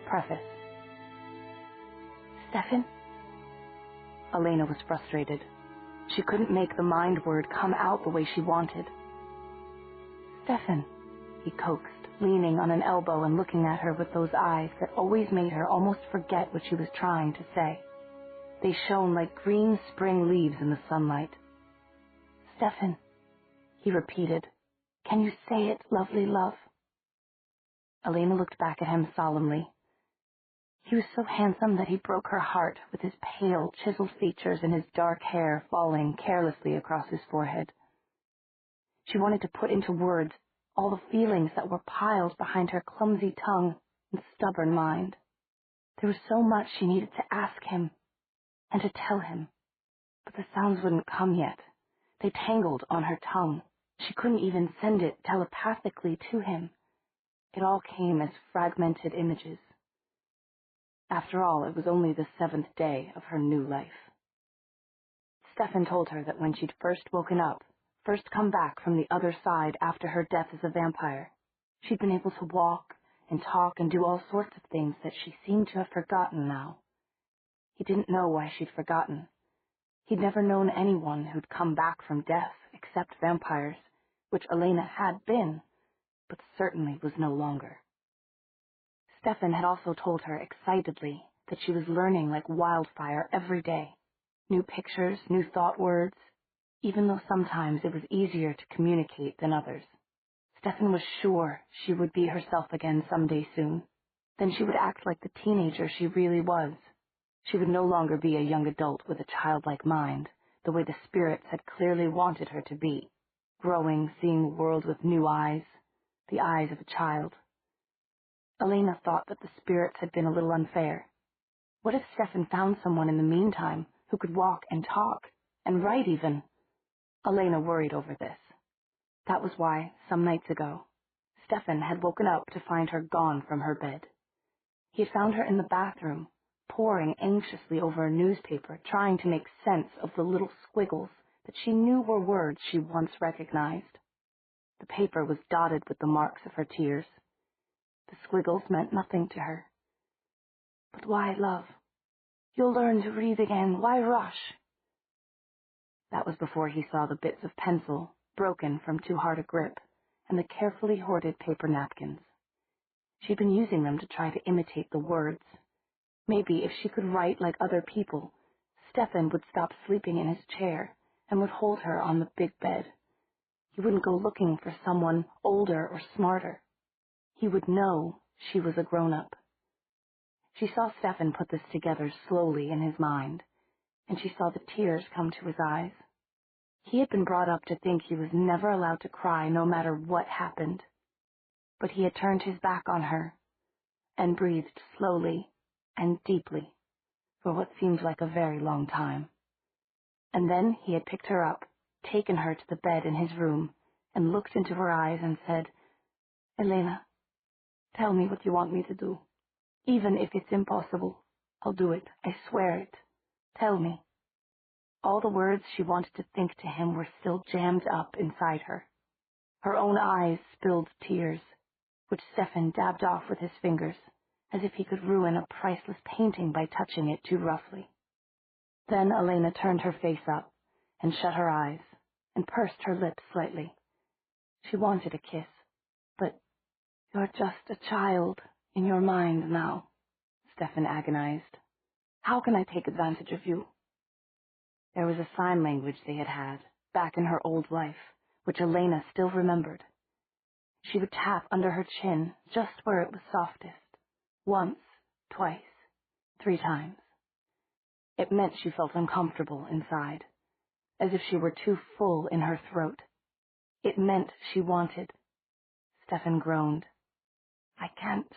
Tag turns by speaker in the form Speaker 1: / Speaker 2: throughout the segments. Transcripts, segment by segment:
Speaker 1: Preface. Stefan? Elena was frustrated. She couldn't make the mind word come out the way she wanted. Stefan, he coaxed, leaning on an elbow and looking at her with those eyes that always made her almost forget what she was trying to say. They shone like green spring leaves in the sunlight. Stefan, he repeated, can you say it, lovely love? Elena looked back at him solemnly. He was so handsome that he broke her heart with his pale, chiseled features and his dark hair falling carelessly across his forehead. She wanted to put into words all the feelings that were piled behind her clumsy tongue and stubborn mind. There was so much she needed to ask him and to tell him, but the sounds wouldn't come yet. They tangled on her tongue. She couldn't even send it telepathically to him. It all came as fragmented images. After all, it was only the 7th day of her new life. Stefan told her that when she'd first woken up, first come back from the other side after her death as a vampire, she'd been able to walk and talk and do all sorts of things that she seemed to have forgotten now. He didn't know why she'd forgotten. He'd never known anyone who'd come back from death except vampires, which Elena had been, but certainly was no longer. Stefan had also told her excitedly that she was learning like wildfire every day. New pictures, new thought words, even though sometimes it was easier to communicate than others. Stefan was sure she would be herself again someday soon. Then she would act like the teenager she really was. She would no longer be a young adult with a childlike mind, the way the spirits had clearly wanted her to be, growing, seeing the world with new eyes, the eyes of a child. Elena thought that the spirits had been a little unfair. What if Stefan found someone in the meantime who could walk and talk, and write even? Elena worried over this. That was why, some nights ago, Stefan had woken up to find her gone from her bed. He had found her in the bathroom, poring anxiously over a newspaper, trying to make sense of the little squiggles that she knew were words she once recognized. The paper was dotted with the marks of her tears. The squiggles meant nothing to her. But why, love? You'll learn to read again. Why rush? That was before he saw the bits of pencil, broken from too hard a grip, and the carefully hoarded paper napkins. She'd been using them to try to imitate the words. Maybe if she could write like other people, Stefan would stop sleeping in his chair and would hold her on the big bed. He wouldn't go looking for someone older or smarter. He would know she was a grown-up. She saw Stefan put this together slowly in his mind, and she saw the tears come to his eyes. He had been brought up to think he was never allowed to cry no matter what happened. But he had turned his back on her and breathed slowly and deeply for what seemed like a very long time. And then he had picked her up, taken her to the bed in his room, and looked into her eyes and said, Elena, tell me what you want me to do. Even if it's impossible, I'll do it. I swear it. Tell me. All the words she wanted to think to him were still jammed up inside her. Her own eyes spilled tears, which Stefan dabbed off with his fingers, as if he could ruin a priceless painting by touching it too roughly. Then Elena turned her face up and shut her eyes and pursed her lips slightly. She wanted a kiss, but you're just a child in your mind now, Stefan agonized. How can I take advantage of you? There was a sign language they had had, back in her old life, which Elena still remembered. She would tap under her chin, just where it was softest. Once, twice, 3 times. It meant she felt uncomfortable inside, as if she were too full in her throat. It meant she wanted. Stefan groaned. I can't.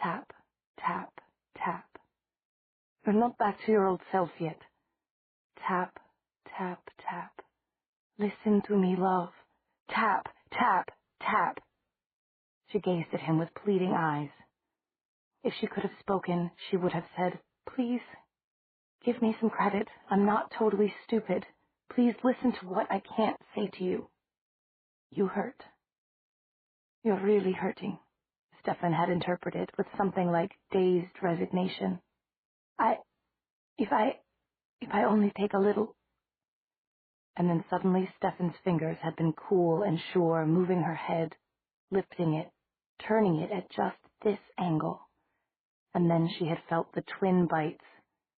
Speaker 1: Tap, tap, tap. You're not back to your old self yet. Tap, tap, tap. Listen to me, love. Tap, tap, tap. She gazed at him with pleading eyes. If she could have spoken, she would have said, Please, give me some credit. I'm not totally stupid. Please listen to what I can't say to you. You hurt. You're really hurting, Stefan had interpreted with something like dazed resignation. If I only take a little... And then suddenly Stefan's fingers had been cool and sure, moving her head, lifting it, turning it at just this angle. And then she had felt the twin bites,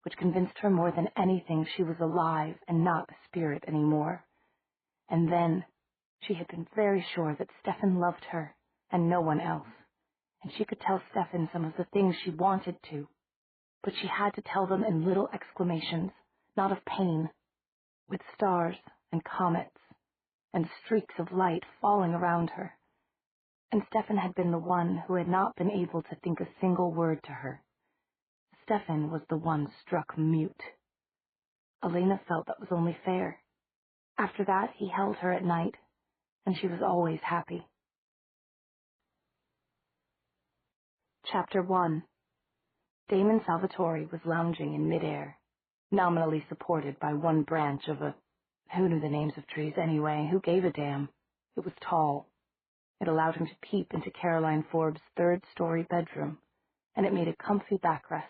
Speaker 1: which convinced her more than anything she was alive and not a spirit anymore. And then she had been very sure that Stefan loved her and no one else, and she could tell Stefan some of the things she wanted to, but she had to tell them in little exclamations, not of pain, with stars and comets and streaks of light falling around her. And Stefan had been the one who had not been able to think a single word to her. Stefan was the one struck mute. Elena felt that was only fair. After that, he held her at night, and she was always happy. Chapter 1. Damon Salvatore was lounging in midair, nominally supported by one branch of a... Who knew the names of trees anyway? Who gave a damn? It was tall. It allowed him to peep into Caroline Forbes' third-story bedroom, and it made a comfy backrest.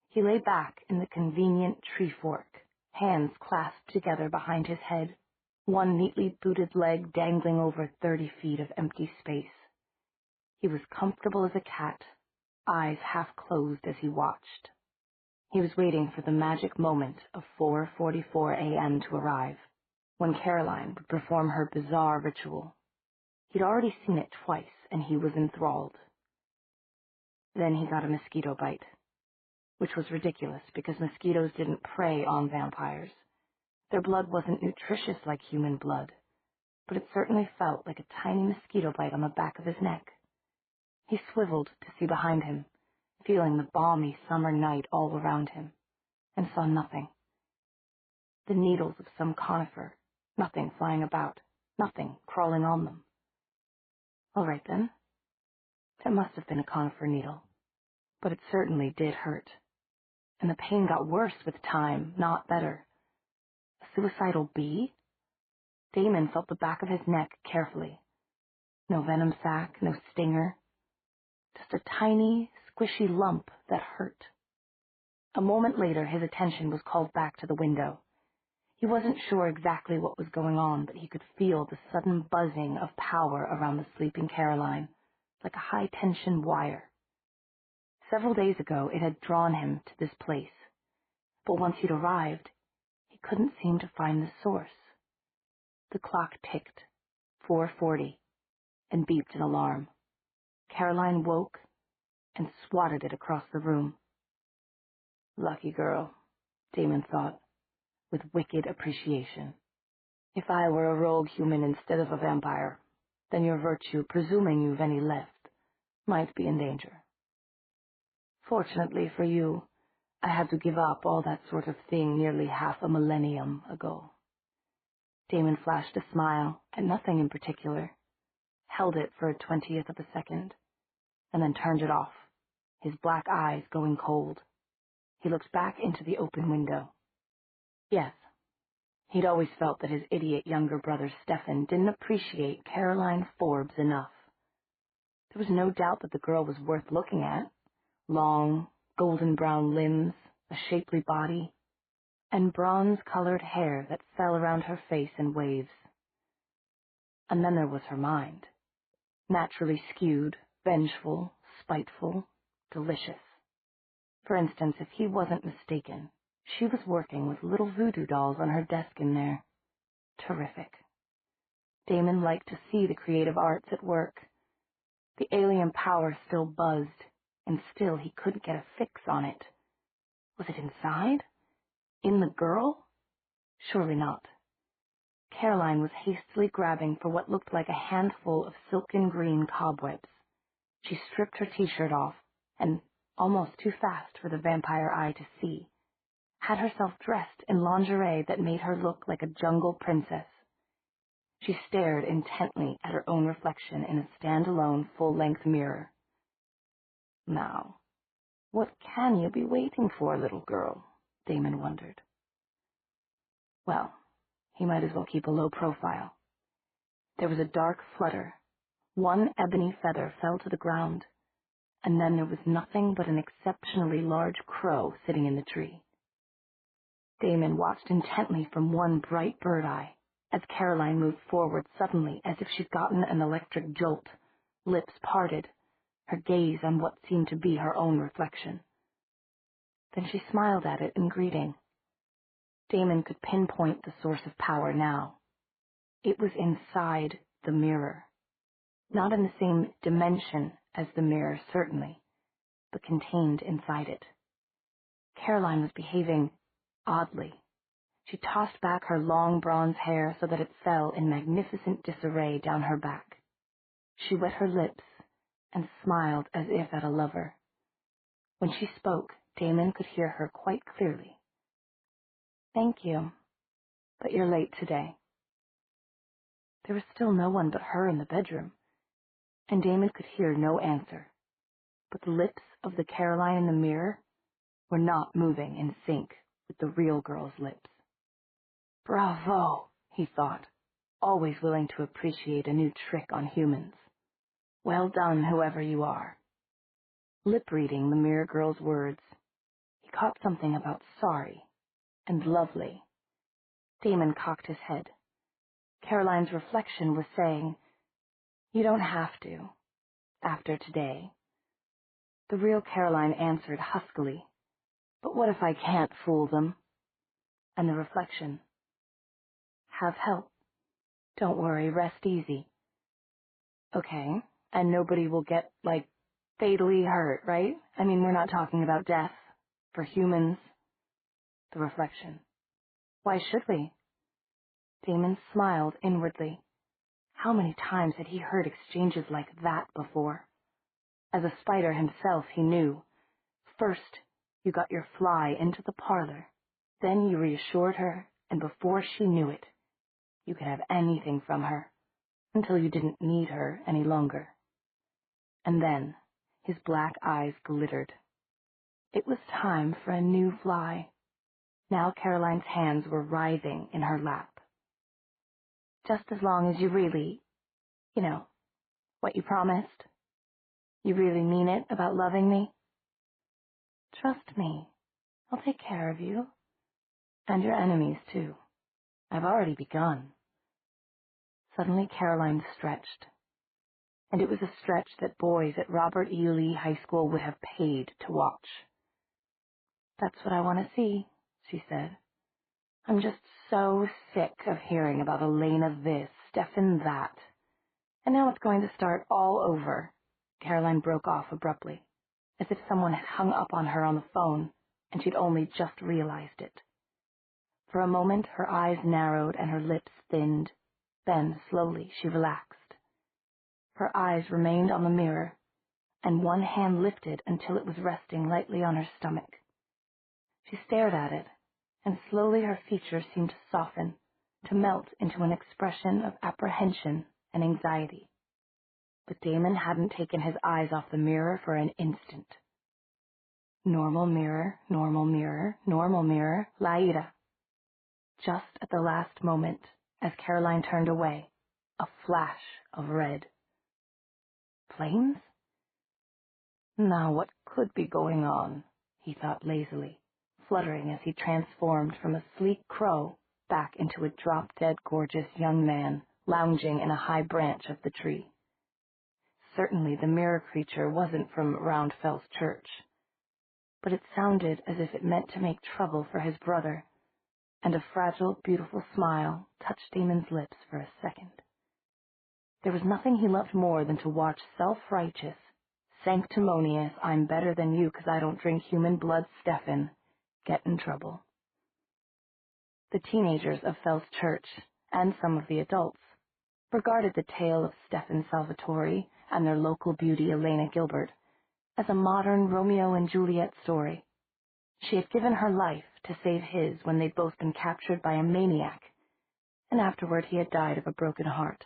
Speaker 1: He lay back in the convenient tree fork, hands clasped together behind his head, one neatly booted leg dangling over 30 feet of empty space. He was comfortable as a cat, eyes half closed as he watched. He was waiting for the magic moment of 4:44 a.m. to arrive, when Caroline would perform her bizarre ritual. He'd already seen it twice, and he was enthralled. Then he got a mosquito bite, which was ridiculous because mosquitoes didn't prey on vampires. Their blood wasn't nutritious like human blood, but it certainly felt like a tiny mosquito bite on the back of his neck. He swiveled to see behind him, feeling the balmy summer night all around him, and saw nothing. The needles of some conifer, nothing flying about, nothing crawling on them. All right, then. It must have been a conifer needle, but it certainly did hurt. And the pain got worse with time, not better. A suicidal bee? Damon felt the back of his neck carefully. No venom sac, no stinger. Just a tiny, squishy lump that hurt. A moment later, his attention was called back to the window. He wasn't sure exactly what was going on, but he could feel the sudden buzzing of power around the sleeping Caroline, like a high-tension wire. Several days ago, it had drawn him to this place, but once he'd arrived, he couldn't seem to find the source. The clock ticked, 4:40, and beeped an alarm. Caroline woke and swatted it across the room. Lucky girl, Damon thought, with wicked appreciation. If I were a rogue human instead of a vampire, then your virtue, presuming you've any left, might be in danger. Fortunately for you, I had to give up all that sort of thing nearly half a millennium ago. Damon flashed a smile at nothing in particular, held it for a 20th of a second, and then turned it off, his black eyes going cold. He looked back into the open window. Yes, he'd always felt that his idiot younger brother Stefan didn't appreciate Caroline Forbes enough. There was no doubt that the girl was worth looking at. Long, golden-brown limbs, a shapely body, and bronze-colored hair that fell around her face in waves. And then there was her mind, naturally skewed, vengeful, spiteful, delicious. For instance, if he wasn't mistaken, she was working with little voodoo dolls on her desk in there. Terrific. Damon liked to see the creative arts at work. The alien power still buzzed, and still he couldn't get a fix on it. Was it inside? In the girl? Surely not. Caroline was hastily grabbing for what looked like a handful of silken green cobwebs. She stripped her t-shirt off, and, almost too fast for the vampire eye to see, had herself dressed in lingerie that made her look like a jungle princess. She stared intently at her own reflection in a stand-alone full-length mirror. Now, what can you be waiting for, little girl? Damon wondered. Well, he might as well keep a low profile. There was a dark flutter, One ebony feather fell to the ground, and then there was nothing but an exceptionally large crow sitting in the tree. Damon watched intently from one bright bird eye as Caroline moved forward suddenly as if she'd gotten an electric jolt, lips parted, her gaze on what seemed to be her own reflection. Then she smiled at it in greeting. Damon could pinpoint the source of power now. It was inside the mirror. Not in the same dimension as the mirror, certainly, but contained inside it. Caroline was behaving oddly. She tossed back her long bronze hair so that it fell in magnificent disarray down her back. She wet her lips and smiled as if at a lover. When she spoke, Damon could hear her quite clearly. "Thank you, but you're late today." There was still no one but her in the bedroom, and Damon could hear no answer. But the lips of the Caroline in the mirror were not moving in sync with the real girl's lips. "Bravo," he thought, always willing to appreciate a new trick on humans. "Well done, whoever you are." Lip-reading the mirror girl's words, he caught something about sorry and lovely. Damon cocked his head. Caroline's reflection was saying, "You don't have to, after today." The real Caroline answered huskily, "But what if I can't fool them?" And the reflection, "Have help. Don't worry, rest easy." "Okay, and nobody will get, fatally hurt, right? I mean, we're not talking about death. For humans." The reflection, "Why should we?" Damon smiled inwardly. How many times had he heard exchanges like that before? As a spider himself, he knew. First, you got your fly into the parlor. Then you reassured her, and before she knew it, you could have anything from her, until you didn't need her any longer. And then his black eyes glittered. It was time for a new fly. Now Caroline's hands were writhing in her lap. "Just as long as you really, what you promised. You really mean it about loving me? Trust me, I'll take care of you. And your enemies, too. I've already begun." Suddenly Caroline stretched. And it was a stretch that boys at Robert E. Lee High School would have paid to watch. "That's what I want to see," she said. "I'm just so sick of hearing about Elena this, Stefan that. And now it's going to start all over." Caroline broke off abruptly, as if someone had hung up on her on the phone, and she'd only just realized it. For a moment her eyes narrowed and her lips thinned. Then, slowly, she relaxed. Her eyes remained on the mirror, and one hand lifted until it was resting lightly on her stomach. She stared at it, and slowly her features seemed to soften, to melt into an expression of apprehension and anxiety. But Damon hadn't taken his eyes off the mirror for an instant. Normal mirror, normal mirror, normal mirror, Laida. Just at the last moment, as Caroline turned away, a flash of red. Flames? Now what could be going on? He thought lazily, fluttering as he transformed from a sleek crow back into a drop-dead gorgeous young man lounging in a high branch of the tree. Certainly the mirror creature wasn't from Roundfell's church, but it sounded as if it meant to make trouble for his brother, and a fragile, beautiful smile touched Damon's lips for a second. There was nothing he loved more than to watch self-righteous, sanctimonious, "I'm better than you 'cause I don't drink human blood" Stefan get in trouble. The teenagers of Fell's church, and some of the adults, regarded the tale of Stefan Salvatore and their local beauty Elena Gilbert as a modern Romeo and Juliet story. She had given her life to save his when they'd both been captured by a maniac, and afterward he had died of a broken heart.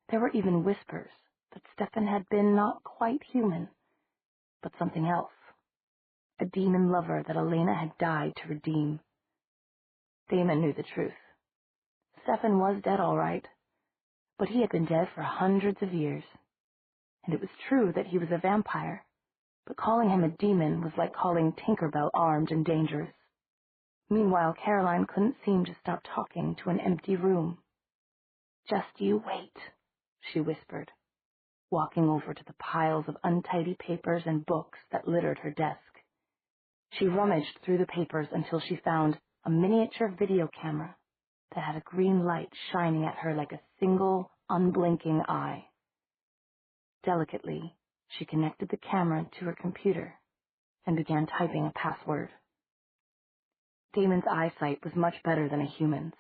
Speaker 1: There were even whispers that Stefan had been not quite human, but something else, a demon lover that Elena had died to redeem. Damon knew the truth. Stefan was dead all right, But he had been dead for hundreds of years, and it was true that he was a vampire, but calling him a demon was like calling Tinkerbell armed and dangerous. Meanwhile, Caroline couldn't seem to stop talking to an empty room. "Just you wait," she whispered, walking over to the piles of untidy papers and books that littered her desk. She rummaged through the papers until she found a miniature video camera that had a green light shining at her like a single, unblinking eye. Delicately, she connected the camera to her computer and began typing a password. Damon's eyesight was much better than a human's,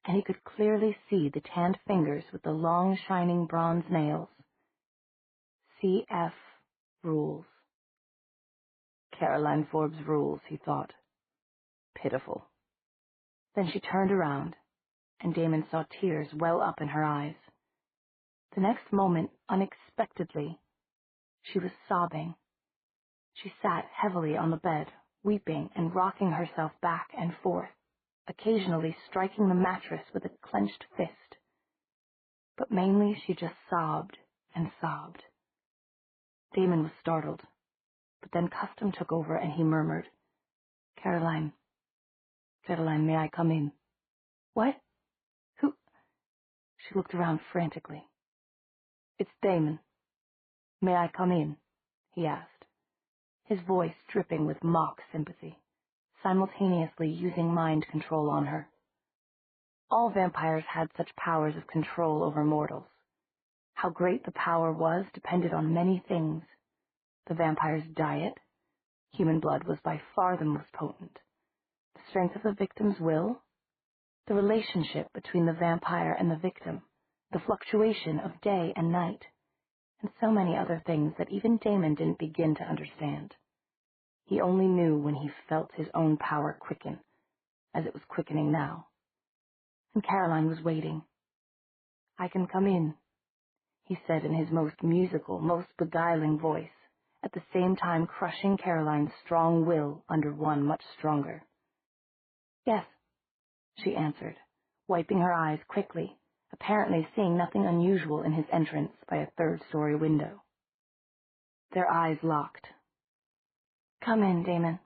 Speaker 1: and he could clearly see the tanned fingers with the long, shining bronze nails. CF rules. Caroline Forbes rules, he thought. Pitiful. Then she turned around, and Damon saw tears well up in her eyes. The next moment, unexpectedly, she was sobbing. She sat heavily on the bed, weeping and rocking herself back and forth, occasionally striking the mattress with a clenched fist. But mainly she just sobbed and sobbed. Damon was startled, but then custom took over and he murmured, Caroline, may I come in?" "What? Who?" She looked around frantically. "It's Damon. May I come in?" he asked, his voice dripping with mock sympathy, simultaneously using mind control on her. All vampires had such powers of control over mortals. How great the power was depended on many things. The vampire's diet. Human blood was by far the most potent. The strength of the victim's will. The relationship between the vampire and the victim. The fluctuation of day and night. And so many other things that even Damon didn't begin to understand. He only knew when he felt his own power quicken, as it was quickening now. And Caroline was waiting. "I can come in," he said in his most musical, most beguiling voice, at the same time crushing Caroline's strong will under one much stronger. "Yes," she answered, wiping her eyes quickly, apparently seeing nothing unusual in his entrance by a third-story window. Their eyes locked. "Come in, Damon."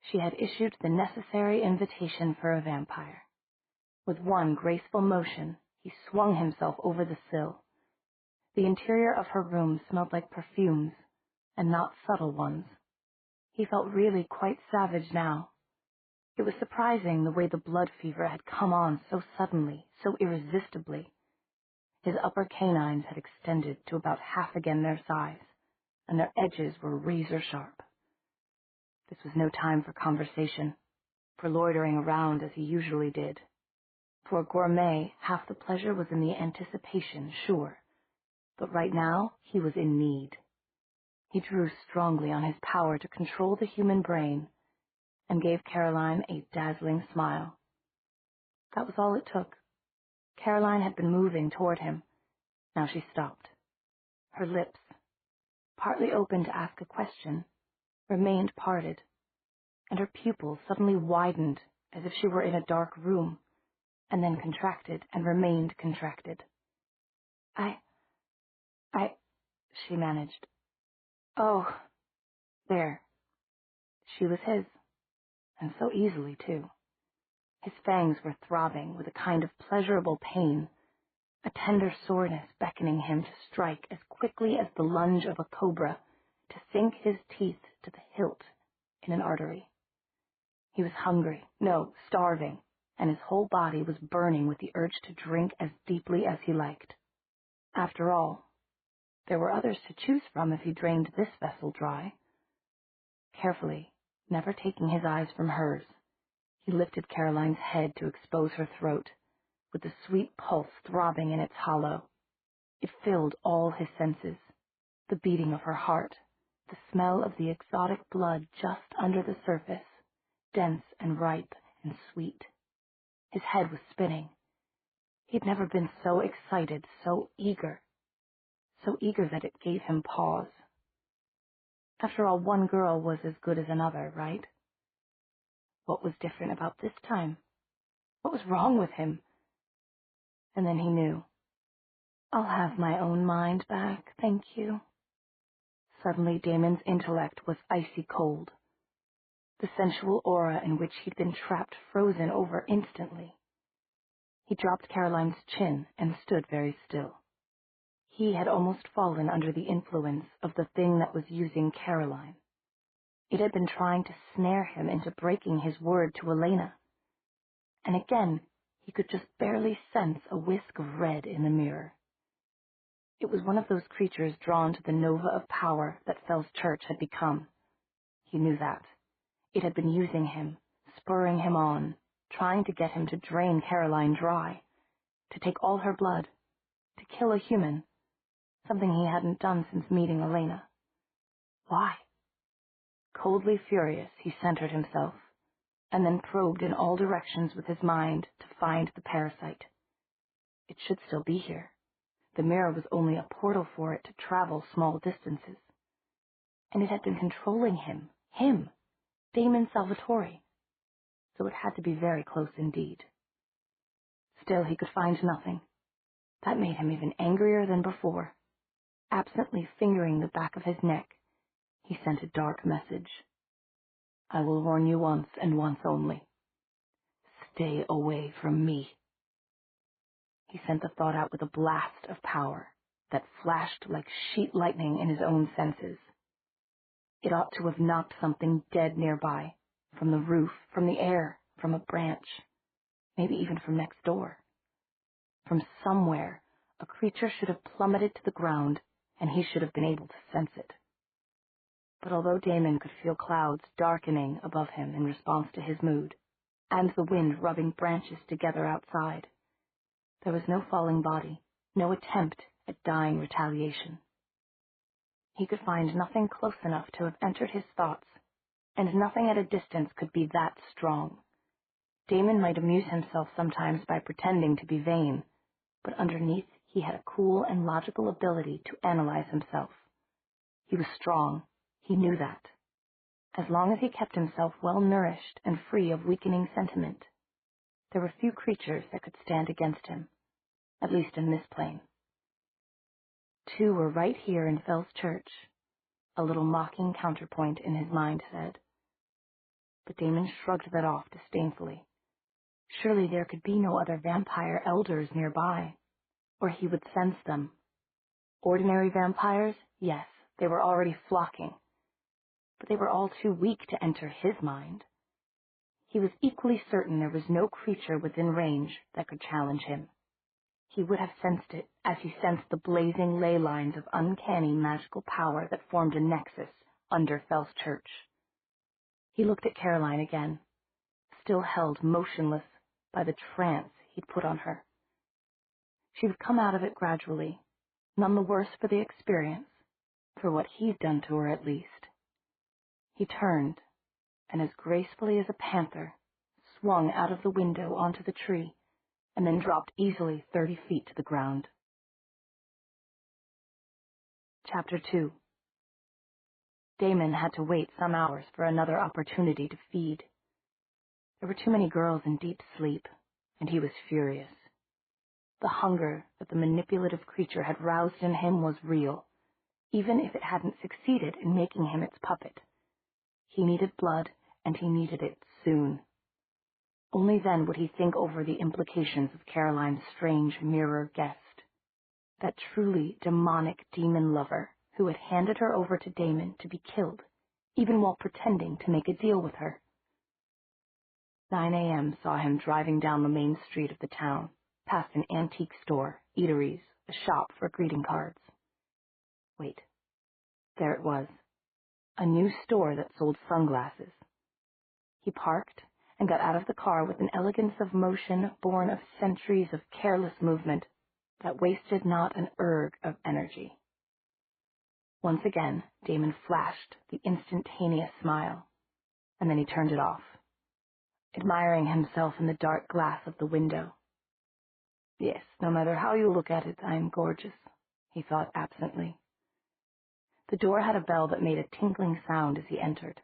Speaker 1: She had issued the necessary invitation for a vampire. With one graceful motion, he swung himself over the sill. The interior of her room smelled like perfumes, and not subtle ones. He felt really quite savage now. It was surprising the way the blood fever had come on so suddenly, so irresistibly. His upper canines had extended to about half again their size, and their edges were razor-sharp. This was no time for conversation, for loitering around as he usually did. For a gourmet, half the pleasure was in the anticipation, sure, but right now he was in need. He drew strongly on his power to control the human brain and gave Caroline a dazzling smile. That was all it took. Caroline had been moving toward him. Now she stopped. Her lips, partly open to ask a question, remained parted, and her pupils suddenly widened as if she were in a dark room, and then contracted and remained contracted. I, she managed. "Oh, there." She was his, and so easily, too. His fangs were throbbing with a kind of pleasurable pain, a tender soreness beckoning him to strike as quickly as the lunge of a cobra, to sink his teeth to the hilt in an artery. He was hungry, no, starving, and his whole body was burning with the urge to drink as deeply as he liked. After all, there were others to choose from if he drained this vessel dry. Carefully, never taking his eyes from hers, he lifted Caroline's head to expose her throat, with the sweet pulse throbbing in its hollow. It filled all his senses, the beating of her heart, the smell of the exotic blood just under the surface, dense and ripe and sweet. His head was spinning. He'd never been so excited, so eager that it gave him pause. After all, one girl was as good as another, right? What was different about this time? What was wrong with him? And then he knew. I'll have my own mind back, thank you. Suddenly Damon's intellect was icy cold. The sensual aura in which he'd been trapped frozen over instantly. He dropped Caroline's chin and stood very still. He had almost fallen under the influence of the thing that was using Caroline. It had been trying to snare him into breaking his word to Elena. And again, he could just barely sense a whisk of red in the mirror. It was one of those creatures drawn to the nova of power that Fell's Church had become. He knew that. It had been using him, spurring him on, trying to get him to drain Caroline dry, to take all her blood, to kill a human, something he hadn't done since meeting Elena. Why? Coldly furious, he centered himself, and then probed in all directions with his mind to find the parasite. It should still be here. The mirror was only a portal for it to travel small distances. And it had been controlling him, Damon Salvatore. So it had to be very close indeed. Still, he could find nothing. That made him even angrier than before. Absently fingering the back of his neck, he sent a dark message. I will warn you once and once only. Stay away from me. He sent the thought out with a blast of power that flashed like sheet lightning in his own senses. It ought to have knocked something dead nearby, from the roof, from the air, from a branch, maybe even from next door. From somewhere, a creature should have plummeted to the ground, and he should have been able to sense it. But although Damon could feel clouds darkening above him in response to his mood, and the wind rubbing branches together outside, there was no falling body, no attempt at dying retaliation. He could find nothing close enough to have entered his thoughts, and nothing at a distance could be that strong. Damon might amuse himself sometimes by pretending to be vain, but underneath he had a cool and logical ability to analyze himself. He was strong, he knew that. As long as he kept himself well-nourished and free of weakening sentiment, there were few creatures that could stand against him, at least in this plane. Two were right here in Fell's Church, a little mocking counterpoint in his mind said. But Damon shrugged that off disdainfully. Surely there could be no other vampire elders nearby, or he would sense them. Ordinary vampires? Yes, they were already flocking. But they were all too weak to enter his mind. He was equally certain there was no creature within range that could challenge him. He would have sensed it as he sensed the blazing ley lines of uncanny magical power that formed a nexus under Fell's Church. He looked at Caroline again, still held motionless by the trance he'd put on her. She would come out of it gradually, none the worse for the experience, for what he'd done to her at least. He turned, and as gracefully as a panther, swung out of the window onto the tree, and then dropped easily 30 feet to the ground. Chapter 2. Damon had to wait some hours for another opportunity to feed. There were too many girls in deep sleep, and he was furious. The hunger that the manipulative creature had roused in him was real, even if it hadn't succeeded in making him its puppet. He needed blood, and he needed it soon. Only then would he think over the implications of Caroline's strange mirror guest, that truly demonic demon lover who had handed her over to Damon to be killed, even while pretending to make a deal with her. 9 a.m. saw him driving down the main street of the town, past an antique store, eateries, a shop for greeting cards. Wait, there it was, a new store that sold sunglasses. He parked and got out of the car with an elegance of motion born of centuries of careless movement that wasted not an erg of energy. Once again, Damon flashed the instantaneous smile, and then he turned it off, admiring himself in the dark glass of the window. Yes, no matter how you look at it, I am gorgeous, he thought absently. The door had a bell that made a tinkling sound as he entered.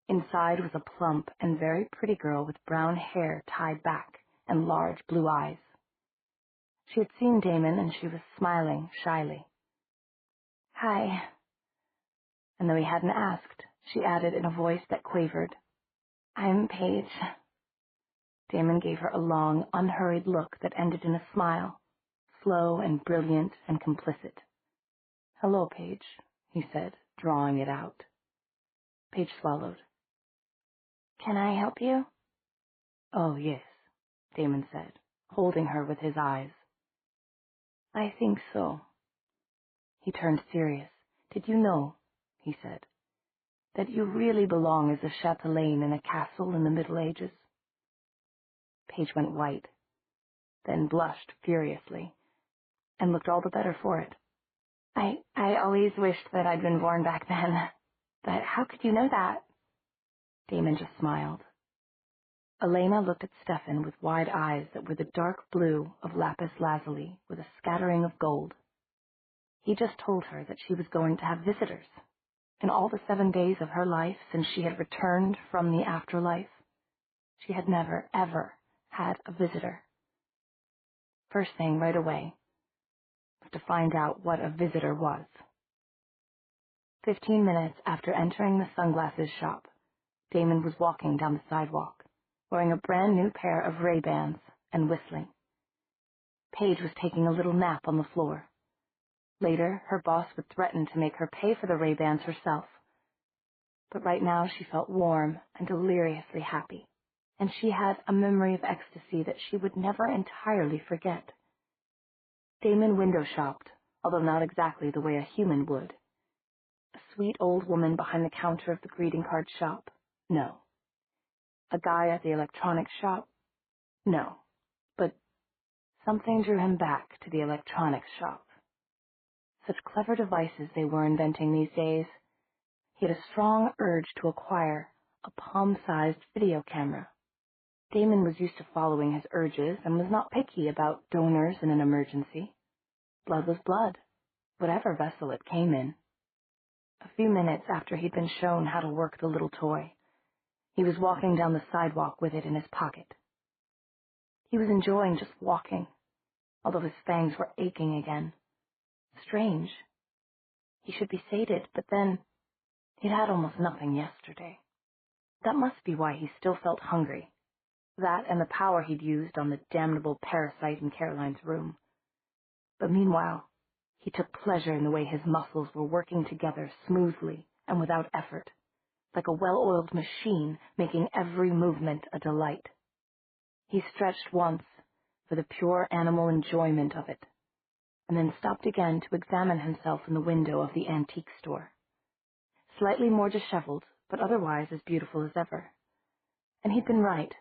Speaker 1: Inside was a plump and very pretty girl with brown hair tied back and large blue eyes. She had seen Damon, and she was smiling shyly. "Hi." And though he hadn't asked, she added in a voice that quavered, "I'm Paige." Damon gave her a long, unhurried look that ended in a smile, slow and brilliant and complicit. "Hello, Paige," he said, drawing it out. Paige swallowed. "Can I help you?" "Oh, yes," Damon said, holding her with his eyes. "I think so." He turned serious. "Did you know," he said, "that you really belong as a chatelaine in a castle in the Middle Ages?" Paige went white, then blushed furiously, and looked all the better for it. I always wished that I'd been born back then. But how could you know that?" Damon just smiled. Elena looked at Stefan with wide eyes that were the dark blue of lapis lazuli with a scattering of gold. He just told her that she was going to have visitors. In all the 7 days of her life since she had returned from the afterlife, she had never, ever had a visitor. First thing, right away, was to find out what a visitor was. 15 minutes after entering the sunglasses shop, Damon was walking down the sidewalk, wearing a brand new pair of Ray-Bans and whistling. Paige was taking a little nap on the floor. Later, her boss would threaten to make her pay for the Ray-Bans herself. But right now she felt warm and deliriously happy, and she had a memory of ecstasy that she would never entirely forget. Damon window shopped, although not exactly the way a human would. A sweet old woman behind the counter of the greeting card shop? No. A guy at the electronics shop? No. But something drew him back to the electronics shop. Such clever devices they were inventing these days. He had a strong urge to acquire a palm-sized video camera. Damon was used to following his urges and was not picky about donors in an emergency. Blood was blood, whatever vessel it came in. A few minutes after he'd been shown how to work the little toy, he was walking down the sidewalk with it in his pocket. He was enjoying just walking, although his fangs were aching again. Strange. He should be sated, but then he'd had almost nothing yesterday. That must be why he still felt hungry. That and the power he'd used on the damnable parasite in Caroline's room. But meanwhile, he took pleasure in the way his muscles were working together smoothly and without effort, like a well-oiled machine making every movement a delight. He stretched once for the pure animal enjoyment of it, and then stopped again to examine himself in the window of the antique store. Slightly more disheveled, but otherwise as beautiful as ever. And he'd been right.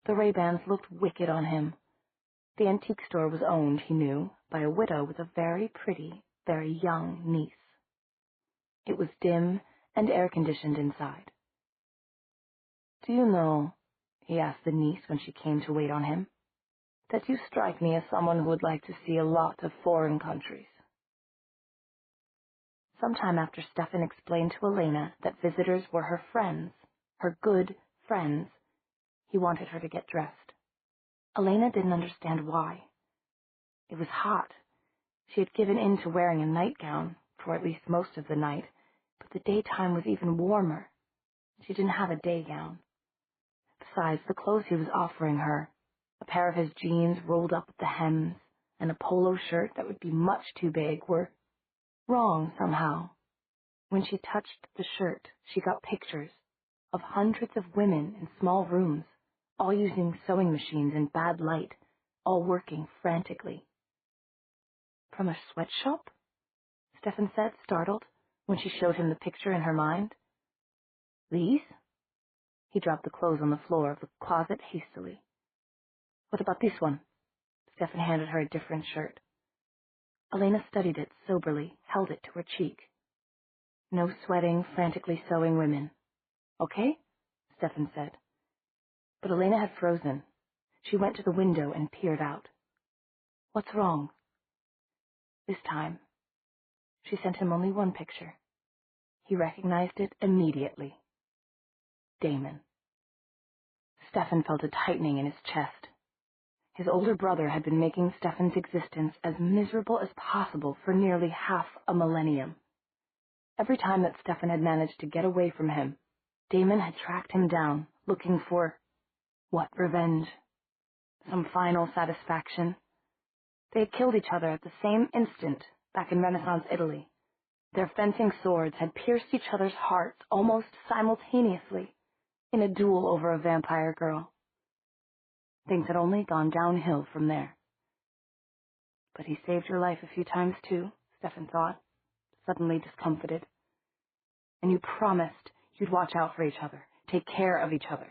Speaker 1: The Ray-Bans looked wicked on him. The antique store was owned, he knew, by a widow with a very pretty, very young niece. It was dim and air-conditioned inside. "Do you know," he asked the niece when she came to wait on him, "that you strike me as someone who would like to see a lot of foreign countries?" Sometime after Stefan explained to Elena that visitors were her friends, her good friends, he wanted her to get dressed. Elena didn't understand why. It was hot. She had given in to wearing a nightgown for at least most of the night, but the daytime was even warmer. She didn't have a day gown. Besides, the clothes he was offering her, a pair of his jeans rolled up at the hems and a polo shirt that would be much too big, were wrong somehow. When she touched the shirt, she got pictures of hundreds of women in small rooms, all using sewing machines in bad light, all working frantically. "From a sweatshop?" Stefan said, startled, when she showed him the picture in her mind. "These?" He dropped the clothes on the floor of the closet hastily. "What about this one?" Stefan handed her a different shirt. Elena studied it soberly, held it to her cheek. No sweating, frantically sewing women. "Okay?" Stefan said. But Elena had frozen. She went to the window and peered out. "What's wrong?" This time, she sent him only one picture. He recognized it immediately. Damon. Stefan felt a tightening in his chest. His older brother had been making Stefan's existence as miserable as possible for nearly half a millennium. Every time that Stefan had managed to get away from him, Damon had tracked him down, looking for, what, revenge? Some final satisfaction? They had killed each other at the same instant back in Renaissance Italy. Their fencing swords had pierced each other's hearts almost simultaneously in a duel over a vampire girl. Things had only gone downhill from there. But he saved your life a few times too, Stefan thought, suddenly discomfited. And you promised you'd watch out for each other, take care of each other.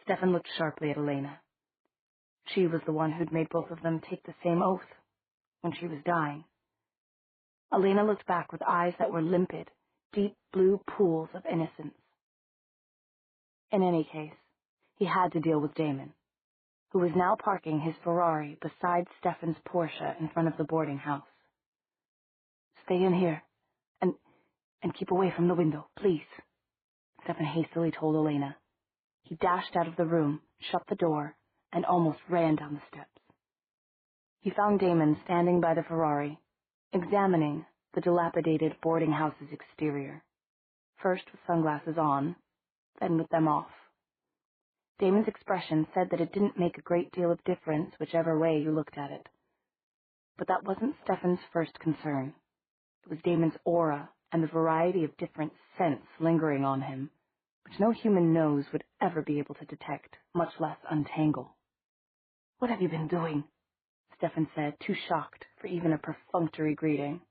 Speaker 1: Stefan looked sharply at Elena. She was the one who'd made both of them take the same oath when she was dying. Elena looked back with eyes that were limpid, deep blue pools of innocence. In any case, he had to deal with Damon, who was now parking his Ferrari beside Stefan's Porsche in front of the boarding house. Stay in here, and keep away from the window, please, Stefan hastily told Elena. He dashed out of the room, shut the door, and almost ran down the steps. He found Damon standing by the Ferrari, examining the dilapidated boarding house's exterior, first with sunglasses on, then with them off. Damon's expression said that it didn't make a great deal of difference whichever way you looked at it. But that wasn't Stefan's first concern. It was Damon's aura and the variety of different scents lingering on him, which no human nose would ever be able to detect, much less untangle. What have you been doing? Stefan said, too shocked for even a perfunctory greeting.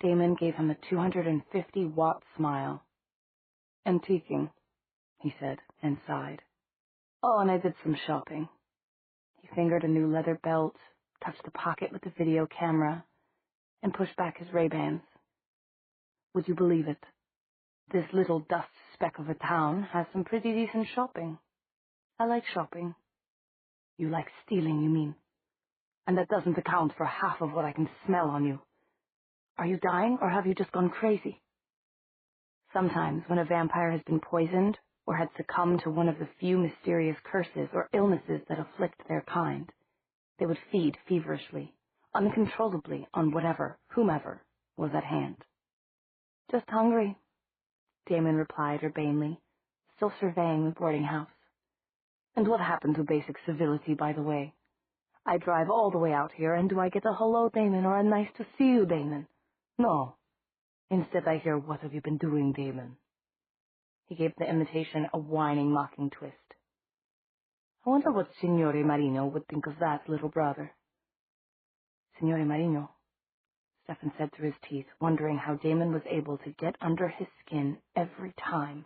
Speaker 1: Damon gave him a 250-watt smile. Antiquing, he said, and sighed. Oh, and I did some shopping. He fingered a new leather belt, touched the pocket with the video camera, and pushed back his Ray-Bans. Would you believe it? This little dust speck of a town has some pretty decent shopping. I like shopping. You like stealing, you mean? And that doesn't account for half of what I can smell on you. Are you dying, or have you just gone crazy? Sometimes, when a vampire has been poisoned, or had succumbed to one of the few mysterious curses or illnesses that afflict their kind, they would feed feverishly, uncontrollably on whatever, whomever, was at hand. Just hungry, Damon replied urbanely, still surveying the boarding house. And what happened to basic civility, by the way? I drive all the way out here, and do I get a hello, Damon, or a nice to see you, Damon? No. Instead, I hear, what have you been doing, Damon? He gave the imitation a whining, mocking twist. I wonder what Signore Marino would think of that, little brother. Signore Marino, Stefan said through his teeth, wondering how Damon was able to get under his skin every time,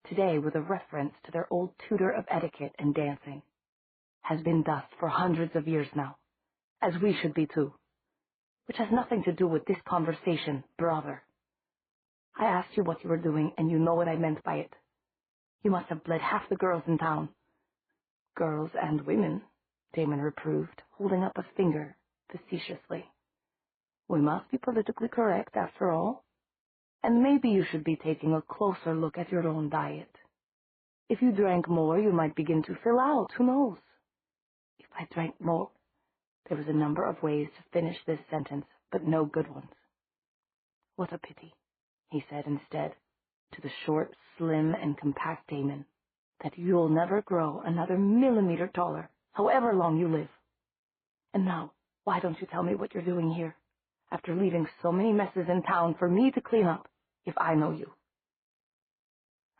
Speaker 1: today with a reference to their old tutor of etiquette and dancing. Has been dust for hundreds of years now, as we should be too, which has nothing to do with this conversation, brother. I asked you what you were doing, and you know what I meant by it. You must have bled half the girls in town. Girls and women, Damon reproved, holding up a finger facetiously. We must be politically correct, after all. And maybe you should be taking a closer look at your own diet. If you drank more, you might begin to fill out, who knows? If I drank more... There was a number of ways to finish this sentence, but no good ones. What a pity, he said instead, to the short, slim, and compact Damon, that you'll never grow another millimeter taller, however long you live. And now, why don't you tell me what you're doing here, after leaving so many messes in town for me to clean up, if I know you?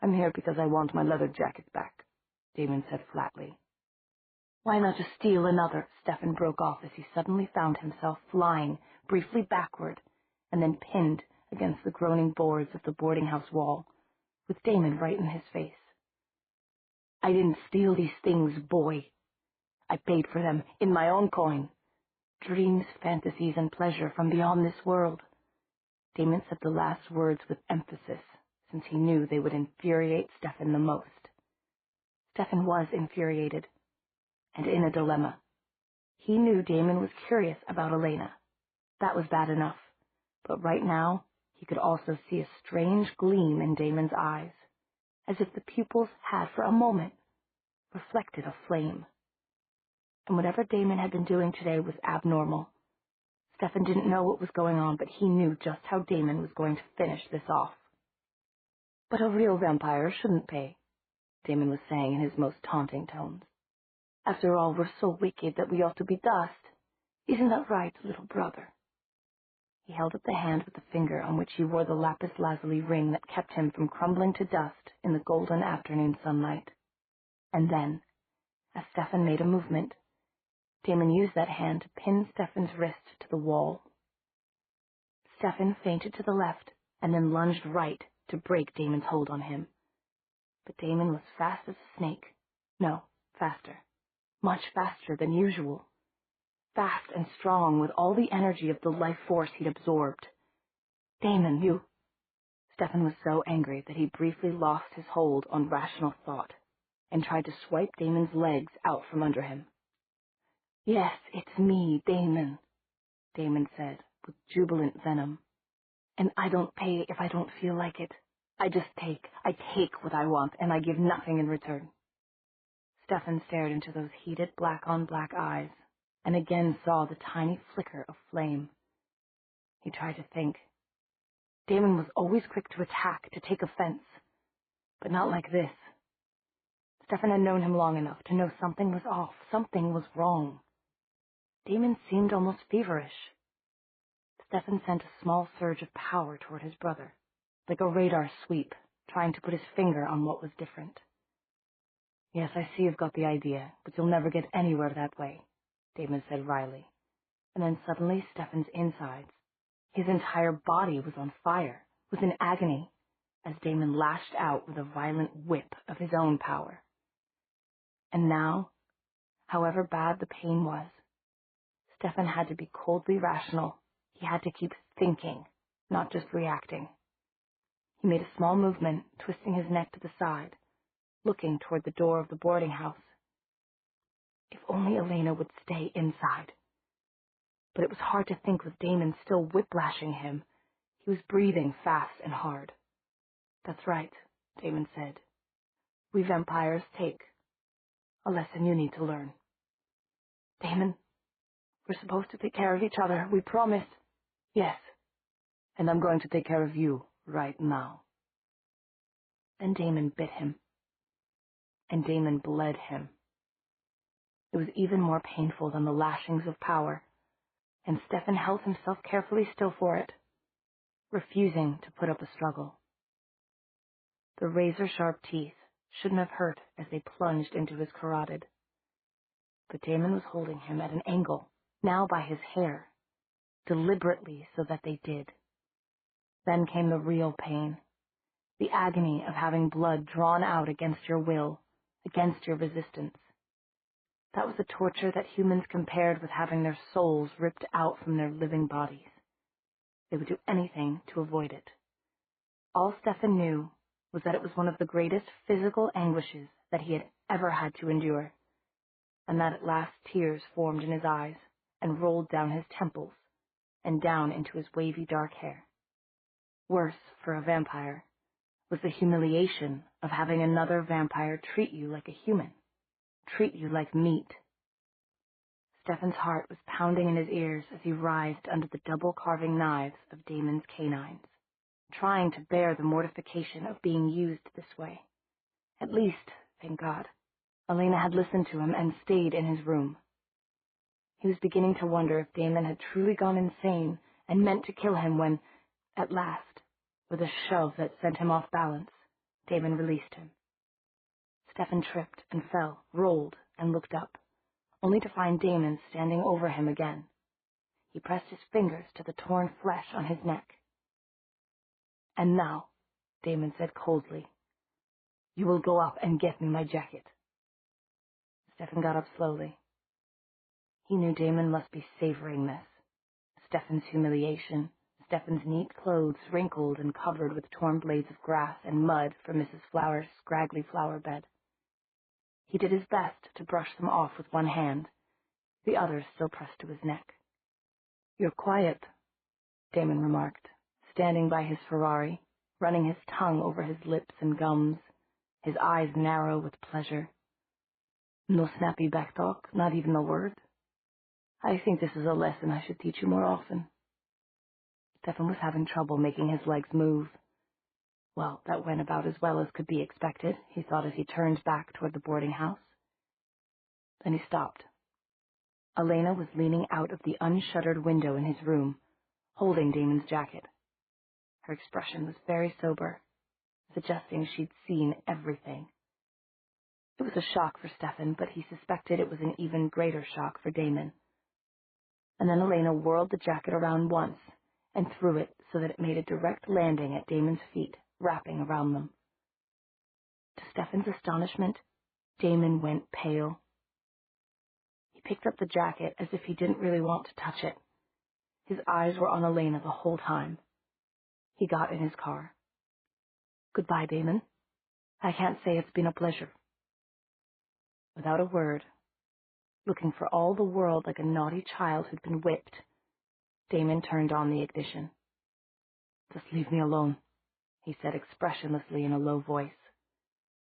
Speaker 1: I'm here because I want my leather jacket back, Damon said flatly. Why not just steal another? Stefan broke off as he suddenly found himself flying briefly backward and then pinned against the groaning boards of the boarding house wall, with Damon right in his face. I didn't steal these things, boy. I paid for them in my own coin. Dreams, fantasies, and pleasure from beyond this world. Damon said the last words with emphasis, since he knew they would infuriate Stefan the most. Stefan was infuriated, and in a dilemma. He knew Damon was curious about Elena. That was bad enough, but right now he could also see a strange gleam in Damon's eyes, as if the pupils had for a moment reflected a flame. and whatever Damon had been doing today was abnormal. Stefan didn't know what was going on, but he knew just how Damon was going to finish this off. "But a real vampire shouldn't pay," Damon was saying in his most taunting tones. "After all, we're so wicked that we ought to be dust. Isn't that right, little brother?" He held up the hand with the finger on which he wore the lapis lazuli ring that kept him from crumbling to dust in the golden afternoon sunlight. And then, as Stefan made a movement, Damon used that hand to pin Stefan's wrist to the wall. Stefan feinted to the left and then lunged right to break Damon's hold on him. But Damon was fast as a snake. No, faster. Much faster than usual. Fast and strong with all the energy of the life force he'd absorbed. "Damon, you—" Stefan was so angry that he briefly lost his hold on rational thought and tried to swipe Damon's legs out from under him. "Yes, it's me, Damon," Damon said with jubilant venom. "And I don't pay if I don't feel like it. I take what I want, and I give nothing in return." Stefan stared into those heated black-on-black eyes and again saw the tiny flicker of flame. He tried to think. Damon was always quick to attack, to take offense, but not like this. Stefan had known him long enough to know something was off, something was wrong. Damon seemed almost feverish. Stefan sent a small surge of power toward his brother, like a radar sweep, trying to put his finger on what was different. "Yes, I see you've got the idea, but you'll never get anywhere that way," Damon said wryly. And then suddenly Stefan's insides, his entire body was on fire, was in agony, as Damon lashed out with a violent whip of his own power. And now, however bad the pain was, Stefan had to be coldly rational. He had to keep thinking, not just reacting. He made a small movement, twisting his neck to the side, looking toward the door of the boarding house. If only Elena would stay inside. But it was hard to think with Damon still whiplashing him. He was breathing fast and hard. "That's right," Damon said. "We vampires take. A lesson you need to learn." "Damon, we're supposed to take care of each other. We promised." "Yes. And I'm going to take care of you right now." Then Damon bit him. And Damon bled him. It was even more painful than the lashings of power, and Stefan held himself carefully still for it, refusing to put up a struggle. The razor-sharp teeth shouldn't have hurt as they plunged into his carotid. But Damon was holding him at an angle, now by his hair, deliberately so that they did. Then came the real pain, the agony of having blood drawn out against your will, against your resistance. That was a torture that humans compared with having their souls ripped out from their living bodies. They would do anything to avoid it. All Stefan knew was that it was one of the greatest physical anguishes that he had ever had to endure, and that at last tears formed in his eyes and rolled down his temples and down into his wavy dark hair. Worse for a vampire was the humiliation of having another vampire treat you like a human, treat you like meat. Stefan's heart was pounding in his ears as he writhed under the double-carving knives of Damon's canines, trying to bear the mortification of being used this way. At least, thank God, Elena had listened to him and stayed in his room. He was beginning to wonder if Damon had truly gone insane and meant to kill him when, at last, with a shove that sent him off balance, Damon released him. Stefan tripped and fell, rolled, and looked up, only to find Damon standing over him again. He pressed his fingers to the torn flesh on his neck. "And now," Damon said coldly, "you will go up and get me my jacket." Stefan got up slowly. He knew Damon must be savoring this. Stefan's humiliation, Stefan's neat clothes wrinkled and covered with torn blades of grass and mud from Mrs. Flower's scraggly flower bed. He did his best to brush them off with one hand, the other still pressed to his neck. "You're quiet," Damon remarked, standing by his Ferrari, running his tongue over his lips and gums, his eyes narrow with pleasure. No snappy backtalk, not even a word. I think this is a lesson I should teach you more often. Stefan was having trouble making his legs move. Well, that went about as well as could be expected, he thought as he turned back toward the boarding house. Then he stopped. Elena was leaning out of the unshuttered window in his room, holding Damon's jacket. Her expression was very sober, suggesting she'd seen everything. It was a shock for Stefan, but he suspected it was an even greater shock for Damon. And then Elena whirled the jacket around once and threw it so that it made a direct landing at Damon's feet, wrapping around them. To Stefan's astonishment, Damon went pale. He picked up the jacket as if he didn't really want to touch it. His eyes were on Elena the whole time. He got in his car. Goodbye, Damon. I can't say it's been a pleasure. Without a word, looking for all the world like a naughty child who'd been whipped, Damon turned on the ignition. Just leave me alone, he said expressionlessly in a low voice.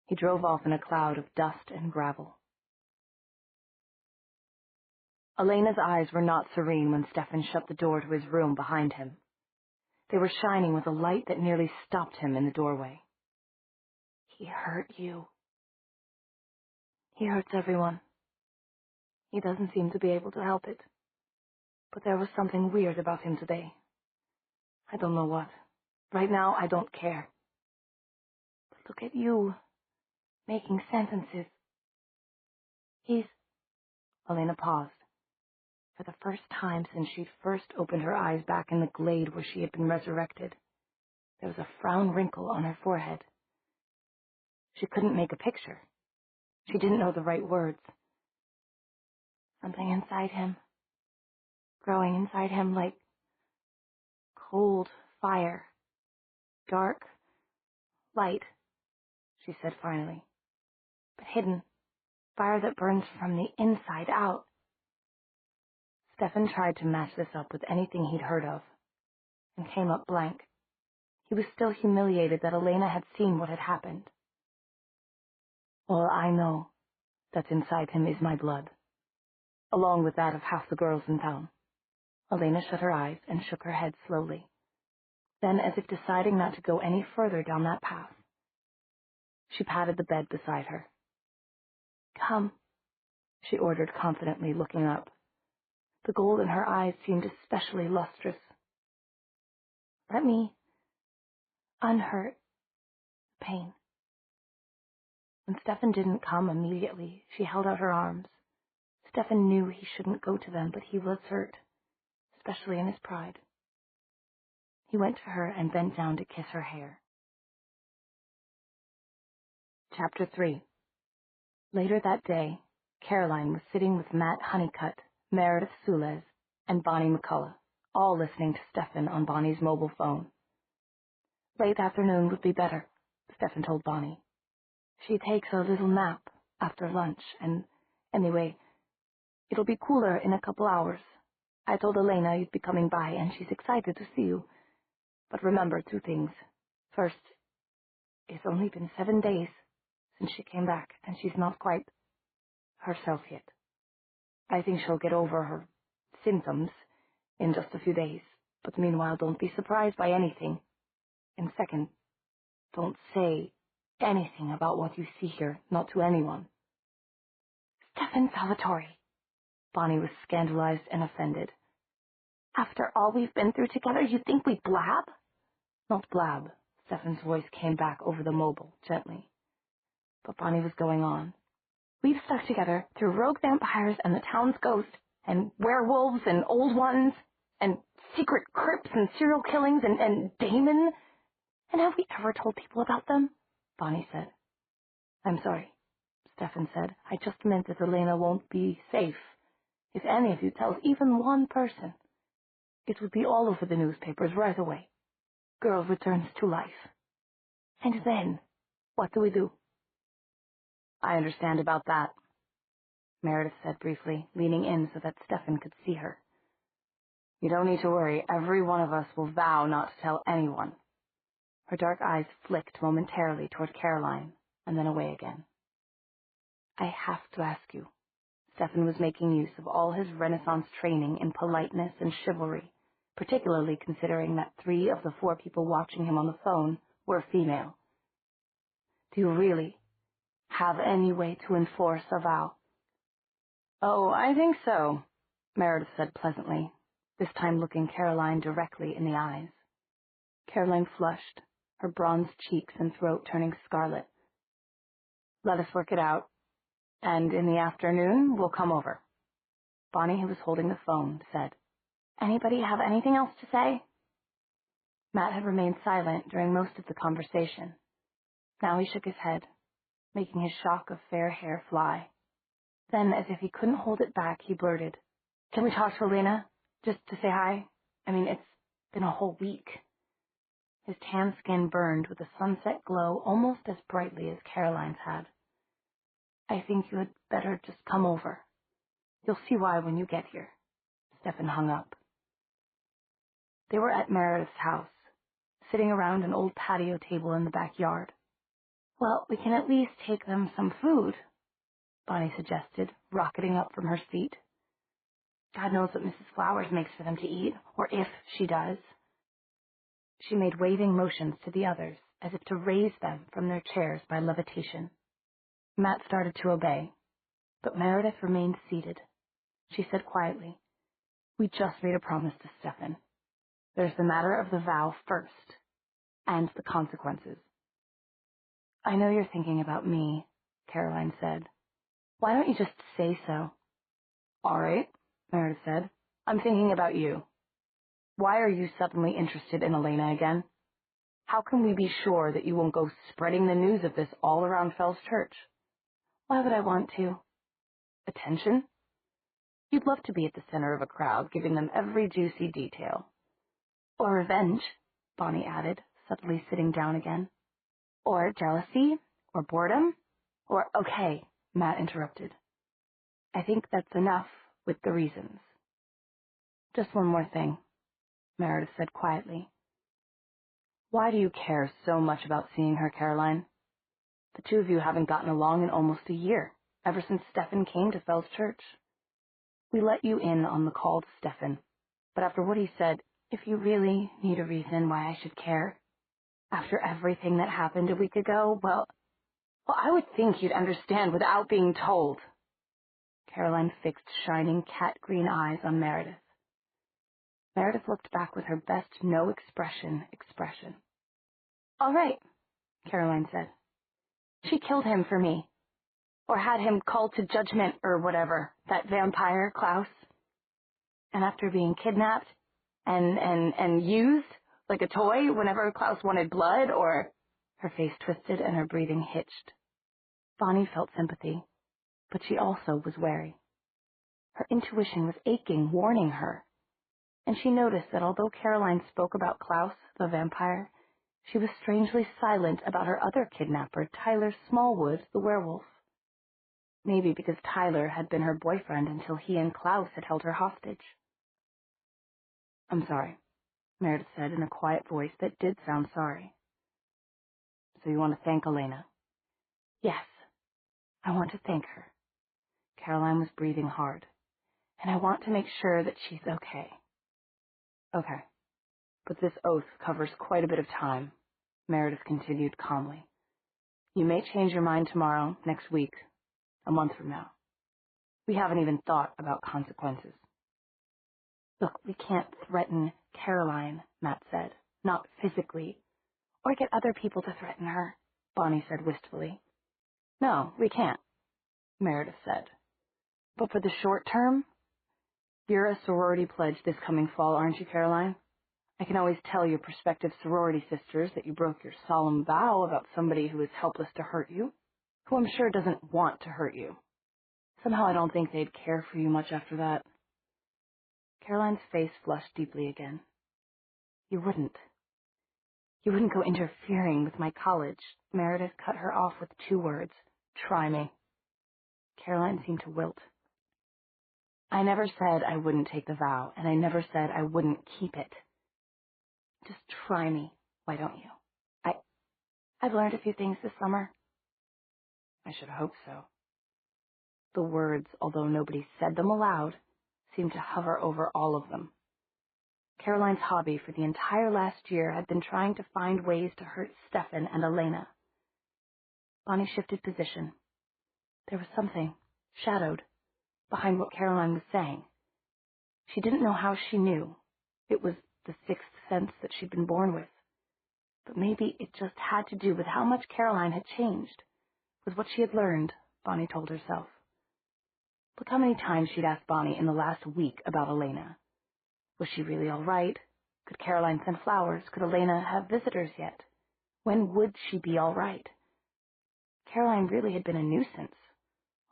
Speaker 1: He drove off in a cloud of dust and gravel. Elena's eyes were not serene when Stefan shut the door to his room behind him. They were shining with a light that nearly stopped him in the doorway. He hurt you. He hurts everyone. He doesn't seem to be able to help it. But there was something weird about him today. I don't know what. Right now, I don't care. But look at you, making sentences. Elena paused. For the first time since she'd first opened her eyes back in the glade where she had been resurrected, there was a frown wrinkle on her forehead. She couldn't make a picture. She didn't know the right words. Something inside him, growing inside him like cold fire, dark light, she said finally, but hidden, fire that burns from the inside out. Stefan tried to match this up with anything he'd heard of, and came up blank. He was still humiliated that Elena had seen what had happened. All I know that's inside him is my blood, along with that of half the girls in town. Elena shut her eyes and shook her head slowly. Then, as if deciding not to go any further down that path, she patted the bed beside her. Come, she ordered confidently, looking up. The gold in her eyes seemed especially lustrous. Let me unhurt the pain. When Stefan didn't come immediately, she held out her arms. Stefan knew he shouldn't go to them, but he was hurt, especially in his pride. He went to her and bent down to kiss her hair. Chapter 3. Later that day, Caroline was sitting with Matt Honeycutt, Meredith Sules, and Bonnie McCullough, all listening to Stefan on Bonnie's mobile phone. Late afternoon would be better, Stefan told Bonnie. She takes a little nap after lunch, and anyway, it'll be cooler in a couple hours. I told Elena you'd be coming by, and she's excited to see you. But remember 2 things. First, it's only been 7 days since she came back, and she's not quite herself yet. I think she'll get over her symptoms in just a few days, but meanwhile don't be surprised by anything. And second, don't say anything about what you see here, not to anyone. Stefan Salvatore. Bonnie was scandalized and offended. After all we've been through together, you think we blab? Not blab. Stefan's voice came back over the mobile, gently. But Bonnie was going on. We've stuck together through rogue vampires and the town's ghost, and werewolves and old ones, and secret crypts and serial killings and Damon. And have we ever told people about them? Bonnie said. I'm sorry, Stefan said. I just meant that Elena won't be safe. If any of you tells even one person, it would be all over the newspapers right away. Girl returns to life. And then, what do? I understand about that, Meredith said briefly, leaning in so that Stefan could see her. You don't need to worry. Every one of us will vow not to tell anyone. Her dark eyes flicked momentarily toward Caroline, and then away again. I have to ask you. Stefan was making use of all his Renaissance training in politeness and chivalry, particularly considering that 3 of the 4 people watching him on the phone were female. Do you really have any way to enforce a vow? Oh, I think so, Meredith said pleasantly, this time looking Caroline directly in the eyes. Caroline flushed, her bronzed cheeks and throat turning scarlet. Let us work it out, and in the afternoon we'll come over. Bonnie, who was holding the phone, said, Anybody have anything else to say? Matt had remained silent during most of the conversation. Now he shook his head, making his shock of fair hair fly. Then, as if he couldn't hold it back, he blurted, Can we talk to Elena? Just to say hi? I mean, it's been a whole week. His tan skin burned with a sunset glow almost as brightly as Caroline's had. I think you had better just come over. You'll see why when you get here. Stefan hung up. They were at Meredith's house, sitting around an old patio table in the backyard. Well, we can at least take them some food, Bonnie suggested, rocketing up from her seat. God knows what Mrs. Flowers makes for them to eat, or if she does. She made waving motions to the others, as if to raise them from their chairs by levitation. Matt started to obey, but Meredith remained seated. She said quietly, We just made a promise to Stefan. There's the matter of the vow first, and the consequences. I know you're thinking about me, Caroline said. Why don't you just say so? All right, Meredith said. I'm thinking about you. Why are you suddenly interested in Elena again? How can we be sure that you won't go spreading the news of this all around Fell's Church? Why would I want to? Attention? You'd love to be at the center of a crowd, giving them every juicy detail. Or revenge, Bonnie added, subtly sitting down again. Or jealousy, or boredom, or, okay, Matt interrupted. I think that's enough with the reasons. Just one more thing, Meredith said quietly. Why do you care so much about seeing her, Caroline? The 2 of you haven't gotten along in almost a year, ever since Stefan came to Fell's Church. We let you in on the call to Stefan, but after what he said, if you really need a reason why I should care, after everything that happened a week ago, well, I would think you'd understand without being told. Caroline fixed shining cat-green eyes on Meredith. Meredith looked back with her best no-expression. All right, Caroline said. She killed him for me. Or had him called to judgment or whatever, that vampire, Klaus. And after being kidnapped and used like a toy whenever Klaus wanted blood or... Her face twisted and her breathing hitched. Bonnie felt sympathy, but she also was wary. Her intuition was aching, warning her. And she noticed that although Caroline spoke about Klaus, the vampire, she was strangely silent about her other kidnapper, Tyler Smallwood, the werewolf. Maybe because Tyler had been her boyfriend until he and Klaus had held her hostage. I'm sorry, Meredith said in a quiet voice that did sound sorry. So you want to thank Elena? Yes, I want to thank her. Caroline was breathing hard, and I want to make sure that she's okay. Okay, but this oath covers quite a bit of time, Meredith continued calmly. You may change your mind tomorrow, next week, a month from now. We haven't even thought about consequences. Look, we can't threaten Caroline, Matt said. Not physically. Or get other people to threaten her, Bonnie said wistfully. No, we can't, Meredith said. But for the short term, you're a sorority pledge this coming fall, aren't you, Caroline? I can always tell your prospective sorority sisters that you broke your solemn vow about somebody who is helpless to hurt you, who I'm sure doesn't want to hurt you. Somehow I don't think they'd care for you much after that. Caroline's face flushed deeply again. You wouldn't. You wouldn't go interfering with my college. Meredith cut her off with 2 words. Try me. Caroline seemed to wilt. I never said I wouldn't take the vow, and I never said I wouldn't keep it. Just try me, why don't you? I've learned a few things this summer. I should hope so. The words, although nobody said them aloud, seemed to hover over all of them. Caroline's hobby for the entire last year had been trying to find ways to hurt Stefan and Elena. Bonnie shifted position. There was something, shadowed, behind what Caroline was saying. She didn't know how she knew. It was the sixth sense that she'd been born with. But maybe it just had to do with how much Caroline had changed, with what she had learned, Bonnie told herself. Look how many times she'd asked Bonnie in the last week about Elena. Was she really all right? Could Caroline send flowers? Could Elena have visitors yet? When would she be all right? Caroline really had been a nuisance,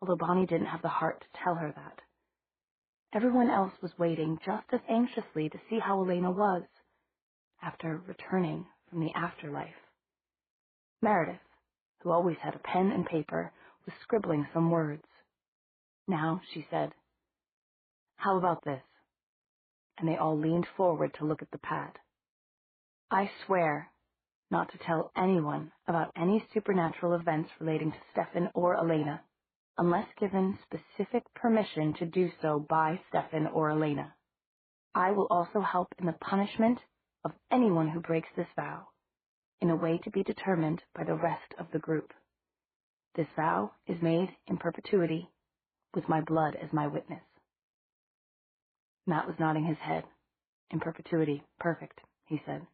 Speaker 1: although Bonnie didn't have the heart to tell her that. Everyone else was waiting just as anxiously to see how Elena was, after returning from the afterlife. Meredith, who always had a pen and paper, was scribbling some words. Now, she said, "How about this?" And they all leaned forward to look at the pad. "I swear not to tell anyone about any supernatural events relating to Stefan or Elena, unless given specific permission to do so by Stefan or Elena. I will also help in the punishment of anyone who breaks this vow, in a way to be determined by the rest of the group. This vow is made in perpetuity, with my blood as my witness." Matt was nodding his head. "In perpetuity, perfect," he said.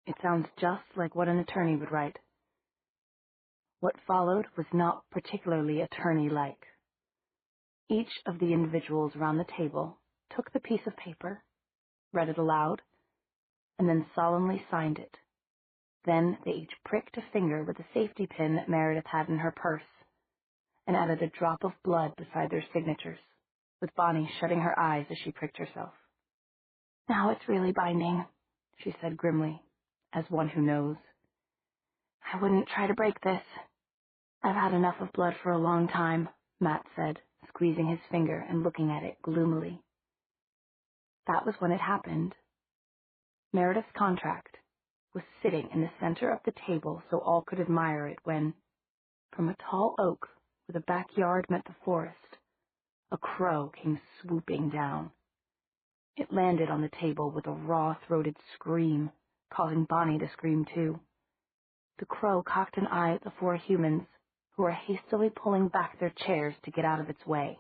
Speaker 1: "It sounds just like what an attorney would write." What followed was not particularly attorney-like. Each of the individuals around the table took the piece of paper, read it aloud, and then solemnly signed it. Then they each pricked a finger with a safety pin that Meredith had in her purse, and added a drop of blood beside their signatures, with Bonnie shutting her eyes as she pricked herself. "Now it's really binding," she said grimly, as one who knows. "I wouldn't try to break this. I've had enough of blood for a long time," Matt said, squeezing his finger and looking at it gloomily. That was when it happened. Meredith's contract was sitting in the center of the table so all could admire it when, from a tall oak where the backyard met the forest, a crow came swooping down. It landed on the table with a raw-throated scream, causing Bonnie to scream too. The crow cocked an eye at the four humans, who were hastily pulling back their chairs to get out of its way.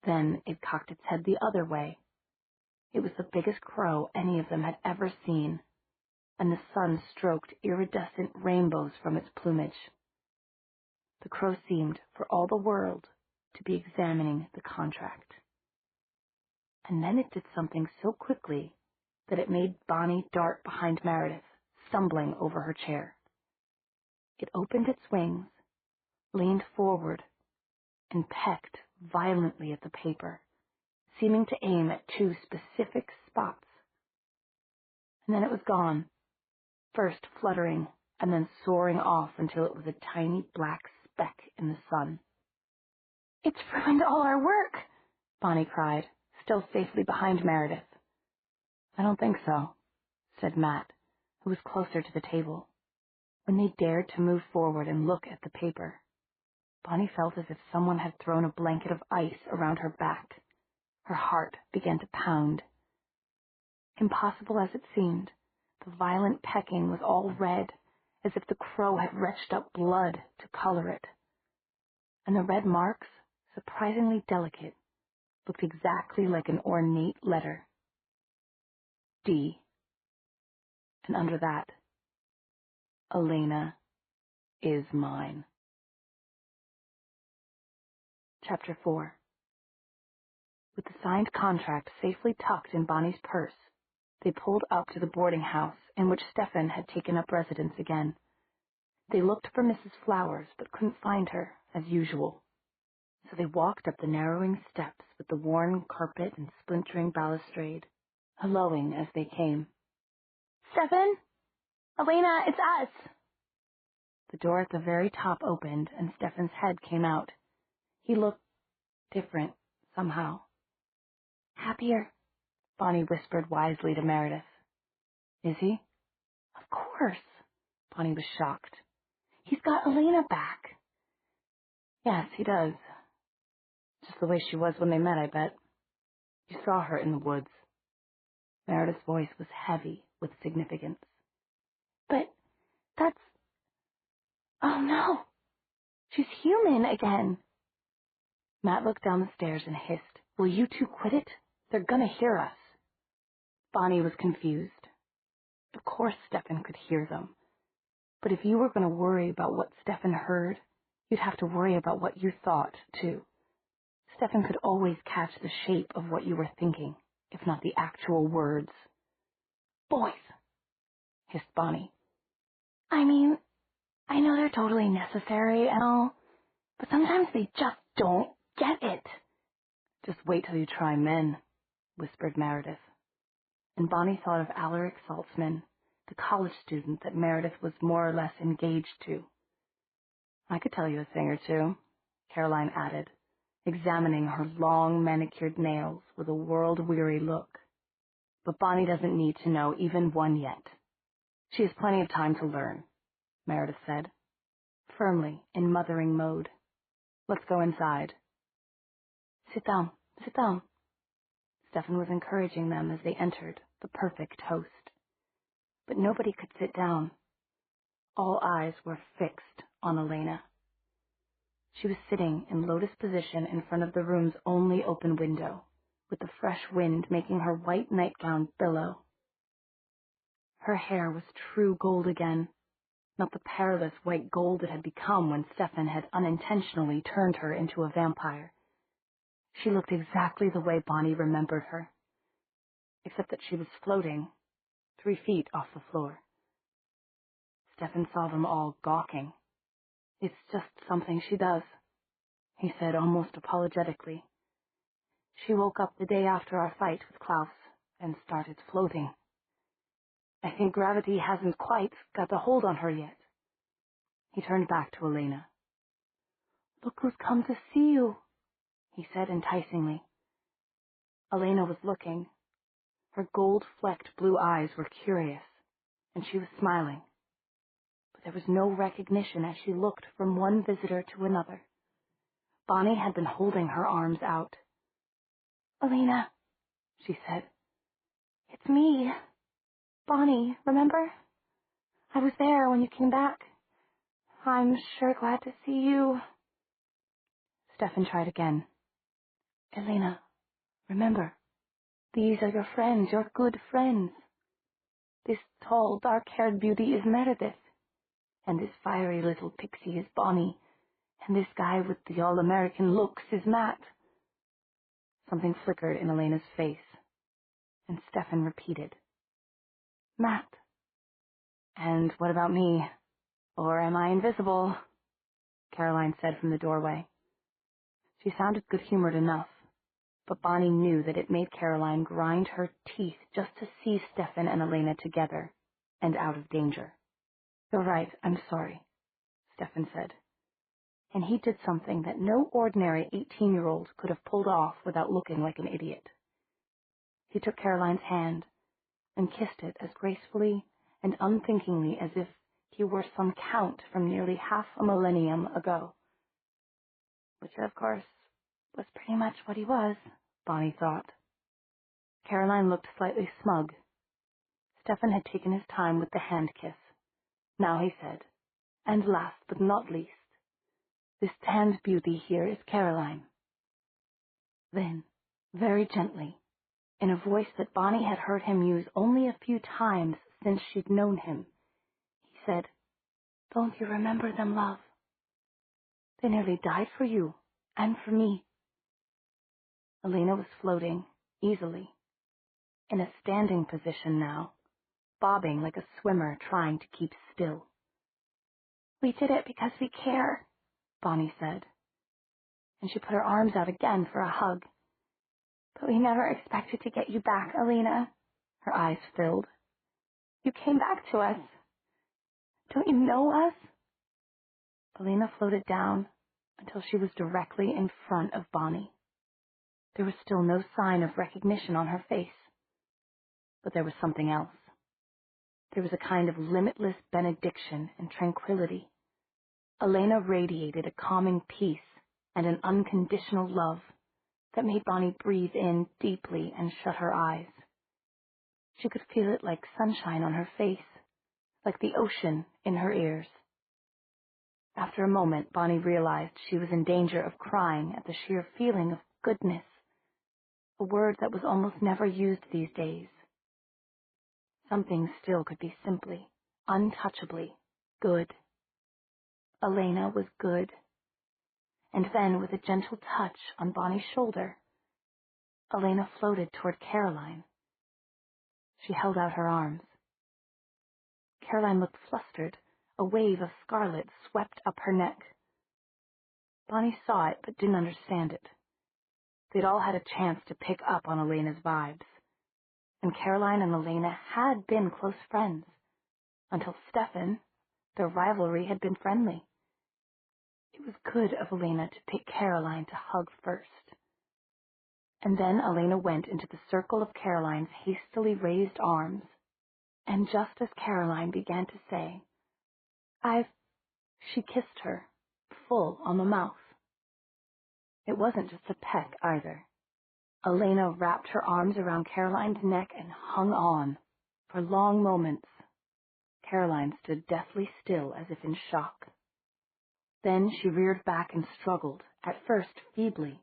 Speaker 1: Then it cocked its head the other way. It was the biggest crow any of them had ever seen, and the sun stroked iridescent rainbows from its plumage. The crow seemed, for all the world, to be examining the contract. And then it did something so quickly that it made Bonnie dart behind Meredith, stumbling over her chair. It opened its wings, leaned forward, and pecked violently at the paper, seeming to aim at two specific spots. And then it was gone, first fluttering and then soaring off until it was a tiny black speck in the sun. "It's ruined all our work," Bonnie cried, still safely behind Meredith. "I don't think so," said Matt, who was closer to the table. When they dared to move forward and look at the paper, Bonnie felt as if someone had thrown a blanket of ice around her back. Her heart began to pound. Impossible as it seemed, the violent pecking was all red, as if the crow had retched up blood to color it. And the red marks, surprisingly delicate, looked exactly like an ornate letter. D. And under that, "Elena is mine." Chapter 4. With the signed contract safely tucked in Bonnie's purse, they pulled up to the boarding house in which Stefan had taken up residence again. They looked for Mrs. Flowers, but couldn't find her, as usual. So they walked up the narrowing steps with the worn carpet and splintering balustrade, helloing as they came. "Stefan? Elena, it's us!" The door at the very top opened, and Stefan's head came out. He looked different, somehow. "Happier," Bonnie whispered wisely to Meredith. "Is he?" "Of course." Bonnie was shocked. "He's got Elena back." "Yes, he does. Just the way she was when they met, I bet. You saw her in the woods. Meredith's voice was heavy with significance. But that's... Oh, no. She's human again. Matt looked down the stairs and hissed, "Will you two quit it? They're gonna hear us." Bonnie was confused. Of course Stefan could hear them. But if you were going to worry about what Stefan heard, you'd have to worry about what you thought, too. Stefan could always catch the shape of what you were thinking, if not the actual words. "Boys," hissed Bonnie. "I mean, I know they're totally necessary and all, but sometimes they just don't get it." "Just wait till you try men," whispered Meredith. And Bonnie thought of Alaric Saltzman, the college student that Meredith was more or less engaged to. "I could tell you a thing or two," Caroline added, examining her long manicured nails with a world-weary look. "But Bonnie doesn't need to know even one yet. She has plenty of time to learn," Meredith said, firmly in mothering mode. "Let's go inside." Sit down. Stefan was encouraging them as they entered, the perfect host. But nobody could sit down. All eyes were fixed on Elena. She was sitting in lotus position in front of the room's only open window, with the fresh wind making her white nightgown billow. Her hair was true gold again, not the perilous white gold it had become when Stefan had unintentionally turned her into a vampire. She looked exactly the way Bonnie remembered her, except that she was floating 3 feet off the floor. Stefan saw them all gawking. "It's just something she does," he said almost apologetically. "She woke up the day after our fight with Klaus and started floating. I think gravity hasn't quite got a hold on her yet." He turned back to Elena. "Look who's come to see you," he said enticingly. Elena was looking. Her gold-flecked blue eyes were curious, and she was smiling. But there was no recognition as she looked from one visitor to another. Bonnie had been holding her arms out. "Elena," she said. "It's me. Bonnie, remember? I was there when you came back. I'm sure glad to see you." Stefan tried again. "Elena, remember, these are your friends, your good friends. This tall, dark-haired beauty is Meredith, and this fiery little pixie is Bonnie, and this guy with the all-American looks is Matt." Something flickered in Elena's face, and Stefan repeated, "Matt." "And what about me? Or am I invisible?" Caroline said from the doorway. She sounded good-humored enough, but Bonnie knew that it made Caroline grind her teeth just to see Stefan and Elena together and out of danger. "You're right, I'm sorry," Stefan said. And he did something that no ordinary 18-year-old could have pulled off without looking like an idiot. He took Caroline's hand and kissed it as gracefully and unthinkingly as if he were some count from nearly half a millennium ago. Which, of course, was pretty much what he was, Bonnie thought. Caroline looked slightly smug. Stefan had taken his time with the hand kiss. Now he said, "And last but not least, this tanned beauty here is Caroline." Then, very gently, in a voice that Bonnie had heard him use only a few times since she'd known him, he said, "Don't you remember them, love? They nearly died for you, and for me." Elena was floating, easily, in a standing position now, bobbing like a swimmer trying to keep still. "We did it because we care," Bonnie said, and she put her arms out again for a hug. "But we never expected to get you back, Elena." Her eyes filled. "You came back to us. Don't you know us?" Elena floated down until she was directly in front of Bonnie. There was still no sign of recognition on her face. But there was something else. There was a kind of limitless benediction and tranquility. Elena radiated a calming peace and an unconditional love that made Bonnie breathe in deeply and shut her eyes. She could feel it like sunshine on her face, like the ocean in her ears. After a moment, Bonnie realized she was in danger of crying at the sheer feeling of goodness, a word that was almost never used these days. Something still could be simply, untouchably good. Elena was good. And then, with a gentle touch on Bonnie's shoulder, Elena floated toward Caroline. She held out her arms. Caroline looked flustered. A wave of scarlet swept up her neck. Bonnie saw it, but didn't understand it. They'd all had a chance to pick up on Elena's vibes. And Caroline and Elena had been close friends. Until Stefan, their rivalry had been friendly. It was good of Elena to pick Caroline to hug first. And then Elena went into the circle of Caroline's hastily raised arms. And just as Caroline began to say, she kissed her, full on the mouth. It wasn't just a peck either. Elena wrapped her arms around Caroline's neck and hung on. For long moments, Caroline stood deathly still as if in shock. Then she reared back and struggled, at first feebly,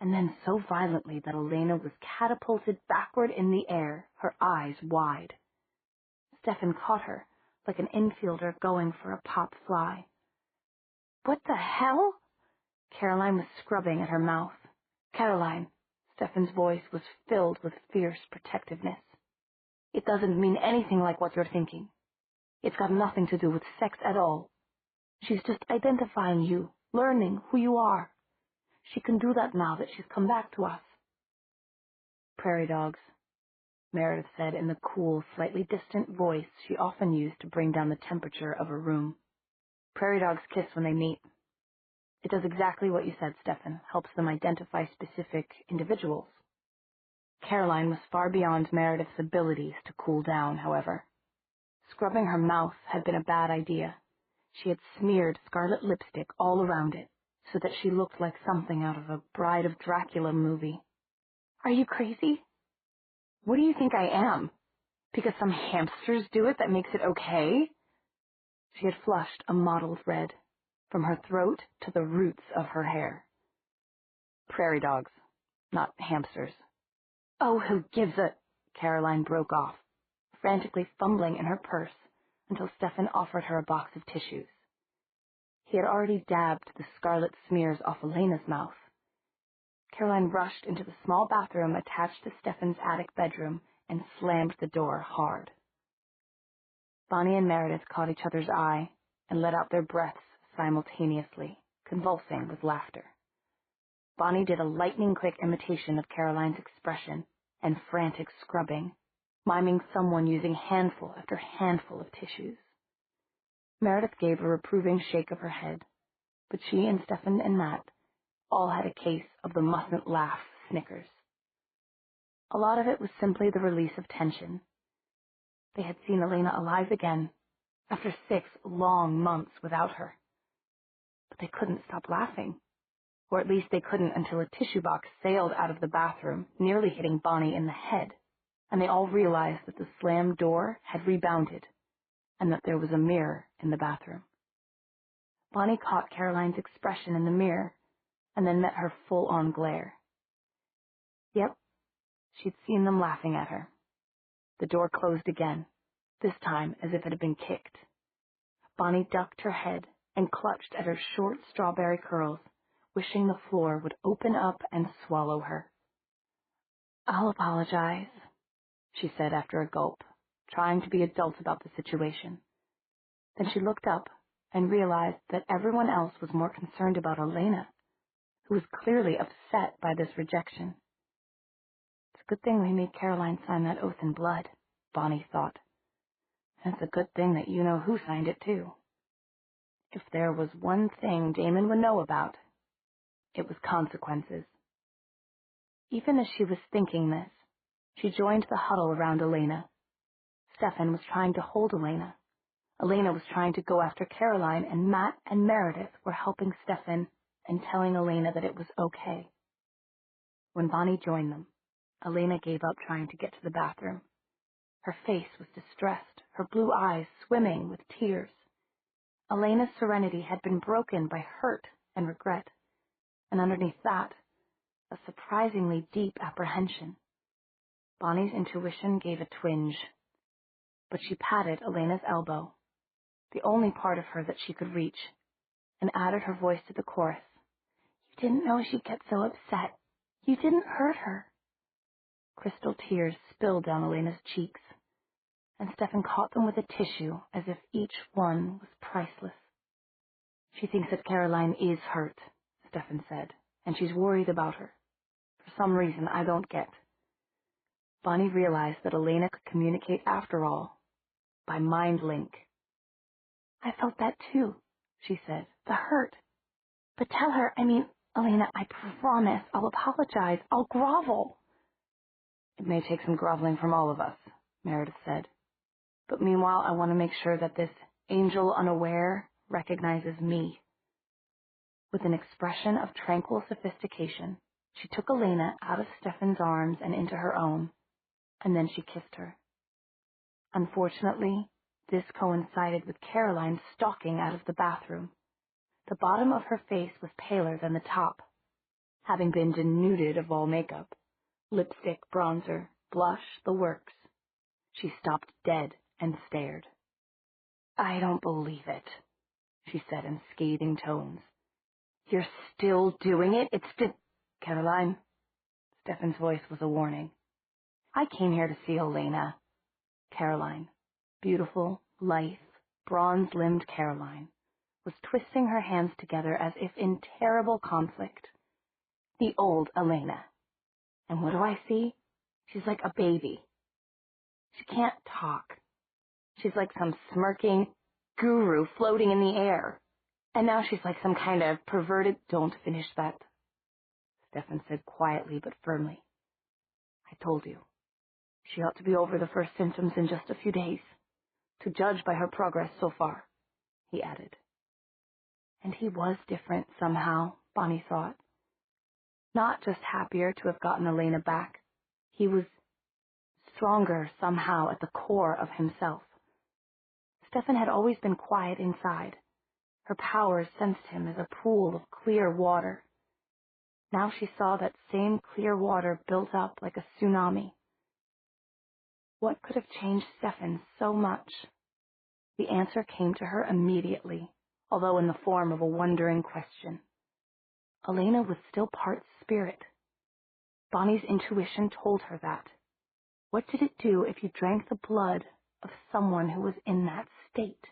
Speaker 1: and then so violently that Elena was catapulted backward in the air, her eyes wide. Stefan caught her, like an infielder going for a pop fly. "What the hell?" Caroline was scrubbing at her mouth. "Caroline," Stefan's voice was filled with fierce protectiveness. "It doesn't mean anything like what you're thinking. It's got nothing to do with sex at all. She's just identifying you, learning who you are. She can do that now that she's come back to us." "Prairie dogs," Meredith said in the cool, slightly distant voice she often used to bring down the temperature of a room. "Prairie dogs kiss when they meet. It does exactly what you said, Stefan, helps them identify specific individuals." Caroline was far beyond Meredith's abilities to cool down, however. Scrubbing her mouth had been a bad idea. She had smeared scarlet lipstick all around it, so that she looked like something out of a Bride of Dracula movie. "Are you crazy?" "What do you think I am? Because some hamsters do it that makes it okay?" She had flushed a mottled red, from her throat to the roots of her hair. "Prairie dogs, not hamsters." "Oh, who gives a—" Caroline broke off, frantically fumbling in her purse until Stefan offered her a box of tissues. He had already dabbed the scarlet smears off Elena's mouth. Caroline rushed into the small bathroom attached to Stefan's attic bedroom and slammed the door hard. Bonnie and Meredith caught each other's eye and let out their breaths simultaneously, convulsing with laughter. Bonnie did a lightning-quick imitation of Caroline's expression and frantic scrubbing, miming someone using handful after handful of tissues. Meredith gave a reproving shake of her head, but she and Stefan and Matt all had a case of the mustn't laugh snickers. A lot of it was simply the release of tension. They had seen Elena alive again, after 6 long months without her. But they couldn't stop laughing. Or at least they couldn't until a tissue box sailed out of the bathroom, nearly hitting Bonnie in the head, and they all realized that the slammed door had rebounded, and that there was a mirror in the bathroom. Bonnie caught Caroline's expression in the mirror, and then met her full-on glare. Yep, she'd seen them laughing at her. The door closed again, this time as if it had been kicked. Bonnie ducked her head and clutched at her short strawberry curls, wishing the floor would open up and swallow her. "I'll apologize," she said after a gulp, trying to be adult about the situation. Then she looked up and realized that everyone else was more concerned about Elena, who was clearly upset by this rejection. "It's a good thing we made Caroline sign that oath in blood," Bonnie thought. "And it's a good thing that you know who signed it, too. If there was one thing Damon would know about, it was consequences." Even as she was thinking this, she joined the huddle around Elena. Stefan was trying to hold Elena. Elena was trying to go after Caroline, and Matt and Meredith were helping Stefan and telling Elena that it was okay. When Bonnie joined them, Elena gave up trying to get to the bathroom. Her face was distressed, her blue eyes swimming with tears. Elena's serenity had been broken by hurt and regret, and underneath that, a surprisingly deep apprehension. Bonnie's intuition gave a twinge, but she patted Elena's elbow, the only part of her that she could reach, and added her voice to the chorus. You didn't know she'd get so upset. You didn't hurt her. Crystal tears spilled down Elena's cheeks, and Stefan caught them with a tissue as if each one was priceless. She thinks that Caroline is hurt, Stefan said, and she's worried about her. For some reason I don't get. Bonnie realized that Elena could communicate after all, by mind link. I felt that too, she said, the hurt. But tell her, Elena, I promise, I'll apologize, I'll grovel. It may take some groveling from all of us, Meredith said. But meanwhile, I want to make sure that this angel unaware recognizes me. With an expression of tranquil sophistication, she took Elena out of Stefan's arms and into her own, and then she kissed her. Unfortunately, this coincided with Caroline stalking out of the bathroom. The bottom of her face was paler than the top, having been denuded of all makeup. Lipstick, bronzer, blush, the works. She stopped dead and stared. I don't believe it, she said in scathing tones. You're still doing it? It's Caroline. Stefan's voice was a warning. I came here to see Elena. Caroline, beautiful, lithe, bronze-limbed Caroline, was twisting her hands together as if in terrible conflict. The old Elena. And what do I see? She's like a baby. She can't talk. She's like some smirking guru floating in the air. And now she's like some kind of perverted... Don't finish that, Stefan said quietly but firmly. I told you. She ought to be over the first symptoms in just a few days, to judge by her progress so far, he added. And he was different somehow, Bonnie thought. Not just happier to have gotten Elena back. He was stronger somehow at the core of himself. Stefan had always been quiet inside. Her powers sensed him as a pool of clear water. Now she saw that same clear water built up like a tsunami. What could have changed Stefan so much? The answer came to her immediately, although in the form of a wondering question. Elena was still part spirit. Bonnie's intuition told her that. What did it do if you drank the blood of someone who was in that state?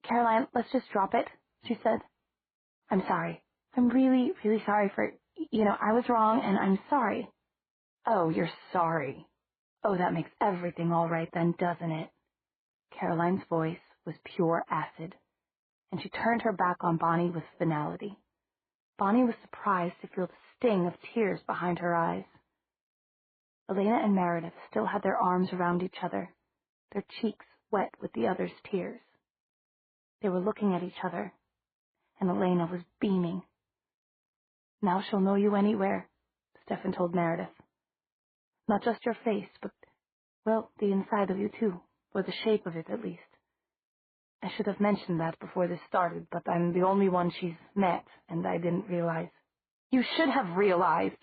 Speaker 1: Caroline, let's just drop it, she said. I'm sorry. I'm really, really sorry for, I was wrong and I'm sorry. Oh, you're sorry. Oh, that makes everything all right then, doesn't it? Caroline's voice was pure acid, and she turned her back on Bonnie with finality. Bonnie was surprised to feel the sting of tears behind her eyes. Elena and Meredith still had their arms around each other, their cheeks wet with the other's tears. They were looking at each other, and Elena was beaming. Now she'll know you anywhere, Stefan told Meredith. Not just your face, but, well, the inside of you too, or the shape of it at least. I should have mentioned that before this started, but I'm the only one she's met, and I didn't realize. You should have realized.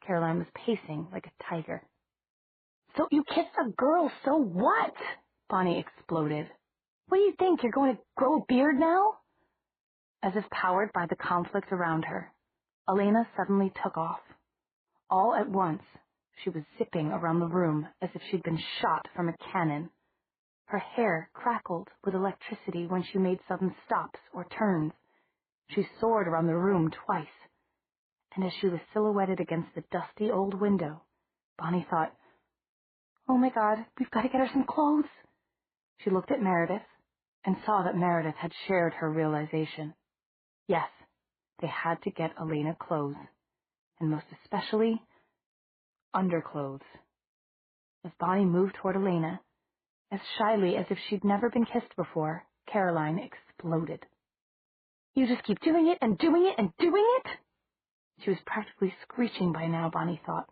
Speaker 1: Caroline was pacing like a tiger. So you kissed a girl, so what? Bonnie exploded. What do you think, you're going to grow a beard now? As if powered by the conflict around her, Elena suddenly took off. All at once, she was zipping around the room as if she'd been shot from a cannon. Her hair crackled with electricity when she made sudden stops or turns. She soared around the room twice, and as she was silhouetted against the dusty old window, Bonnie thought, oh my God, we've got to get her some clothes. She looked at Meredith and saw that Meredith had shared her realization. Yes, they had to get Elena clothes, and most especially, underclothes. As Bonnie moved toward Elena, as shyly as if she'd never been kissed before, Caroline exploded. You just keep doing it and doing it and doing it? She was practically screeching by now, Bonnie thought.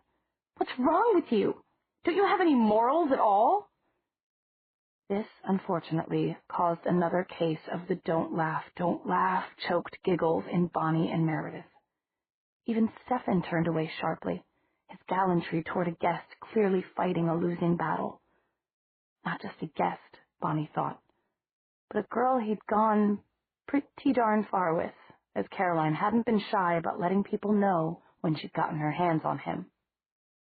Speaker 1: What's wrong with you? Don't you have any morals at all? This, unfortunately, caused another case of the don't laugh, choked giggles in Bonnie and Meredith. Even Stefan turned away sharply, his gallantry toward a guest clearly fighting a losing battle. Not just a guest, Bonnie thought, but a girl he'd gone pretty darn far with, as Caroline hadn't been shy about letting people know when she'd gotten her hands on him.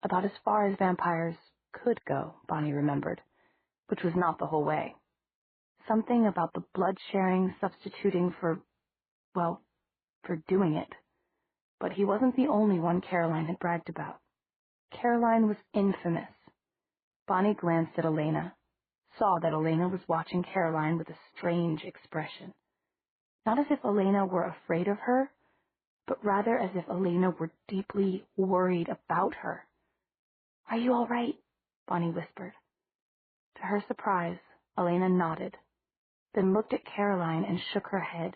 Speaker 1: About as far as vampires could go, Bonnie remembered, which was not the whole way. Something about the blood-sharing substituting for doing it. But he wasn't the only one Caroline had bragged about. Caroline was infamous. Bonnie glanced at Elena, saw that Elena was watching Caroline with a strange expression. Not as if Elena were afraid of her, but rather as if Elena were deeply worried about her. Are you all right? Bonnie whispered. To her surprise, Elena nodded, then looked at Caroline and shook her head.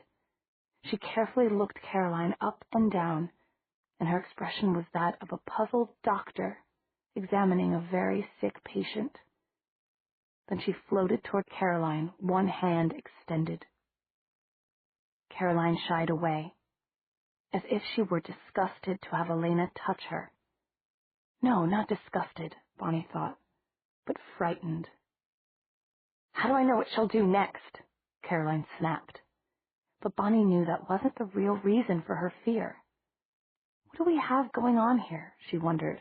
Speaker 1: She carefully looked Caroline up and down, and her expression was that of a puzzled doctor examining a very sick patient. Then she floated toward Caroline, one hand extended. Caroline shied away, as if she were disgusted to have Elena touch her. No, not disgusted, Bonnie thought, but frightened. How do I know what she'll do next? Caroline snapped. But Bonnie knew that wasn't the real reason for her fear. What do we have going on here? She wondered.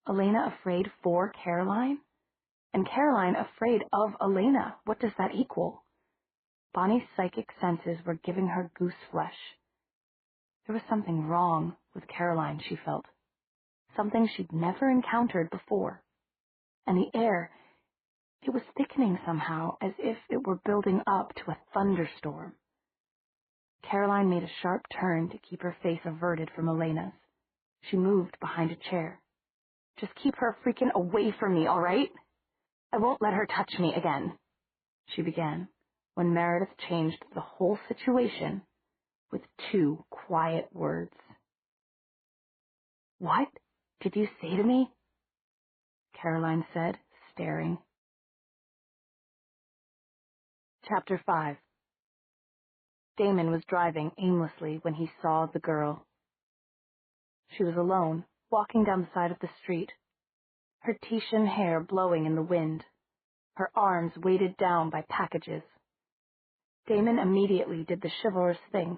Speaker 1: Elena afraid for Caroline? And Caroline afraid of Elena. What does that equal? Bonnie's psychic senses were giving her goose flesh. There was something wrong with Caroline, she felt. Something she'd never encountered before. And the air, it was thickening somehow, as if it were building up to a thunderstorm. Caroline made a sharp turn to keep her face averted from Elena's. She moved behind a chair. Just keep her freaking away from me, all right? I won't let her touch me again, she began, when Meredith changed the whole situation with 2 quiet words. What did you say to me? Caroline said, staring. Chapter 5. Damon was driving aimlessly when he saw the girl. She was alone, walking down the side of the street, her Titian hair blowing in the wind, her arms weighted down by packages. Damon immediately did the chivalrous thing.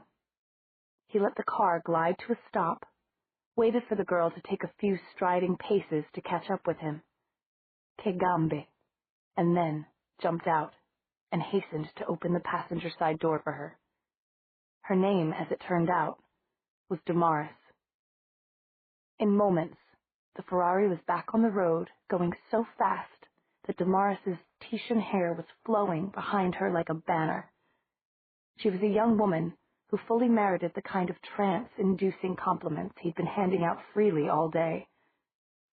Speaker 1: He let the car glide to a stop, waited for the girl to take a few striding paces to catch up with him. Que gambe, and then jumped out and hastened to open the passenger side door for her. Her name, as it turned out, was Damaris. In moments, the Ferrari was back on the road, going so fast that Damaris's Titian hair was flowing behind her like a banner. She was a young woman who fully merited the kind of trance-inducing compliments he'd been handing out freely all day,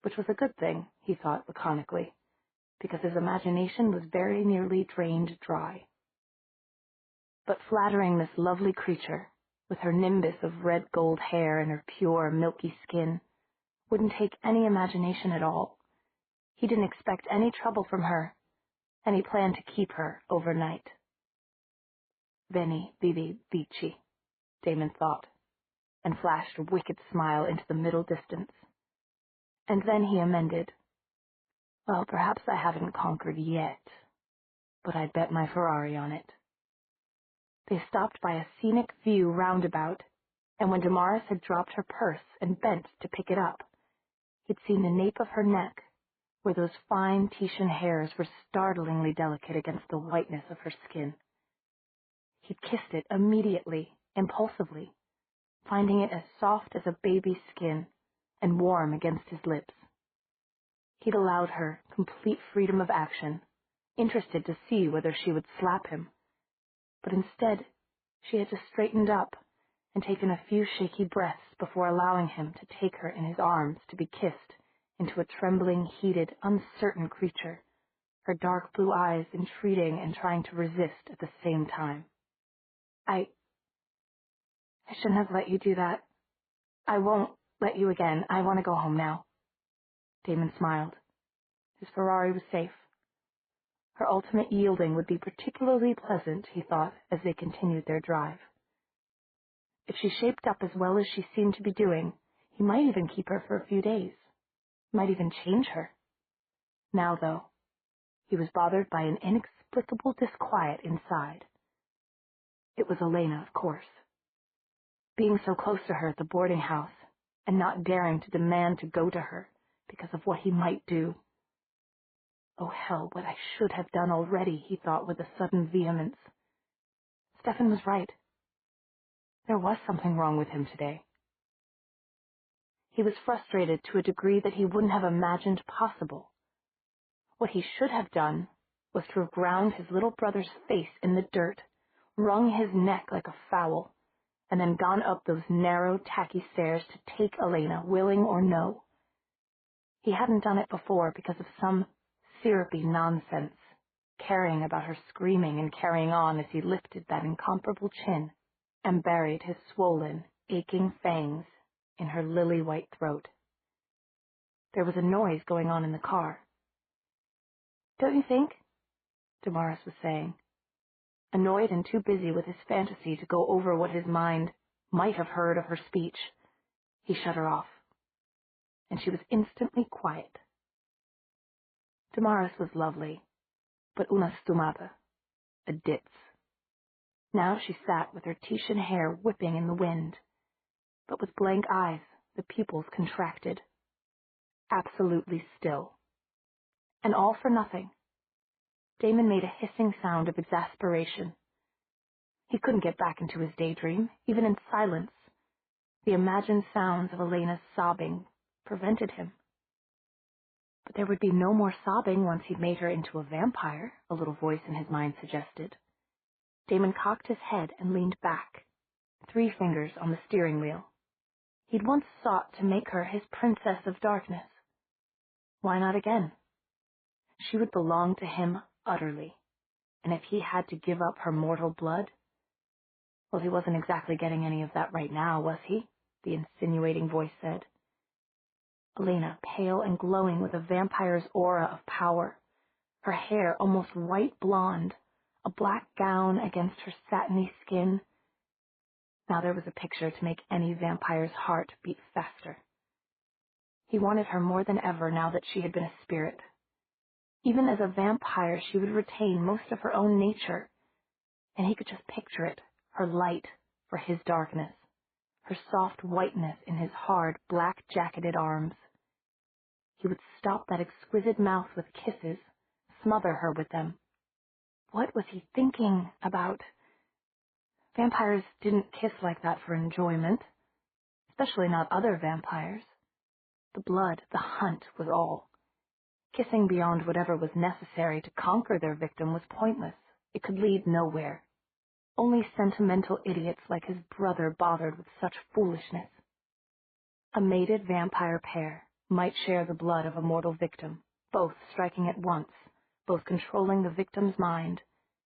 Speaker 1: which was a good thing, he thought laconically, because his imagination was very nearly drained dry. But flattering this lovely creature, with her nimbus of red-gold hair and her pure, milky skin, wouldn't take any imagination at all. He didn't expect any trouble from her, and he planned to keep her overnight. Veni, vidi, vici, Damon thought, and flashed a wicked smile into the middle distance. And then he amended, well, perhaps I haven't conquered yet, but I'd bet my Ferrari on it. They stopped by a scenic view roundabout, and when Damaris had dropped her purse and bent to pick it up, he'd seen the nape of her neck, where those fine Titian hairs were startlingly delicate against the whiteness of her skin. He'd kissed it immediately, impulsively, finding it as soft as a baby's skin and warm against his lips. He'd allowed her complete freedom of action, interested to see whether she would slap him. But instead, she had just straightened up and taken a few shaky breaths before allowing him to take her in his arms to be kissed into a trembling, heated, uncertain creature, her dark blue eyes entreating and trying to resist at the same time. I shouldn't have let you do that. I won't let you again. I want to go home now. Damon smiled. His Ferrari was safe. Her ultimate yielding would be particularly pleasant, he thought, as they continued their drive. If she shaped up as well as she seemed to be doing, he might even keep her for a few days. Might even change her. Now, though, he was bothered by an inexplicable disquiet inside. It was Elena, of course. Being so close to her at the boarding house, and not daring to demand to go to her because of what he might do. Oh, hell, what I should have done already, he thought with a sudden vehemence. Stefan was right. There was something wrong with him today. He was frustrated to a degree that he wouldn't have imagined possible. What he should have done was to have ground his little brother's face in the dirt, wrung his neck like a fowl, and then gone up those narrow, tacky stairs to take Elena, willing or no. He hadn't done it before because of some syrupy nonsense, caring about her screaming and carrying on as he lifted that incomparable chin and buried his swollen, aching fangs in her lily-white throat. There was a noise going on in the car. Don't you think? Damaris was saying, annoyed and too busy with his fantasy to go over what his mind might have heard of her speech. He shut her off, and she was instantly quiet. Damaris was lovely, but una stumata, a ditz. Now she sat with her Titian hair whipping in the wind, but with blank eyes, the pupils contracted, absolutely still. And all for nothing. Damon made a hissing sound of exasperation. He couldn't get back into his daydream, even in silence. The imagined sounds of Elena's sobbing prevented him. But there would be no more sobbing once he'd made her into a vampire, a little voice in his mind suggested. Damon cocked his head and leaned back, 3 fingers on the steering wheel. He'd once sought to make her his princess of darkness. Why not again? She would belong to him utterly, and if he had to give up her mortal blood, well, he wasn't exactly getting any of that right now, was he? The insinuating voice said. Elena, pale and glowing with a vampire's aura of power, her hair almost white blonde, a black gown against her satiny skin. Now there was a picture to make any vampire's heart beat faster. He wanted her more than ever now that she had been a spirit. Even as a vampire, she would retain most of her own nature, and he could just picture it, her light for his darkness, her soft whiteness in his hard, black-jacketed arms. He would stop that exquisite mouth with kisses, smother her with them. What was he thinking about? Vampires didn't kiss like that for enjoyment, especially not other vampires. The blood, the hunt was all. Kissing beyond whatever was necessary to conquer their victim was pointless. It could lead nowhere. Only sentimental idiots like his brother bothered with such foolishness. A mated vampire pair might share the blood of a mortal victim, both striking at once, both controlling the victim's mind,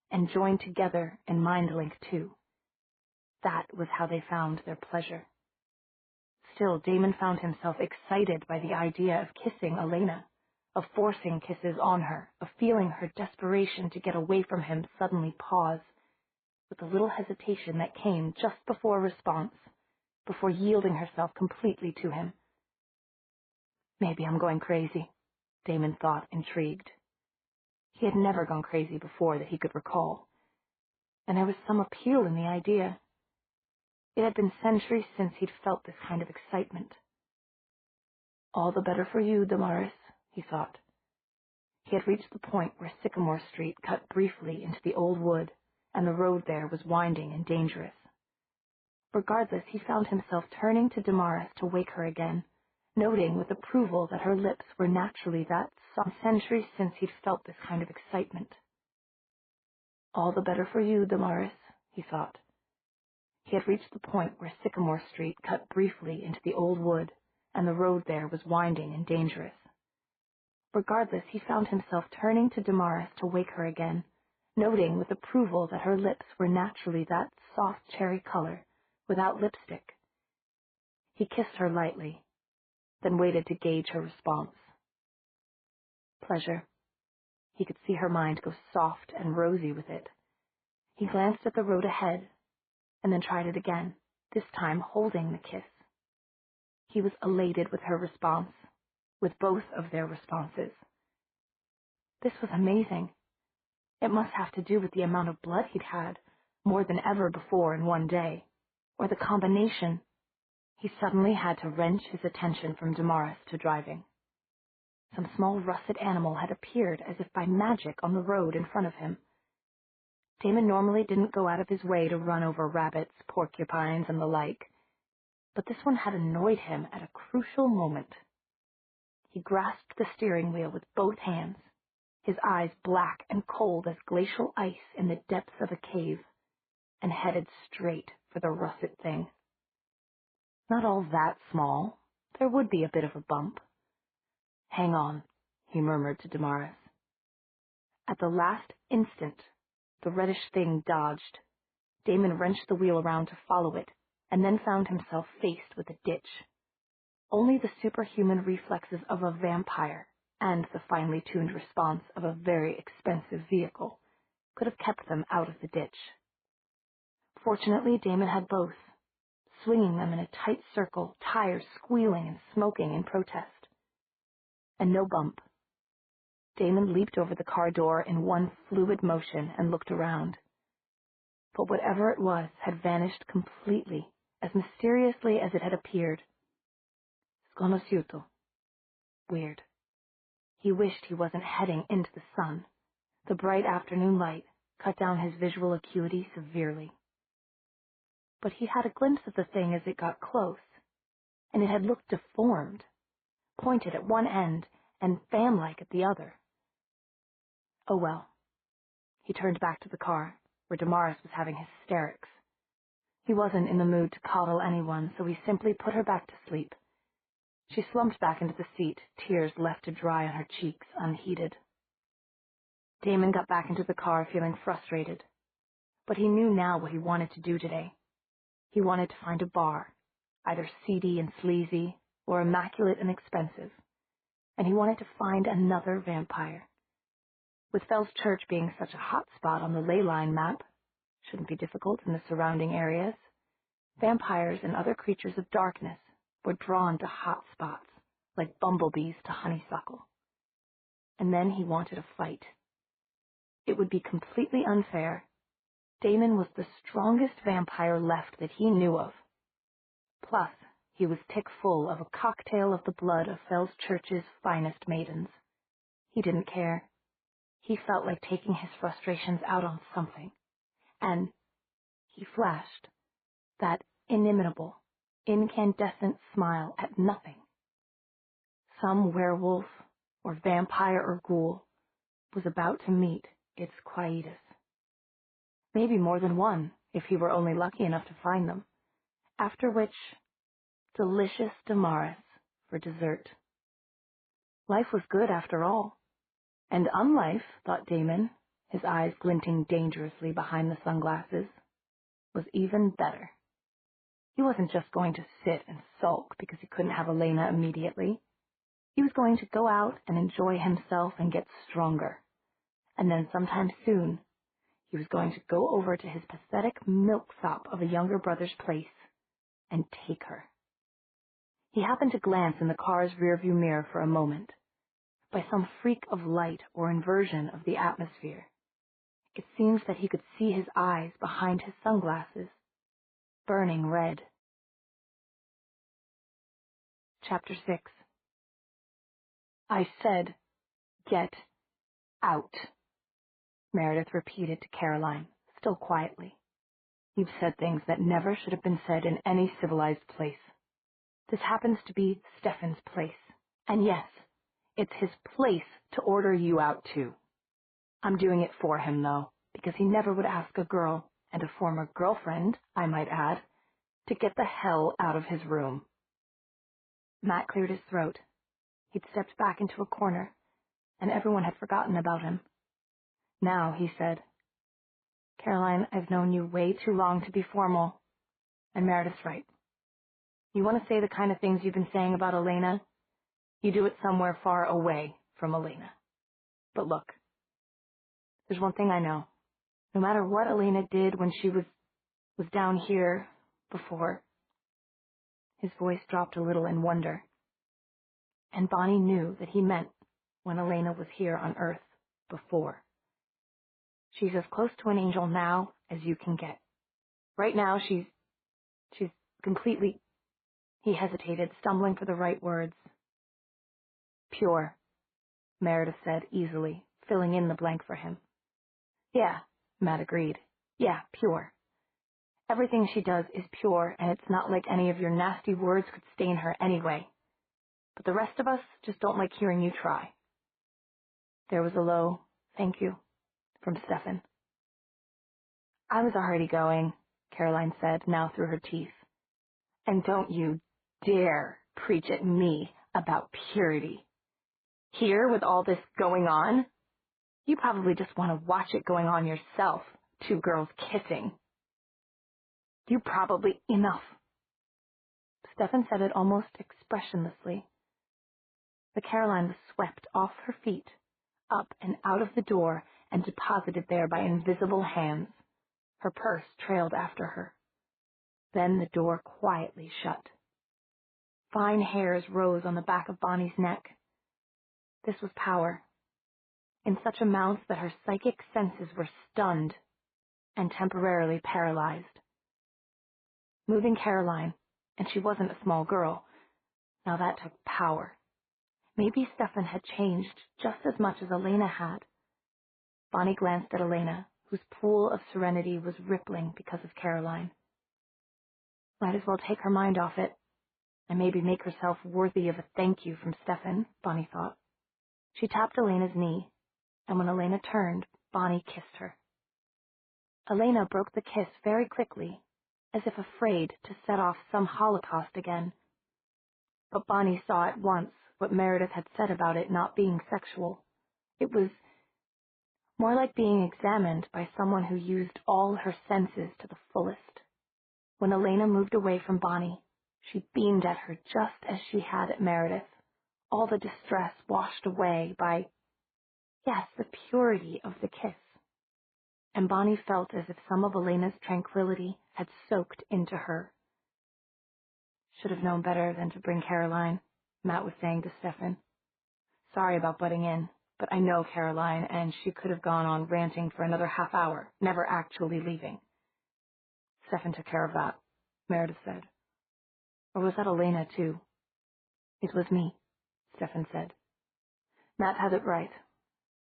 Speaker 1: and joined together in mind link too. That was how they found their pleasure. Still, Damon found himself excited by the idea of kissing Elena, of forcing kisses on her, of feeling her desperation to get away from him suddenly pause, with a little hesitation that came just before response, before yielding herself completely to him. Maybe I'm going crazy, Damon thought, intrigued. He had never gone crazy before that he could recall, and there was some appeal in the idea. It had been centuries since he'd felt this kind of excitement. All the better for you, Damaris, he thought. He had reached the point where Sycamore Street cut briefly into the old wood, and the road there was winding and dangerous. Regardless, he found himself turning to Damaris to wake her again, noting with approval that her lips were naturally that some centuries since he'd felt this kind of excitement. All the better for you, Damaris, he thought. He had reached the point where Sycamore Street cut briefly into the old wood, and the road there was winding and dangerous. Regardless, he found himself turning to Damaris to wake her again, noting with approval that her lips were naturally that soft cherry color, without lipstick. He kissed her lightly, then waited to gauge her response. Pleasure. He could see her mind go soft and rosy with it. He glanced at the road ahead, and then tried it again, this time holding the kiss. He was elated with her response, with both of their responses. This was amazing. It must have to do with the amount of blood he'd had, more than ever before in one day, or the combination. He suddenly had to wrench his attention from Damaris to driving. Some small russet animal had appeared as if by magic on the road in front of him. Damon normally didn't go out of his way to run over rabbits, porcupines, and the like, but this one had annoyed him at a crucial moment. He grasped the steering wheel with both hands, his eyes black and cold as glacial ice in the depths of a cave, and headed straight for the russet thing. Not all that small. There would be a bit of a bump. Hang on, he murmured to Damaris. At the last instant, the reddish thing dodged. Damon wrenched the wheel around to follow it, and then found himself faced with a ditch. Only the superhuman reflexes of a vampire and the finely tuned response of a very expensive vehicle could have kept them out of the ditch. Fortunately, Damon had both, swinging them in a tight circle, tires squealing and smoking in protest. And no bump. Damon leaped over the car door in one fluid motion and looked around. But whatever it was had vanished completely, as mysteriously as it had appeared. Sconosciuto. Weird. He wished he wasn't heading into the sun. The bright afternoon light cut down his visual acuity severely. But he had a glimpse of the thing as it got close, and it had looked deformed, pointed at one end and fan-like at the other. Oh well. He turned back to the car, where Damaris was having hysterics. He wasn't in the mood to coddle anyone, so he simply put her back to sleep. She slumped back into the seat, tears left to dry on her cheeks, unheeded. Damon got back into the car feeling frustrated, but he knew now what he wanted to do today. He wanted to find a bar, either seedy and sleazy or immaculate and expensive, and he wanted to find another vampire. With Fell's Church being such a hot spot on the ley line map, shouldn't be difficult in the surrounding areas, vampires and other creatures of darkness were drawn to hot spots, like bumblebees to honeysuckle. And then he wanted a fight. It would be completely unfair. Damon was the strongest vampire left that he knew of. Plus, he was tick-full of a cocktail of the blood of Fell's Church's finest maidens. He didn't care. He felt like taking his frustrations out on something. And he flashed that inimitable, incandescent smile at nothing. Some werewolf, or vampire or ghoul, was about to meet its quietus. Maybe more than one, if he were only lucky enough to find them. After which, delicious Damaris for dessert. Life was good after all. And unlife, thought Damon, his eyes glinting dangerously behind the sunglasses, was even better. He wasn't just going to sit and sulk because he couldn't have Elena immediately. He was going to go out and enjoy himself and get stronger. And then sometime soon, he was going to go over to his pathetic milksop of a younger brother's place and take her. He happened to glance in the car's rearview mirror for a moment. By some freak of light or inversion of the atmosphere, it seems that he could see his eyes behind his sunglasses, burning red. Chapter 6. I said, get out, Meredith repeated to Caroline, still quietly. You've said things that never should have been said in any civilized place. This happens to be Stefan's place. And yes, it's his place to order you out too. I'm doing it for him, though, because he never would ask a girl, and a former girlfriend, I might add, to get the hell out of his room. Matt cleared his throat. He'd stepped back into a corner, and everyone had forgotten about him. Now, he said, Caroline, I've known you way too long to be formal. And Meredith's right. You want to say the kind of things you've been saying about Elena? You do it somewhere far away from Elena. But look, there's one thing I know. No matter what Elena did when she was down here before, his voice dropped a little in wonder. And Bonnie knew that he meant when Elena was here on Earth before. She's as close to an angel now as you can get. Right now, she's completely... He hesitated, stumbling for the right words. Pure, Meredith said easily, filling in the blank for him. Yeah, Matt agreed. Yeah, pure. Everything she does is pure, and it's not like any of your nasty words could stain her anyway. But the rest of us just don't like hearing you try. There was a low, thank you, from Stefan. I was already going, Caroline said, now through her teeth. And don't you dare preach at me about purity. Here, with all this going on, you probably just want to watch it going on yourself, two girls kissing. You probably... Enough. Stefan said it almost expressionlessly. The Caroline was swept off her feet, up and out of the door, and deposited there by invisible hands. Her purse trailed after her. Then the door quietly shut. Fine hairs rose on the back of Bonnie's neck. This was power, in such amounts that her psychic senses were stunned and temporarily paralyzed. Moving Caroline, and she wasn't a small girl, now that took power. Maybe Stefan had changed just as much as Elena had. Bonnie glanced at Elena, whose pool of serenity was rippling because of Caroline. Might as well take her mind off it, and maybe make herself worthy of a thank you from Stefan, Bonnie thought. She tapped Elena's knee, and when Elena turned, Bonnie kissed her. Elena broke the kiss very quickly, as if afraid to set off some holocaust again. But Bonnie saw at once what Meredith had said about it not being sexual. It was more like being examined by someone who used all her senses to the fullest. When Elena moved away from Bonnie, she beamed at her just as she had at Meredith, all the distress washed away by, yes, the purity of the kiss. And Bonnie felt as if some of Elena's tranquility had soaked into her. Should have known better than to bring Caroline, Matt was saying to Stefan. Sorry about butting in, but I know Caroline, and she could have gone on ranting for another half hour, never actually leaving. Stefan took care of that, Meredith said. Or was that Elena, too? It was me, Stefan said. Matt had it right.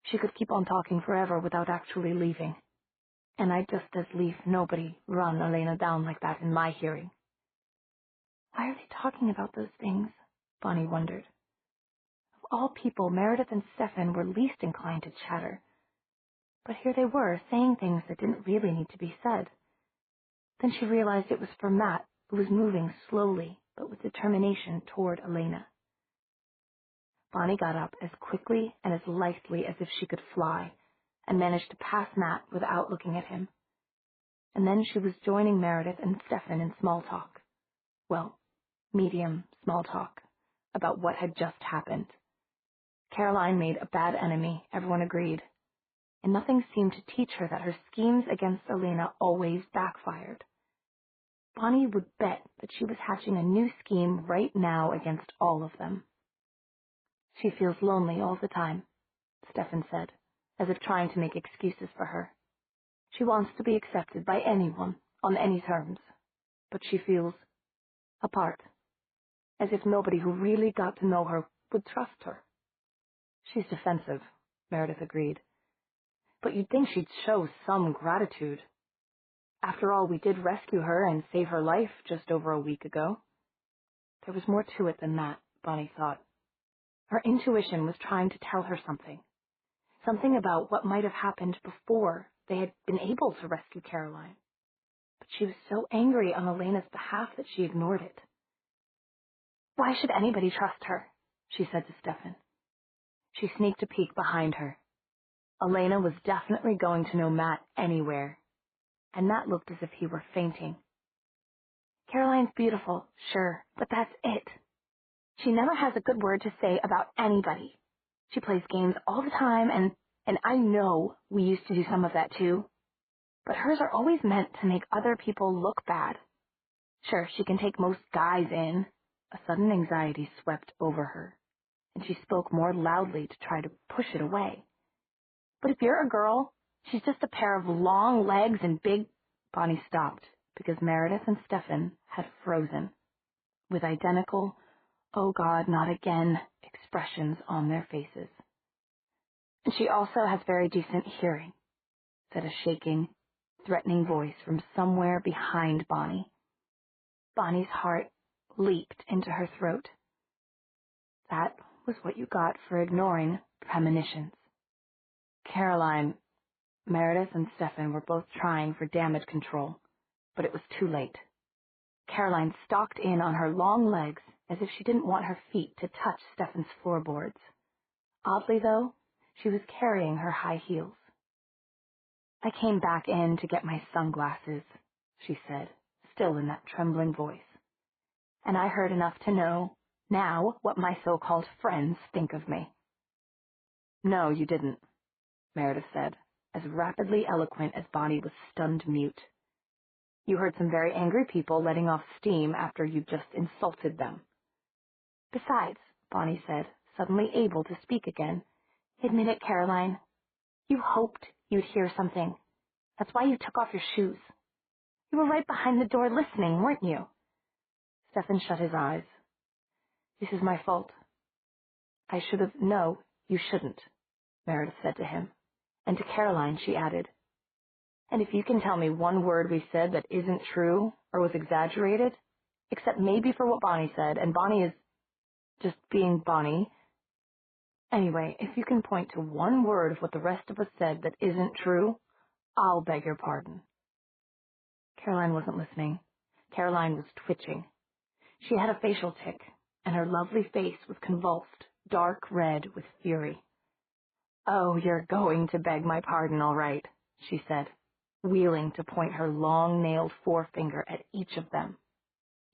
Speaker 1: She could keep on talking forever without actually leaving. And I'd just as lief nobody run Elena down like that in my hearing. Why are they talking about those things? Bonnie wondered. Of all people, Meredith and Stefan were least inclined to chatter. But here they were, saying things that didn't really need to be said. Then she realized it was for Matt, who was moving slowly, but with determination toward Elena. Bonnie got up as quickly and as lightly as if she could fly, and managed to pass Matt without looking at him. And then she was joining Meredith and Stefan in small talk. Well, medium small talk, about what had just happened. Caroline made a bad enemy, everyone agreed, and nothing seemed to teach her that her schemes against Elena always backfired. Bonnie would bet that she was hatching a new scheme right now against all of them. She feels lonely all the time, Stefan said, as if trying to make excuses for her. She wants to be accepted by anyone, on any terms, but she feels apart, as if nobody who really got to know her would trust her. She's defensive, Meredith agreed. But you'd think she'd show some gratitude. After all, we did rescue her and save her life just over a week ago. There was more to it than that, Bonnie thought. Her intuition was trying to tell her something. Something about what might have happened before they had been able to rescue Caroline. But she was so angry on Elena's behalf that she ignored it. Why should anybody trust her? She said to Stefan. She sneaked a peek behind her. Elena was definitely going to know Matt anywhere, and Matt looked as if he were fainting. Caroline's beautiful, sure, but that's it. She never has a good word to say about anybody. She plays games all the time, and I know we used to do some of that too. But hers are always meant to make other people look bad. Sure, she can take most guys in. A sudden anxiety swept over her, and she spoke more loudly to try to push it away. But if you're a girl, she's just a pair of long legs and big... Bonnie stopped, because Meredith and Stefan had frozen, with identical, "Oh God, not again," expressions on their faces. "And she also has very decent hearing," said a shaking, threatening voice from somewhere behind Bonnie. Bonnie's heart leaped into her throat. That was what you got for ignoring premonitions. Caroline, Meredith and Stefan were both trying for damage control, but it was too late. Caroline stalked in on her long legs as if she didn't want her feet to touch Stefan's floorboards. Oddly, though, she was carrying her high heels. "I came back in to get my sunglasses," she said, still in that trembling voice. "And I heard enough to know now what my so-called friends think of me." "No, you didn't," Meredith said, as rapidly eloquent as Bonnie was stunned mute. "You heard some very angry people letting off steam after you just insulted them." "Besides," Bonnie said, suddenly able to speak again, "admit it, Caroline. You hoped you'd hear something. That's why you took off your shoes. You were right behind the door listening, weren't you?" Stefan shut his eyes. "This is my fault." "I should have... No, you shouldn't," Meredith said to him. And to Caroline she added, "And if you can tell me one word we said that isn't true or was exaggerated, except maybe for what Bonnie said, and Bonnie is just being Bonnie. Anyway, if you can point to one word of what the rest of us said that isn't true, I'll beg your pardon." Caroline wasn't listening. Caroline was twitching. She had a facial tic, and her lovely face was convulsed, dark red with fury. "Oh, you're going to beg my pardon, all right," she said, wheeling to point her long-nailed forefinger at each of them.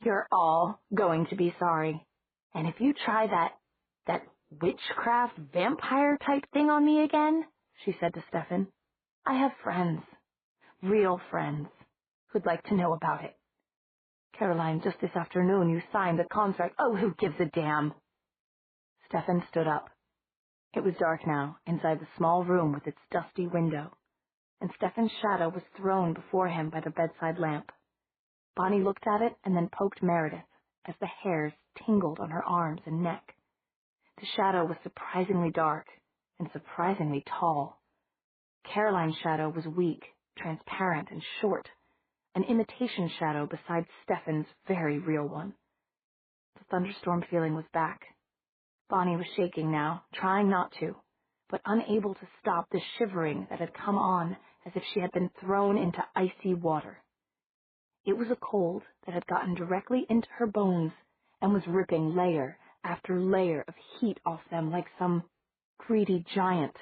Speaker 1: "You're all going to be sorry. And if you try that witchcraft vampire-type thing on me again," she said to Stefan, "I have friends, real friends, who'd like to know about it. Caroline, just this afternoon you signed the contract." "Oh, who gives a damn?" Stefan stood up. It was dark now, inside the small room with its dusty window, and Stefan's shadow was thrown before him by the bedside lamp. Bonnie looked at it and then poked Meredith as the hairs tingled on her arms and neck. The shadow was surprisingly dark and surprisingly tall. Caroline's shadow was weak, transparent, and short, an imitation shadow beside Stefan's very real one. The thunderstorm feeling was back. Bonnie was shaking now, trying not to, but unable to stop the shivering that had come on as if she had been thrown into icy water. It was a cold that had gotten directly into her bones and was ripping layer after layer of heat off them like some greedy giant,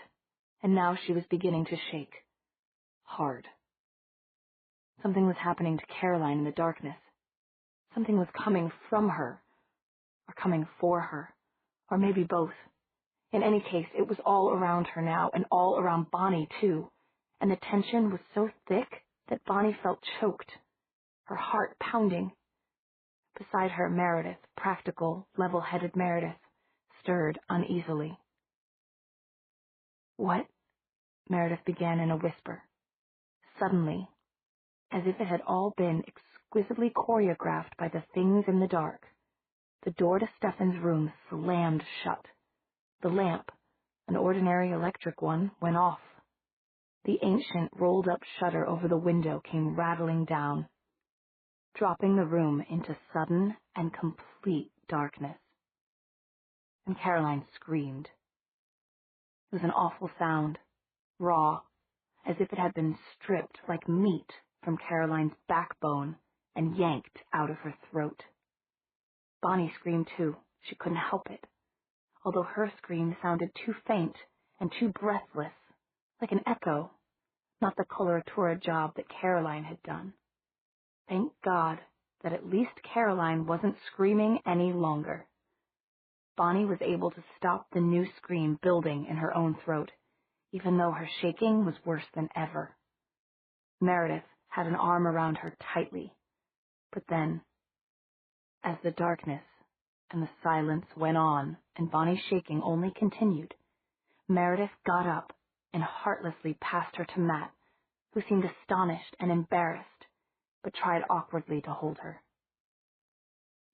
Speaker 1: and now she was beginning to shake. Hard. Something was happening to Caroline in the darkness. Something was coming from her, or coming for her, or maybe both. In any case, it was all around her now, and all around Bonnie, too, and the tension was so thick that Bonnie felt choked, her heart pounding. Beside her, Meredith, practical, level-headed Meredith, stirred uneasily. "What?" Meredith began in a whisper. Suddenly, as if it had all been exquisitely choreographed by the things in the dark, the door to Stefan's room slammed shut. The lamp, an ordinary electric one, went off. The ancient rolled-up shutter over the window came rattling down, dropping the room into sudden and complete darkness. And Caroline screamed. It was an awful sound, raw, as if it had been stripped like meat from Caroline's backbone and yanked out of her throat. Bonnie screamed too. She couldn't help it, although her scream sounded too faint and too breathless, like an echo, not the coloratura job that Caroline had done. Thank God, that at least Caroline wasn't screaming any longer. Bonnie was able to stop the new scream building in her own throat, even though her shaking was worse than ever. Meredith had an arm around her tightly, but then, as the darkness and the silence went on and Bonnie's shaking only continued, Meredith got up and heartlessly passed her to Matt, who seemed astonished and embarrassed, but tried awkwardly to hold her.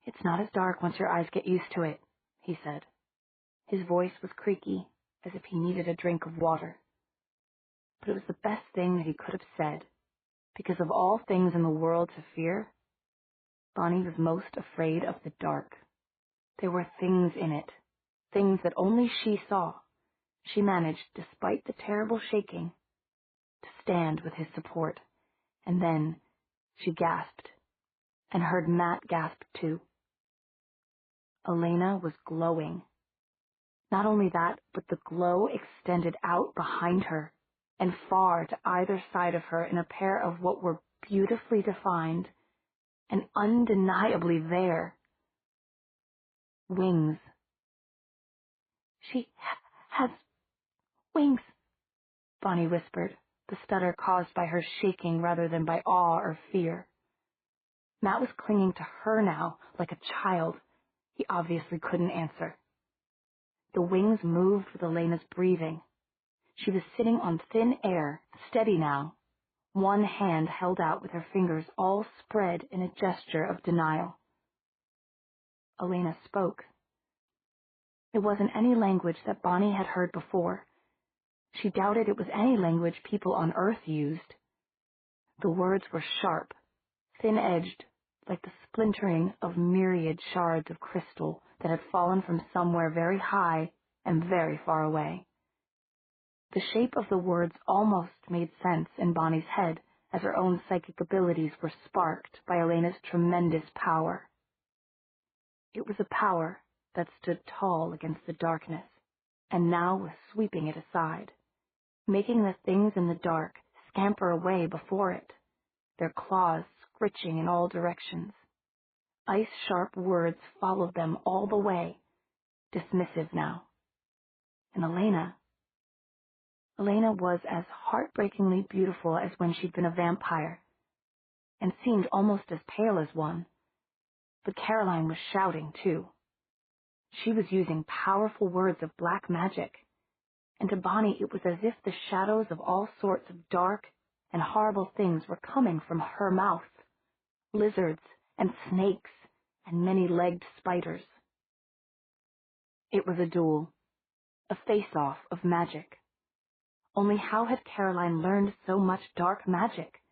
Speaker 1: "It's not as dark once your eyes get used to it," he said. His voice was creaky, as if he needed a drink of water. But it was the best thing that he could have said, because of all things in the world to fear, Bonnie was most afraid of the dark. There were things in it, things that only she saw. She managed, despite the terrible shaking, to stand with his support, and then she gasped, and heard Matt gasp too. Elena was glowing. Not only that, but the glow extended out behind her, and far to either side of her in a pair of what were beautifully defined and undeniably there wings. "She has wings," Bonnie whispered, the stutter caused by her shaking rather than by awe or fear. Matt was clinging to her now like a child. He obviously couldn't answer. The wings moved with Elena's breathing. She was sitting on thin air, steady now, one hand held out with her fingers all spread in a gesture of denial. Elena spoke. It wasn't any language that Bonnie had heard before. She doubted it was any language people on Earth used. The words were sharp, thin-edged, like the splintering of myriad shards of crystal that had fallen from somewhere very high and very far away. The shape of the words almost made sense in Bonnie's head as her own psychic abilities were sparked by Elena's tremendous power. It was a power that stood tall against the darkness, and now was sweeping it aside, making the things in the dark scamper away before it, their claws scritching in all directions. Ice-sharp words followed them all the way, dismissive now. And Elena was as heartbreakingly beautiful as when she'd been a vampire, and seemed almost as pale as one. But Caroline was shouting, too. She was using powerful words of black magic, and to Bonnie it was as if the shadows of all sorts of dark and horrible things were coming from her mouth. Lizards and snakes and many-legged spiders. It was a duel, a face-off of magic. Only how had Caroline learned so much dark magic?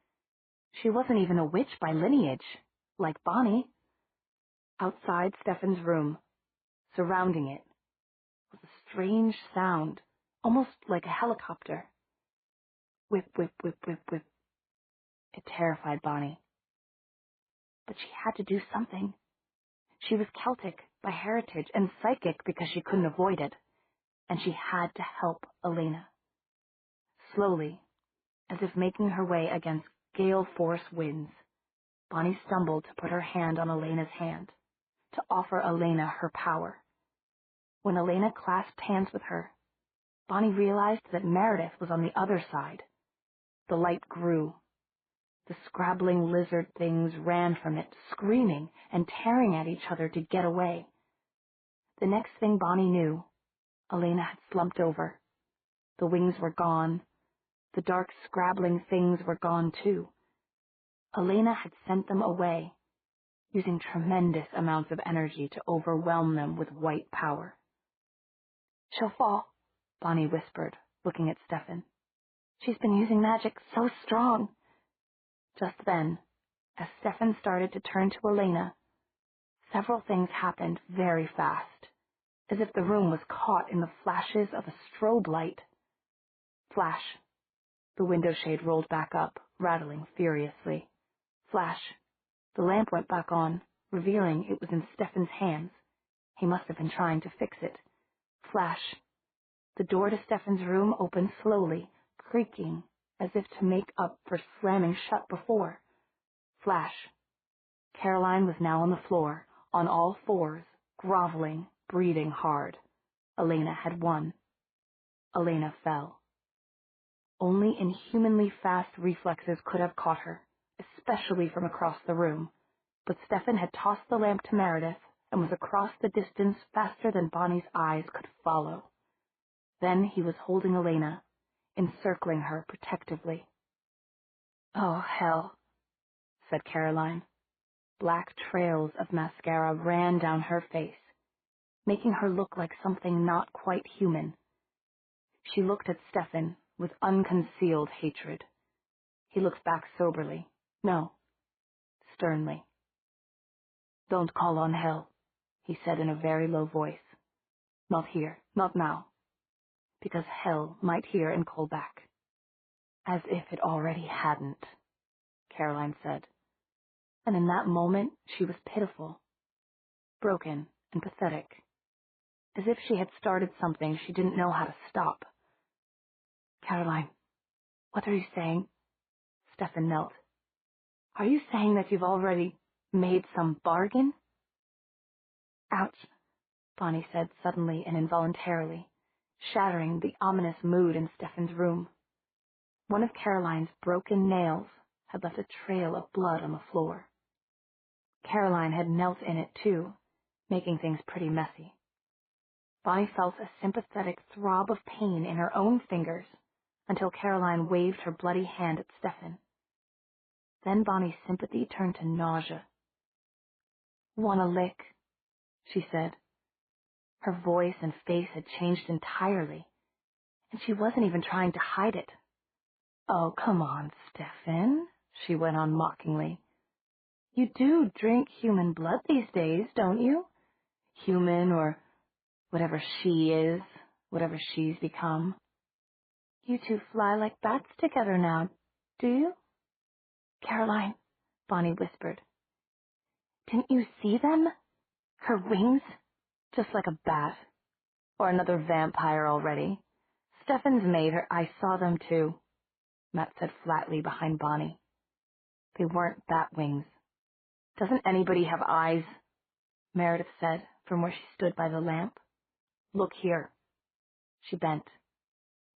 Speaker 1: She wasn't even a witch by lineage, like Bonnie. Outside Stefan's room, surrounding it, was a strange sound, almost like a helicopter. Whip, whip, whip, whip, whip. It terrified Bonnie. But she had to do something. She was Celtic by heritage and psychic because she couldn't avoid it, and she had to help Elena. Slowly, as if making her way against gale-force winds, Bonnie stumbled to put her hand on Elena's hand, to offer Elena her power. When Elena clasped hands with her, Bonnie realized that Meredith was on the other side. The light grew. The scrabbling lizard things ran from it, screaming and tearing at each other to get away. The next thing Bonnie knew, Elena had slumped over. The wings were gone. The dark scrabbling things were gone too. Elena had sent them away, using tremendous amounts of energy to overwhelm them with white power. "She'll fall," Bonnie whispered, looking at Stefan. "She's been using magic so strong." Just then, as Stefan started to turn to Elena, several things happened very fast, as if the room was caught in the flashes of a strobe light. Flash. The window shade rolled back up, rattling furiously. Flash. The lamp went back on, revealing it was in Stefan's hands. He must have been trying to fix it. Flash. The door to Stefan's room opened slowly, creaking, as if to make up for slamming shut before. Flash. Caroline was now on the floor, on all fours, groveling, breathing hard. Elena had won. Elena fell. Only inhumanly fast reflexes could have caught her, especially from across the room, but Stefan had tossed the lamp to Meredith and was across the distance faster than Bonnie's eyes could follow. Then he was holding Elena, encircling her protectively. "Oh, hell," said Caroline. Black trails of mascara ran down her face, making her look like something not quite human. She looked at Stefan with unconcealed hatred. He looked back soberly. No, sternly. "Don't call on hell," he said in a very low voice. "Not here, not now. Because hell might hear and call back." "As if it already hadn't," Caroline said. And in that moment she was pitiful, broken and pathetic, as if she had started something she didn't know how to stop. "Caroline, what are you saying?" Stefan knelt. "Are you saying that you've already made some bargain?" "Ouch," Bonnie said suddenly and involuntarily, shattering the ominous mood in Stefan's room. One of Caroline's broken nails had left a trail of blood on the floor. Caroline had knelt in it too, making things pretty messy. Bonnie felt a sympathetic throb of pain in her own fingers until Caroline waved her bloody hand at Stefan. Then Bonnie's sympathy turned to nausea. "Want a lick?" she said. Her voice and face had changed entirely, and she wasn't even trying to hide it. "Oh, come on, Stefan," she went on mockingly. "You do drink human blood these days, don't you? Human or whatever she is, whatever she's become. You two fly like bats together now, do you?" "Caroline," Bonnie whispered. "Didn't you see them? Her wings? Just like a bat. Or another vampire already. Stefan's made her." "I saw them too," Matt said flatly behind Bonnie. "They weren't bat wings." "Doesn't anybody have eyes?" Meredith said from where she stood by the lamp. "Look here." She bent.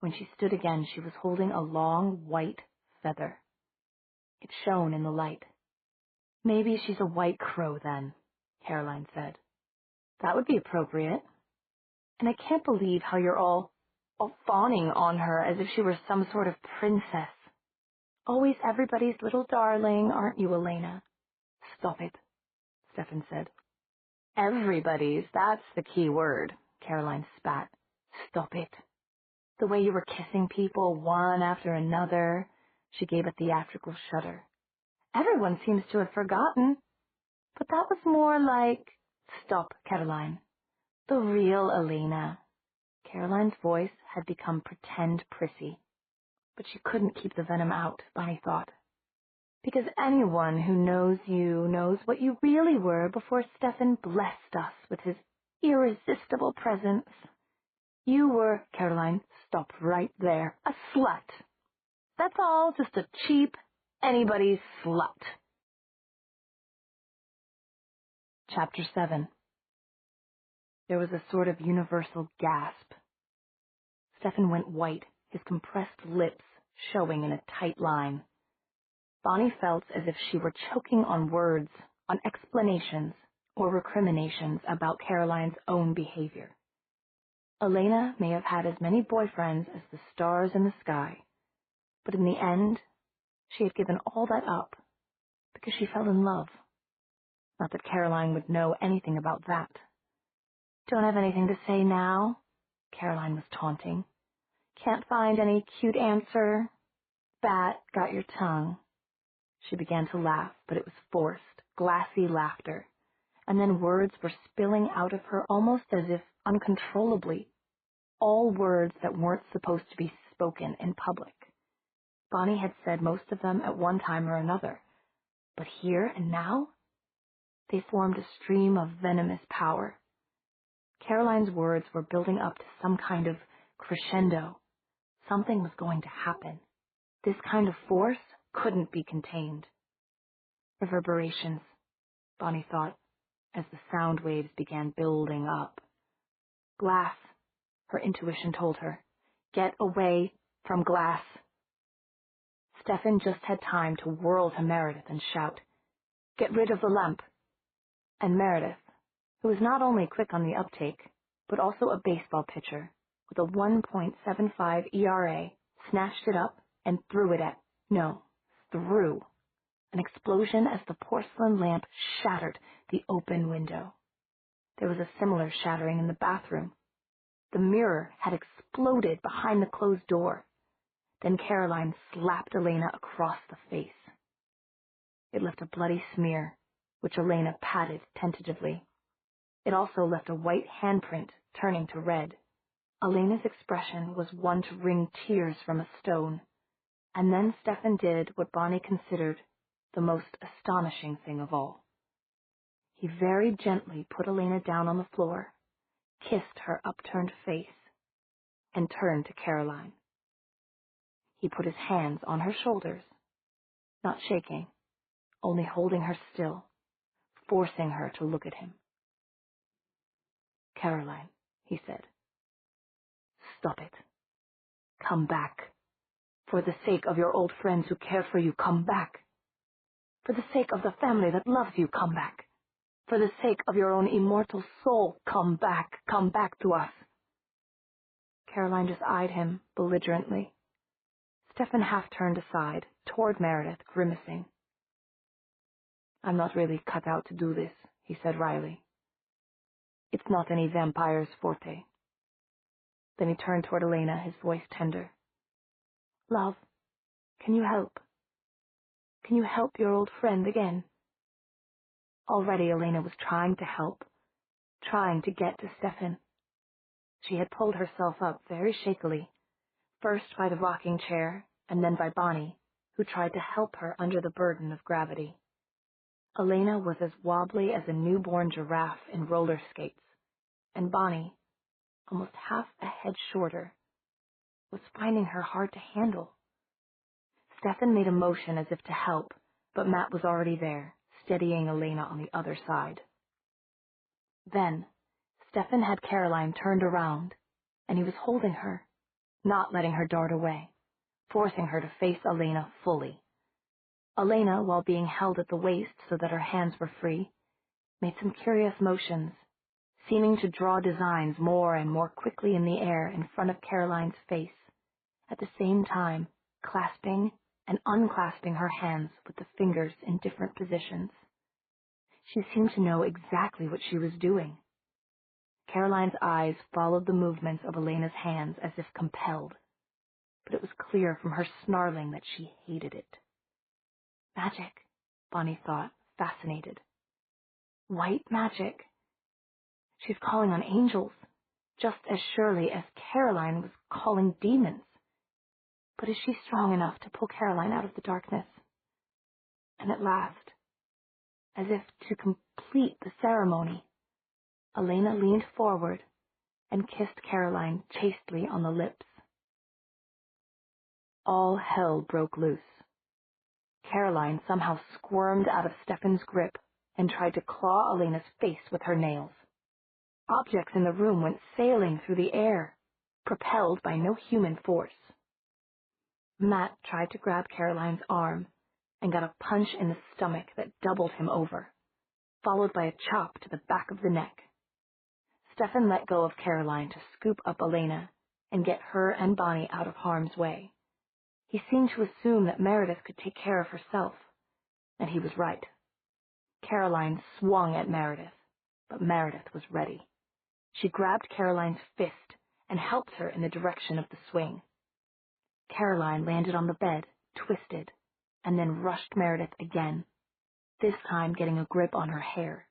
Speaker 1: When she stood again, she was holding a long white feather. It shone in the light. "Maybe she's a white crow then," Caroline said. "That would be appropriate. And I can't believe how you're all fawning on her as if she were some sort of princess. Always everybody's little darling, aren't you, Elena?" "Stop it," Stefan said. "Everybody's, that's the key word," Caroline spat. "Stop it. The way you were kissing people one after another." She gave a theatrical shudder. "Everyone seems to have forgotten. But that was more like—" "Stop, Caroline. The real Elena." Caroline's voice had become pretend prissy, but she couldn't keep the venom out, Bonnie thought. "Because anyone who knows you knows what you really were before Stefan blessed us with his irresistible presence. You were," "Caroline, stop right there. A slut. That's all, just a cheap, anybody's slut." Chapter 7. There was a sort of universal gasp. Stefan went white, his compressed lips showing in a tight line. Bonnie felt as if she were choking on words, on explanations or recriminations about Caroline's own behavior. Elena may have had as many boyfriends as the stars in the sky, but in the end, she had given all that up because she fell in love. Not that Caroline would know anything about that. "Don't have anything to say now?" Caroline was taunting. "Can't find any cute answer? Bat got your tongue." She began to laugh, but it was forced, glassy laughter, and then words were spilling out of her almost as if uncontrollably, all words that weren't supposed to be spoken in public. Bonnie had said most of them at one time or another, but here and now, they formed a stream of venomous power. Caroline's words were building up to some kind of crescendo. Something was going to happen. This kind of force couldn't be contained. Reverberations, Bonnie thought, as the sound waves began building up. Glass, her intuition told her. Get away from glass. Stefan just had time to whirl to Meredith and shout, Get rid of the lamp. And Meredith, who was not only quick on the uptake, but also a baseball pitcher, with a 1.75 ERA, snatched it up and threw an explosion as the porcelain lamp shattered the open window. There was a similar shattering in the bathroom. The mirror had exploded behind the closed door. Then Caroline slapped Elena across the face. It left a bloody smear, which Elena patted tentatively. It also left a white handprint turning to red. Elena's expression was one to wring tears from a stone. And then Stefan did what Bonnie considered the most astonishing thing of all. He very gently put Elena down on the floor, kissed her upturned face, and turned to Caroline. He put his hands on her shoulders, not shaking, only holding her still, forcing her to look at him. Caroline, he said, stop it. Come back. For the sake of your old friends who care for you, come back. For the sake of the family that loves you, come back. For the sake of your own immortal soul, come back to us. Caroline just eyed him belligerently. Stefan half turned aside, toward Meredith, grimacing. I'm not really cut out to do this, he said wryly. It's not any vampire's forte. Then he turned toward Elena, his voice tender. Love, can you help? Can you help your old friend again? Already Elena was trying to help, trying to get to Stefan. She had pulled herself up very shakily, first by the rocking chair, and then by Bonnie, who tried to help her under the burden of gravity. Elena was as wobbly as a newborn giraffe in roller skates, and Bonnie, almost half a head shorter, was finding her hard to handle. Stefan made a motion as if to help, but Matt was already there, steadying Elena on the other side. Then, Stefan had Caroline turned around, and he was holding her, not letting her dart away, forcing her to face Elena fully. Elena, while being held at the waist so that her hands were free, made some curious motions, seeming to draw designs more and more quickly in the air in front of Caroline's face, at the same time clasping and unclasping her hands with the fingers in different positions. She seemed to know exactly what she was doing. Caroline's eyes followed the movements of Elena's hands as if compelled, but it was clear from her snarling that she hated it. Magic, Bonnie thought, fascinated. White magic. She's calling on angels, just as surely as Caroline was calling demons. But is she strong enough to pull Caroline out of the darkness? And at last, as if to complete the ceremony, Elena leaned forward and kissed Caroline chastely on the lips. All hell broke loose. Caroline somehow squirmed out of Stefan's grip and tried to claw Elena's face with her nails. Objects in the room went sailing through the air, propelled by no human force. Matt tried to grab Caroline's arm and got a punch in the stomach that doubled him over, followed by a chop to the back of the neck. Stefan let go of Caroline to scoop up Elena and get her and Bonnie out of harm's way. He seemed to assume that Meredith could take care of herself, and he was right. Caroline swung at Meredith, but Meredith was ready. She grabbed Caroline's fist and helped her in the direction of the swing. Caroline landed on the bed, twisted, and then rushed Meredith again, this time getting a grip on her hair.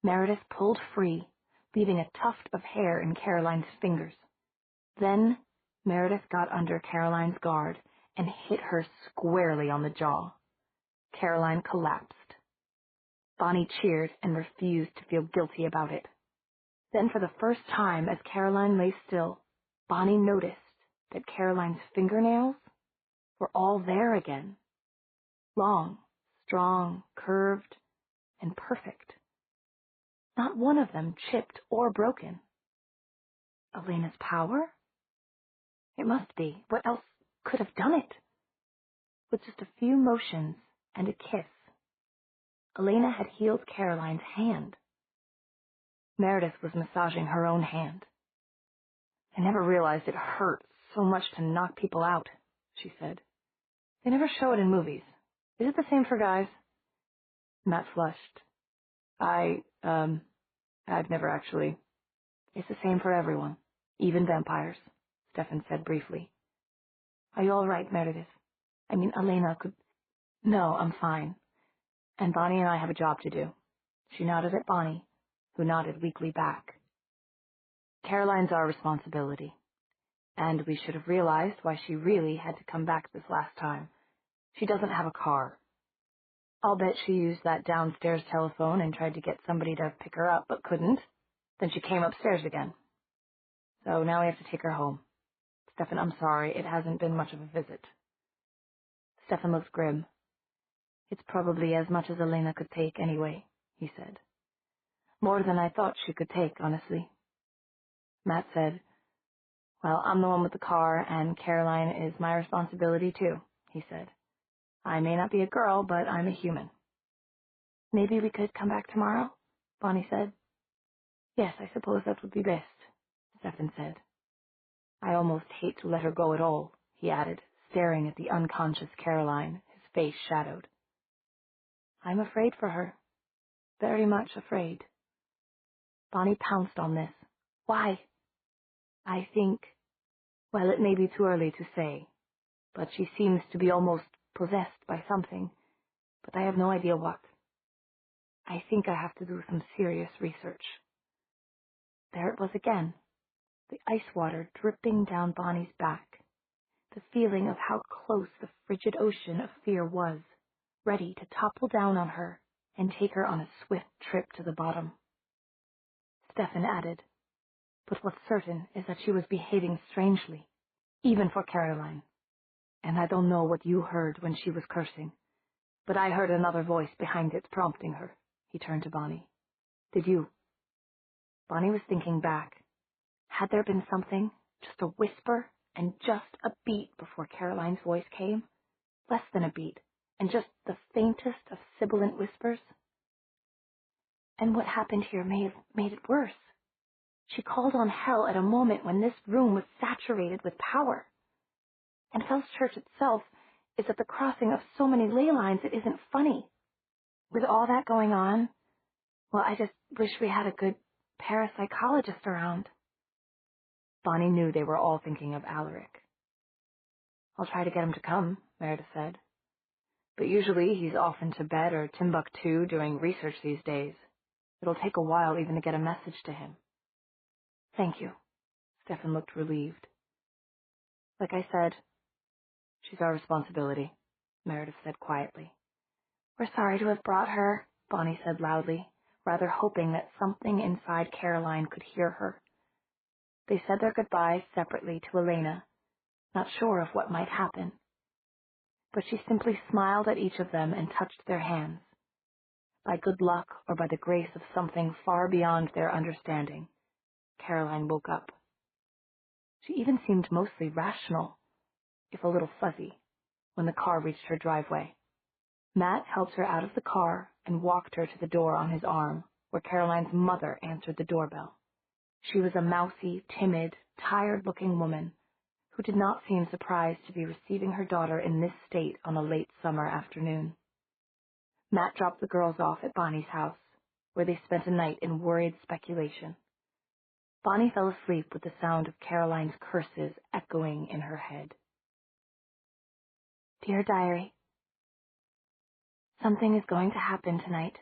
Speaker 1: Meredith pulled free, leaving a tuft of hair in Caroline's fingers. Then Meredith got under Caroline's guard and hit her squarely on the jaw. Caroline collapsed. Bonnie cheered and refused to feel guilty about it. Then for the first time as Caroline lay still, Bonnie noticed that Caroline's fingernails were all there again. Long, strong, curved, and perfect. Not one of them chipped or broken. Elena's power? It must be. What else could have done it? With just a few motions and a kiss, Elena had healed Caroline's hand. Meredith was massaging her own hand. I never realized it hurt so much to knock people out, she said. They never show it in movies. Is it the same for guys? Matt flushed. I've never actually. It's the same for everyone, even vampires, Stefan said briefly. Are you all right, Meredith? I mean, Elena could... No, I'm fine. And Bonnie and I have a job to do. She nodded at Bonnie, who nodded weakly back. Caroline's our responsibility, and we should have realized why she really had to come back this last time. She doesn't have a car. I'll bet she used that downstairs telephone and tried to get somebody to pick her up, but couldn't. Then she came upstairs again. So now we have to take her home. Stefan, I'm sorry, it hasn't been much of a visit. Stefan looked grim. It's probably as much as Elena could take anyway, he said. More than I thought she could take, honestly. Matt said, Well, I'm the one with the car, and Caroline is my responsibility too, he said. I may not be a girl, but I'm a human. Maybe we could come back tomorrow, Bonnie said. Yes, I suppose that would be best, Stefan said. I almost hate to let her go at all, he added, staring at the unconscious Caroline, his face shadowed. I'm afraid for her. Very much afraid. Bonnie pounced on this. Why? I think, well, it may be too early to say, but she seems to be almost possessed by something, but I have no idea what. I think I have to do some serious research. There it was again, the ice water dripping down Bonnie's back, the feeling of how close the frigid ocean of fear was, ready to topple down on her and take her on a swift trip to the bottom. Stefan added, But what's certain is that she was behaving strangely, even for Caroline. And I don't know what you heard when she was cursing, but I heard another voice behind it prompting her. He turned to Bonnie. Did you? Bonnie was thinking back. Had there been something, just a whisper, and just a beat before Caroline's voice came? Less than a beat, and just the faintest of sibilant whispers? And what happened here may have made it worse. She called on hell at a moment when this room was saturated with power. And Fell's Church itself is at the crossing of so many ley lines it isn't funny. With all that going on, well, I just wish we had a good parapsychologist around. Bonnie knew they were all thinking of Alaric. I'll try to get him to come, Meredith said. But usually he's off in Tibet or Timbuktu doing research these days. It'll take a while even to get a message to him. Thank you. Stefan looked relieved. Like I said, she's our responsibility, Meredith said quietly. We're sorry to have brought her, Bonnie said loudly, rather hoping that something inside Caroline could hear her. They said their goodbyes separately to Elena, not sure of what might happen. But she simply smiled at each of them and touched their hands. By good luck or by the grace of something far beyond their understanding, Caroline woke up. She even seemed mostly rational, if a little fuzzy, when the car reached her driveway. Matt helped her out of the car and walked her to the door on his arm, where Caroline's mother answered the doorbell. She was a mousy, timid, tired-looking woman who did not seem surprised to be receiving her daughter in this state on a late summer afternoon. Matt dropped the girls off at Bonnie's house, where they spent a night in worried speculation. Bonnie fell asleep with the sound of Caroline's curses echoing in her head. Dear Diary, something is going to happen tonight.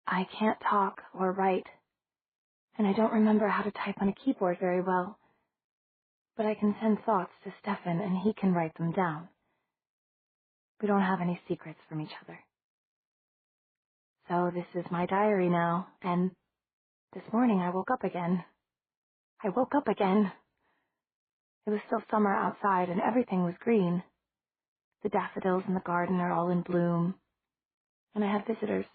Speaker 1: I can't talk or write, and I don't remember how to type on a keyboard very well, but I can send thoughts to Stefan and he can write them down. We don't have any secrets from each other. So this is my diary now, and this morning I woke up again. I woke up again. It was still summer outside and everything was green. The daffodils in the garden are all in bloom. and I had visitors.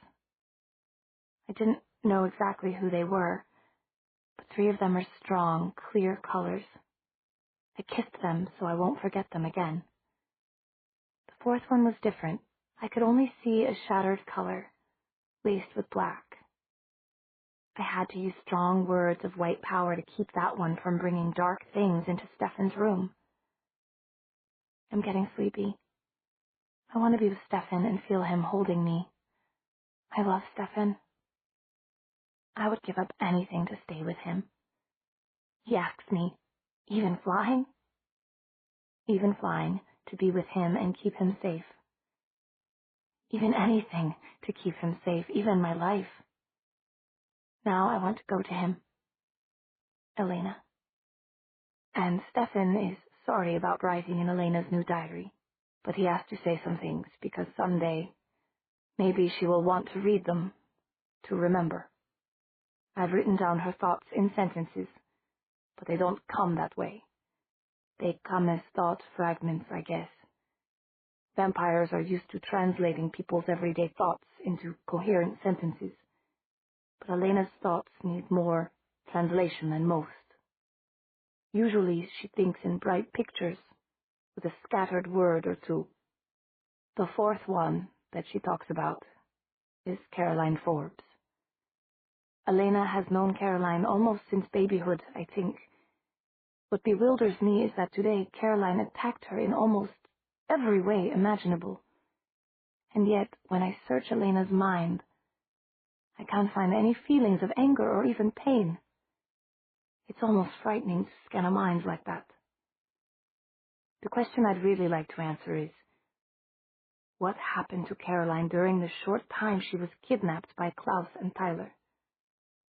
Speaker 1: I didn't know exactly who they were, but 3 of them are strong, clear colors. I kissed them so I won't forget them again. The 4th one was different. I could only see a shattered color, laced with black. I had to use strong words of white power to keep that one from bringing dark things into Stefan's room. I'm getting sleepy. I want to be with Stefan and feel him holding me. I love Stefan. I would give up anything to stay with him. He asks me, even flying? Even flying, to be with him and keep him safe. Even anything to keep him safe, even my life. Now I want to go to him. Elena. And Stefan is sorry about writing in Elena's new diary, but he has to say some things because someday, maybe she will want to read them, to remember. I've written down her thoughts in sentences, but they don't come that way. They come as thought fragments, I guess. Vampires are used to translating people's everyday thoughts into coherent sentences, but Elena's thoughts need more translation than most. Usually she thinks in bright pictures, with a scattered word or two. The 4th one that she talks about is Caroline Forbes. Elena has known Caroline almost since babyhood, I think. What bewilders me is that today Caroline attacked her in almost every way imaginable. And yet, when I search Elena's mind, I can't find any feelings of anger or even pain. It's almost frightening to scan a mind like that. The question I'd really like to answer is, what happened to Caroline during the short time she was kidnapped by Klaus and Tyler?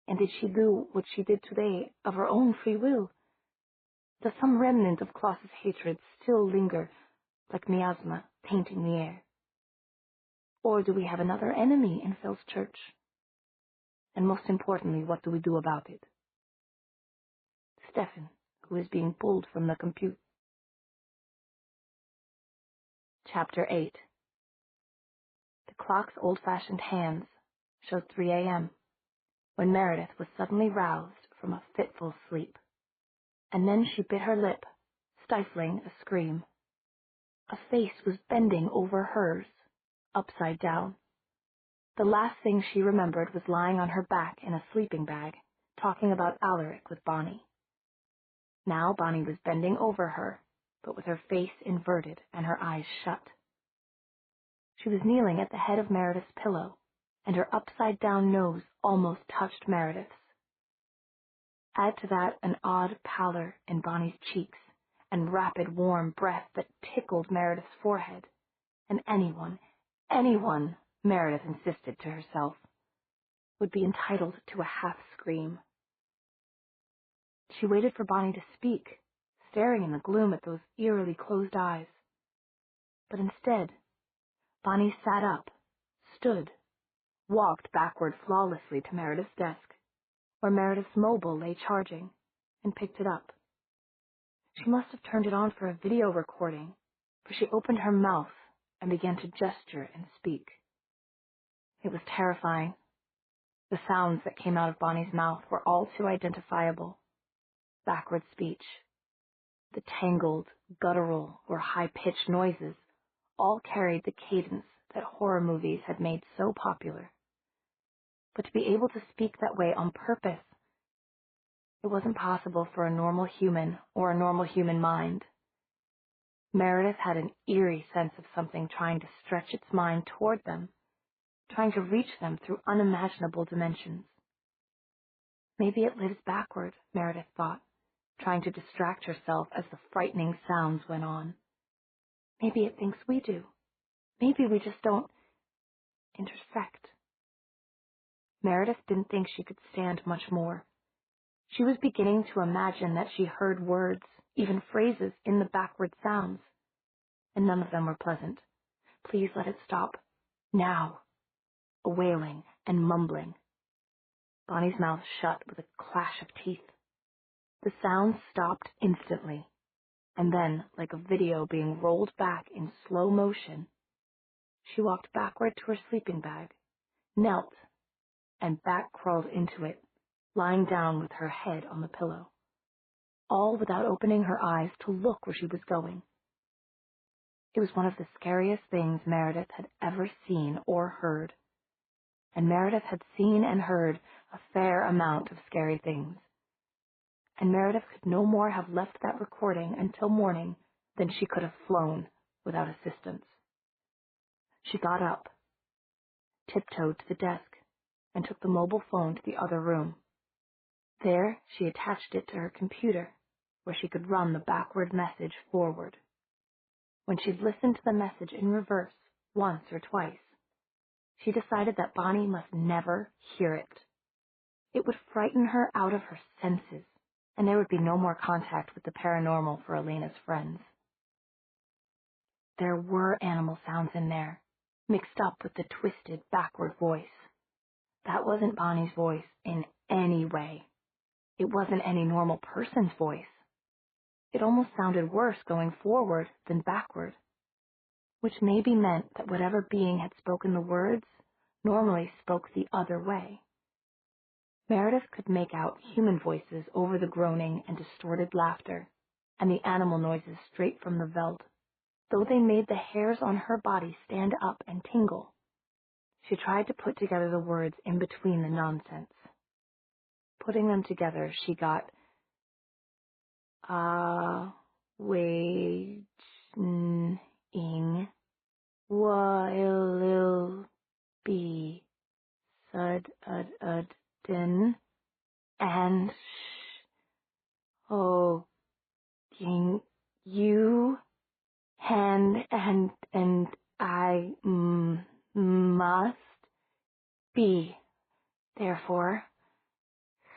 Speaker 1: And did she do what she did today of her own free will? Does some remnant of Klaus's hatred still linger, like miasma, tainting the air? Or do we have another enemy in Phil's church? And most importantly, what do we do about it? Stefan, who is being pulled from the compute. Chapter 8. The clock's old-fashioned hands showed 3 a.m., when Meredith was suddenly roused from a fitful sleep. And then she bit her lip, stifling a scream. A face was bending over hers, upside down. The last thing she remembered was lying on her back in a sleeping bag, talking about Alaric with Bonnie. Now Bonnie was bending over her, but with her face inverted and her eyes shut. She was kneeling at the head of Meredith's pillow, and her upside-down nose almost touched Meredith's. Add to that an odd pallor in Bonnie's cheeks, and rapid warm breath that tickled Meredith's forehead, and anyone, Meredith insisted to herself, would be entitled to a half-scream. She waited for Bonnie to speak, staring in the gloom at those eerily closed eyes. But instead, Bonnie sat up, stood, walked backward flawlessly to Meredith's desk, where Meredith's mobile lay charging, and picked it up. She must have turned it on for a video recording, for she opened her mouth and began to gesture and speak. It was terrifying. The sounds that came out of Bonnie's mouth were all too identifiable. Backward speech. The tangled, guttural, or high-pitched noises all carried the cadence that horror movies had made so popular. But to be able to speak that way on purpose, it wasn't possible for a normal human or a normal human mind. Meredith had an eerie sense of something trying to stretch its mind toward them, trying to reach them through unimaginable dimensions. Maybe it lives backward, Meredith thought, trying to distract herself as the frightening sounds went on. Maybe it thinks we do. Maybe we just don't intersect. Meredith didn't think she could stand much more. She was beginning to imagine that she heard words, even phrases, in the backward sounds, and none of them were pleasant. Please let it stop. Now. A wailing and mumbling. Bonnie's mouth shut with a clash of teeth. The sounds stopped instantly, and then, like a video being rolled back in slow motion, She walked backward to her sleeping bag, knelt, and back crawled into it, lying down with her head on the pillow, all without opening her eyes to look where she was going. It was one of the scariest things Meredith had ever seen or heard, and Meredith had seen and heard a fair amount of scary things. And Meredith could no more have left that recording until morning than she could have flown without assistance. She got up, tiptoed to the desk, and took the mobile phone to the other room. There, she attached it to her computer, where she could run the backward message forward. When she'd listened to the message in reverse once or twice, she decided that Bonnie must never hear it. It would frighten her out of her senses, and there would be no more contact with the paranormal for Elena's friends. There were animal sounds in there, mixed up with the twisted backward voice. That wasn't Bonnie's voice in any way. It wasn't any normal person's voice. It almost sounded worse going forward than backward, which maybe meant that whatever being had spoken the words normally spoke the other way. Meredith could make out human voices over the groaning and distorted laughter, and the animal noises straight from the veldt, though they made the hairs on her body stand up and tingle. She tried to put together the words in between the nonsense. Putting them together, she got, waging, will be, din, and you, and I must be, therefore,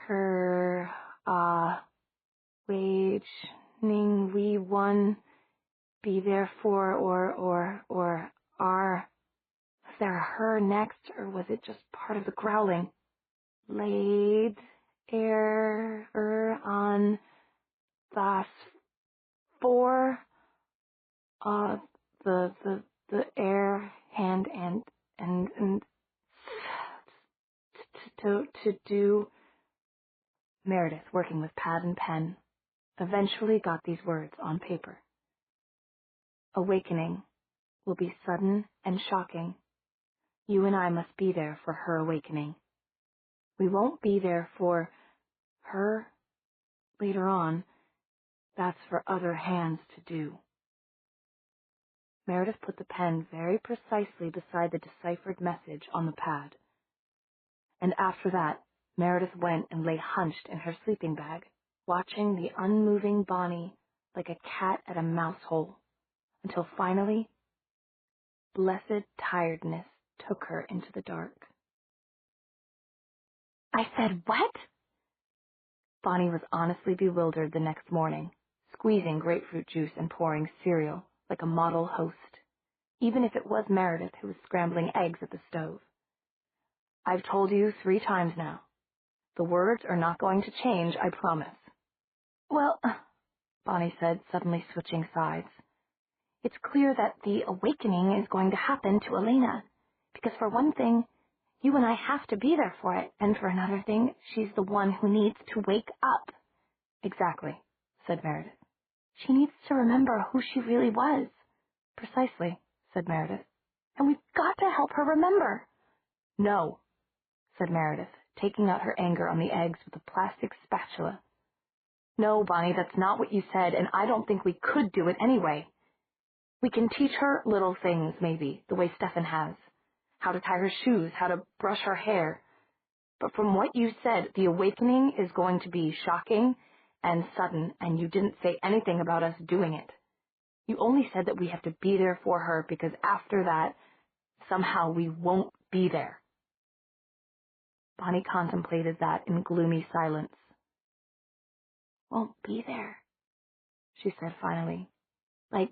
Speaker 1: her, waging, we one, be therefore, or are, was there a her next, or was it just part of the growling? Laid, on, thus, for, the air, hand, and, to do. Meredith, working with pad and pen, eventually got these words on paper. Awakening will be sudden and shocking. You and I must be there for her awakening. We won't be there for her later on. That's for other hands to do. Meredith put the pen very precisely beside the deciphered message on the pad. And after that, Meredith went and lay hunched in her sleeping bag, watching the unmoving Bonnie like a cat at a mouse hole, until finally, blessed tiredness took her into the dark. I said, what? Bonnie was honestly bewildered the next morning, squeezing grapefruit juice and pouring cereal like a model host, even if it was Meredith who was scrambling eggs at the stove. I've told you 3 times now. The words are not going to change, I promise. Well, Bonnie said, suddenly switching sides. It's clear that the awakening is going to happen to Elena, because for one thing, you and I have to be there for it, and for another thing, she's the one who needs to wake up. Exactly, said Meredith. She needs to remember who she really was. Precisely, said Meredith. And we've got to help her remember. No, said Meredith, taking out her anger on the eggs with a plastic spatula. No, Bonnie, that's not what you said, and I don't think we could do it anyway. We can teach her little things, maybe, the way Stefan has. How to tie her shoes, how to brush her hair. But from what you said, the awakening is going to be shocking and sudden, and you didn't say anything about us doing it. You only said that we have to be there for her because after that, somehow we won't be there. Bonnie contemplated that in gloomy silence. Won't be there, she said finally. Like,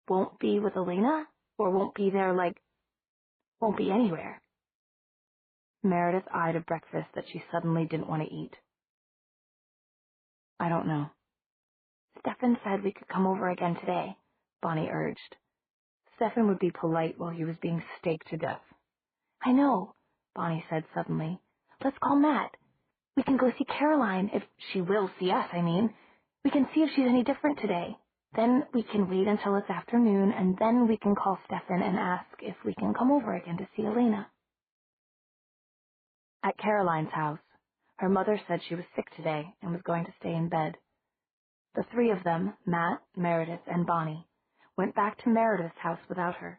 Speaker 1: won't be with Elena? Or won't be there like, won't be anywhere? Meredith eyed a breakfast that she suddenly didn't want to eat. I don't know. Stefan said we could come over again today, Bonnie urged. Stefan would be polite while he was being staked to death. I know, Bonnie said suddenly. Let's call Matt. We can go see Caroline, if she will see us, I mean. We can see if she's any different today. Then we can wait until it's afternoon, and then we can call Stefan and ask if we can come over again to see Elena. At Caroline's house, her mother said she was sick today and was going to stay in bed. The three of them, Matt, Meredith, and Bonnie, went back to Meredith's house without her.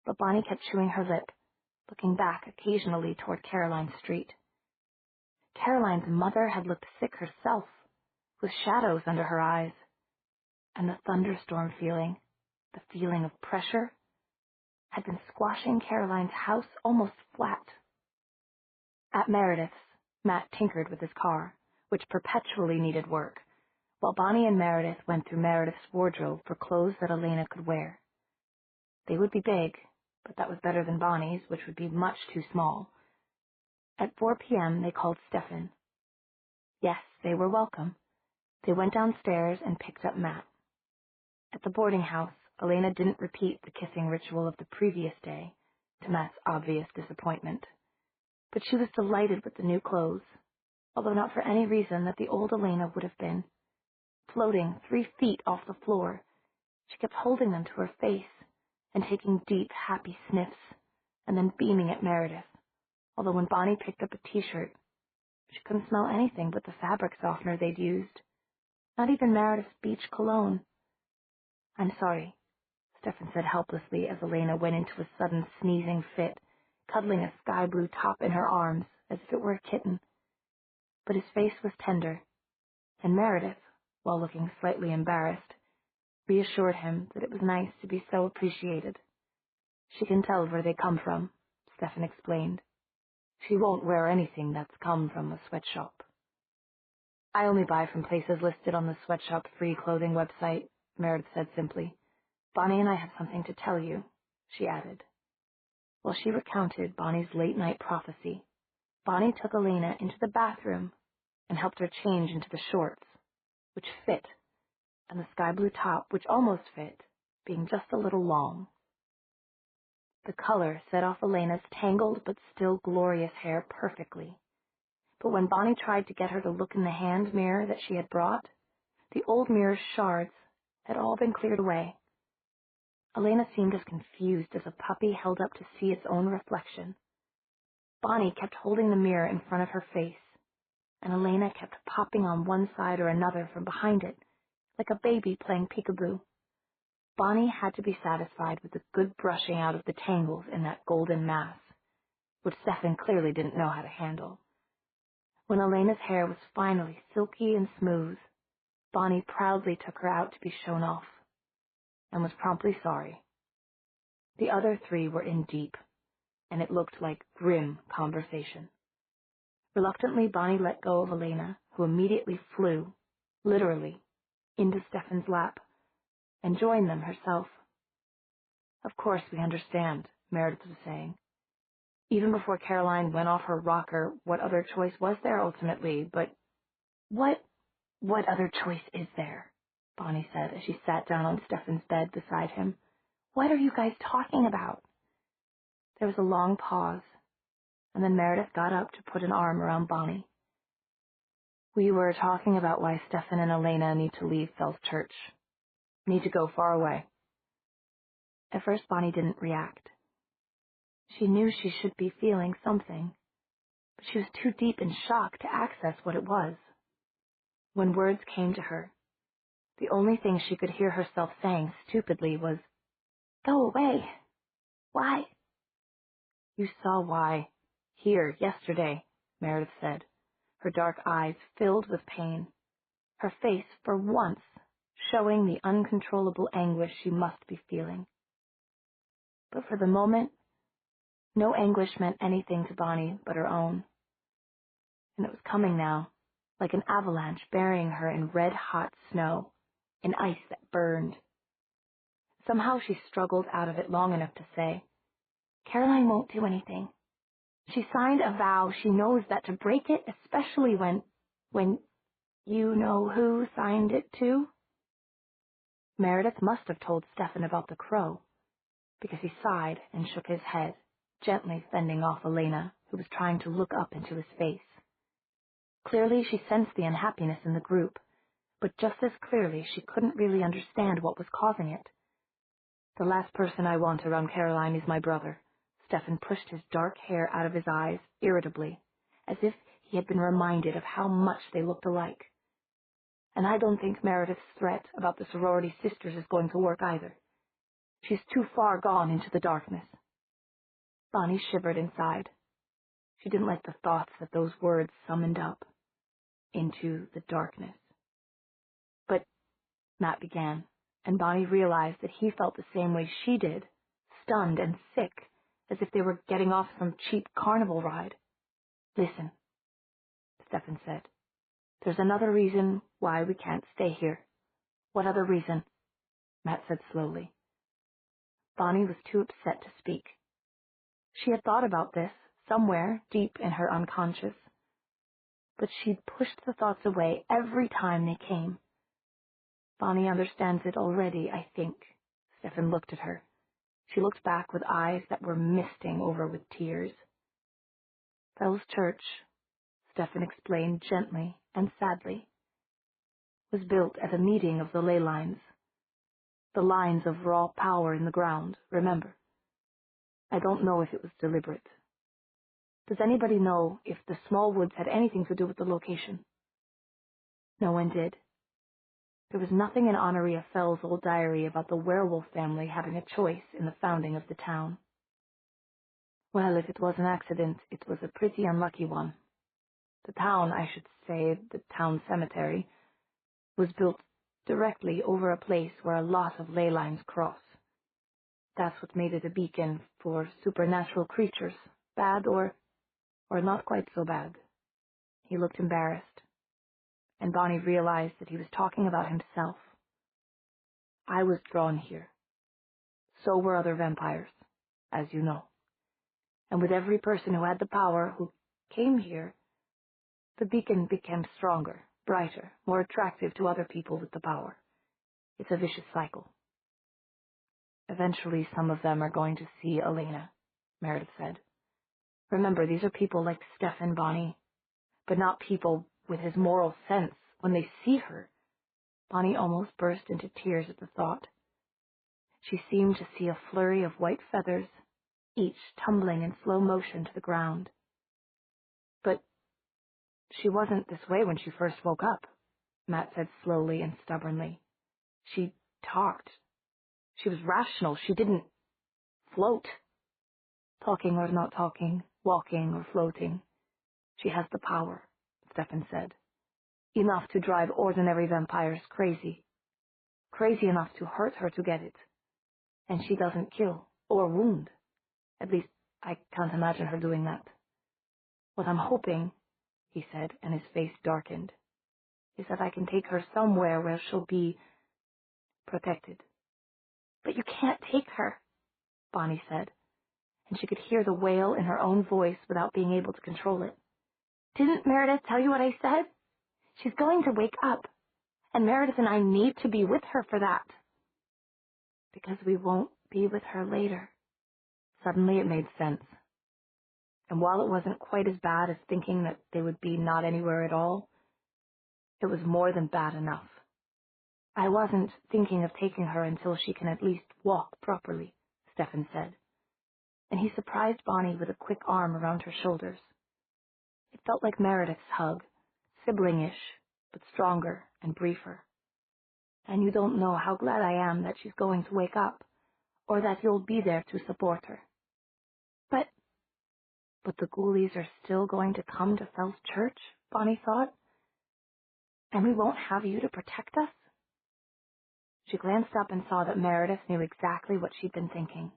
Speaker 1: But Bonnie kept chewing her lip, looking back occasionally toward Caroline's street. Caroline's mother had looked sick herself, with shadows under her eyes, and the thunderstorm feeling, the feeling of pressure, had been squashing Caroline's house almost flat. At Meredith's, Matt tinkered with his car, which perpetually needed work, while Bonnie and Meredith went through Meredith's wardrobe for clothes that Elena could wear. They would be big, but that was better than Bonnie's, which would be much too small. At 4 p.m., they called Stefan. Yes, they were welcome. They went downstairs and picked up Matt. At the boarding house, Elena didn't repeat the kissing ritual of the previous day, to Matt's obvious disappointment. But she was delighted with the new clothes, although not for any reason that the old Elena would have been. Floating 3 feet off the floor, she kept holding them to her face and taking deep, happy sniffs, and then beaming at Meredith, although when Bonnie picked up a t-shirt, she couldn't smell anything but the fabric softener they'd used, not even Meredith's beach cologne. I'm sorry, Stefan said helplessly as Elena went into a sudden sneezing fit, cuddling a sky-blue top in her arms as if it were a kitten. But his face was tender, and Meredith, while looking slightly embarrassed, reassured him that it was nice to be so appreciated. She can tell where they come from, Stefan explained. She won't wear anything that's come from a sweatshop. I only buy from places listed on the sweatshop free clothing website, Meredith said simply. Bonnie and I have something to tell you, she added. While she recounted Bonnie's late-night prophecy, Bonnie took Elena into the bathroom and helped her change into the shorts, which fit, and the sky-blue top, which almost fit, being just a little long. The color set off Elena's tangled but still glorious hair perfectly. But when Bonnie tried to get her to look in the hand mirror that she had brought, the old mirror's shards had all been cleared away. Elena seemed as confused as a puppy held up to see its own reflection. Bonnie kept holding the mirror in front of her face, and Elena kept popping on one side or another from behind it, like a baby playing peekaboo. Bonnie had to be satisfied with the good brushing out of the tangles in that golden mass, which Stefan clearly didn't know how to handle. When Elena's hair was finally silky and smooth, Bonnie proudly took her out to be shown off, and was promptly sorry. The other three were in deep, and it looked like grim conversation. Reluctantly, Bonnie let go of Elena, who immediately flew, literally, into Stefan's lap, and joined them herself. Of course we understand, Meredith was saying. Even before Caroline went off her rocker, what other choice was there ultimately? But what other choice is there? Bonnie said as she sat down on Stefan's bed beside him. What are you guys talking about? There was a long pause, and then Meredith got up to put an arm around Bonnie. We were talking about why Stefan and Elena need to leave Fells Church. Need to go far away. At first, Bonnie didn't react. She knew she should be feeling something, but she was too deep in shock to access what it was. When words came to her, the only thing she could hear herself saying stupidly was, Go away. Why? You saw why. Here, yesterday, Meredith said, her dark eyes filled with pain, her face, for once, showing the uncontrollable anguish she must be feeling. But for the moment, no anguish meant anything to Bonnie but her own. And it was coming now, like an avalanche burying her in red-hot snow, in ice that burned. Somehow she struggled out of it long enough to say, Caroline won't do anything. She signed a vow. She knows that to break it, especially when you know who signed it too. Meredith must have told Stefan about the crow, because he sighed and shook his head, gently fending off Elena, who was trying to look up into his face. Clearly she sensed the unhappiness in the group, but just as clearly she couldn't really understand what was causing it. The last person I want around Caroline is my brother. Stefan pushed his dark hair out of his eyes irritably, as if he had been reminded of how much they looked alike. And I don't think Meredith's threat about the sorority sisters is going to work either. She's too far gone into the darkness. Bonnie shivered inside. She didn't like the thoughts that those words summoned up. Into the darkness. But Matt began, and Bonnie realized that he felt the same way she did, stunned and sick, as if they were getting off some cheap carnival ride. Listen, Stefan said. There's another reason why we can't stay here. What other reason? Matt said slowly. Bonnie was too upset to speak. She had thought about this, somewhere deep in her unconscious, but she'd pushed the thoughts away every time they came. Bonnie understands it already, I think. Stefan looked at her. She looked back with eyes that were misting over with tears. Fells Church, Stefan explained gently and sadly, was built at a meeting of the ley lines. The lines of raw power in the ground, remember. I don't know if it was deliberate. Does anybody know if the small woods had anything to do with the location? No one did. There was nothing in Honoria Fell's old diary about the werewolf family having a choice in the founding of the town. Well, if it was an accident, it was a pretty unlucky one. The town, I should say, the town cemetery, was built directly over a place where a lot of ley lines cross. That's what made it a beacon for supernatural creatures, bad or not quite so bad. He looked embarrassed, and Bonnie realized that he was talking about himself. I was drawn here. So were other vampires, as you know. And with every person who had the power who came here, the beacon became stronger, brighter, more attractive to other people with the power. It's a vicious cycle. Eventually, some of them are going to see Elena, Meredith said. Remember, these are people like Stefan, Bonnie, but not people with his moral sense. When they see her, Bonnie almost burst into tears at the thought. She seemed to see a flurry of white feathers, each tumbling in slow motion to the ground. But she wasn't this way when she first woke up, Matt said slowly and stubbornly. She talked. She was rational. She didn't float. Talking or not talking, walking or floating. She has the power, Stefan said. Enough to drive ordinary vampires crazy. Crazy enough to hurt her to get it. And she doesn't kill or wound. At least, I can't imagine her doing that. What I'm hoping, he said, and his face darkened, is that I can take her somewhere where she'll be protected. But you can't take her, Bonnie said, and she could hear the wail in her own voice without being able to control it. Didn't Meredith tell you what I said? She's going to wake up, and Meredith and I need to be with her for that. Because we won't be with her later. Suddenly it made sense. And while it wasn't quite as bad as thinking that they would be not anywhere at all, it was more than bad enough. I wasn't thinking of taking her until she can at least walk properly, Stefan said. And he surprised Bonnie with a quick arm around her shoulders. It felt like Meredith's hug, sibling-ish, but stronger and briefer. And you don't know how glad I am that she's going to wake up, or that you'll be there to support her. But the ghoulies are still going to come to Fells Church, Bonnie thought. And we won't have you to protect us? She glanced up and saw that Meredith knew exactly what she'd been thinking.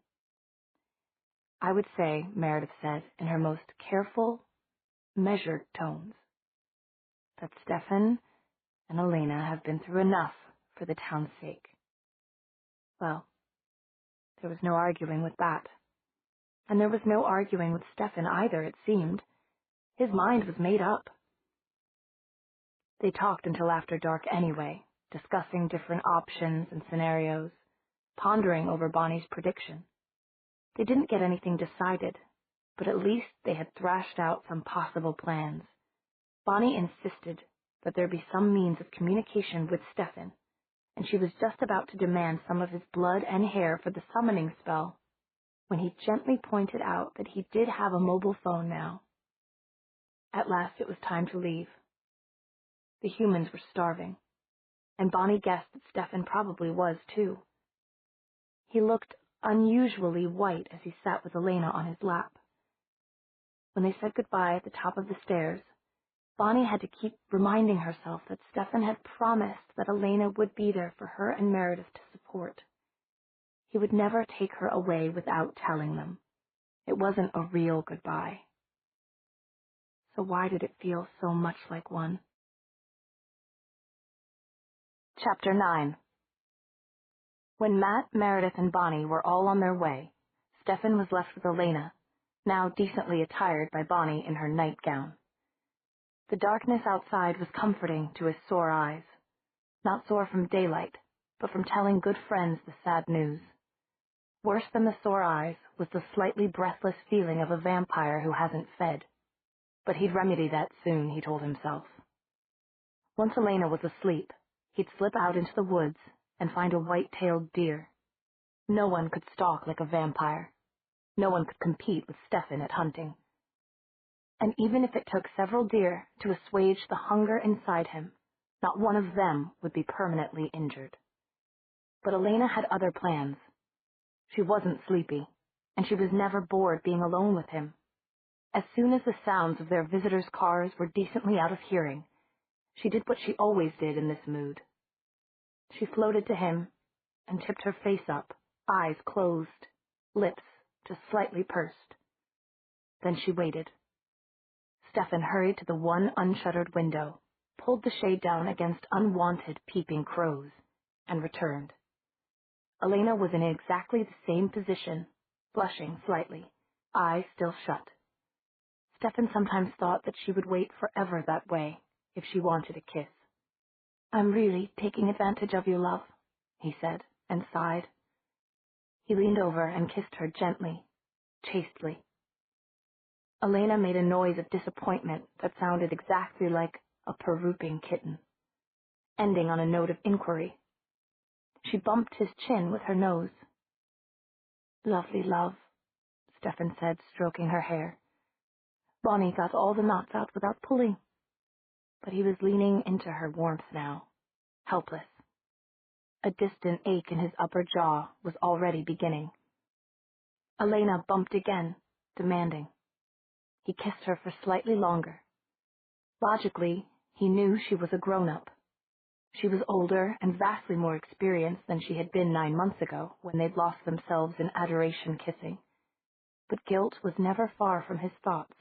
Speaker 1: I would say, Meredith said, in her most careful, measured tones, that Stefan and Elena have been through enough for the town's sake. Well, there was no arguing with that. And there was no arguing with Stefan either, it seemed. His mind was made up. They talked until after dark anyway, discussing different options and scenarios, pondering over Bonnie's prediction. They didn't get anything decided, but at least they had thrashed out some possible plans. Bonnie insisted that there be some means of communication with Stefan, and she was just about to demand some of his blood and hair for the summoning spell when he gently pointed out that he did have a mobile phone now. At last it was time to leave. The humans were starving, and Bonnie guessed that Stefan probably was too. He looked unusually white as he sat with Elena on his lap. When they said goodbye at the top of the stairs, Bonnie had to keep reminding herself that Stefan had promised that Elena would be there for her and Meredith to support. He would never take her away without telling them. It wasn't a real goodbye. So why did it feel so much like one? Chapter 9. When Matt, Meredith, and Bonnie were all on their way, Stefan was left with Elena, now decently attired by Bonnie in her nightgown. The darkness outside was comforting to his sore eyes, not sore from daylight, but from telling good friends the sad news. Worse than the sore eyes was the slightly breathless feeling of a vampire who hasn't fed. But he'd remedy that soon, he told himself. Once Elena was asleep, he'd slip out into the woods and find a white-tailed deer. No one could stalk like a vampire. No one could compete with Stefan at hunting. And even if it took several deer to assuage the hunger inside him, not one of them would be permanently injured. But Elena had other plans. She wasn't sleepy, and she was never bored being alone with him. As soon as the sounds of their visitors' cars were decently out of hearing, she did what she always did in this mood. She floated to him and tipped her face up, eyes closed, lips just slightly pursed. Then she waited. Stefan hurried to the one unshuttered window, pulled the shade down against unwanted peeping crows, and returned. Elena was in exactly the same position, blushing slightly, eyes still shut. Stefan sometimes thought that she would wait forever that way if she wanted a kiss. "I'm really taking advantage of you, love," he said, and sighed. He leaned over and kissed her gently, chastely. Elena made a noise of disappointment that sounded exactly like a peruping kitten, ending on a note of inquiry. She bumped his chin with her nose. "Lovely love," Stefan said, stroking her hair. Bonnie got all the knots out without pulling. But he was leaning into her warmth now, helpless. A distant ache in his upper jaw was already beginning. Elena bumped again, demanding. He kissed her for slightly longer. Logically, he knew she was a grown-up. She was older and vastly more experienced than she had been 9 months ago when they'd lost themselves in adoration kissing. But guilt was never far from his thoughts,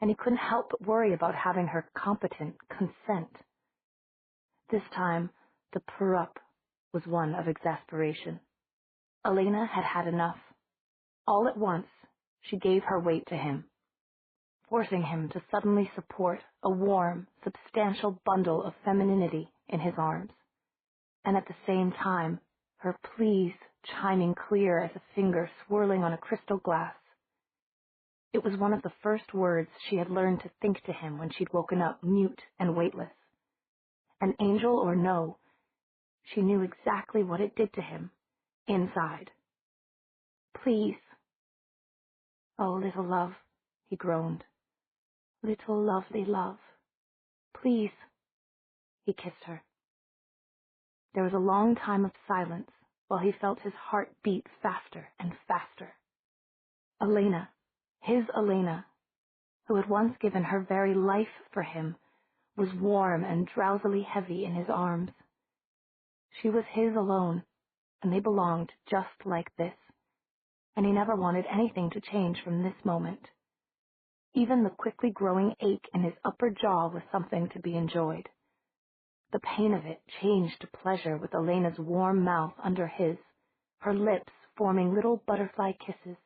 Speaker 1: and he couldn't help but worry about having her competent consent. This time, the purr-up was one of exasperation. Elena had had enough. All at once, she gave her weight to him, forcing him to suddenly support a warm, substantial bundle of femininity in his arms, and at the same time, her pleas chiming clear as a finger swirling on a crystal glass. It was one of the first words she had learned to think to him when she'd woken up mute and weightless. And angel or no, she knew exactly what it did to him, inside. "Please." "Oh, little love," he groaned. "Little lovely love. Please." He kissed her. There was a long time of silence while he felt his heart beat faster and faster. Elena, his Elena, who had once given her very life for him, was warm and drowsily heavy in his arms. She was his alone, and they belonged just like this, and he never wanted anything to change from this moment. Even the quickly growing ache in his upper jaw was something to be enjoyed. The pain of it changed to pleasure with Elena's warm mouth under his, her lips forming little butterfly kisses,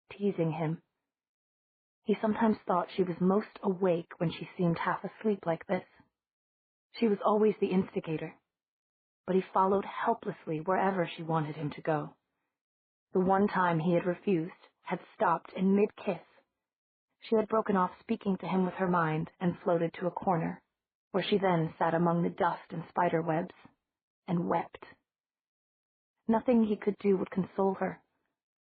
Speaker 1: teasing him. He sometimes thought she was most awake when she seemed half asleep like this. She was always the instigator, but he followed helplessly wherever she wanted him to go. The one time he had refused had stopped in mid-kiss. She had broken off speaking to him with her mind and floated to a corner, where she then sat among the dust and spider webs and wept. Nothing he could do would console her,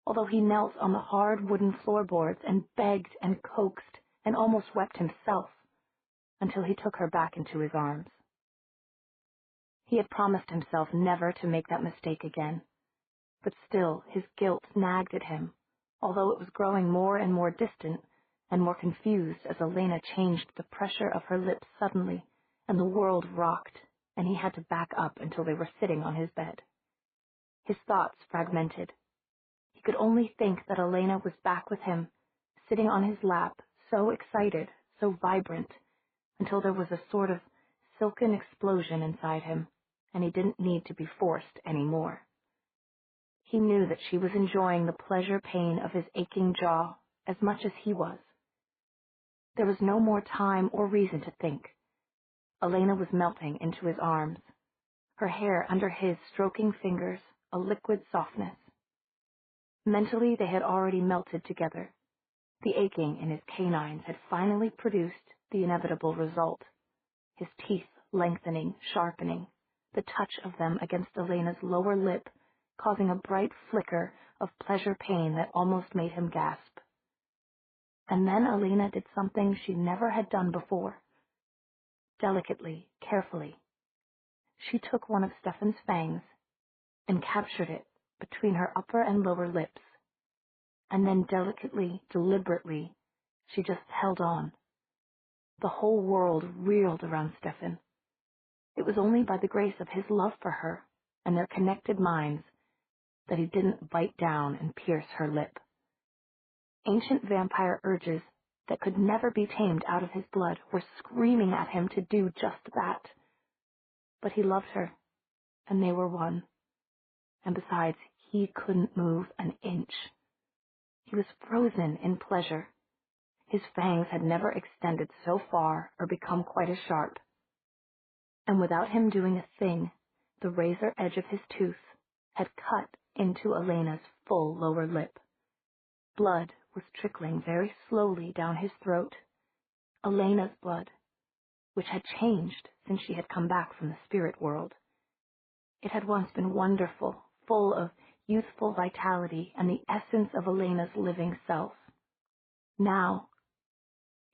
Speaker 1: although he knelt on the hard wooden floorboards and begged and coaxed and almost wept himself, until he took her back into his arms. He had promised himself never to make that mistake again, but still his guilt nagged at him, although it was growing more and more distant and more confused as Elena changed the pressure of her lips suddenly, and the world rocked, and he had to back up until they were sitting on his bed. His thoughts fragmented. He could only think that Elena was back with him, sitting on his lap, so excited, so vibrant, until there was a sort of silken explosion inside him, and he didn't need to be forced any more. He knew that she was enjoying the pleasure-pain of his aching jaw as much as he was. There was no more time or reason to think. Elena was melting into his arms, her hair under his stroking fingers, a liquid softness. Mentally, they had already melted together. The aching in his canines had finally produced the inevitable result, his teeth lengthening, sharpening, the touch of them against Elena's lower lip causing a bright flicker of pleasure-pain that almost made him gasp. And then Elena did something she never had done before. Delicately, carefully, she took one of Stefan's fangs and captured it between her upper and lower lips. And then delicately, deliberately, she just held on. The whole world reeled around Stefan. It was only by the grace of his love for her and their connected minds that he didn't bite down and pierce her lip. Ancient vampire urges that could never be tamed out of his blood were screaming at him to do just that. But he loved her, and they were one. And besides, he couldn't move an inch. He was frozen in pleasure. His fangs had never extended so far or become quite as sharp. And without him doing a thing, the razor edge of his tooth had cut into Elena's full lower lip. Blood was trickling very slowly down his throat. Elena's blood, which had changed since she had come back from the spirit world. It had once been wonderful, full of youthful vitality and the essence of Elena's living self. Now,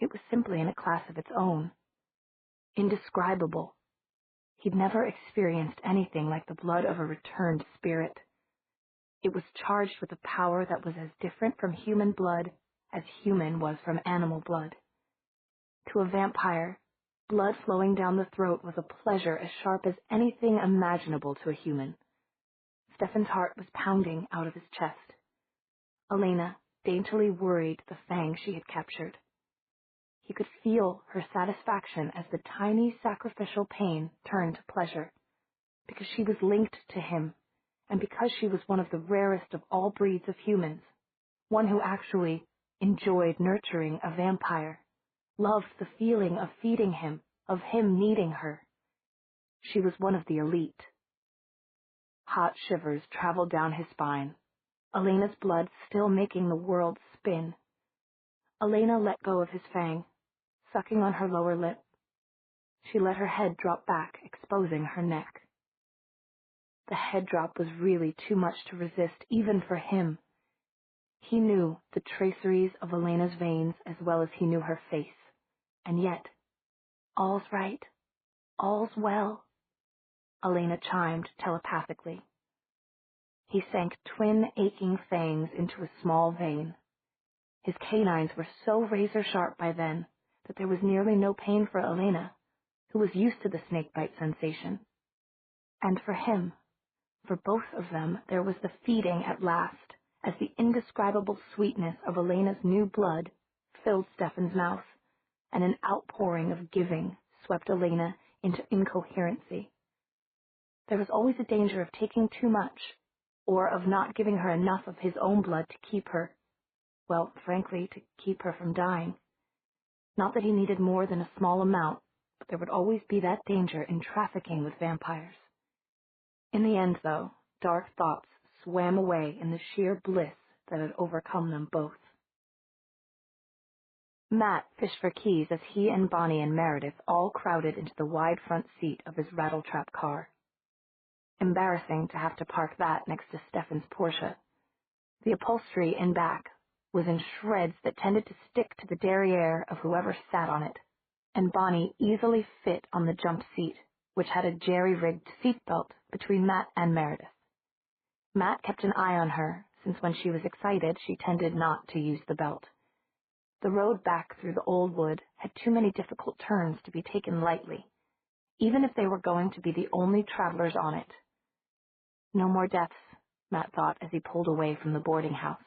Speaker 1: it was simply in a class of its own. Indescribable. He'd never experienced anything like the blood of a returned spirit. It was charged with a power that was as different from human blood as human was from animal blood. To a vampire, blood flowing down the throat was a pleasure as sharp as anything imaginable to a human. Stefan's heart was pounding out of his chest. Elena daintily worried the fang she had captured. He could feel her satisfaction as the tiny sacrificial pain turned to pleasure, because she was linked to him, and because she was one of the rarest of all breeds of humans, one who actually enjoyed nurturing a vampire, loved the feeling of feeding him, of him needing her. She was one of the elite. Hot shivers traveled down his spine, Elena's blood still making the world spin. Elena let go of his fang, sucking on her lower lip. She let her head drop back, exposing her neck. The head drop was really too much to resist, even for him. He knew the traceries of Elena's veins as well as he knew her face. And yet, all's right, all's well, Elena chimed telepathically. He sank twin aching fangs into a small vein. His canines were so razor-sharp by then that there was nearly no pain for Elena, who was used to the snakebite sensation. And for him, for both of them, there was the feeding at last, as the indescribable sweetness of Elena's new blood filled Stefan's mouth, and an outpouring of giving swept Elena into incoherency. There was always a danger of taking too much, or of not giving her enough of his own blood to keep her, well, frankly, to keep her from dying. Not that he needed more than a small amount, but there would always be that danger in trafficking with vampires. In the end, though, dark thoughts swam away in the sheer bliss that had overcome them both. Matt fished for keys as he and Bonnie and Meredith all crowded into the wide front seat of his rattletrap car. Embarrassing to have to park that next to Stefan's Porsche. The upholstery in back was in shreds that tended to stick to the derriere of whoever sat on it, and Bonnie easily fit on the jump seat, which had a jerry-rigged seatbelt between Matt and Meredith. Matt kept an eye on her, since when she was excited she tended not to use the belt. The road back through the old wood had too many difficult turns to be taken lightly, even if they were going to be the only travelers on it. No more deaths, Matt thought as he pulled away from the boarding house.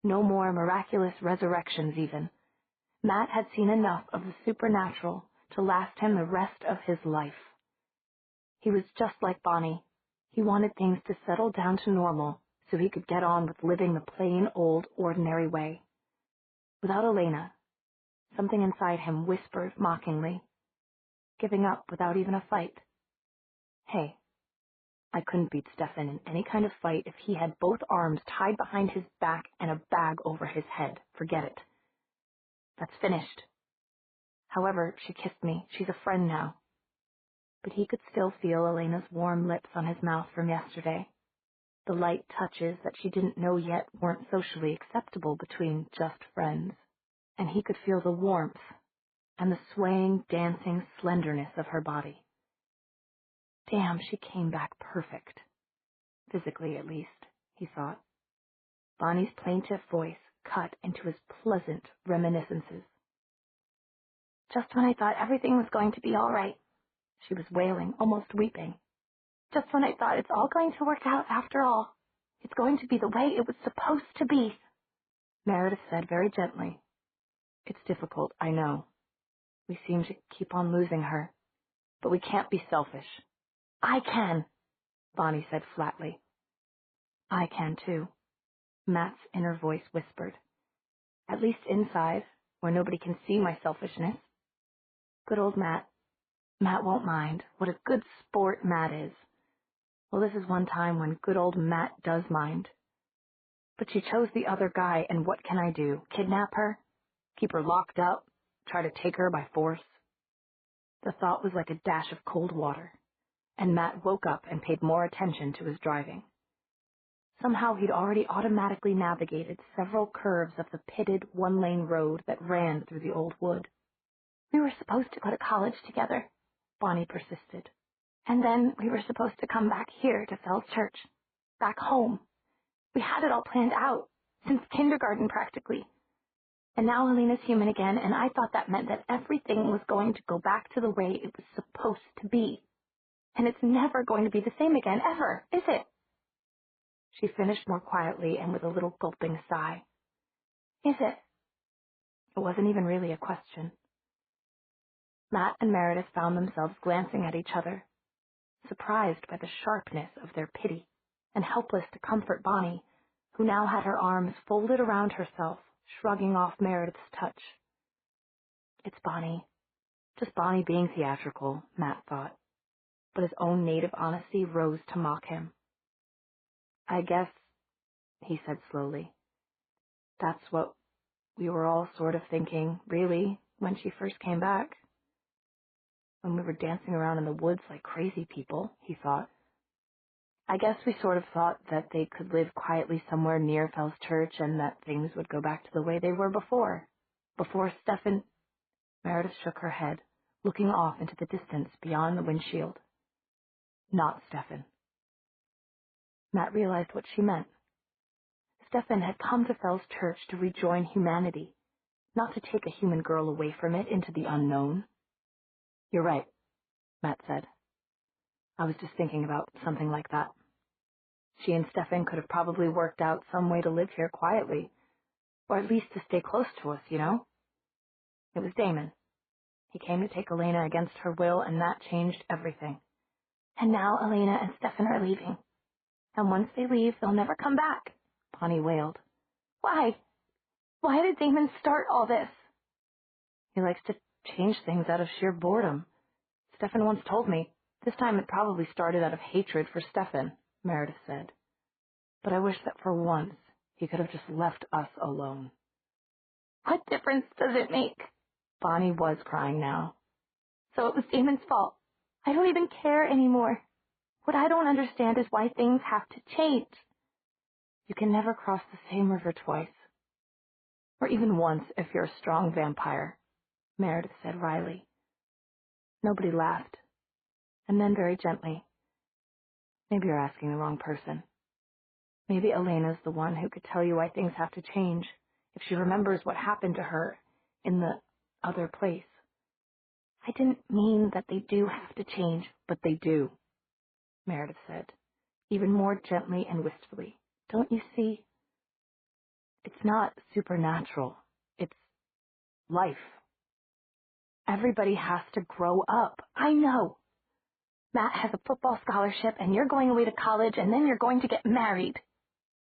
Speaker 1: No more miraculous resurrections even. Matt had seen enough of the supernatural to last him the rest of his life. He was just like Bonnie. He wanted things to settle down to normal so he could get on with living the plain old ordinary way. Without Elena, something inside him whispered mockingly, giving up without even a fight. Hey, I couldn't beat Stefan in any kind of fight if he had both arms tied behind his back and a bag over his head. Forget it. That's finished. However, she kissed me. She's a friend now. But he could still feel Elena's warm lips on his mouth from yesterday. The light touches that she didn't know yet weren't socially acceptable between just friends. And he could feel the warmth and the swaying, dancing slenderness of her body. Damn, she came back perfect. Physically, at least, he thought. Bonnie's plaintive voice cut into his pleasant reminiscences. Just when I thought everything was going to be all right, she was wailing, almost weeping. Just when I thought it's all going to work out after all. It's going to be the way it was supposed to be, Meredith said very gently. It's difficult, I know. We seem to keep on losing her. But we can't be selfish. I can, Bonnie said flatly. I can too, Matt's inner voice whispered. At least inside, where nobody can see my selfishness. Good old Matt. Matt won't mind. What a good sport Matt is. Well, this is one time when good old Matt does mind. But she chose the other guy, and what can I do? Kidnap her? Keep her locked up? Try to take her by force? The thought was like a dash of cold water, and Matt woke up and paid more attention to his driving. Somehow he'd already automatically navigated several curves of the pitted one-lane road that ran through the old wood. We were supposed to go to college together, Bonnie persisted. And then we were supposed to come back here to Fell's Church, back home. We had it all planned out, since kindergarten practically. And now Elena's human again, and I thought that meant that everything was going to go back to the way it was supposed to be. And it's never going to be the same again, ever, is it? She finished more quietly and with a little gulping sigh. Is it? It wasn't even really a question. Matt and Meredith found themselves glancing at each other, surprised by the sharpness of their pity, and helpless to comfort Bonnie, who now had her arms folded around herself, shrugging off Meredith's touch. It's Bonnie. Just Bonnie being theatrical, Matt thought, but his own native honesty rose to mock him. I guess, he said slowly, that's what we were all sort of thinking, really, when she first came back. When we were dancing around in the woods like crazy people, he thought. I guess we sort of thought that they could live quietly somewhere near Fell's Church and that things would go back to the way they were before. Before Stefan... Meredith shook her head, looking off into the distance beyond the windshield. Not Stefan. Matt realized what she meant. Stefan had come to Fell's Church to rejoin humanity, not to take a human girl away from it into the unknown. You're right, Matt said. I was just thinking about something like that. She and Stefan could have probably worked out some way to live here quietly, or at least to stay close to us, you know? It was Damon. He came to take Elena against her will, and that changed everything. And now Elena and Stefan are leaving. And once they leave, they'll never come back, Bonnie wailed. Why? Why did Damon start all this? He likes to change things out of sheer boredom. Stefan once told me. This time it probably started out of hatred for Stefan, Meredith said. but I wish that for once he could have just left us alone. What difference does it make? Bonnie was crying now. So it was Damon's fault. I don't even care anymore. What I don't understand is why things have to change. You can never cross the same river twice. Or even once if you're a strong vampire, Meredith said wryly. Nobody laughed. And then very gently, maybe you're asking the wrong person. Maybe Elena's the one who could tell you why things have to change, if she remembers what happened to her in the other place. I didn't mean that they do have to change, but they do, Meredith said, even more gently and wistfully. Don't you see? It's not supernatural. It's life. Everybody has to grow up. I know. Matt has a football scholarship, and you're going away to college, and then you're going to get married.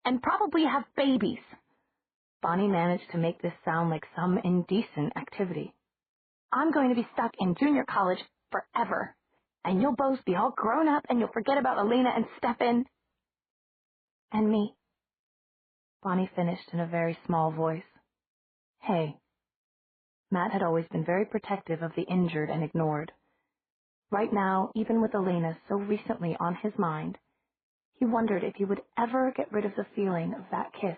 Speaker 1: And probably have babies. Bonnie managed to make this sound like some indecent activity. I'm going to be stuck in junior college forever. And you'll both be all grown up, and you'll forget about Elena and Stefan. And me. Bonnie finished in a very small voice. Hey. Matt had always been very protective of the injured and ignored. Right now, even with Elena so recently on his mind, he wondered if he would ever get rid of the feeling of that kiss.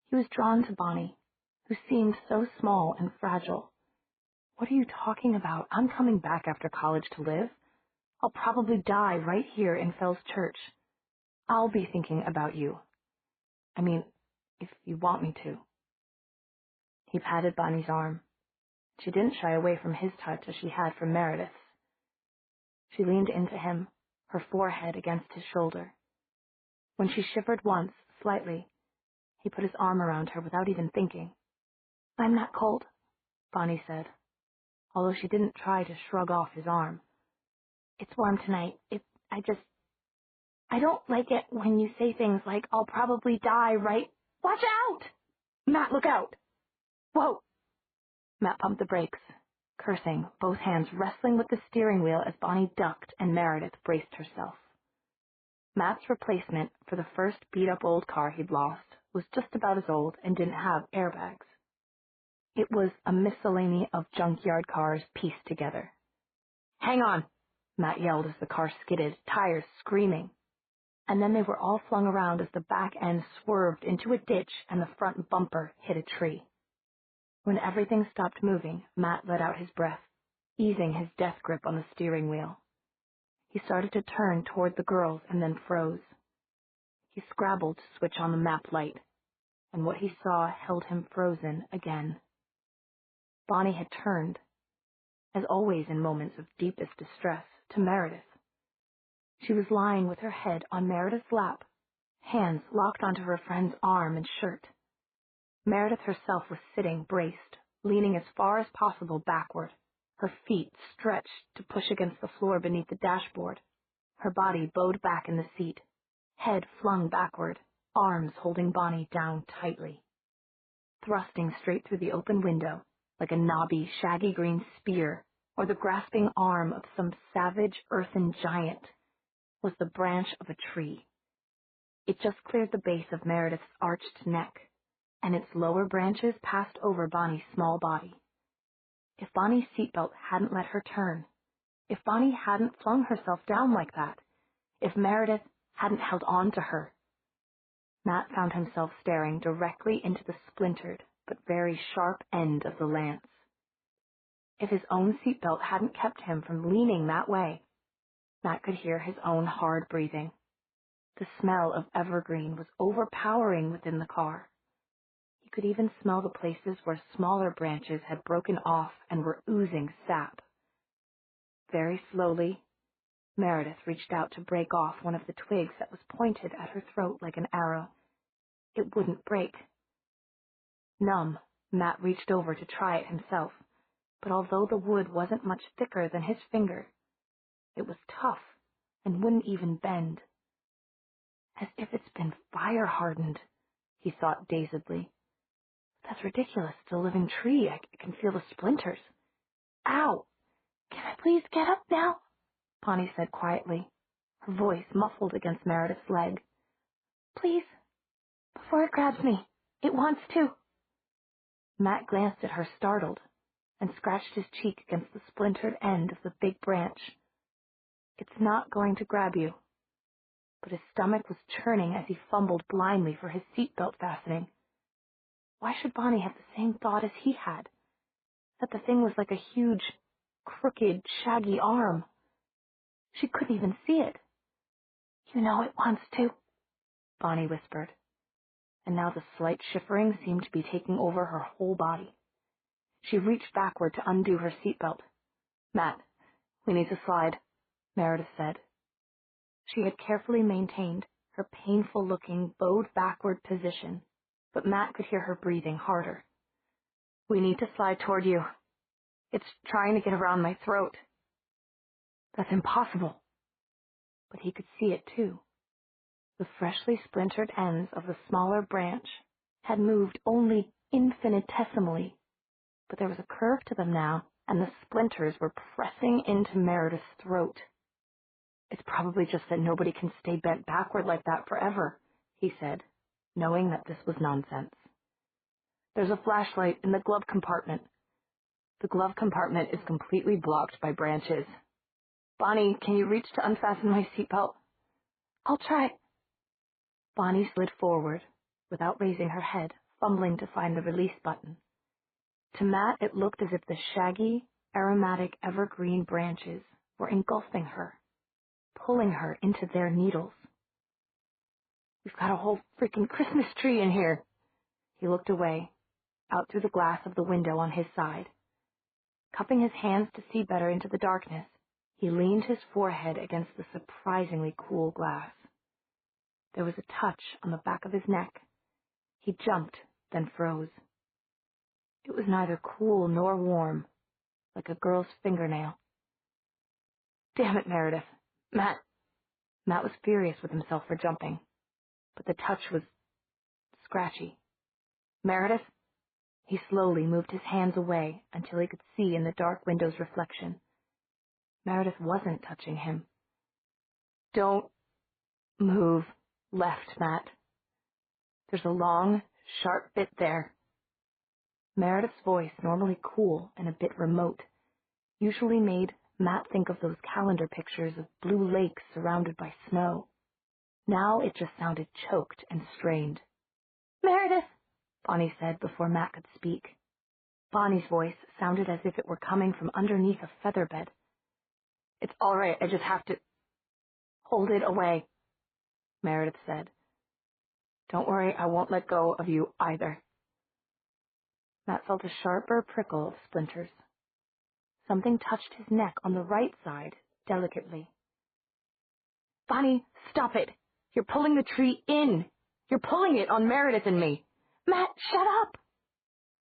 Speaker 1: He was drawn to Bonnie, who seemed so small and fragile. What are you talking about? I'm coming back after college to live. I'll probably die right here in Fell's Church. I'll be thinking about you. I mean, if you want me to. He patted Bonnie's arm. She didn't shy away from his touch as she had from Meredith's. She leaned into him, her forehead against his shoulder. When she shivered once, slightly, he put his arm around her without even thinking. I'm not cold, Bonnie said, although she didn't try to shrug off his arm. It's warm tonight. I don't like it when you say things like, I'll probably die, right? Watch out! Matt, look out! Whoa! Matt pumped the brakes, cursing, both hands wrestling with the steering wheel as Bonnie ducked and Meredith braced herself. Matt's replacement for the first beat-up old car he'd lost was just about as old and didn't have airbags. It was a miscellany of junkyard cars pieced together. Hang on, Matt yelled as the car skidded, tires screaming. And then they were all flung around as the back end swerved into a ditch and the front bumper hit a tree. When everything stopped moving, Matt let out his breath, easing his death grip on the steering wheel. He started to turn toward the girls and then froze. He scrabbled to switch on the map light, and what he saw held him frozen again. Bonnie had turned, as always in moments of deepest distress, to Meredith. She was lying with her head on Meredith's lap, hands locked onto her friend's arm and shirt. Meredith herself was sitting braced, leaning as far as possible backward, her feet stretched to push against the floor beneath the dashboard, her body bowed back in the seat, head flung backward, arms holding Bonnie down tightly. Thrusting straight through the open window, like a knobby, shaggy green spear, or the grasping arm of some savage earthen giant, was the branch of a tree. It just cleared the base of Meredith's arched neck, and its lower branches passed over Bonnie's small body. If Bonnie's seatbelt hadn't let her turn, if Bonnie hadn't flung herself down like that, if Meredith hadn't held on to her, Matt found himself staring directly into the splintered but very sharp end of the lance. If his own seatbelt hadn't kept him from leaning that way, Matt could hear his own hard breathing. The smell of evergreen was overpowering within the car. He could even smell the places where smaller branches had broken off and were oozing sap. Very slowly, Meredith reached out to break off one of the twigs that was pointed at her throat like an arrow. It wouldn't break. Numb, Matt reached over to try it himself, but although the wood wasn't much thicker than his finger, it was tough and wouldn't even bend. As if it's been fire-hardened, he thought dazedly. That's ridiculous. It's a living tree. I can feel the splinters. Ow! Can I please get up now? Bonnie said quietly, her voice muffled against Meredith's leg. Please, before it grabs me. It wants to. Matt glanced at her, startled, and scratched his cheek against the splintered end of the big branch. It's not going to grab you. But his stomach was churning as he fumbled blindly for his seatbelt fastening. Why should Bonnie have the same thought as he had? That the thing was like a huge, crooked, shaggy arm. She couldn't even see it. You know it wants to, Bonnie whispered. And now the slight shivering seemed to be taking over her whole body. She reached backward to undo her seatbelt. Matt, we need to slide, Meredith said. She had carefully maintained her painful-looking, bowed-backward position, but Matt could hear her breathing harder. We need to slide toward you. It's trying to get around my throat. That's impossible. But he could see it, too. The freshly splintered ends of the smaller branch had moved only infinitesimally, but there was a curve to them now, and the splinters were pressing into Meredith's throat. It's probably just that nobody can stay bent backward like that forever, he said, knowing that this was nonsense. There's a flashlight in the glove compartment. The glove compartment is completely blocked by branches. Bonnie, can you reach to unfasten my seatbelt? I'll try. Bonnie slid forward, without raising her head, fumbling to find the release button. To Matt, it looked as if the shaggy, aromatic evergreen branches were engulfing her, pulling her into their needles. We've got a whole freaking Christmas tree in here. He looked away, out through the glass of the window on his side. Cupping his hands to see better into the darkness, he leaned his forehead against the surprisingly cool glass. There was a touch on the back of his neck. He jumped, then froze. It was neither cool nor warm, like a girl's fingernail. Damn it, Meredith. Matt was furious with himself for jumping, but the touch was scratchy. Meredith? He slowly moved his hands away until he could see in the dark window's reflection. Meredith wasn't touching him. Don't move left, Matt. There's a long, sharp bit there. Meredith's voice, normally cool and a bit remote, usually made Matt think of those calendar pictures of blue lakes surrounded by snow. Now it just sounded choked and strained. Meredith, Bonnie said before Matt could speak. Bonnie's voice sounded as if it were coming from underneath a feather bed. It's all right, I just have to hold it away, Meredith said. Don't worry, I won't let go of you either. Matt felt a sharper prickle of splinters. Something touched his neck on the right side, delicately. Bonnie, stop it! You're pulling the tree in! You're pulling it on Meredith and me! Matt, shut up!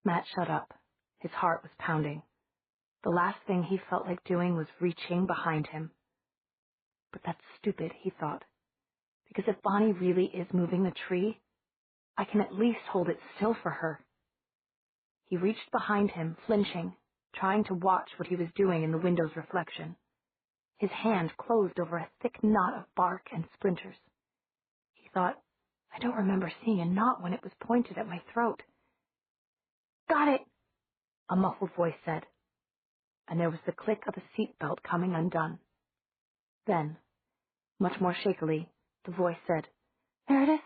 Speaker 1: Matt shut up. His heart was pounding. The last thing he felt like doing was reaching behind him. But that's stupid, he thought. Because if Bonnie really is moving the tree, I can at least hold it still for her. He reached behind him, flinching, trying to watch what he was doing in the window's reflection. His hand closed over a thick knot of bark and splinters. He thought, I don't remember seeing a knot when it was pointed at my throat. Got it, a muffled voice said, and there was the click of a seatbelt coming undone. Then, much more shakily, the voice said, Meredith,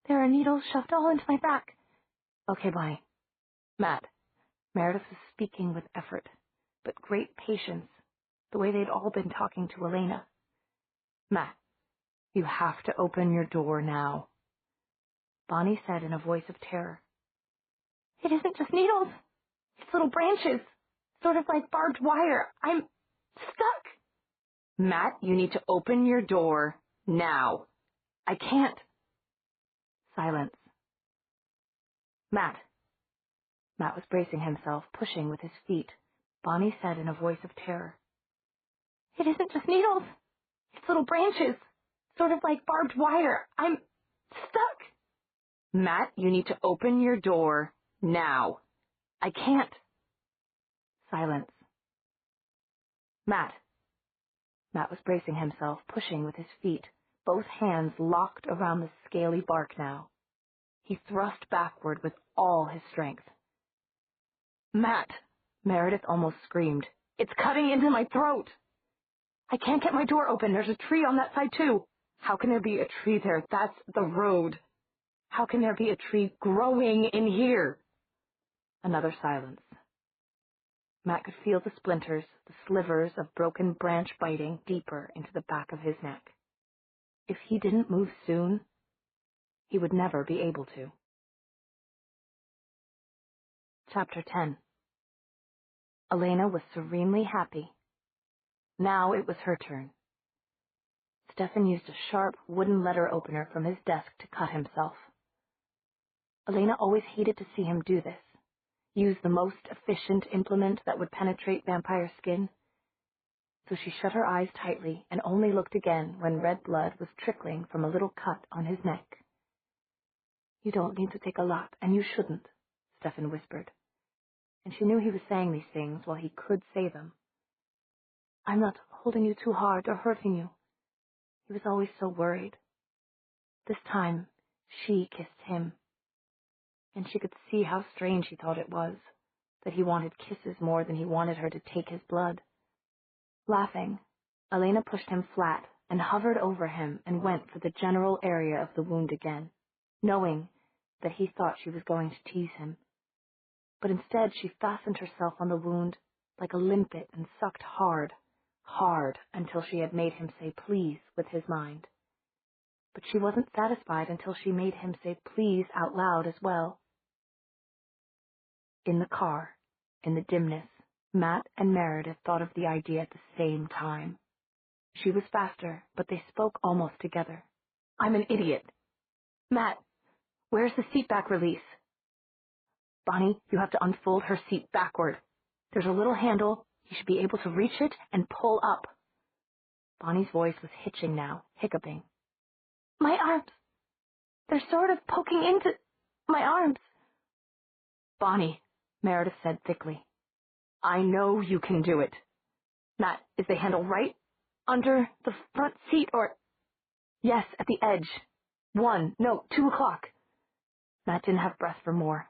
Speaker 1: there are needles shoved all into my back. Okay, Bonnie. Matt. Meredith was speaking with effort, but great patience, the way they'd all been talking to Elena. Matt, you have to open your door now, Bonnie said in a voice of terror. It isn't just needles. It's little branches, sort of like barbed wire. I'm stuck. Matt, you need to open your door now. I can't. Silence. Matt. Matt was bracing himself, pushing with his feet. Bonnie said in a voice of terror. It isn't just needles. It's little branches, sort of like barbed wire. I'm stuck. Matt, you need to open your door now. I can't. Silence. Matt. Matt was bracing himself, pushing with his feet. both hands locked around the scaly bark now. He thrust backward with all his strength. "Matt!" Meredith almost screamed. "It's cutting into my throat!" "I can't get my door open. There's a tree on that side, too." "How can there be a tree there? That's the road." "How can there be a tree growing in here?" Another silence. Matt could feel the splinters, the slivers of broken branch biting deeper into the back of his neck. If he didn't move soon, he would never be able to. Chapter 10. Elena was serenely happy. Now it was her turn. Stefan used a sharp wooden letter opener from his desk to cut himself. Elena always hated to see him do this, use the most efficient implement that would penetrate vampire skin. So she shut her eyes tightly and only looked again when red blood was trickling from a little cut on his neck. "You don't need to take a lot, and you shouldn't," Stefan whispered. And she knew he was saying these things while he could say them. "I'm not holding you too hard or hurting you." He was always so worried. This time, she kissed him. And she could see how strange he thought it was, that he wanted kisses more than he wanted her to take his blood. Laughing, Elena pushed him flat and hovered over him and went for the general area of the wound again, knowing that he thought she was going to tease him. But instead she fastened herself on the wound like a limpet and sucked hard, hard, until she had made him say please with his mind. But she wasn't satisfied until she made him say please out loud as well. In the car, in the dimness, Matt and Meredith thought of the idea at the same time. She was faster, but they spoke almost together. "I'm an idiot. Matt, where's the seat back release?" "Bonnie, you have to unfold her seat backward. There's a little handle. You should be able to reach it and pull up." Bonnie's voice was hitching now, hiccuping. "My arms. They're sort of poking into my arms." "Bonnie," Meredith said thickly, "I know you can do it. Matt, is the handle right under the front seat or—" "Yes, at the edge. 2 o'clock. Matt didn't have breath for more.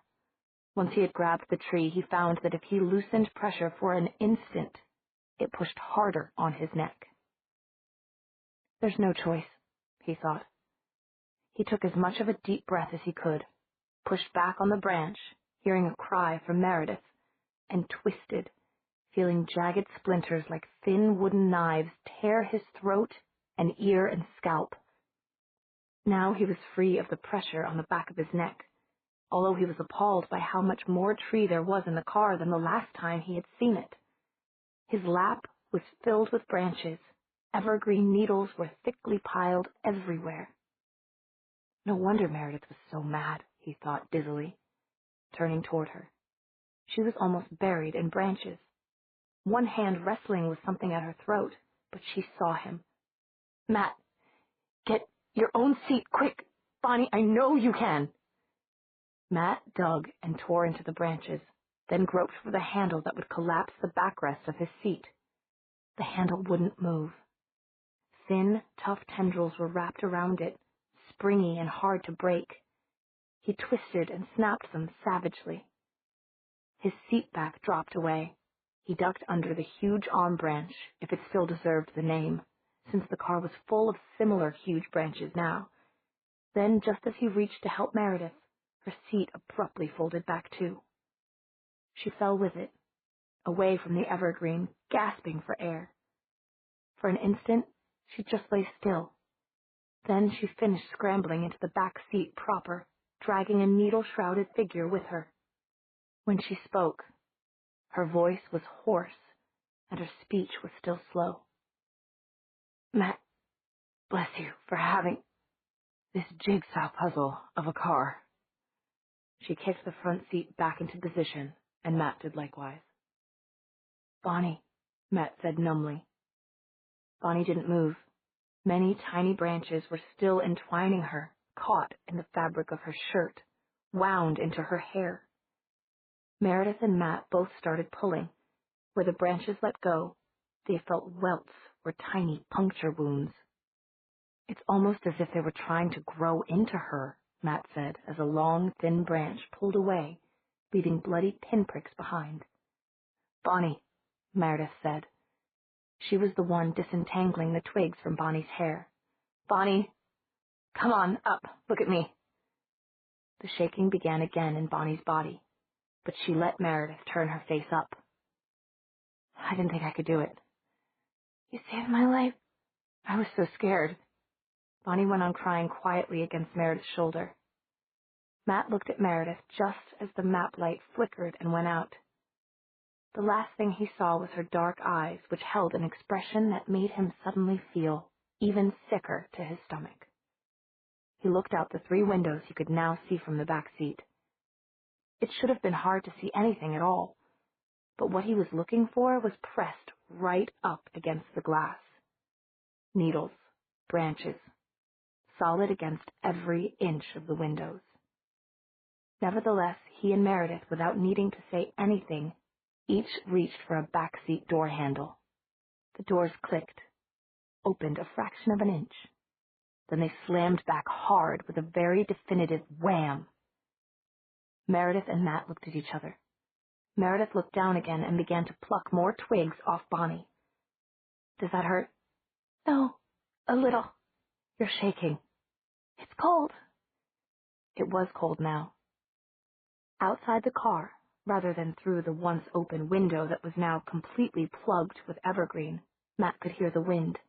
Speaker 1: Once he had grabbed the tree, he found that if he loosened pressure for an instant, it pushed harder on his neck. There's no choice, he thought. He took as much of a deep breath as he could, pushed back on the branch, hearing a cry from Meredith, and twisted, feeling jagged splinters like thin wooden knives tear his throat and ear and scalp. Now he was free of the pressure on the back of his neck, although he was appalled by how much more tree there was in the car than the last time he had seen it. His lap was filled with branches. Evergreen needles were thickly piled everywhere. No wonder Meredith was so mad, he thought dizzily, turning toward her. She was almost buried in branches, one hand wrestling with something at her throat, but she saw him. "Matt, get your own seat, quick! Bonnie, I know you can!" Matt dug and tore into the branches, then groped for the handle that would collapse the backrest of his seat. The handle wouldn't move. Thin, tough tendrils were wrapped around it, springy and hard to break. He twisted and snapped them savagely. His seat back dropped away. He ducked under the huge arm branch, if it still deserved the name, since the car was full of similar huge branches now. Then, just as he reached to help Meredith, her seat abruptly folded back too. She fell with it, away from the evergreen, gasping for air. For an instant, she just lay still. Then she finished scrambling into the back seat proper, dragging a needle-shrouded figure with her. When she spoke, her voice was hoarse, and her speech was still slow. "Matt, bless you for having this jigsaw puzzle of a car." She kicked the front seat back into position, and Matt did likewise. "Bonnie," Matt said numbly. Bonnie didn't move. Many tiny branches were still entwining her, caught in the fabric of her shirt, wound into her hair. Meredith and Matt both started pulling. Where the branches let go, they felt welts or tiny puncture wounds. It's almost as if they were trying to grow into her, Matt said, as a long, thin branch pulled away, leaving bloody pinpricks behind. Bonnie, Meredith said. She was the one disentangling the twigs from Bonnie's hair. Bonnie, come on, up, look at me. The shaking began again in Bonnie's body, but she let Meredith turn her face up. I didn't think I could do it. You saved my life. I was so scared. Bonnie went on crying quietly against Meredith's shoulder. Matt looked at Meredith just as the map light flickered and went out. The last thing he saw was her dark eyes, which held an expression that made him suddenly feel even sicker to his stomach. He looked out the 3 windows he could now see from the back seat. It should have been hard to see anything at all, but what he was looking for was pressed right up against the glass. Needles, branches, solid against every inch of the windows. Nevertheless, he and Meredith, without needing to say anything, each reached for a backseat door handle. The doors clicked, opened a fraction of an inch. Then they slammed back hard with a very definitive wham. Meredith and Matt looked at each other. Meredith looked down again and began to pluck more twigs off Bonnie. Does that hurt? No, a little. You're shaking. It's cold. It was cold now. Outside the car, rather than through the once open window that was now completely plugged with evergreen, Matt could hear the wind.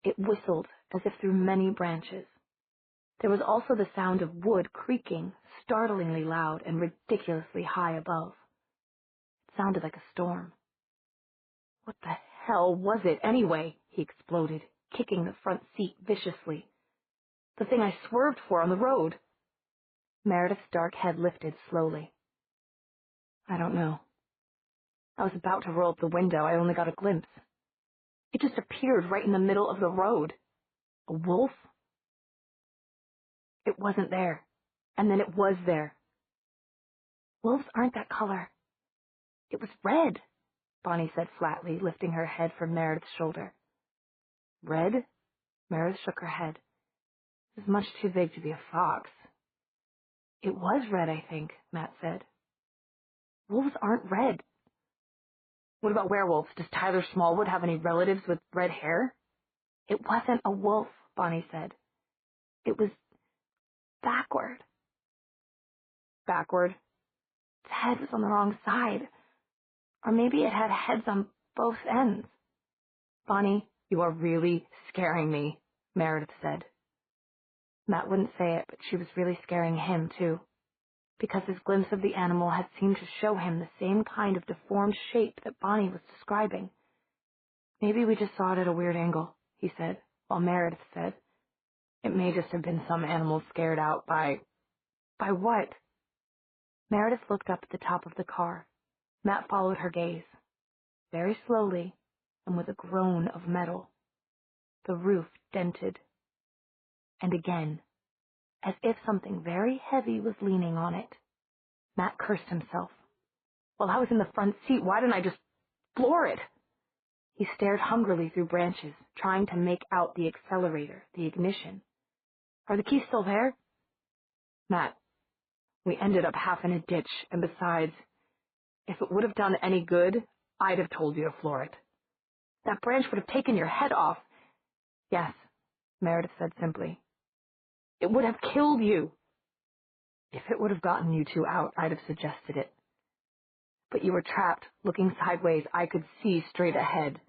Speaker 1: It whistled as if through many branches. There was also the sound of wood creaking, startlingly loud and ridiculously high above. It sounded like a storm. What the hell was it anyway? He exploded, kicking the front seat viciously. The thing I swerved for on the road. Meredith's dark head lifted slowly. I don't know. I was about to roll up the window. I only got a glimpse. It just appeared right in the middle of the road. A wolf? It wasn't there. And then it was there. Wolves aren't that color. It was red, Bonnie said flatly, lifting her head from Meredith's shoulder. Red? Meredith shook her head. It was much too big to be a fox. It was red, I think, Matt said. Wolves aren't red. What about werewolves? Does Tyler Smallwood have any relatives with red hair? It wasn't a wolf, Bonnie said. It was backward. Backward? Its head was on the wrong side. Or maybe it had heads on both ends. Bonnie, you are really scaring me, Meredith said. Matt wouldn't say it, but she was really scaring him, too, because his glimpse of the animal had seemed to show him the same kind of deformed shape that Bonnie was describing. Maybe we just saw it at a weird angle, he said, while Meredith said, it may just have been some animal scared out by... By what? Meredith looked up at the top of the car. Matt followed her gaze. Very slowly, and with a groan of metal. The roof dented. And again, as if something very heavy was leaning on it. Matt cursed himself. While I was in the front seat, why didn't I just floor it? He stared hungrily through branches, trying to make out the accelerator, the ignition. Are the keys still there? Matt, we ended up half in a ditch, and besides, if it would have done any good, I'd have told you to floor it. That branch would have taken your head off. Yes, Meredith said simply. It would have killed you. If it would have gotten you two out, I'd have suggested it. But you were trapped, looking sideways. I could see straight ahead.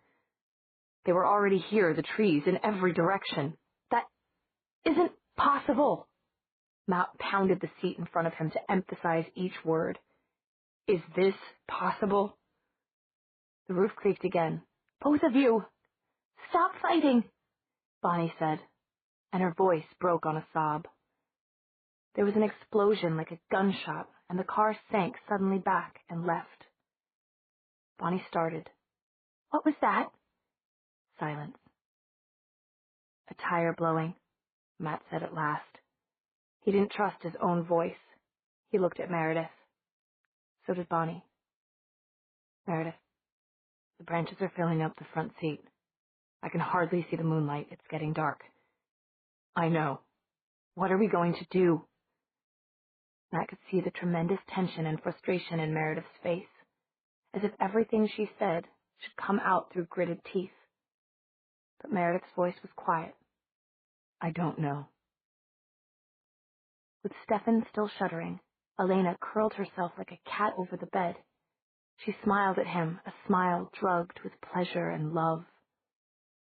Speaker 1: They were already here, the trees, in every direction. That isn't possible. Matt pounded the seat in front of him to emphasize each word. Is this possible? The roof creaked again. Both of you! Stop fighting! Bonnie said, and her voice broke on a sob. There was an explosion like a gunshot, and the car sank suddenly back and left. Bonnie started. What was that? Silence. A tire blowing, Matt said at last. He didn't trust his own voice. He looked at Meredith. So did Bonnie. Meredith, the branches are filling up the front seat. I can hardly see the moonlight. It's getting dark. I know. What are we going to do? Matt could see the tremendous tension and frustration in Meredith's face, as if everything she said should come out through gritted teeth. But Meredith's voice was quiet. I don't know. With Stefan still shuddering, Elena curled herself like a cat over the bed. She smiled at him, a smile drugged with pleasure and love.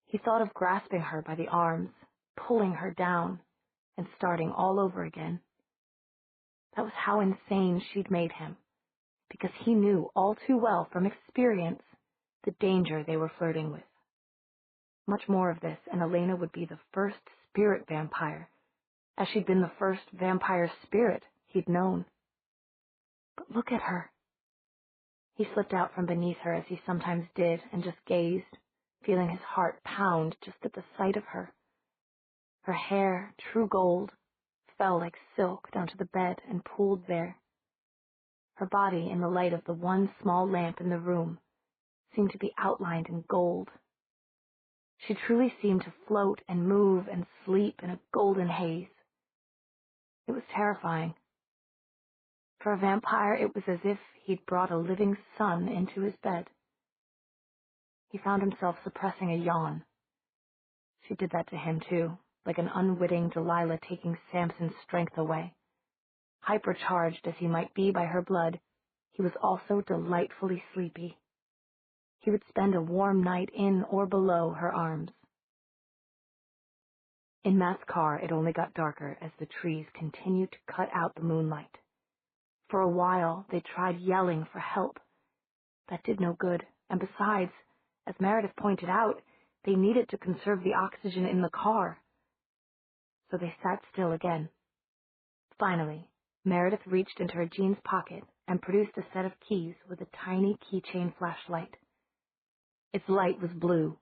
Speaker 1: He thought of grasping her by the arms, pulling her down, and starting all over again. That was how insane she'd made him, because he knew all too well from experience the danger they were flirting with. Much more of this, and Elena would be the first spirit vampire, as she'd been the first vampire spirit he'd known. But look at her. He slipped out from beneath her as he sometimes did and just gazed, feeling his heart pound just at the sight of her. Her hair, true gold, fell like silk down to the bed and pooled there. Her body, in the light of the one small lamp in the room, seemed to be outlined in gold. She truly seemed to float and move and sleep in a golden haze. It was terrifying. For a vampire, it was as if he'd brought a living sun into his bed. He found himself suppressing a yawn. She did that to him, too, like an unwitting Delilah taking Samson's strength away. Hypercharged as he might be by her blood, he was also delightfully sleepy. He would spend a warm night in or below her arms. In Matt's car, it only got darker as the trees continued to cut out the moonlight. For a while, they tried yelling for help. That did no good, and besides, as Meredith pointed out, they needed to conserve the oxygen in the car. So they sat still again. Finally, Meredith reached into her jeans pocket and produced a set of keys with a tiny keychain flashlight. Its light was blue.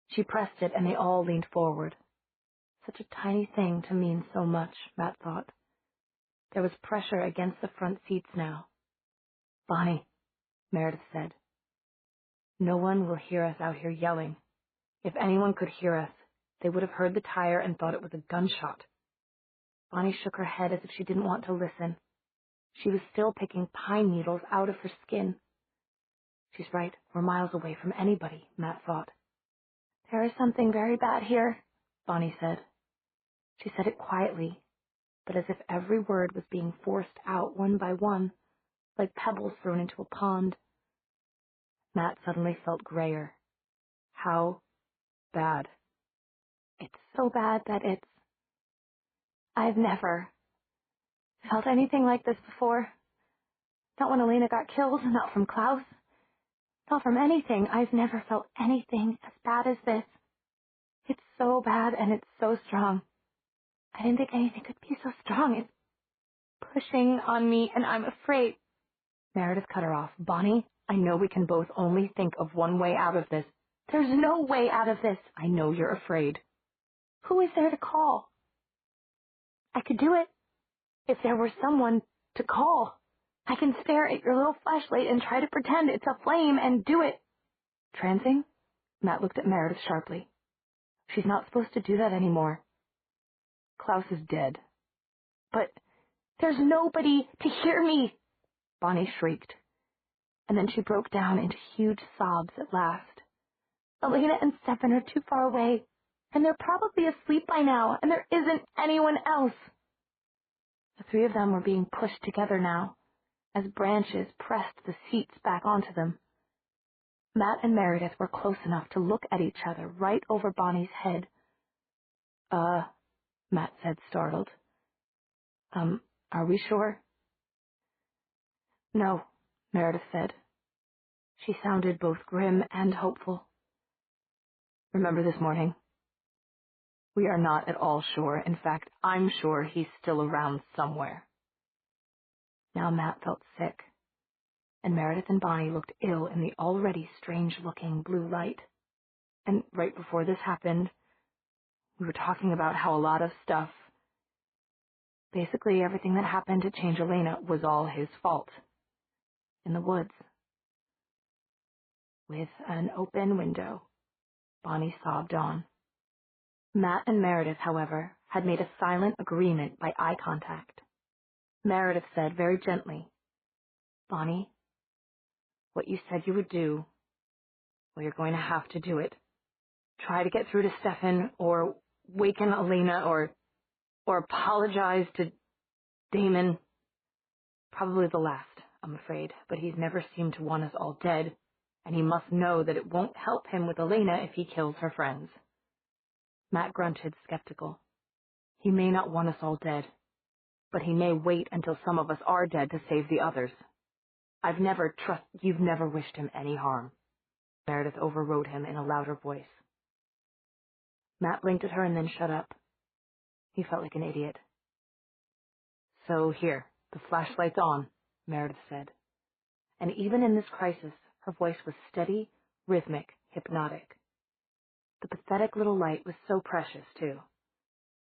Speaker 1: She pressed it and they all leaned forward. Such a tiny thing to mean so much, Matt thought. There was pressure against the front seats now. Bonnie, Meredith said. No one will hear us out here yelling. If anyone could hear us, they would have heard the tire and thought it was a gunshot. Bonnie shook her head as if she didn't want to listen. She was still picking pine needles out of her skin. She's right, we're miles away from anybody, Matt thought. There is something very bad here, Bonnie said. She said it quietly, but as if every word was being forced out one by one, like pebbles thrown into a pond. Matt suddenly felt grayer. How bad? It's so bad that I've never felt anything like this before. Not when Elena got killed, not from Klaus, not from anything. I've never felt anything as bad as this. It's so bad and it's so strong. I didn't think anything could be so strong. It's pushing on me and I'm afraid. Meredith cut her off. Bonnie, I know we can both only think of one way out of this. There's no way out of this. I know you're afraid. Who is there to call? I could do it. If there were someone to call. I can stare at your little flashlight and try to pretend it's a flame and do it. Trancing? Matt looked at Meredith sharply. She's not supposed to do that anymore. Klaus is dead. But there's nobody to hear me, Bonnie shrieked. And then she broke down into huge sobs at last. Elena and Stefan are too far away, and they're probably asleep by now, and there isn't anyone else. The three of them were being pushed together now, as branches pressed the seats back onto them. Matt and Meredith were close enough to look at each other right over Bonnie's head. Matt said, startled. Are we sure? No, Meredith said. She sounded both grim and hopeful. Remember this morning? We are not at all sure. In fact, I'm sure he's still around somewhere. Now Matt felt sick, and Meredith and Bonnie looked ill in the already strange-looking blue light. And right before this happened, we were talking about how a lot of stuff, basically everything that happened to change Elena, was all his fault. In the woods. With an open window, Bonnie sobbed on. Matt and Meredith, however, had made a silent agreement by eye contact. Meredith said very gently, "Bonnie, what you said you would do, well, you're going to have to do it. Try to get through to Stefan, or waken Elena, or apologize to Damon. Probably the last, I'm afraid, but he's never seemed to want us all dead, and he must know that it won't help him with Elena if he kills her friends." Matt grunted, skeptical. "He may not want us all dead, but he may wait until some of us are dead to save the others. You've never wished him any harm." Meredith overrode him in a louder voice. Matt blinked at her and then shut up. He felt like an idiot. "So here, the flashlight's on," Meredith said. And even in this crisis, her voice was steady, rhythmic, hypnotic. The pathetic little light was so precious, too.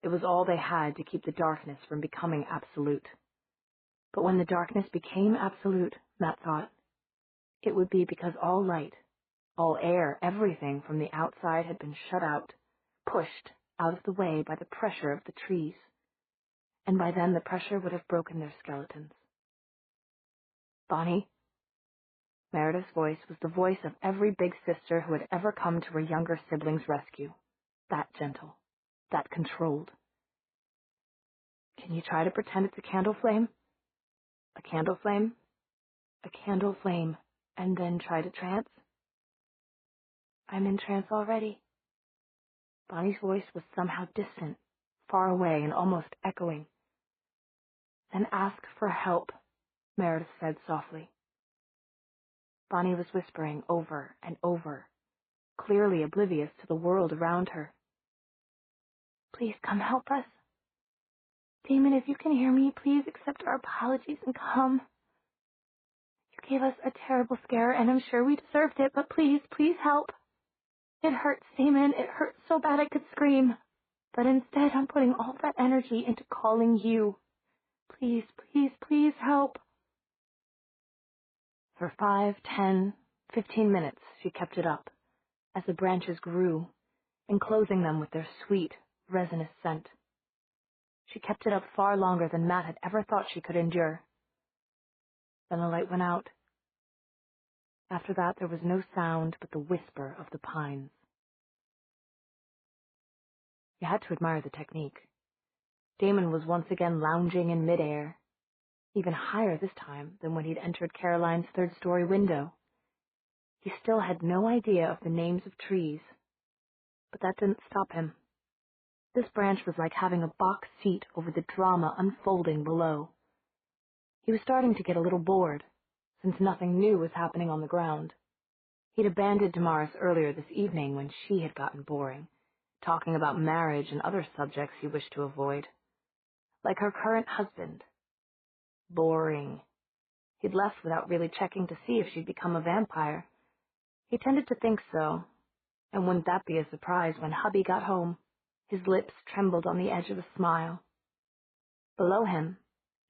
Speaker 1: It was all they had to keep the darkness from becoming absolute. But when the darkness became absolute, Matt thought, it would be because all light, all air, everything from the outside had been shut out, pushed out of the way by the pressure of the trees. And by then the pressure would have broken their skeletons. "Bonnie?" Meredith's voice was the voice of every big sister who had ever come to her younger sibling's rescue. That gentle, that controlled. "Can you try to pretend it's a candle flame?" "A candle flame?" "A candle flame, and then try to trance?" "I'm in trance already." Bonnie's voice was somehow distant, far away, and almost echoing. "Then ask for help," Meredith said softly. Bonnie was whispering over and over, clearly oblivious to the world around her. "Please come help us. Damon, if you can hear me, please accept our apologies and come. You gave us a terrible scare, and I'm sure we deserved it, but please, please help. It hurts, Damon. It hurts so bad I could scream. But instead, I'm putting all that energy into calling you. Please, please, please help." For 5, 10, 15 minutes, she kept it up, as the branches grew, enclosing them with their sweet, resinous scent. She kept it up far longer than Matt had ever thought she could endure. Then the light went out. After that, there was no sound but the whisper of the pines. You had to admire the technique. Damon was once again lounging in midair, even higher this time than when he'd entered Caroline's third-story window. He still had no idea of the names of trees, but that didn't stop him. This branch was like having a box seat over the drama unfolding below. He was starting to get a little bored, since nothing new was happening on the ground. He'd abandoned Damaris earlier this evening when she had gotten boring, talking about marriage and other subjects he wished to avoid. Like her current husband. Boring. He'd left without really checking to see if she'd become a vampire. He tended to think so, and wouldn't that be a surprise when hubby got home? His lips trembled on the edge of a smile. Below him,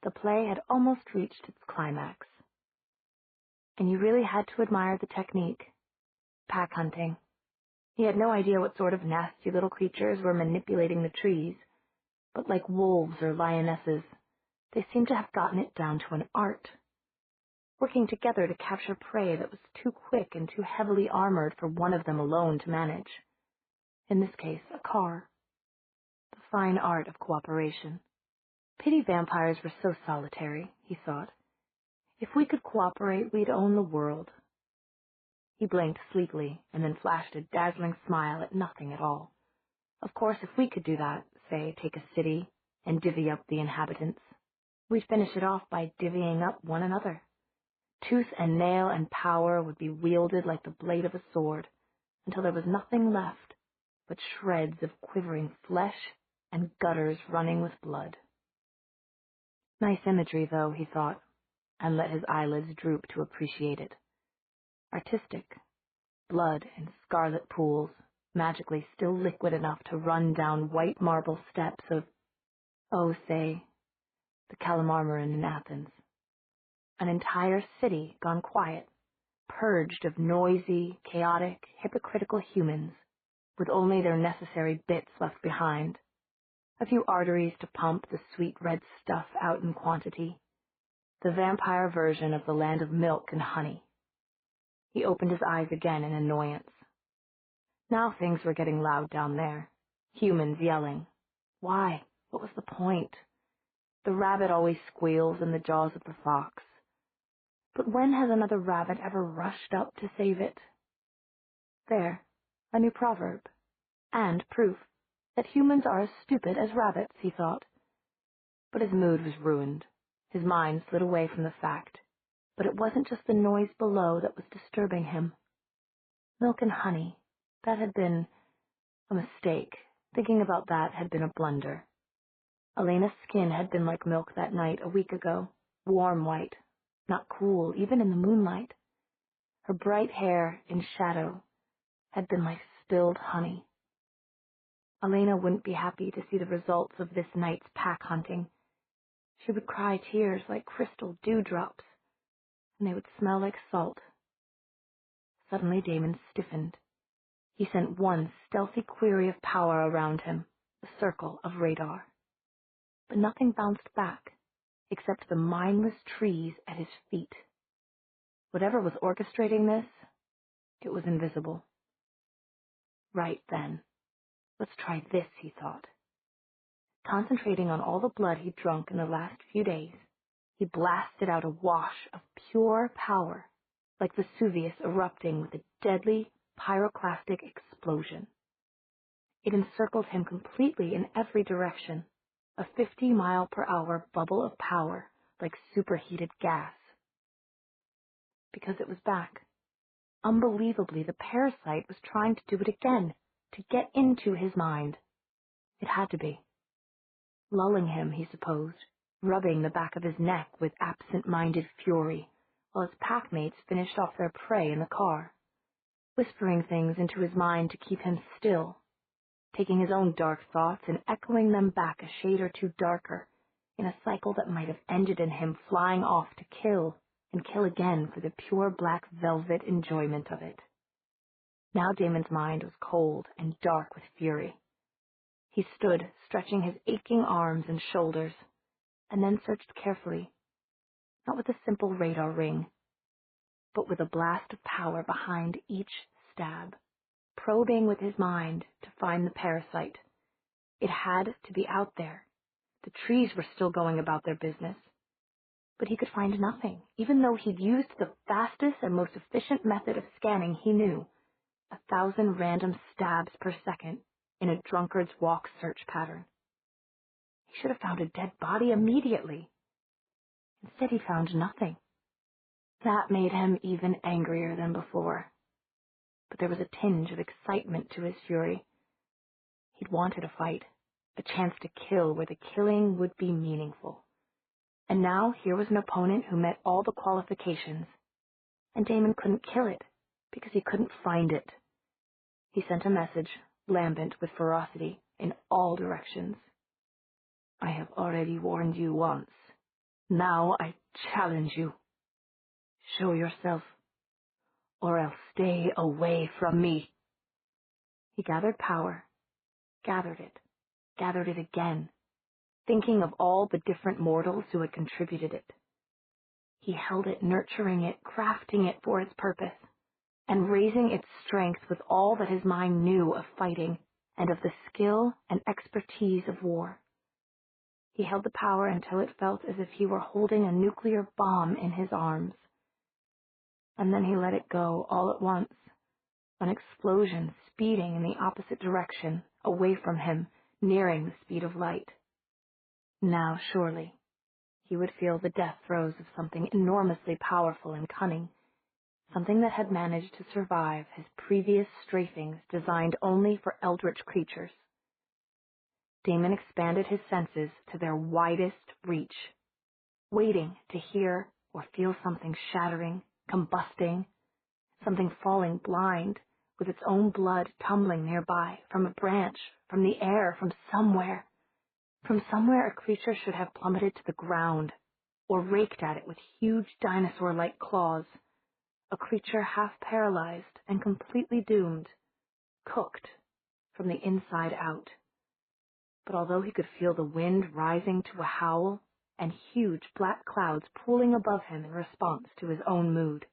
Speaker 1: the play had almost reached its climax. And you really had to admire the technique. Pack hunting. He had no idea what sort of nasty little creatures were manipulating the trees, but like wolves or lionesses, they seemed to have gotten it down to an art, working together to capture prey that was too quick and too heavily armored for one of them alone to manage. In this case, a car. The fine art of cooperation. Pity vampires were so solitary, he thought. If we could cooperate, we'd own the world. He blinked sleepily and then flashed a dazzling smile at nothing at all. Of course, if we could do that, say, take a city and divvy up the inhabitants, we'd finish it off by divvying up one another. Tooth and nail and power would be wielded like the blade of a sword, until there was nothing left but shreds of quivering flesh and gutters running with blood. Nice imagery, though, he thought, and let his eyelids droop to appreciate it. Artistic. Blood in scarlet pools, magically still liquid enough to run down white marble steps of, say, the Calamarmarin in Athens. An entire city gone quiet, purged of noisy, chaotic, hypocritical humans, with only their necessary bits left behind. a few arteries to pump the sweet red stuff out in quantity. The vampire version of the land of milk and honey. He opened his eyes again in annoyance. Now things were getting loud down there. Humans yelling. Why? What was the point? The rabbit always squeals in the jaws of the fox. But when has another rabbit ever rushed up to save it? There, a new proverb. And proof that humans are as stupid as rabbits, he thought. But his mood was ruined. His mind slid away from the fact. But it wasn't just the noise below that was disturbing him. Milk and honey, that had been a mistake. Thinking about that had been a blunder. Elena's skin had been like milk that night a week ago, warm white, not cool, even in the moonlight. Her bright hair, in shadow, had been like spilled honey. Elena wouldn't be happy to see the results of this night's pack hunting. She would cry tears like crystal dewdrops, and they would smell like salt. Suddenly Damon stiffened. He sent one stealthy query of power around him, a circle of radar. But nothing bounced back, except the mindless trees at his feet. Whatever was orchestrating this, it was invisible. Right then. Let's try this, he thought. Concentrating on all the blood he'd drunk in the last few days, he blasted out a wash of pure power, like Vesuvius erupting with a deadly pyroclastic explosion. It encircled him completely in every direction, a 50-mile-per-hour bubble of power like superheated gas. Because it was back. Unbelievably, the parasite was trying to do it again, to get into his mind. It had to be. Lulling him, he supposed, rubbing the back of his neck with absent-minded fury, while his packmates finished off their prey in the car, whispering things into his mind to keep him still, taking his own dark thoughts and echoing them back a shade or two darker, in a cycle that might have ended in him flying off to kill, and kill again for the pure black velvet enjoyment of it. Now Damon's mind was cold and dark with fury. He stood, stretching his aching arms and shoulders, and then searched carefully, not with a simple radar ring, but with a blast of power behind each stab, probing with his mind to find the parasite. It had to be out there. The trees were still going about their business. But he could find nothing, even though he'd used the fastest and most efficient method of scanning he knew, 1,000 random stabs per second in a drunkard's walk search pattern. He should have found a dead body immediately. Instead, he found nothing. That made him even angrier than before. But there was a tinge of excitement to his fury. He'd wanted a fight, a chance to kill where the killing would be meaningful. And now here was an opponent who met all the qualifications, and Damon couldn't kill it because he couldn't find it. He sent a message, lambent with ferocity, in all directions. I have already warned you once. Now I challenge you. Show yourself, or else stay away from me. He gathered power, gathered it again, thinking of all the different mortals who had contributed it. He held it, nurturing it, crafting it for its purpose, and raising its strength with all that his mind knew of fighting and of the skill and expertise of war. He held the power until it felt as if he were holding a nuclear bomb in his arms. And then he let it go all at once, an explosion speeding in the opposite direction, away from him, nearing the speed of light. Now, surely, he would feel the death throes of something enormously powerful and cunning, something that had managed to survive his previous strafings designed only for eldritch creatures. Damon expanded his senses to their widest reach, waiting to hear or feel something shattering, combusting, something falling blind, with its own blood tumbling nearby, from a branch, from the air, from somewhere. From somewhere a creature should have plummeted to the ground, or raked at it with huge dinosaur-like claws, a creature half paralyzed and completely doomed, cooked from the inside out. But although he could feel the wind rising to a howl and huge black clouds pooling above him in response to his own mood,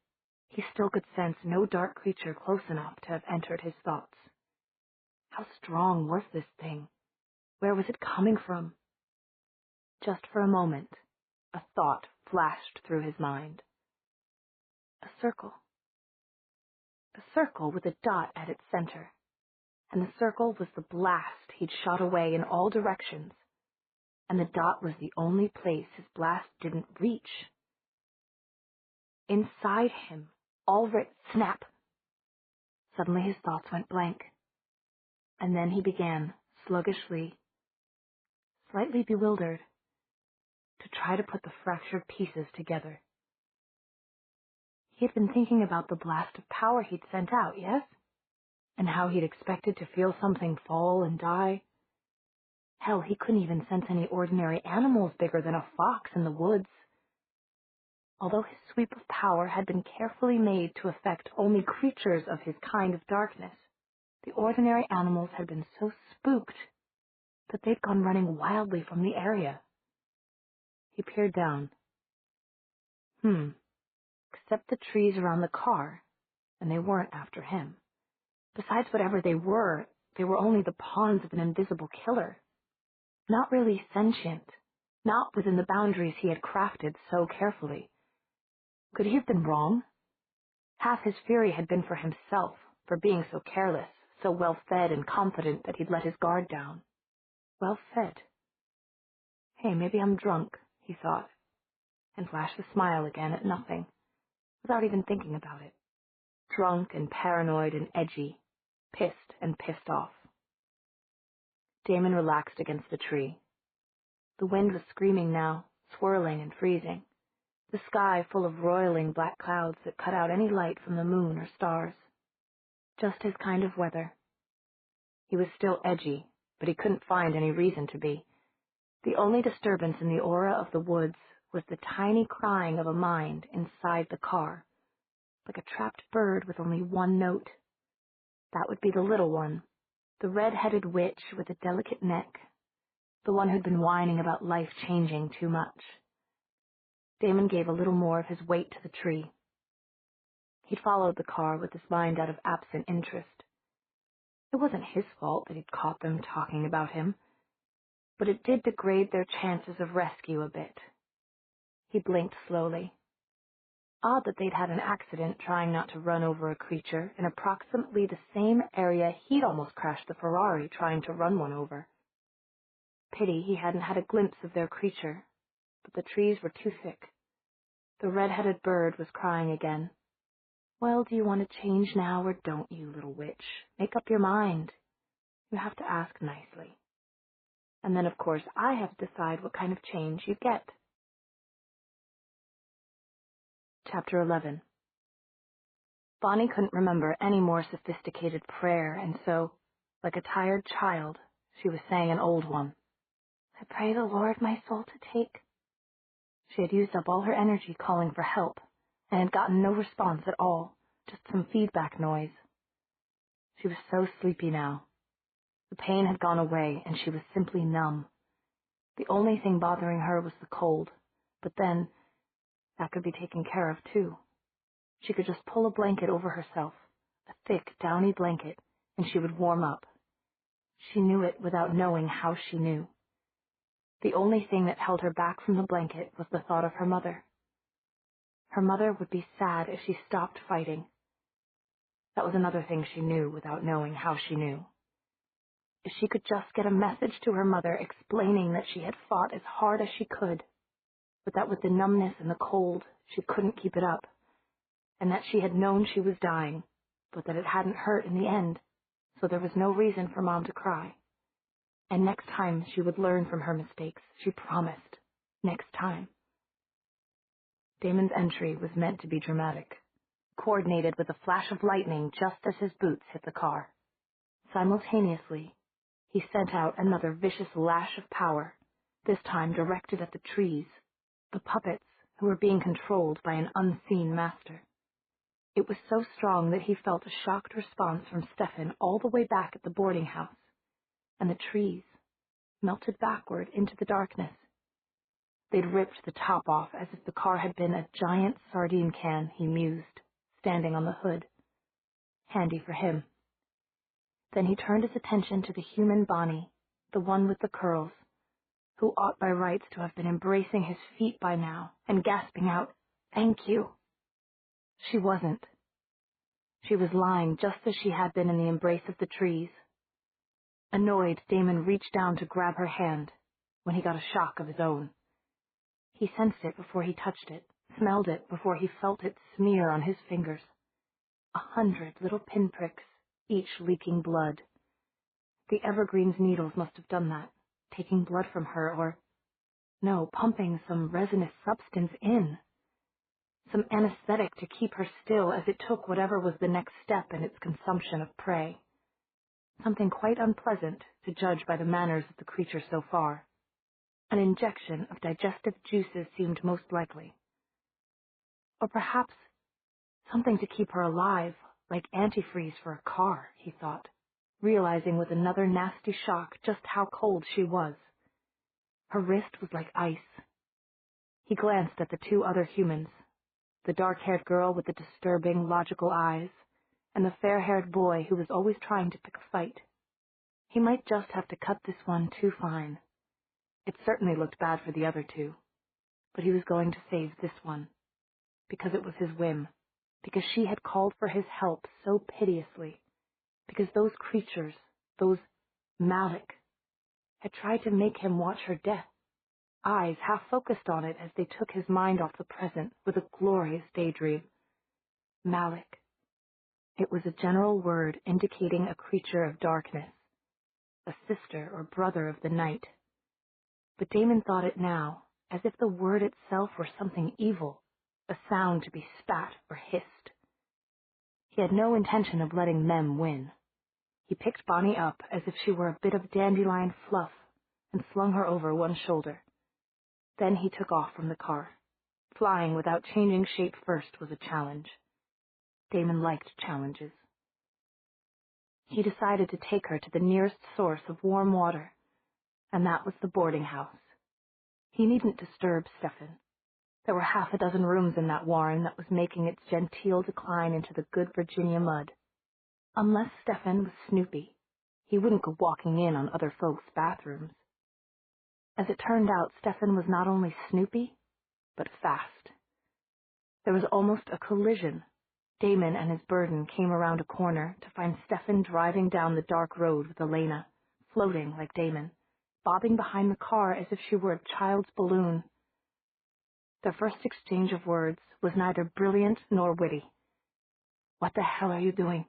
Speaker 1: he still could sense no dark creature close enough to have entered his thoughts. How strong was this thing? Where was it coming from? Just for a moment, a thought flashed through his mind. A circle. A circle with a dot at its center. And the circle was the blast he'd shot away in all directions. And the dot was the only place his blast didn't reach. Inside him, all writ snap. Suddenly his thoughts went blank. And then he began, sluggishly, slightly bewildered, to try to put the fractured pieces together. He had been thinking about the blast of power he'd sent out, yes? And how he'd expected to feel something fall and die. Hell, he couldn't even sense any ordinary animals bigger than a fox in the woods. Although his sweep of power had been carefully made to affect only creatures of his kind of darkness, the ordinary animals had been so spooked that they'd gone running wildly from the area. He peered down. Except the trees around the car, and they weren't after him. Besides, whatever they were only the pawns of an invisible killer. Not really sentient, not within the boundaries he had crafted so carefully. Could he have been wrong? Half his fury had been for himself, for being so careless, so well-fed and confident that he'd let his guard down. Well-fed. Hey, maybe I'm drunk, he thought, and flashed a smile again at nothing, without even thinking about it. Drunk and paranoid and edgy, pissed and pissed off. Damon relaxed against the tree. The wind was screaming now, swirling and freezing, the sky full of roiling black clouds that cut out any light from the moon or stars. Just his kind of weather. He was still edgy, but he couldn't find any reason to be. The only disturbance in the aura of the woods was the tiny crying of a mind inside the car, like a trapped bird with only one note. That would be the little one, the red-headed witch with a delicate neck, the one who'd been whining about life changing too much. Damon gave a little more of his weight to the tree. He'd followed the car with his mind out of absent interest. It wasn't his fault that he'd caught them talking about him, but it did degrade their chances of rescue a bit. He blinked slowly. Odd that they'd had an accident trying not to run over a creature in approximately the same area he'd almost crashed the Ferrari trying to run one over. Pity he hadn't had a glimpse of their creature, but the trees were too thick. The red-headed bird was crying again. Well, do you want to change now or don't you, little witch? Make up your mind. You have to ask nicely. And then, of course, I have to decide what kind of change you get. Chapter 11. Bonnie couldn't remember any more sophisticated prayer, and so, like a tired child, she was saying an old one. I pray the Lord my soul to take. She had used up all her energy calling for help, and had gotten no response at all, just some feedback noise. She was so sleepy now. The pain had gone away, and she was simply numb. The only thing bothering her was the cold, but then, that could be taken care of, too. She could just pull a blanket over herself, a thick, downy blanket, and she would warm up. She knew it without knowing how she knew. The only thing that held her back from the blanket was the thought of her mother. Her mother would be sad if she stopped fighting. That was another thing she knew without knowing how she knew. If she could just get a message to her mother explaining that she had fought as hard as she could, but that with the numbness and the cold, she couldn't keep it up, and that she had known she was dying, but that it hadn't hurt in the end, so there was no reason for Mom to cry. And next time she would learn from her mistakes, she promised. Next time. Damon's entry was meant to be dramatic, coordinated with a flash of lightning just as his boots hit the car. Simultaneously, he sent out another vicious lash of power, this time directed at the trees, the puppets who were being controlled by an unseen master. It was so strong that he felt a shocked response from Stefan all the way back at the boarding house, and the trees, melted backward into the darkness. They'd ripped the top off as if the car had been a giant sardine can, he mused, standing on the hood. Handy for him. Then he turned his attention to the human Bonnie, the one with the curls, who ought by rights to have been embracing his feet by now and gasping out, "Thank you." She wasn't. She was lying just as she had been in the embrace of the trees. Annoyed, Damon reached down to grab her hand when he got a shock of his own. He sensed it before he touched it, smelled it before he felt it smear on his fingers. 100 little pinpricks, each leaking blood. The evergreen's needles must have done that, taking blood from her, or, no, pumping some resinous substance in. Some anesthetic to keep her still as it took whatever was the next step in its consumption of prey. Something quite unpleasant, to judge by the manners of the creature so far. An injection of digestive juices seemed most likely. Or perhaps something to keep her alive, like antifreeze for a car, he thought, realizing with another nasty shock just how cold she was. Her wrist was like ice. He glanced at the two other humans, the dark-haired girl with the disturbing, logical eyes, and the fair-haired boy who was always trying to pick a fight. He might just have to cut this one too fine. It certainly looked bad for the other two, but he was going to save this one, because it was his whim, because she had called for his help so piteously, because those creatures, those Malik, had tried to make him watch her death, eyes half focused on it as they took his mind off the present with a glorious daydream. Malik. It was a general word indicating a creature of darkness, a sister or brother of the night. But Damon thought it now, as if the word itself were something evil, a sound to be spat or hissed. He had no intention of letting them win. He picked Bonnie up as if she were a bit of dandelion fluff and slung her over one shoulder. Then he took off from the car. Flying without changing shape first was a challenge. Damon liked challenges. He decided to take her to the nearest source of warm water, and that was the boarding house. He needn't disturb Stefan. There were half a dozen rooms in that warren that was making its genteel decline into the good Virginia mud. Unless Stefan was Snoopy, he wouldn't go walking in on other folks' bathrooms. As it turned out, Stefan was not only Snoopy, but fast. There was almost a collision. Damon and his burden came around a corner to find Stefan driving down the dark road with Elena, floating like Damon, bobbing behind the car as if she were a child's balloon. Their first exchange of words was neither brilliant nor witty. "What the hell are you doing?"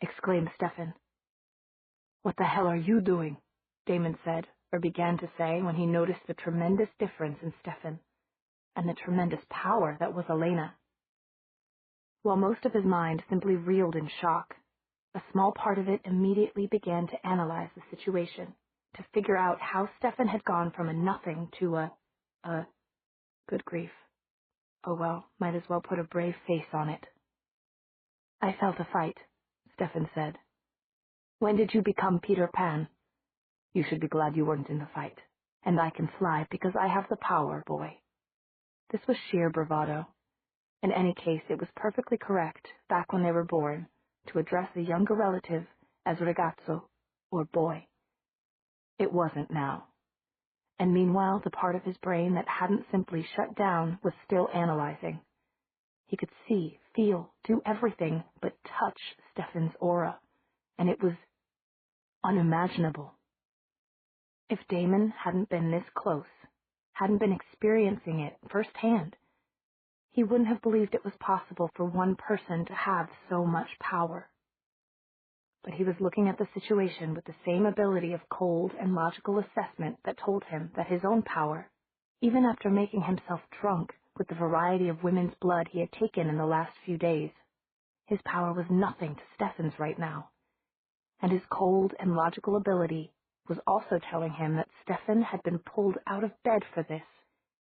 Speaker 1: exclaimed Stefan. "What the hell are you doing?" Damon said, or began to say, when he noticed the tremendous difference in Stefan, and the tremendous power that was Elena. While most of his mind simply reeled in shock, a small part of it immediately began to analyze the situation, to figure out how Stefan had gone from a nothing to a good grief. Oh well, might as well put a brave face on it. "I felt a fight," Stefan said. "When did you become Peter Pan?" "You should be glad you weren't in the fight. And I can fly because I have the power, boy." This was sheer bravado. In any case, it was perfectly correct, back when they were born, to address a younger relative as ragazzo, or boy. It wasn't now. And meanwhile, the part of his brain that hadn't simply shut down was still analyzing. He could see, feel, do everything but touch Stefan's aura, and it was unimaginable. If Damon hadn't been this close, hadn't been experiencing it firsthand, he wouldn't have believed it was possible for one person to have so much power. But he was looking at the situation with the same ability of cold and logical assessment that told him that his own power, even after making himself drunk with the variety of women's blood he had taken in the last few days, his power was nothing to Stefan's right now. And his cold and logical ability was also telling him that Stefan had been pulled out of bed for this,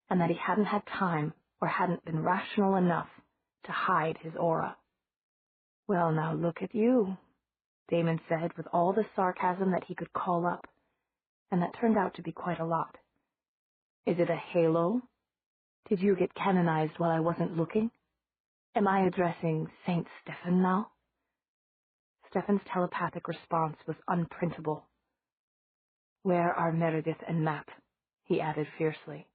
Speaker 1: and that he hadn't had time or hadn't been rational enough to hide his aura. "Well, now look at you," Damon said with all the sarcasm that he could call up, and that turned out to be quite a lot. Is it a halo? Did you get canonized while I wasn't looking? Am I addressing Saint Stefan now? Stefan's telepathic response was unprintable. Where are Meredith and Matt? He added fiercely.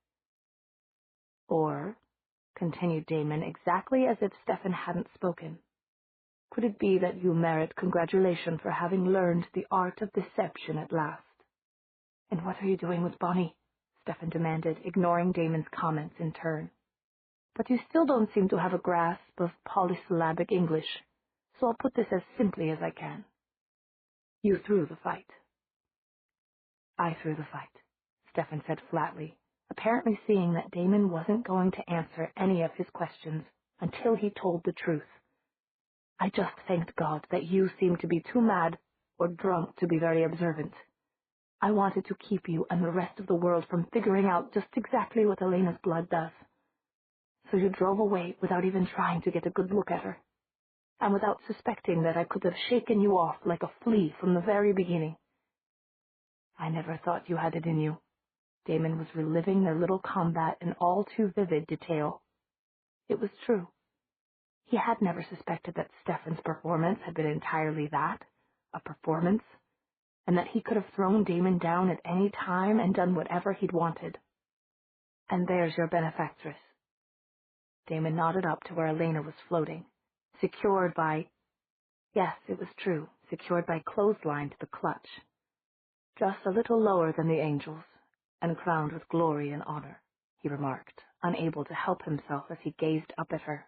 Speaker 1: Or, continued Damon, exactly as if Stefan hadn't spoken, could it be that you merit congratulation for having learned the art of deception at last? And what are you doing with Bonnie? Stefan demanded, ignoring Damon's comments in turn. But you still don't seem to have a grasp of polysyllabic English, so I'll put this as simply as I can. You threw the fight. I threw the fight, Stefan said flatly, apparently seeing that Damon wasn't going to answer any of his questions until he told the truth. I just thanked God that you seemed to be too mad or drunk to be very observant. I wanted to keep you and the rest of the world from figuring out just exactly what Elena's blood does. So you drove away without even trying to get a good look at her, and without suspecting that I could have shaken you off like a flea from the very beginning. I never thought you had it in you. Damon was reliving their little combat in all too vivid detail. It was true. He had never suspected that Stefan's performance had been entirely that, a performance, and that he could have thrown Damon down at any time and done whatever he'd wanted. And there's your benefactress. Damon nodded up to where Elena was floating, secured by, yes, it was true, secured by clothesline to the clutch, just a little lower than the angels, and crowned with glory and honor, he remarked, unable to help himself as he gazed up at her.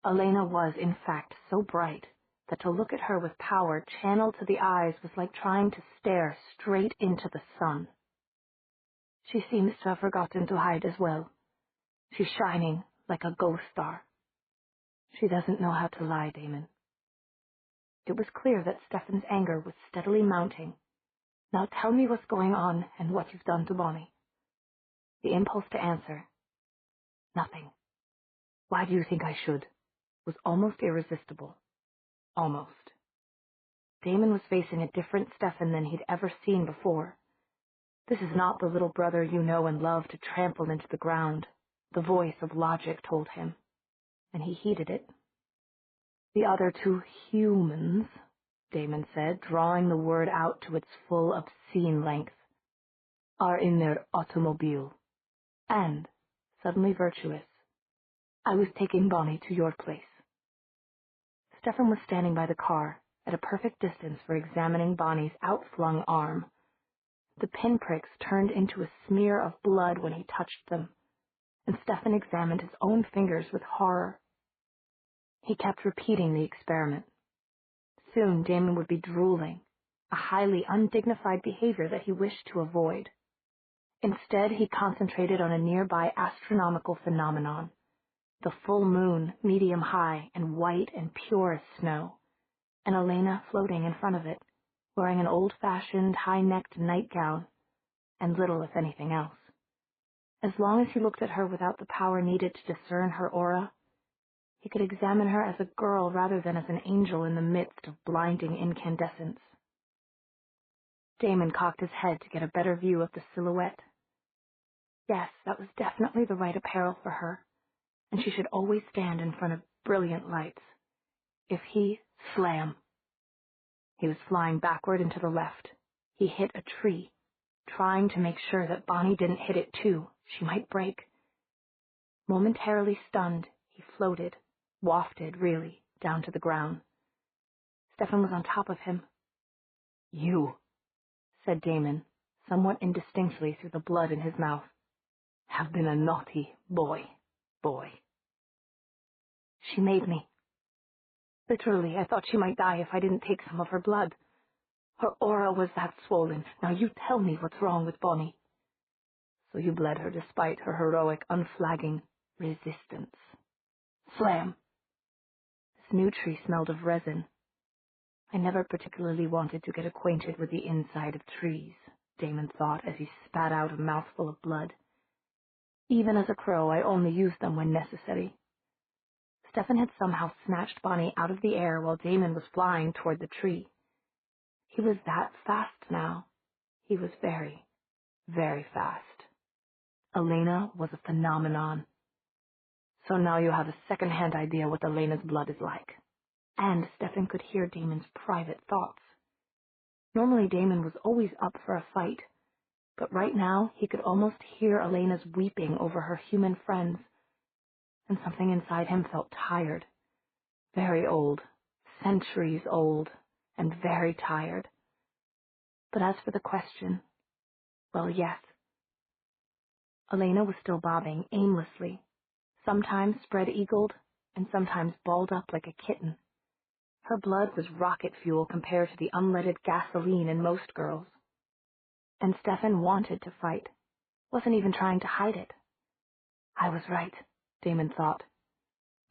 Speaker 1: Elena was, in fact, so bright that to look at her with power channeled to the eyes was like trying to stare straight into the sun. She seems to have forgotten to hide as well. She's shining like a ghost star. She doesn't know how to lie, Damon. It was clear that Stefan's anger was steadily mounting. Now tell me what's going on and what you've done to Bonnie. The impulse to answer, nothing. Why do you think I should? Was almost irresistible. Almost. Damon was facing a different Stefan than he'd ever seen before. This is not the little brother you know and love to trample into the ground, the voice of logic told him, and he heeded it. The other two humans, Damon said, drawing the word out to its full obscene length, are in their automobile. And, suddenly virtuous, I was taking Bonnie to your place. Stefan was standing by the car, at a perfect distance for examining Bonnie's outflung arm. The pinpricks turned into a smear of blood when he touched them, and Stefan examined his own fingers with horror. He kept repeating the experiment. Soon Damon would be drooling, a highly undignified behavior that he wished to avoid. Instead, he concentrated on a nearby astronomical phenomenon, the full moon, medium high and white and pure as snow, and Elena floating in front of it, wearing an old-fashioned, high-necked nightgown, and little, if anything, else. As long as he looked at her without the power needed to discern her aura, he could examine her as a girl rather than as an angel in the midst of blinding incandescence. Damon cocked his head to get a better view of the silhouette. Yes, that was definitely the right apparel for her, and she should always stand in front of brilliant lights. If he, slam. He was flying backward and to the left. He hit a tree, trying to make sure that Bonnie didn't hit it too. She might break. Momentarily stunned, he floated, wafted, really, down to the ground. Stefan was on top of him. You, said Damon, somewhat indistinctly through the blood in his mouth, have been a naughty boy. She made me. Literally, I thought she might die if I didn't take some of her blood. Her aura was that swollen. Now you tell me what's wrong with Bonnie. So you bled her despite her heroic, unflagging resistance. Slam! This new tree smelled of resin. I never particularly wanted to get acquainted with the inside of trees, Damon thought as he spat out a mouthful of blood. Even as a crow, I only used them when necessary. Stefan had somehow snatched Bonnie out of the air while Damon was flying toward the tree. He was that fast now. He was very, very fast. Elena was a phenomenon. So now you have a second-hand idea what Elena's blood is like. And Stefan could hear Damon's private thoughts. Normally Damon was always up for a fight, but right now he could almost hear Elena's weeping over her human friends, and something inside him felt tired. Very old, centuries old, and very tired. But as for the question, well, yes. Elena was still bobbing aimlessly, sometimes spread-eagled, and sometimes balled up like a kitten. Her blood was rocket fuel compared to the unleaded gasoline in most girls. And Stefan wanted to fight, wasn't even trying to hide it. I was right, Damon thought.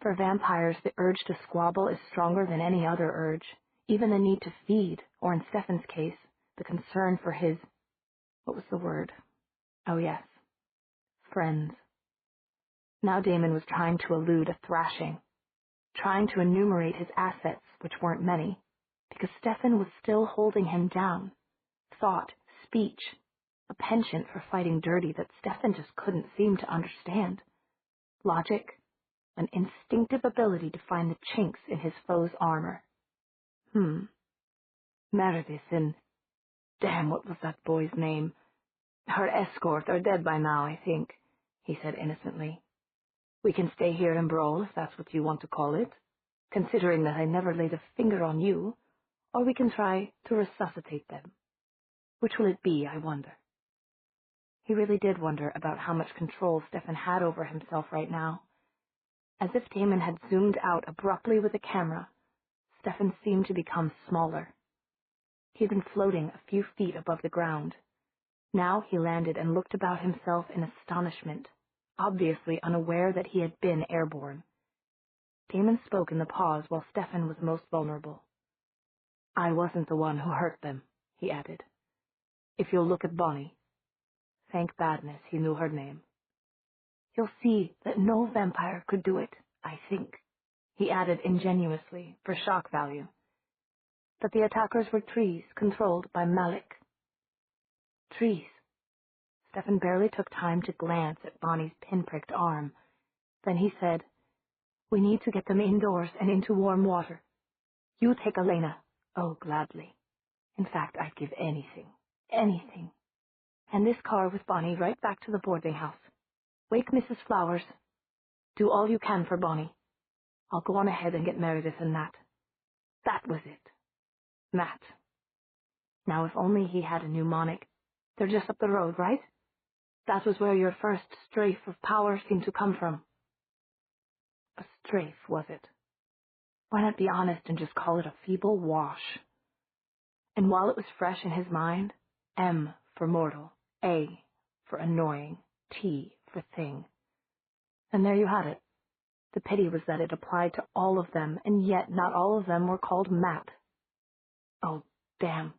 Speaker 1: For vampires, the urge to squabble is stronger than any other urge, even the need to feed, or in Stefan's case, the concern for his, what was the word? Oh yes, friends. Now Damon was trying to elude a thrashing, trying to enumerate his assets, which weren't many, because Stefan was still holding him down. Thought, speech, a penchant for fighting dirty that Stefan just couldn't seem to understand. Logic, an instinctive ability to find the chinks in his foe's armor. Meredith and... Damn, what was that boy's name? Her escort are dead by now, I think, he said innocently. We can stay here and brawl, if that's what you want to call it, considering that I never laid a finger on you, or we can try to resuscitate them. Which will it be, I wonder? He really did wonder about how much control Stefan had over himself right now. As if Damon had zoomed out abruptly with a camera, Stefan seemed to become smaller. He had been floating a few feet above the ground. Now he landed and looked about himself in astonishment, obviously unaware that he had been airborne. Damon spoke in the pause while Stefan was most vulnerable. I wasn't the one who hurt them, he added. If you'll look at Bonnie. Thank badness he knew her name. You'll see that no vampire could do it, I think, he added ingenuously, for shock value. That the attackers were trees controlled by Malik. Trees. Stefan barely took time to glance at Bonnie's pinpricked arm. Then he said, We need to get them indoors and into warm water. You take Elena. Oh, gladly. In fact, I'd give anything. Anything. And this car with Bonnie right back to the boarding house. Wake Mrs. Flowers. Do all you can for Bonnie. I'll go on ahead and get Meredith and Matt. That was it. Matt. Now, if only he had a mnemonic. They're just up the road, right? That was where your first strafe of power seemed to come from. A strafe, was it? Why not be honest and just call it a feeble wash? And while it was fresh in his mind, M for mortal, A for annoying, T for thing. And there you had it. The pity was that it applied to all of them, and yet not all of them were called Matt. Oh, damn.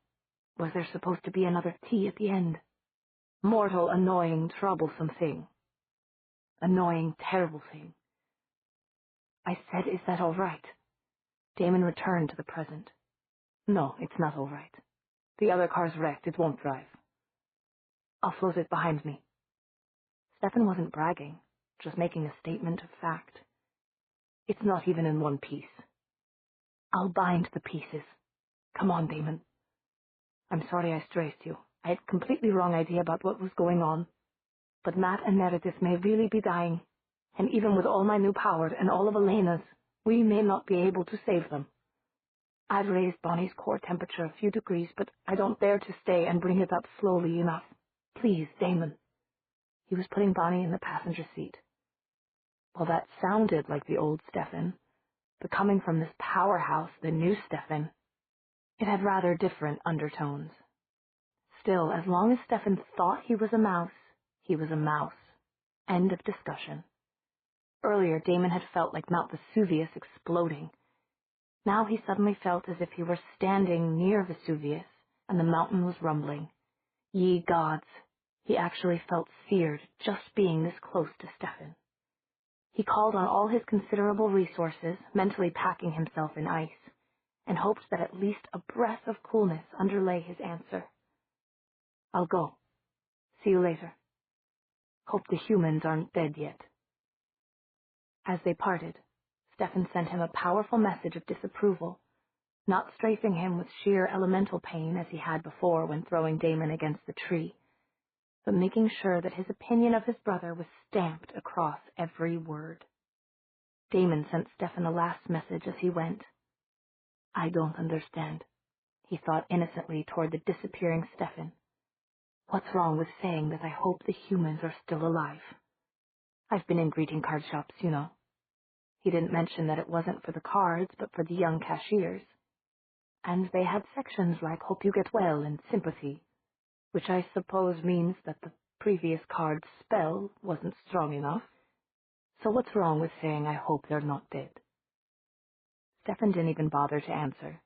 Speaker 1: Was there supposed to be another T at the end? Mortal, annoying, troublesome thing. Annoying, terrible thing. I said, is that all right? Damon returned to the present. No, it's not all right. The other car's wrecked. It won't drive. I'll float it behind me. Stefan wasn't bragging, just making a statement of fact. It's not even in one piece. I'll bind the pieces. Come on, Damon. I'm sorry I stressed you. I had a completely wrong idea about what was going on. But Matt and Meredith may really be dying, and even with all my new power and all of Elena's, we may not be able to save them. I've raised Bonnie's core temperature a few degrees, but I don't dare to stay and bring it up slowly enough. Please, Damon. He was putting Bonnie in the passenger seat. Well, that sounded like the old Stefan, but coming from this powerhouse, the new Stefan, it had rather different undertones. Still, as long as Stefan thought he was a mouse, he was a mouse. End of discussion. Earlier, Damon had felt like Mount Vesuvius exploding. Now he suddenly felt as if he were standing near Vesuvius, and the mountain was rumbling. Ye gods! He actually felt seared just being this close to Stefan. He called on all his considerable resources, mentally packing himself in ice, and hoped that at least a breath of coolness underlay his answer. I'll go. See you later. Hope the humans aren't dead yet. As they parted, Stefan sent him a powerful message of disapproval, not strafing him with sheer elemental pain as he had before when throwing Damon against the tree, but making sure that his opinion of his brother was stamped across every word. Damon sent Stefan a last message as he went. I don't understand, he thought innocently toward the disappearing Stefan. What's wrong with saying that I hope the humans are still alive? I've been in greeting card shops, you know. He didn't mention that it wasn't for the cards, but for the young cashiers. And they had sections like hope you get well and sympathy, which I suppose means that the previous card's spell wasn't strong enough. So what's wrong with saying I hope they're not dead? Stefan didn't even bother to answer,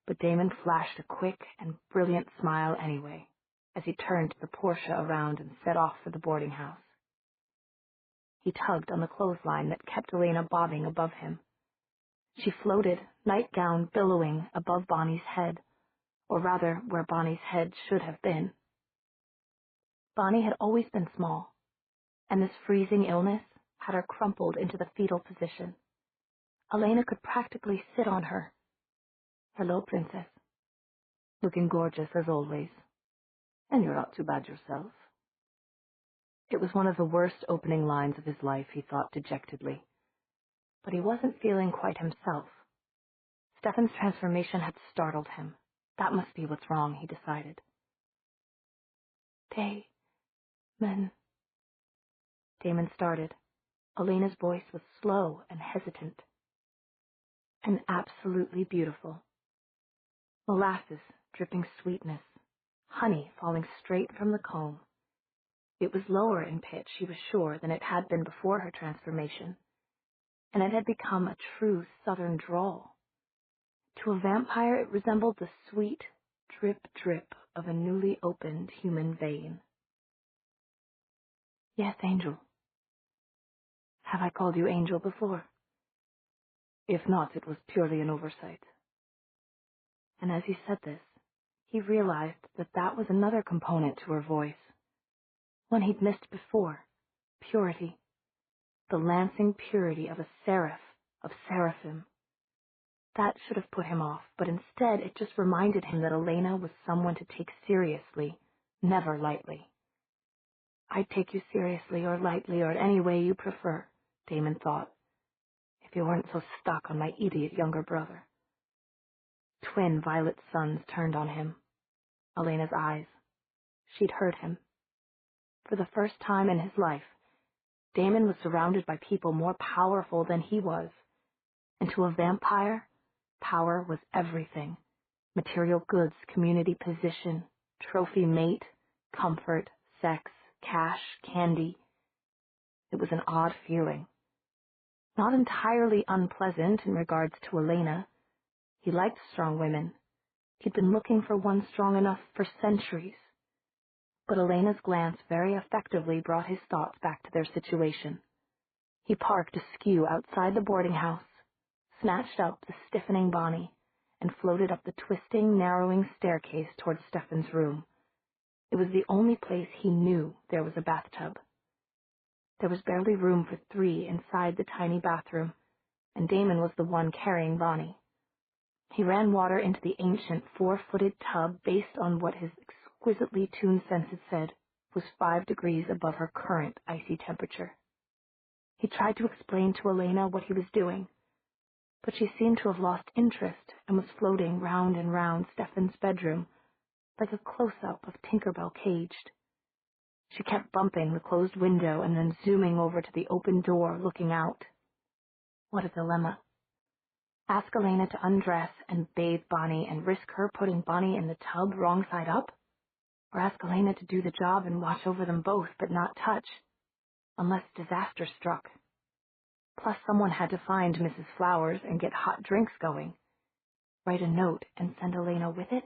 Speaker 1: but Damon flashed a quick and brilliant smile anyway, as he turned the Porsche around and set off for the boarding house. He tugged on the clothesline that kept Elena bobbing above him. She floated, nightgown billowing, above Bonnie's head, or rather where Bonnie's head should have been. Bonnie had always been small, and this freezing illness had her crumpled into the fetal position. Elena could practically sit on her. Hello, Princess. Looking gorgeous as always. And you're not too bad yourself. It was one of the worst opening lines of his life, he thought dejectedly. But he wasn't feeling quite himself. Stefan's transformation had startled him. That must be what's wrong, he decided. Damon. Damon started. Elena's voice was slow and hesitant. And absolutely beautiful. Molasses dripping sweetness. Honey falling straight from the comb. It was lower in pitch, she was sure, than it had been before her transformation, and it had become a true southern drawl. To a vampire it resembled the sweet drip-drip of a newly opened human vein. Yes, Angel. Have I called you Angel before? If not, it was purely an oversight. And as he said this, he realized that that was another component to her voice. One he'd missed before, purity, the lancing purity of a seraph, of seraphim. That should have put him off, but instead it just reminded him that Elena was someone to take seriously, never lightly. I'd take you seriously or lightly or any way you prefer, Damon thought, if you weren't so stuck on my idiot younger brother. Twin violet suns turned on him. Elena's eyes. She'd heard him. For the first time in his life, Damon was surrounded by people more powerful than he was. And to a vampire, power was everything. Material goods, community position, trophy mate, comfort, sex, cash, candy. It was an odd feeling. Not entirely unpleasant in regards to Elena. He liked strong women. He'd been looking for one strong enough for centuries. But Elena's glance very effectively brought his thoughts back to their situation. He parked askew outside the boarding house, snatched up the stiffening Bonnie, and floated up the twisting, narrowing staircase toward Stefan's room. It was the only place he knew there was a bathtub. There was barely room for 3 inside the tiny bathroom, and Damon was the one carrying Bonnie. He ran water into the ancient 4-footed tub based on what his exquisitely tuned senses said was 5 degrees above her current icy temperature. He tried to explain to Elena what he was doing, but she seemed to have lost interest and was floating round and round Stefan's bedroom like a close-up of Tinkerbell caged. She kept bumping the closed window and then zooming over to the open door, looking out. What a dilemma. Ask Elena to undress and bathe Bonnie and risk her putting Bonnie in the tub wrong side up? Or ask Elena to do the job and watch over them both but not touch, unless disaster struck. Plus someone had to find Mrs. Flowers and get hot drinks going. Write a note and send Elena with it?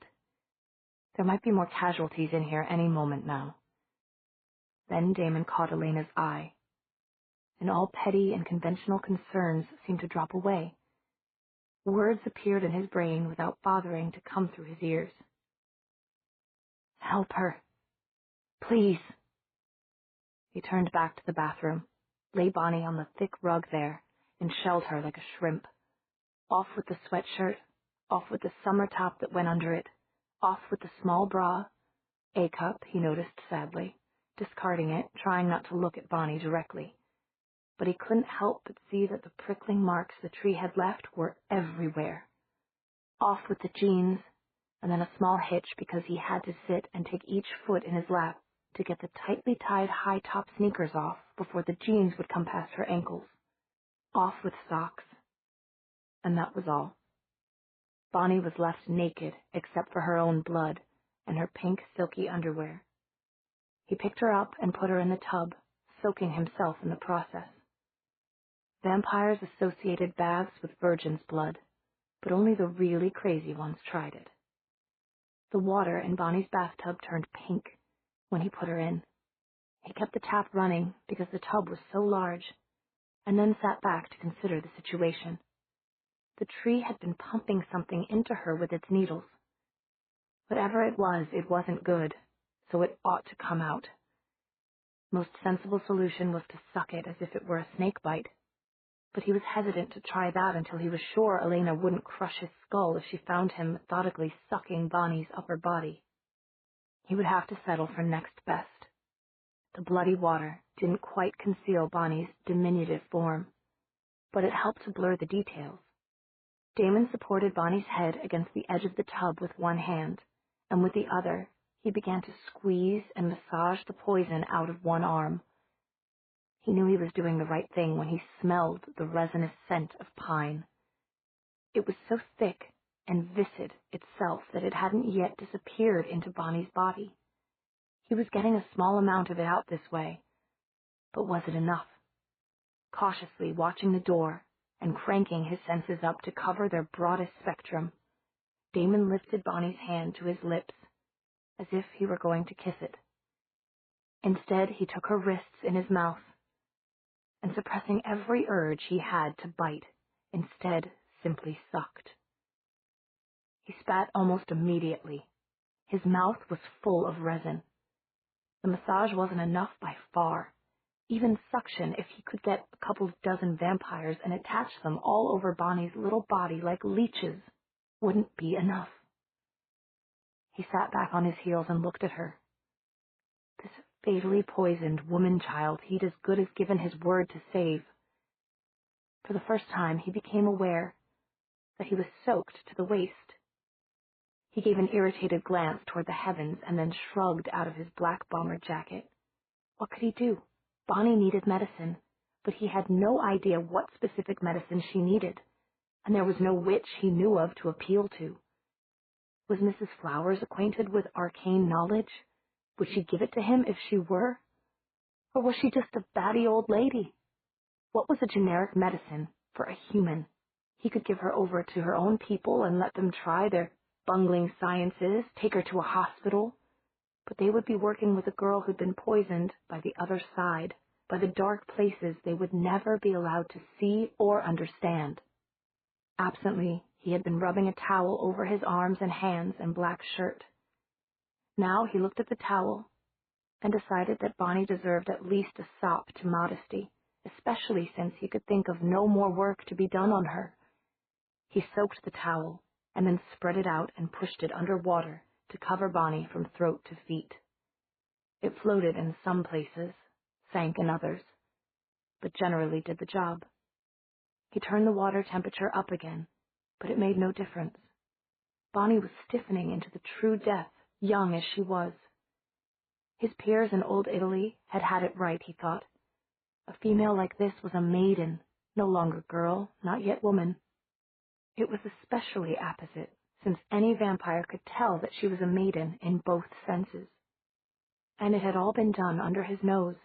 Speaker 1: There might be more casualties in here any moment now. Then Damon caught Elena's eye, and all petty and conventional concerns seemed to drop away. Words appeared in his brain without bothering to come through his ears. Help her, Please. He turned back to the bathroom, lay Bonnie on the thick rug there, and shelled her like a shrimp. Off with the sweatshirt, off with the summer top that went under it, off with the small bra. A-cup, he noticed sadly, discarding it, trying not to look at Bonnie directly. But he couldn't help but see that the prickling marks the tree had left were everywhere. Off with the jeans, and then a small hitch because he had to sit and take each foot in his lap to get the tightly tied high-top sneakers off before the jeans would come past her ankles. Off with socks. And that was all. Bonnie was left naked except for her own blood and her pink silky underwear. He picked her up and put her in the tub, soaking himself in the process. Vampires associated baths with virgin's blood, but only the really crazy ones tried it. The water in Bonnie's bathtub turned pink when he put her in. He kept the tap running because the tub was so large, and then sat back to consider the situation. The tree had been pumping something into her with its needles. Whatever it wasn't good, so it ought to come out. Most sensible solution was to suck it as if it were a snake bite, but he was hesitant to try that until he was sure Elena wouldn't crush his skull if she found him methodically sucking Bonnie's upper body. He would have to settle for next best. The bloody water didn't quite conceal Bonnie's diminutive form, but it helped to blur the details. Damon supported Bonnie's head against the edge of the tub with one hand, and with the other, he began to squeeze and massage the poison out of one arm. He knew he was doing the right thing when he smelled the resinous scent of pine. It was so thick and viscid itself that it hadn't yet disappeared into Bonnie's body. He was getting a small amount of it out this way, but was it enough? Cautiously watching the door and cranking his senses up to cover their broadest spectrum, Damon lifted Bonnie's hand to his lips, as if he were going to kiss it. Instead, he took her wrists in his mouth, and suppressing every urge he had to bite, instead simply sucked. He spat almost immediately. His mouth was full of resin. The massage wasn't enough by far. Even suction, if he could get a couple dozen vampires and attach them all over Bonnie's little body like leeches, wouldn't be enough. He sat back on his heels and looked at her. This fatally poisoned woman-child he'd as good as given his word to save. For the first time, he became aware that he was soaked to the waist. He gave an irritated glance toward the heavens and then shrugged out of his black bomber jacket. What could he do? Bonnie needed medicine, but he had no idea what specific medicine she needed, and there was no witch he knew of to appeal to. Was Mrs. Flowers acquainted with arcane knowledge? Would she give it to him if she were? Or was she just a batty old lady? What was a generic medicine for a human? He could give her over to her own people and let them try their bungling sciences, take her to a hospital. But they would be working with a girl who'd been poisoned by the other side, by the dark places they would never be allowed to see or understand. Absently, he had been rubbing a towel over his arms and hands and black shirt. Now he looked at the towel and decided that Bonnie deserved at least a sop to modesty, especially since he could think of no more work to be done on her. He soaked the towel and then spread it out and pushed it under water to cover Bonnie from throat to feet. It floated in some places, sank in others, but generally did the job. He turned the water temperature up again, but it made no difference. Bonnie was stiffening into the true death, young as she was. His peers in old Italy had had it right, he thought. A female like this was a maiden, no longer girl, not yet woman. It was especially apposite, since any vampire could tell that she was a maiden in both senses. And it had all been done under his nose.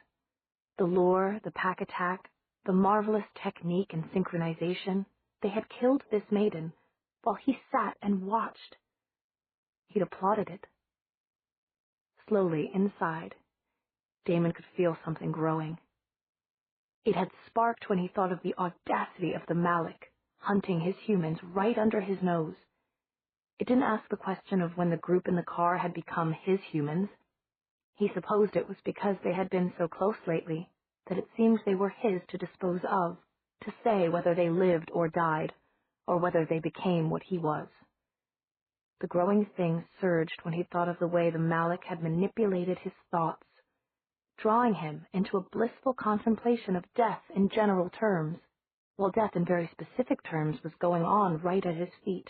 Speaker 1: The lure, the pack attack, the marvelous technique and synchronization, they had killed this maiden, while he sat and watched. He'd applauded it. Slowly, inside, Damon could feel something growing. It had sparked when he thought of the audacity of the Malik, hunting his humans right under his nose. It didn't ask the question of when the group in the car had become his humans. He supposed it was because they had been so close lately that it seemed they were his to dispose of, to say whether they lived or died, or whether they became what he was. The growing thing surged when he thought of the way the Malik had manipulated his thoughts, drawing him into a blissful contemplation of death in general terms, while death in very specific terms was going on right at his feet.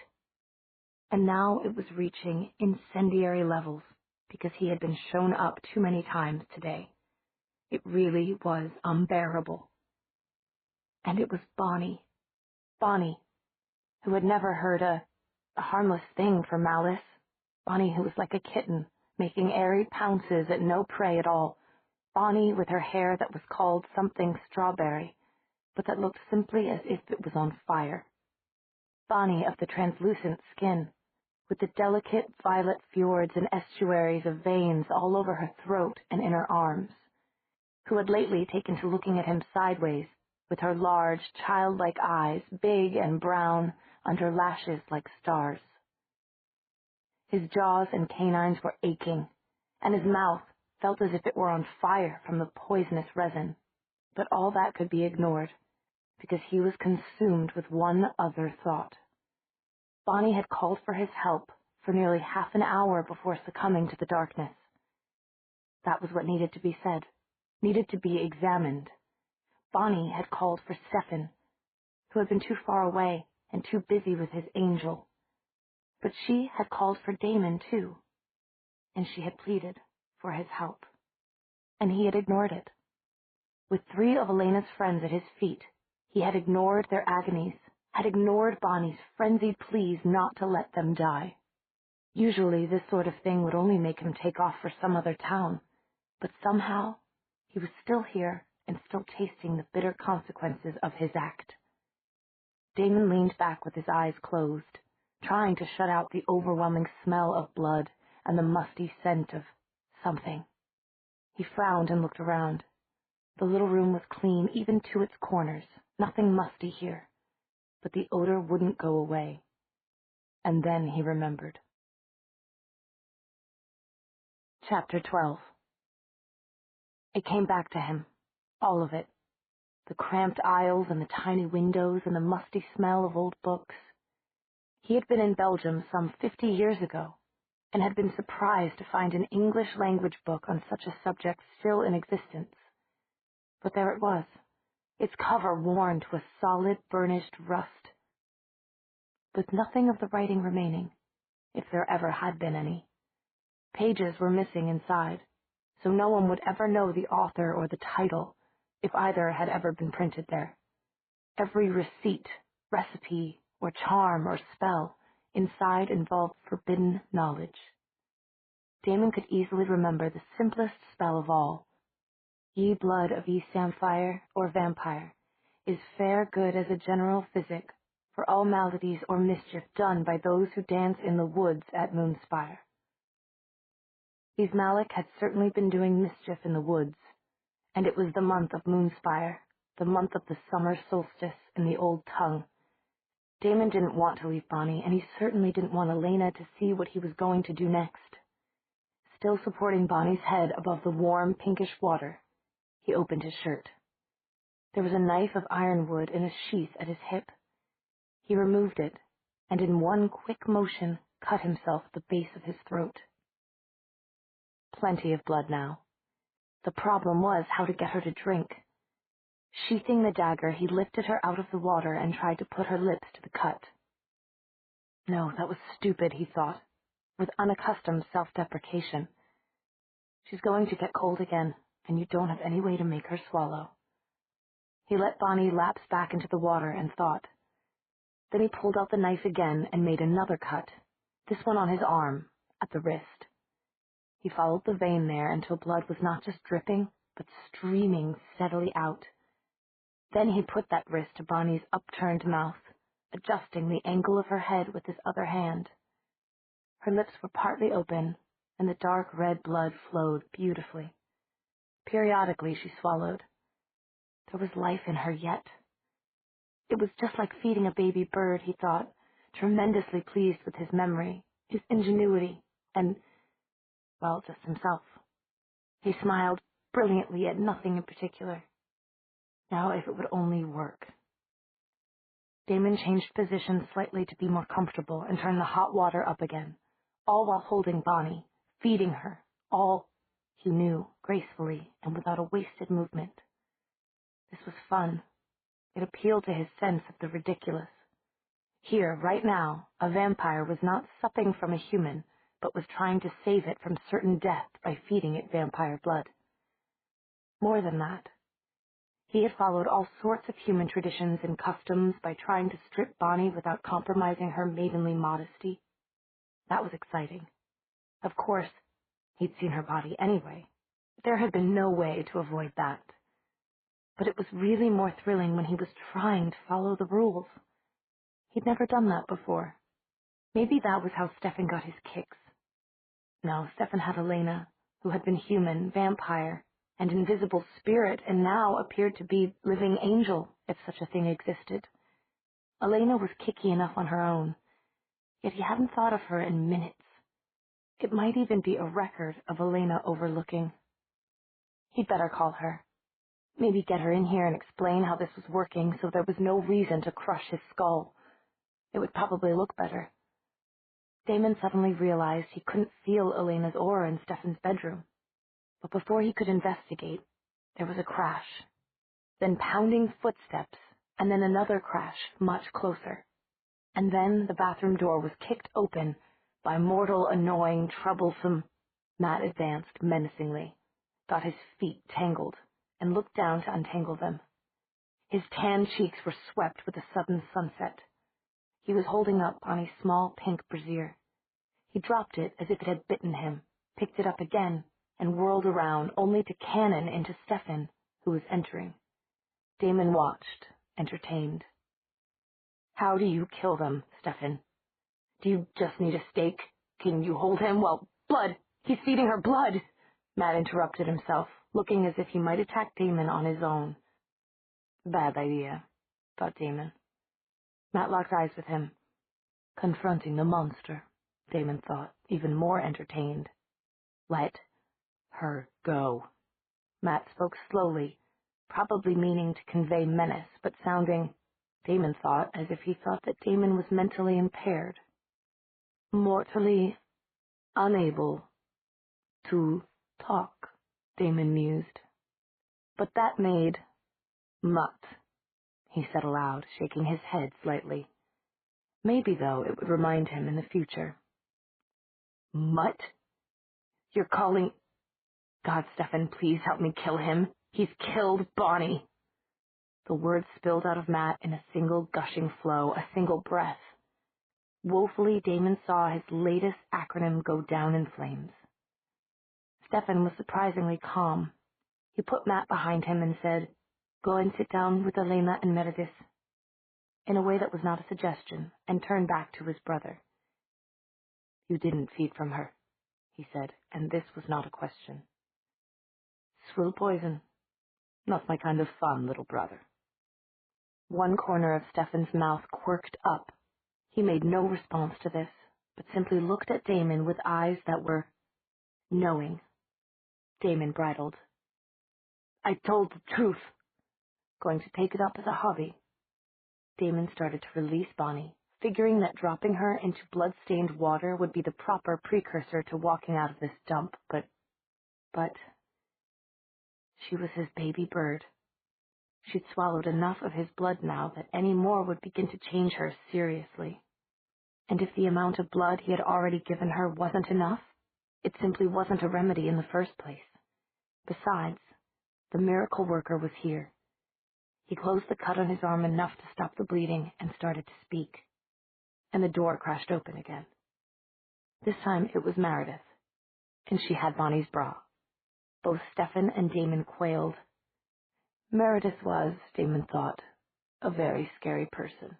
Speaker 1: And now it was reaching incendiary levels because he had been shown up too many times today. It really was unbearable. And it was Bonnie, who had never heard a harmless thing for malice. Bonnie who was like a kitten, making airy pounces at no prey at all. Bonnie with her hair that was called something strawberry, but that looked simply as if it was on fire. Bonnie of the translucent skin, with the delicate violet fjords and estuaries of veins all over her throat and in her arms, who had lately taken to looking at him sideways, with her large, childlike eyes, big and brown, under lashes like stars. His jaws and canines were aching, and his mouth felt as if it were on fire from the poisonous resin, but all that could be ignored, because he was consumed with one other thought. Bonnie had called for his help for nearly half an hour before succumbing to the darkness. That was what needed to be said, needed to be examined. Bonnie had called for Stefan, who had been too far away and too busy with his angel. But she had called for Damon, too, and she had pleaded for his help. And he had ignored it. With 3 of Elena's friends at his feet, he had ignored their agonies, had ignored Bonnie's frenzied pleas not to let them die. Usually this sort of thing would only make him take off for some other town, but somehow he was still here and still tasting the bitter consequences of his act. Damon leaned back with his eyes closed, trying to shut out the overwhelming smell of blood and the musty scent of something. He frowned and looked around. The little room was clean even to its corners, nothing musty here, but the odor wouldn't go away. And then he remembered. Chapter 12. It came back to him, all of it. The cramped aisles and the tiny windows and the musty smell of old books. He had been in Belgium some 50 years ago, and had been surprised to find an English language book on such a subject still in existence. But there it was, its cover worn to a solid, burnished rust, with nothing of the writing remaining, if there ever had been any. Pages were missing inside, so no one would ever know the author or the title, if either had ever been printed there. Every receipt, recipe, or charm or spell inside involved forbidden knowledge. Damon could easily remember the simplest spell of all. Ye blood of ye samphire or vampire is fair good as a general physic for all maladies or mischief done by those who dance in the woods at Moonspire. These Malik had certainly been doing mischief in the woods, and it was the month of Moonspire, the month of the summer solstice in the old tongue. Damon didn't want to leave Bonnie, and he certainly didn't want Elena to see what he was going to do next. Still supporting Bonnie's head above the warm, pinkish water, he opened his shirt. There was a knife of ironwood in a sheath at his hip. He removed it, and in one quick motion cut himself at the base of his throat. Plenty of blood now. The problem was how to get her to drink. Sheathing the dagger, he lifted her out of the water and tried to put her lips to the cut. No, that was stupid, he thought, with unaccustomed self-deprecation. She's going to get cold again, and you don't have any way to make her swallow. He let Bonnie lapse back into the water and thought. Then he pulled out the knife again and made another cut, this one on his arm, at the wrist. He followed the vein there until blood was not just dripping, but streaming steadily out. Then he put that wrist to Bonnie's upturned mouth, adjusting the angle of her head with his other hand. Her lips were partly open, and the dark red blood flowed beautifully. Periodically she swallowed. There was life in her yet. It was just like feeding a baby bird, he thought, tremendously pleased with his memory, his ingenuity, and, well, just himself. He smiled brilliantly at nothing in particular. Now if it would only work. Damon changed position slightly to be more comfortable and turned the hot water up again, all while holding Bonnie, feeding her, all, he knew, gracefully and without a wasted movement. This was fun. It appealed to his sense of the ridiculous. Here, right now, a vampire was not supping from a human, but was trying to save it from certain death by feeding it vampire blood. More than that, he had followed all sorts of human traditions and customs by trying to strip Bonnie without compromising her maidenly modesty. That was exciting. Of course, he'd seen her body anyway. There had been no way to avoid that. But it was really more thrilling when he was trying to follow the rules. He'd never done that before. Maybe that was how Stefan got his kicks. No, Stefan had Elena, who had been human, vampire, and invisible spirit, and now appeared to be living angel, if such a thing existed. Elena was kicky enough on her own, yet he hadn't thought of her in minutes. It might even be a record of Elena overlooking. He'd better call her. Maybe get her in here and explain how this was working so there was no reason to crush his skull. It would probably look better. Damon suddenly realized he couldn't feel Elena's aura in Stefan's bedroom. But before he could investigate, there was a crash, then pounding footsteps, and then another crash much closer. And then the bathroom door was kicked open by mortal, annoying, troublesome. Matt advanced menacingly, got his feet tangled, and looked down to untangle them. His tan cheeks were swept with a sudden sunset. He was holding up on a small pink brassiere. He dropped it as if it had bitten him, picked it up again, and whirled around, only to cannon into Stefan, who was entering. Damon watched, entertained. How do you kill them, Stefan? Do you just need a stake? Can you hold him? Well, blood! He's feeding her blood! Matt interrupted himself, looking as if he might attack Damon on his own. Bad idea, thought Damon. Matt locked eyes with him. Confronting the monster, Damon thought, even more entertained. Let her go. Matt spoke slowly, probably meaning to convey menace, but sounding, Damon thought, as if he thought that Damon was mentally impaired. Mortally unable to talk, Damon mused. But that made mutt, he said aloud, shaking his head slightly. Maybe, though, it would remind him in the future. Mutt? You're calling... God, Stefan, please help me kill him. He's killed Bonnie. The words spilled out of Matt in a single gushing flow, a single breath. Woefully, Damon saw his latest acronym go down in flames. Stefan was surprisingly calm. He put Matt behind him and said, Go and sit down with Elena and Meredith, in a way that was not a suggestion, and turned back to his brother. You didn't feed from her, he said, and this was not a question. Swill poison. Not my kind of fun, little brother. One corner of Stefan's mouth quirked up. He made no response to this, but simply looked at Damon with eyes that were knowing. Damon bridled. I told the truth. Going to take it up as a hobby. Damon started to release Bonnie, figuring that dropping her into blood-stained water would be the proper precursor to walking out of this dump, but she was his baby bird. She'd swallowed enough of his blood now that any more would begin to change her seriously. And if the amount of blood he had already given her wasn't enough, it simply wasn't a remedy in the first place. Besides, the miracle worker was here. He closed the cut on his arm enough to stop the bleeding and started to speak. And the door crashed open again. This time it was Meredith, and she had Bonnie's bra. Both Stefan and Damon quailed. Meredith was, Damon thought, a very scary person.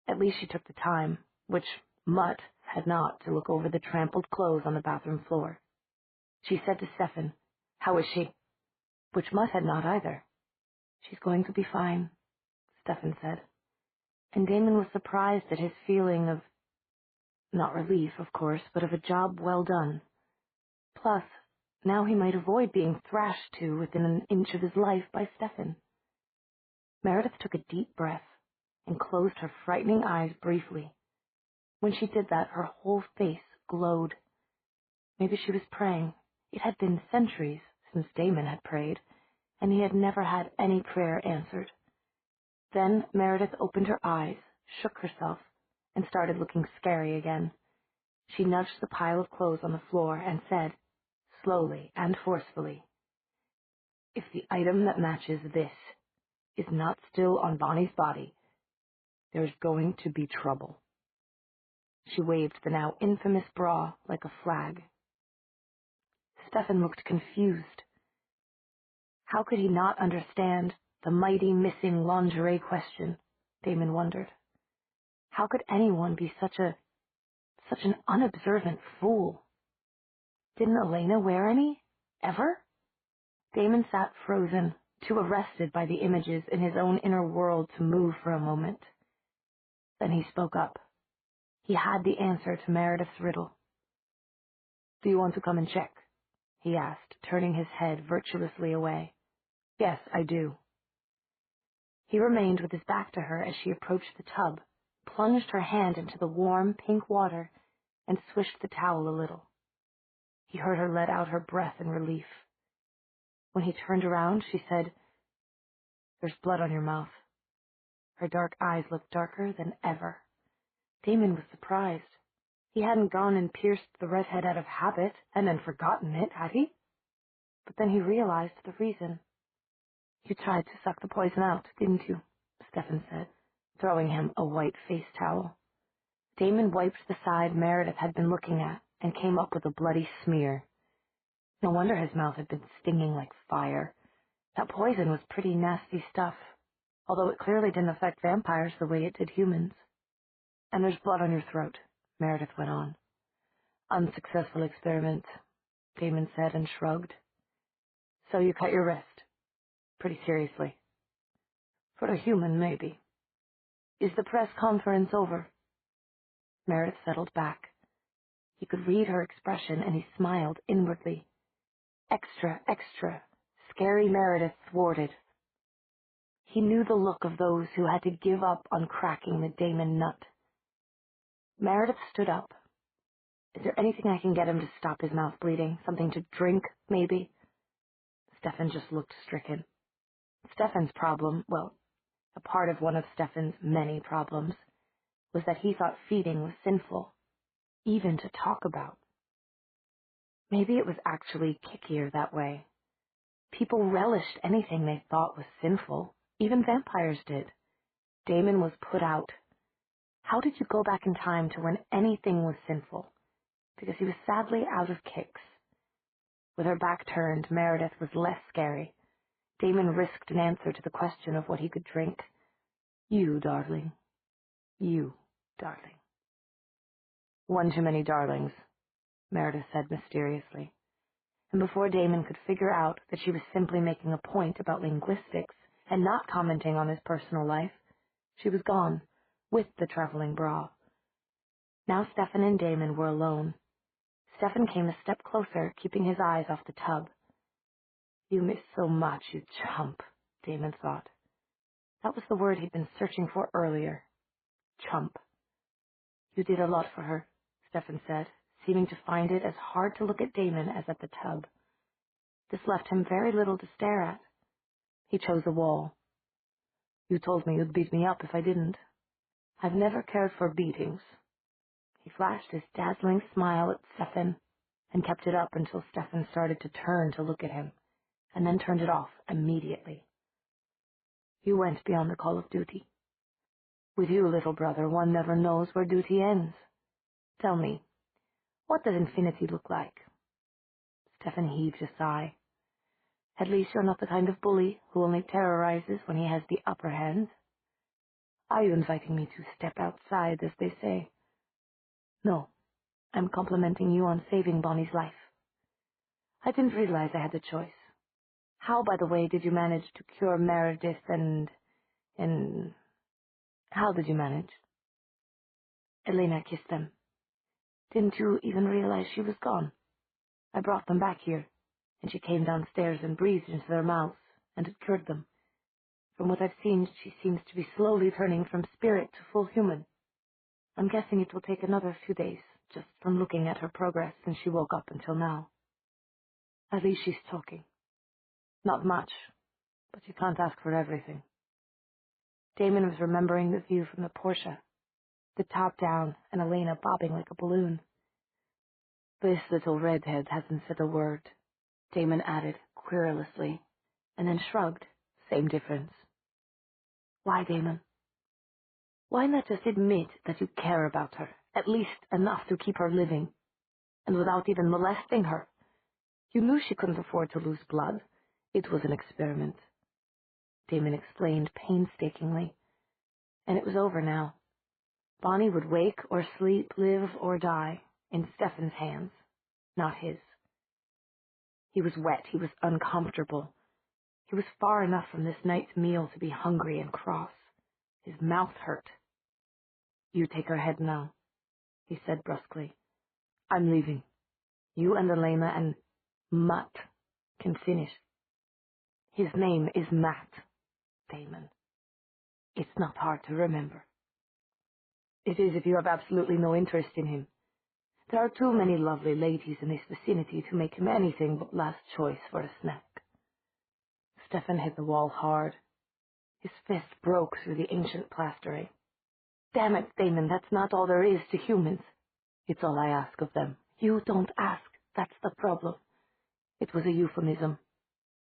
Speaker 1: At least she took the time, which Mutt had not, to look over the trampled clothes on the bathroom floor. She said to Stefan, How is she? Which Mutt had not either. She's going to be fine, Stefan said. And Damon was surprised at his feeling of, not relief, of course, but of a job well done. Plus, Now he might avoid being thrashed to within an inch of his life by Stefan. Meredith took a deep breath and closed her frightening eyes briefly. When she did that, her whole face glowed. Maybe she was praying. It had been centuries since Damon had prayed, and he had never had any prayer answered. Then Meredith opened her eyes, shook herself, and started looking scary again. She nudged the pile of clothes on the floor and said, slowly and forcefully, "If the item that matches this is not still on Bonnie's body, there's going to be trouble." She waved the now infamous bra like a flag. Stefan looked confused. How could he not understand the mighty missing lingerie question? Damon wondered. How could anyone be such an unobservant fool? Didn't Elena wear any? Ever? Damon sat frozen, too arrested by the images in his own inner world to move for a moment. Then he spoke up. He had the answer to Meredith's riddle. "Do you want to come and check?" he asked, turning his head virtuously away. "Yes, I do." He remained with his back to her as she approached the tub, plunged her hand into the warm, pink water, and swished the towel a little. He heard her let out her breath in relief. When he turned around, she said, "There's blood on your mouth." Her dark eyes looked darker than ever. Damon was surprised. He hadn't gone and pierced the redhead out of habit and then forgotten it, had he? But then he realized the reason. "You tried to suck the poison out, didn't you?" Stefan said, throwing him a white face towel. Damon wiped the side Meredith had been looking at and came up with a bloody smear. No wonder his mouth had been stinging like fire. That poison was pretty nasty stuff, although it clearly didn't affect vampires the way it did humans. "And there's blood on your throat," Meredith went on. "Unsuccessful experiment," Damon said and shrugged. "So you cut your wrist. Pretty seriously." "For a human, maybe. Is the press conference over?" Meredith settled back. He could read her expression, and he smiled inwardly. Extra, extra, scary Meredith thwarted. He knew the look of those who had to give up on cracking the Damon nut. Meredith stood up. "Is there anything I can get him to stop his mouth bleeding? Something to drink, maybe?" Stefan just looked stricken. Stefan's problem, well, a part of one of Stefan's many problems, was that he thought feeding was sinful, even to talk about. Maybe it was actually kickier that way. People relished anything they thought was sinful. Even vampires did. Damon was put out. How did you go back in time to when anything was sinful? Because he was sadly out of kicks. With her back turned, Meredith was less scary. Damon risked an answer to the question of what he could drink. "You, darling. You, darling." "One too many darlings," Meredith said mysteriously. And before Damon could figure out that she was simply making a point about linguistics and not commenting on his personal life, she was gone, with the traveling bra. Now Stefan and Damon were alone. Stefan came a step closer, keeping his eyes off the tub. "You miss so much, you chump," Damon thought. That was the word he'd been searching for earlier. Chump. "You did a lot for her," Stefan said, seeming to find it as hard to look at Damon as at the tub. This left him very little to stare at. He chose a wall. "You told me you'd beat me up if I didn't. I've never cared for beatings." He flashed his dazzling smile at Stefan and kept it up until Stefan started to turn to look at him, and then turned it off immediately. "You went beyond the call of duty. With you, little brother, one never knows where duty ends. Tell me, what does infinity look like?" Stefan heaved a sigh. "At least you're not the kind of bully who only terrorizes when he has the upper hand. Are you inviting me to step outside, as they say?" "No, I'm complimenting you on saving Bonnie's life." "I didn't realize I had the choice. How, by the way, did you manage to cure Meredith and how did you manage?" "Elena kissed them. Didn't you even realize she was gone? I brought them back here." and she came downstairs and breathed into their mouths, and it cured them. From what I've seen, she seems to be slowly turning from spirit to full human. I'm guessing it will take another few days, just from looking at her progress since she woke up until now. At least she's talking. Not much, but you can't ask for everything. Damon was remembering the view from the Porsche, the top down and Elena bobbing like a balloon. This little redhead hasn't said a word, Damon added querulously, and then shrugged. Same difference. Why, Damon? Why not just admit that you care about her, at least enough to keep her living, and without even molesting her? You knew she couldn't afford to lose blood. It was an experiment. Damon explained painstakingly, and it was over now. Bonnie would wake or sleep, live or die, in Stefan's hands, not his. He was wet, he was uncomfortable. He was far enough from this night's meal to be hungry and cross. His mouth hurt. You take her head now, he said brusquely. I'm leaving. You and Elena and Matt can finish. His name is Matt, Damon. It's not hard to remember. It is if you have absolutely no interest in him. There are too many lovely ladies in this vicinity to make him anything but last choice for a snack. Stefan hit the wall hard. His fist broke through the ancient plastering. Damn it, Damon, that's not all there is to humans. It's all I ask of them. You don't ask, that's the problem. It was a euphemism.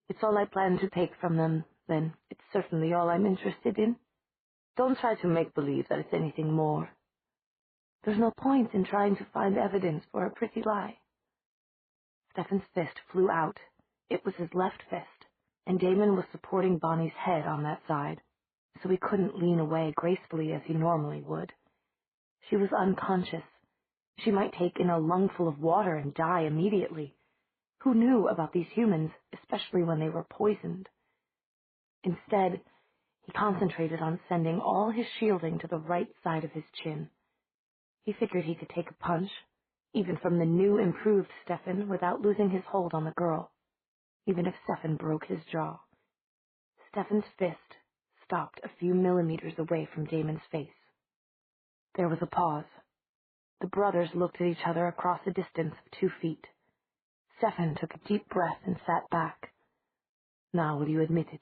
Speaker 1: It's all I plan to take from them, then. It's certainly all I'm interested in. Don't try to make believe that it's anything more. There's no point in trying to find evidence for a pretty lie. Stefan's fist flew out. It was his left fist, and Damon was supporting Bonnie's head on that side, so he couldn't lean away gracefully as he normally would. She was unconscious. She might take in a lungful of water and die immediately. Who knew about these humans, especially when they were poisoned? Instead, he concentrated on sending all his shielding to the right side of his chin. He figured he could take a punch, even from the new, improved Stefan, without losing his hold on the girl, even if Stefan broke his jaw. Stefan's fist stopped a few millimeters away from Damon's face. There was a pause. The brothers looked at each other across a distance of 2 feet. Stefan took a deep breath and sat back. Now will you admit it?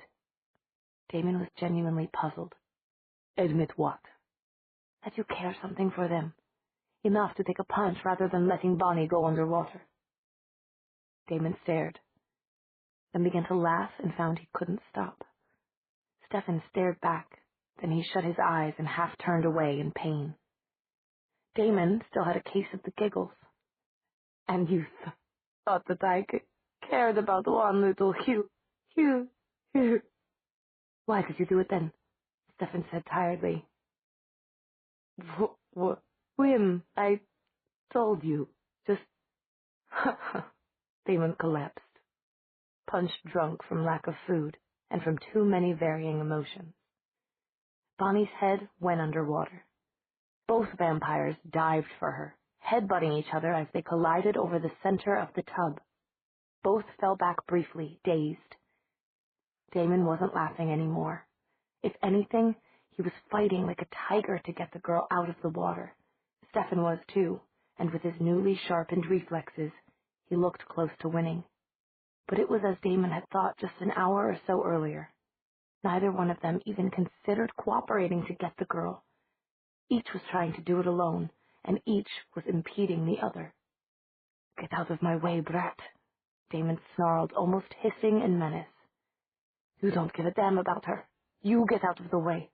Speaker 1: Damon was genuinely puzzled. Admit what? That you care something for them. Enough to take a punch rather than letting Bonnie go underwater. Damon stared, then began to laugh and found he couldn't stop. Stefan stared back, then he shut his eyes and half turned away in pain. Damon still had a case of the giggles. And you thought that I cared about one little Hugh. Why did you do it then? Stefan said tiredly. Whim, I told you. Just... Damon collapsed, punched drunk from lack of food and from too many varying emotions. Bonnie's head went underwater. Both vampires dived for her, headbutting each other as they collided over the center of the tub. Both fell back briefly, dazed. Damon wasn't laughing anymore. If anything, he was fighting like a tiger to get the girl out of the water. Stefan was too, and with his newly sharpened reflexes, he looked close to winning. But it was as Damon had thought just an hour or so earlier. Neither one of them even considered cooperating to get the girl. Each was trying to do it alone, and each was impeding the other. Get out of my way, brat, Damon snarled, almost hissing in menace. You don't give a damn about her. You get out of the way.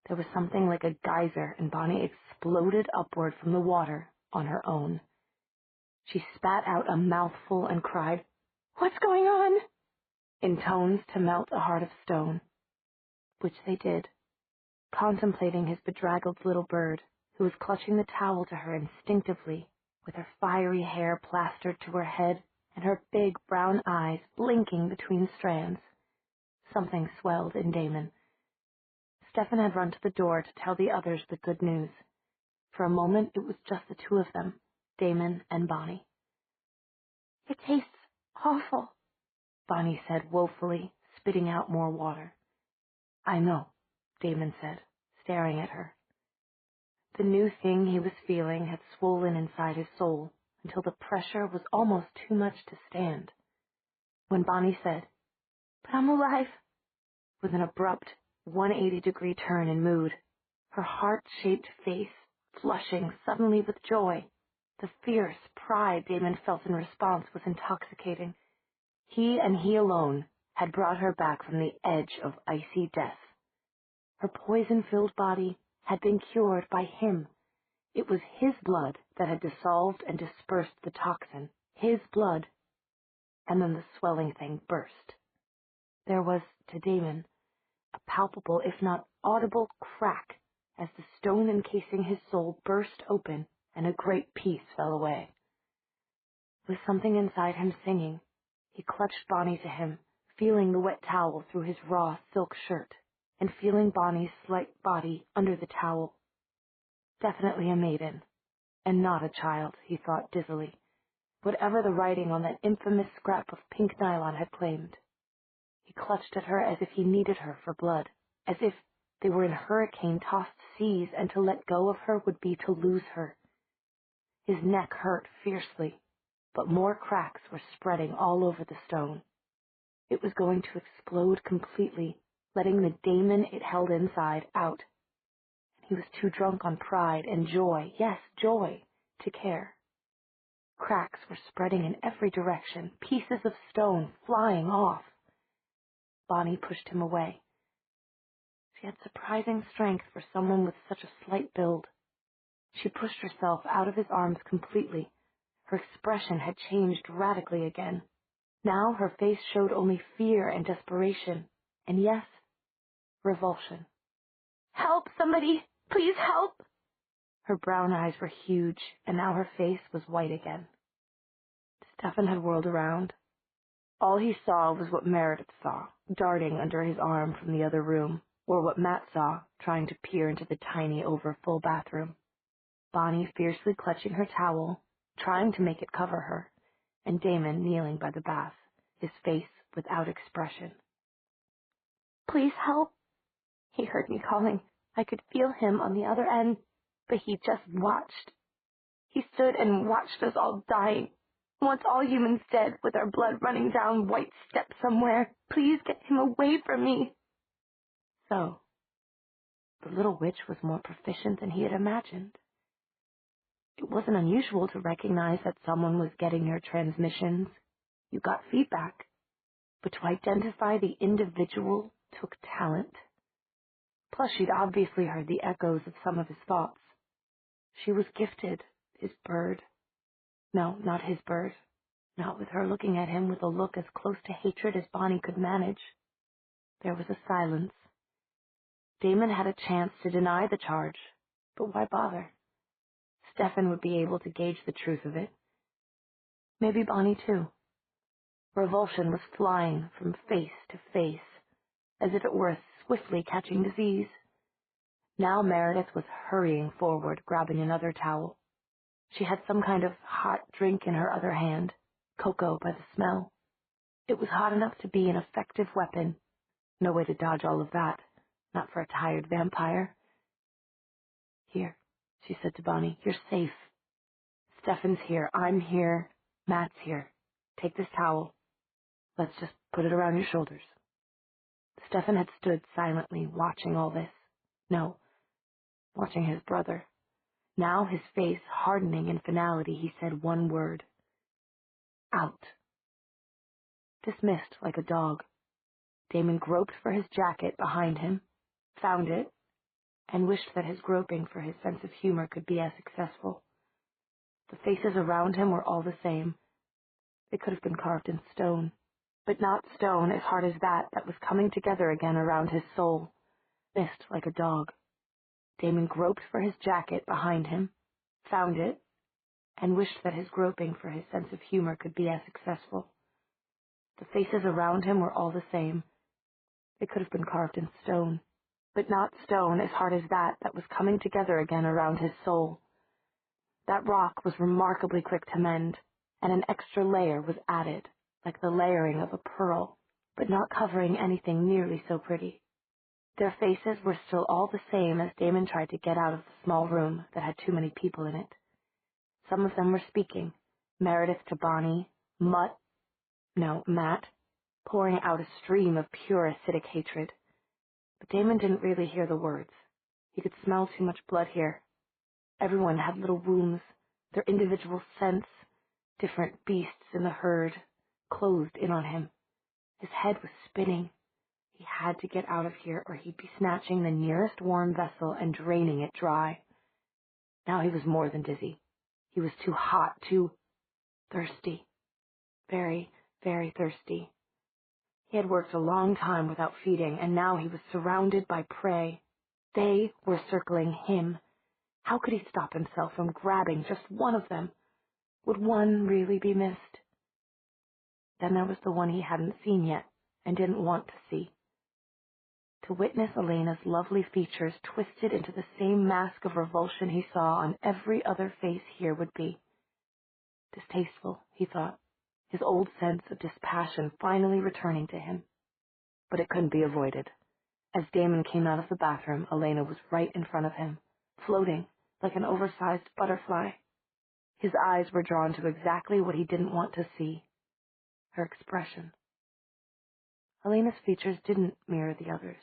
Speaker 1: There was something like a geyser, and Bonnie exploded upward from the water on her own. She spat out a mouthful and cried, "What's going on?" in tones to melt a heart of stone. Which they did, contemplating his bedraggled little bird, who was clutching the towel to her instinctively, with her fiery hair plastered to her head and her big brown eyes blinking between strands. Something swelled in Damon. Stefan had run to the door to tell the others the good news. For a moment, it was just the two of them, Damon and Bonnie. It tastes awful, Bonnie said woefully, spitting out more water. I know, Damon said, staring at her. The new thing he was feeling had swollen inside his soul until the pressure was almost too much to stand. When Bonnie said, "But I'm alive," with an abrupt 180-degree turn in mood, her heart-shaped face flushing suddenly with joy, the fierce pride Damon felt in response was intoxicating. He and he alone had brought her back from the edge of icy death. Her poison-filled body had been cured by him. It was his blood that had dissolved and dispersed the toxin. His blood. And then the swelling thing burst. There was, to Damon, a palpable, if not audible, crack as the stone encasing his soul burst open and a great piece fell away. With something inside him singing, he clutched Bonnie to him, feeling the wet towel through his raw silk shirt, and feeling Bonnie's slight body under the towel. Definitely a maiden, and not a child, he thought dizzily, whatever the writing on that infamous scrap of pink nylon had claimed. He clutched at her as if he needed her for blood, as if they were in hurricane-tossed seas, and to let go of her would be to lose her. His neck hurt fiercely, but more cracks were spreading all over the stone. It was going to explode completely, letting the Damon it held inside out. He was too drunk on pride and joy, yes, joy, to care. Cracks were spreading in every direction, pieces of stone flying off. Bonnie pushed him away. She had surprising strength for someone with such a slight build. She pushed herself out of his arms completely. Her expression had changed radically again. Now her face showed only fear and desperation, and yes, revulsion. "Help, somebody! Please help!" Her brown eyes were huge, and now her face was white again. Stefan had whirled around. All he saw was what Meredith saw, darting under his arm from the other room, or what Matt saw, trying to peer into the tiny, over-full bathroom. Bonnie fiercely clutching her towel, trying to make it cover her, and Damon kneeling by the bath, his face without expression. "Please help," he heard me calling. I could feel him on the other end, but he just watched. He stood and watched us all dying. Once all humans dead, with our blood running down white steps somewhere. Please get him away from me. So, the little witch was more proficient than he had imagined. It wasn't unusual to recognize that someone was getting your transmissions. You got feedback. But to identify the individual took talent. Plus, she'd obviously heard the echoes of some of his thoughts. She was gifted, his bird. No, not his bird. Not with her looking at him with a look as close to hatred as Bonnie could manage. There was a silence. Damon had a chance to deny the charge, but why bother? Stefan would be able to gauge the truth of it. Maybe Bonnie too. Revulsion was flying from face to face, as if it were a swiftly catching disease. Now Meredith was hurrying forward, grabbing another towel. She had some kind of hot drink in her other hand, cocoa by the smell. It was hot enough to be an effective weapon. No way to dodge all of that, not for a tired vampire. "Here," she said to Bonnie, "you're safe. Stefan's here, I'm here, Matt's here. Take this towel. Let's just put it around your shoulders." Stefan had stood silently, watching all this. No, watching his brother. Now, his face hardening in finality, he said one word. "Out." Dismissed like a dog, Damon groped for his jacket behind him, found it, and wished that his groping for his sense of humor could be as successful. The faces around him were all the same. They could have been carved in stone, but not stone as hard as that was coming together again around his soul. Missed like a dog. Damon groped for his jacket behind him, found it, and wished that his groping for his sense of humor could be as successful. The faces around him were all the same. They could have been carved in stone, but not stone as hard as that was coming together again around his soul. That rock was remarkably quick to mend, and an extra layer was added, like the layering of a pearl, but not covering anything nearly so pretty. Their faces were still all the same as Damon tried to get out of the small room that had too many people in it. Some of them were speaking, Meredith to Bonnie, Matt, pouring out a stream of pure acidic hatred. But Damon didn't really hear the words. He could smell too much blood here. Everyone had little wounds, their individual scents, different beasts in the herd, closed in on him. His head was spinning. He had to get out of here, or he'd be snatching the nearest warm vessel and draining it dry. Now he was more than dizzy. He was too hot, too thirsty. Very, very thirsty. He had worked a long time without feeding, and now he was surrounded by prey. They were circling him. How could he stop himself from grabbing just one of them? Would one really be missed? Then there was the one he hadn't seen yet, and didn't want to see. To witness Elena's lovely features twisted into the same mask of revulsion he saw on every other face here would be distasteful, he thought, his old sense of dispassion finally returning to him. But it couldn't be avoided. As Damon came out of the bathroom, Elena was right in front of him, floating like an oversized butterfly. His eyes were drawn to exactly what he didn't want to see, her expression. Elena's features didn't mirror the others.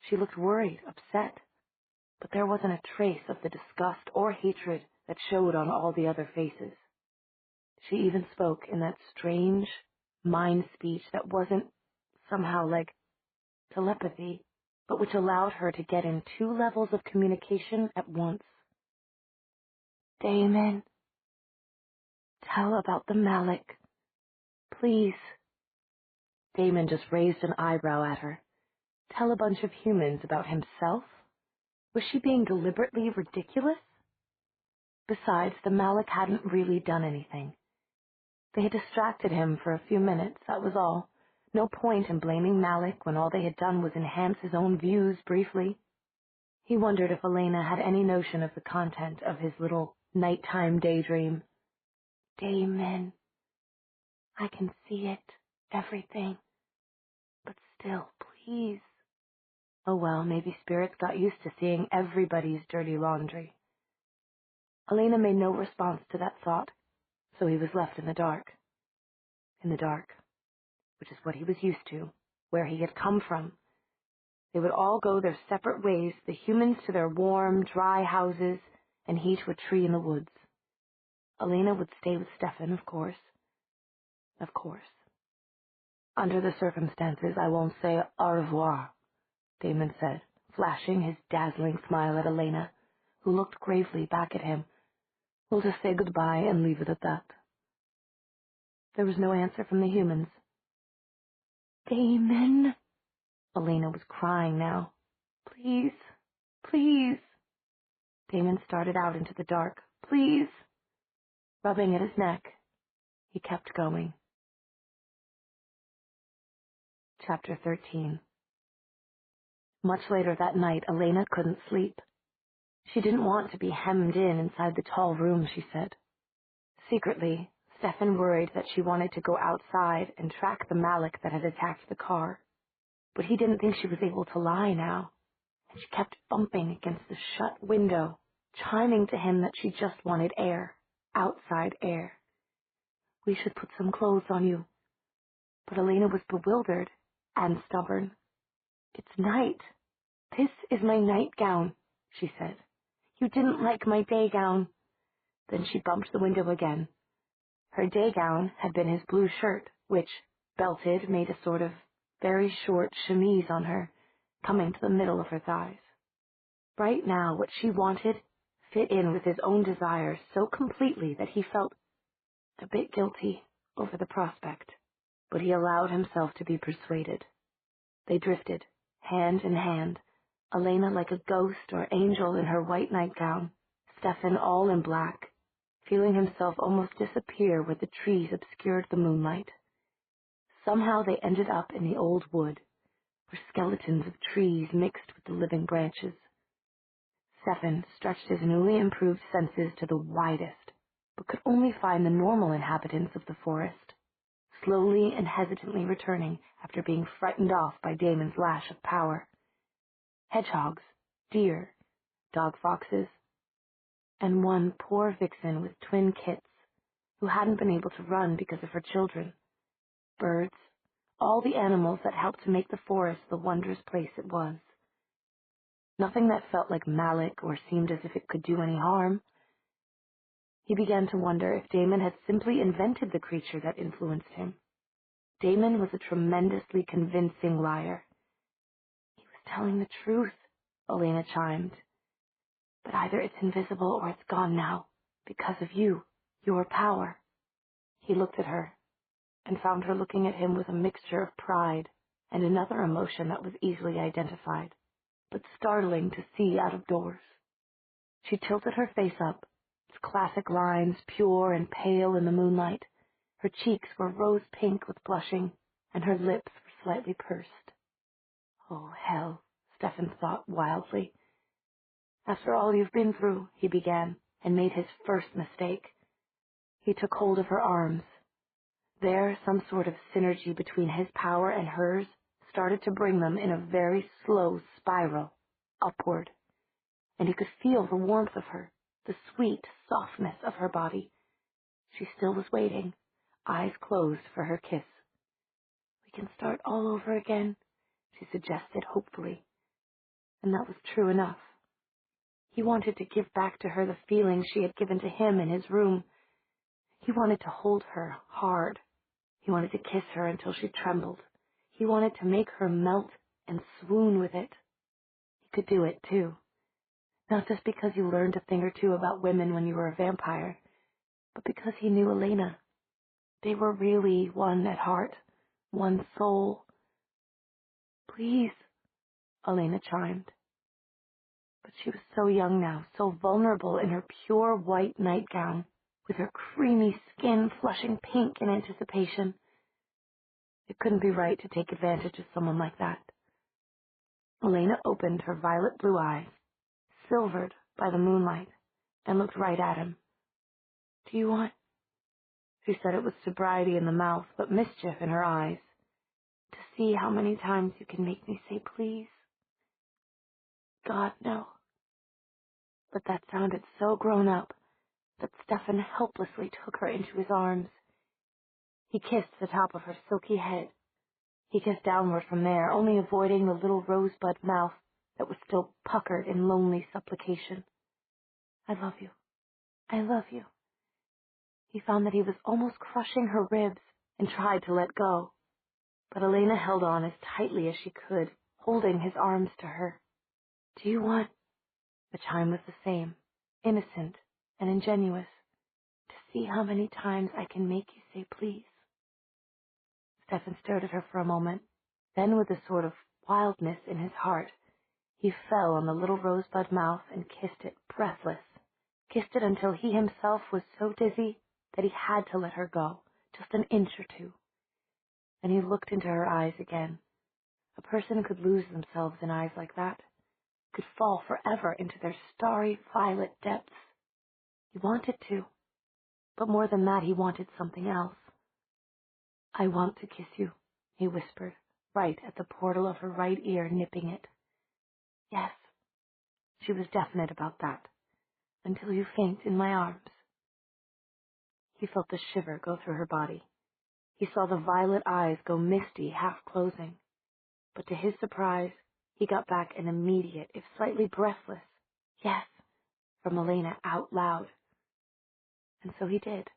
Speaker 1: She looked worried, upset, but there wasn't a trace of the disgust or hatred that showed on all the other faces. She even spoke in that strange mind speech that wasn't somehow like telepathy, but which allowed her to get in 2 levels of communication at once. Damon, tell about the Malik, please. Damon just raised an eyebrow at her. Tell a bunch of humans about himself? Was she being deliberately ridiculous? Besides, the Malik hadn't really done anything. They had distracted him for a few minutes, that was all. No point in blaming Malik when all they had done was enhance his own views briefly. He wondered if Elena had any notion of the content of his little nighttime daydream. Damon, I can see it, everything. But still, please. Oh well, maybe spirits got used to seeing everybody's dirty laundry. Elena made no response to that thought, so he was left in the dark. In the dark, which is what he was used to, where he had come from. They would all go their separate ways, the humans to their warm, dry houses, and he to a tree in the woods. Elena would stay with Stefan, of course. Of course. Under the circumstances, I won't say au revoir, Damon said, flashing his dazzling smile at Elena, who looked gravely back at him. We'll just say goodbye and leave it at that. There was no answer from the humans. Damon! Elena was crying now. Please, please. Damon started out into the dark. Please. Rubbing at his neck, he kept going. Chapter 13. Much later that night, Elena couldn't sleep. She didn't want to be hemmed in inside the tall room, she said. Secretly, Stefan worried that she wanted to go outside and track the Malik that had attacked the car. But he didn't think she was able to lie now, and she kept bumping against the shut window, chiming to him that she just wanted air, outside air. We should put some clothes on you. But Elena was bewildered and stubborn. It's night. This is my nightgown, she said. You didn't like my day gown. Then she bumped the window again. Her day gown had been his blue shirt, which, belted, made a sort of very short chemise on her, coming to the middle of her thighs. Right now, what she wanted fit in with his own desires so completely that he felt a bit guilty over the prospect, but he allowed himself to be persuaded. They drifted, hand in hand, Elena like a ghost or angel in her white nightgown, Stefan all in black, feeling himself almost disappear where the trees obscured the moonlight. Somehow they ended up in the old wood, where skeletons of trees mixed with the living branches. Stefan stretched his newly improved senses to the widest, but could only find the normal inhabitants of the forest. slowly and hesitantly returning after being frightened off by Damon's lash of power. Hedgehogs, deer, dog foxes, and one poor vixen with twin kits who hadn't been able to run because of her children. Birds, all the animals that helped to make the forest the wondrous place it was. Nothing that felt like Malik or seemed as if it could do any harm. He began to wonder if Damon had simply invented the creature that influenced him. Damon was a tremendously convincing liar. He was telling the truth, Elena chimed. But either it's invisible or it's gone now, because of you, your power. He looked at her, and found her looking at him with a mixture of pride and another emotion that was easily identified, but startling to see out of doors. She tilted her face up, its classic lines pure and pale in the moonlight. Her cheeks were rose-pink with blushing, and her lips were slightly pursed. Oh, hell, Stefan thought wildly. After all you've been through, he began, and made his first mistake. He took hold of her arms. There, some sort of synergy between his power and hers started to bring them in a very slow spiral, upward. And he could feel the warmth of her, the sweet softness of her body. She still was waiting, eyes closed for her kiss. We can start all over again, she suggested hopefully. And that was true enough. He wanted to give back to her the feeling she had given to him in his room. He wanted to hold her hard. He wanted to kiss her until she trembled. He wanted to make her melt and swoon with it. He could do it, too. Not just because you learned a thing or two about women when you were a vampire, but because he knew Elena. They were really one at heart, one soul. Please, Elena chimed. But she was so young now, so vulnerable in her pure white nightgown, with her creamy skin flushing pink in anticipation. It couldn't be right to take advantage of someone like that. Elena opened her violet blue eyes, silvered by the moonlight, and looked right at him. Do you want? She said it was sobriety in the mouth, but mischief in her eyes. To see how many times you can make me say please? God, no. But that sounded so grown up that Stefan helplessly took her into his arms. He kissed the top of her silky head. He kissed downward from there, only avoiding the little rosebud mouth that was still puckered in lonely supplication. I love you. I love you. He found that he was almost crushing her ribs and tried to let go. But Elena held on as tightly as she could, holding his arms to her. Do you want? The chime was the same, innocent and ingenuous. To see how many times I can make you say please. Stefan stared at her for a moment. Then, with a sort of wildness in his heart, he fell on the little rosebud mouth and kissed it, breathless. Kissed it until he himself was so dizzy that he had to let her go, just an inch or two. Then he looked into her eyes again. A person could lose themselves in eyes like that, could fall forever into their starry violet depths. He wanted to, but more than that, he wanted something else. I want to kiss you, he whispered, right at the portal of her right ear, nipping it. Yes, she was definite about that, until you faint in my arms. He felt the shiver go through her body. He saw the violet eyes go misty, half-closing. But to his surprise, he got back an immediate, if slightly breathless, yes, from Elena out loud. And so he did.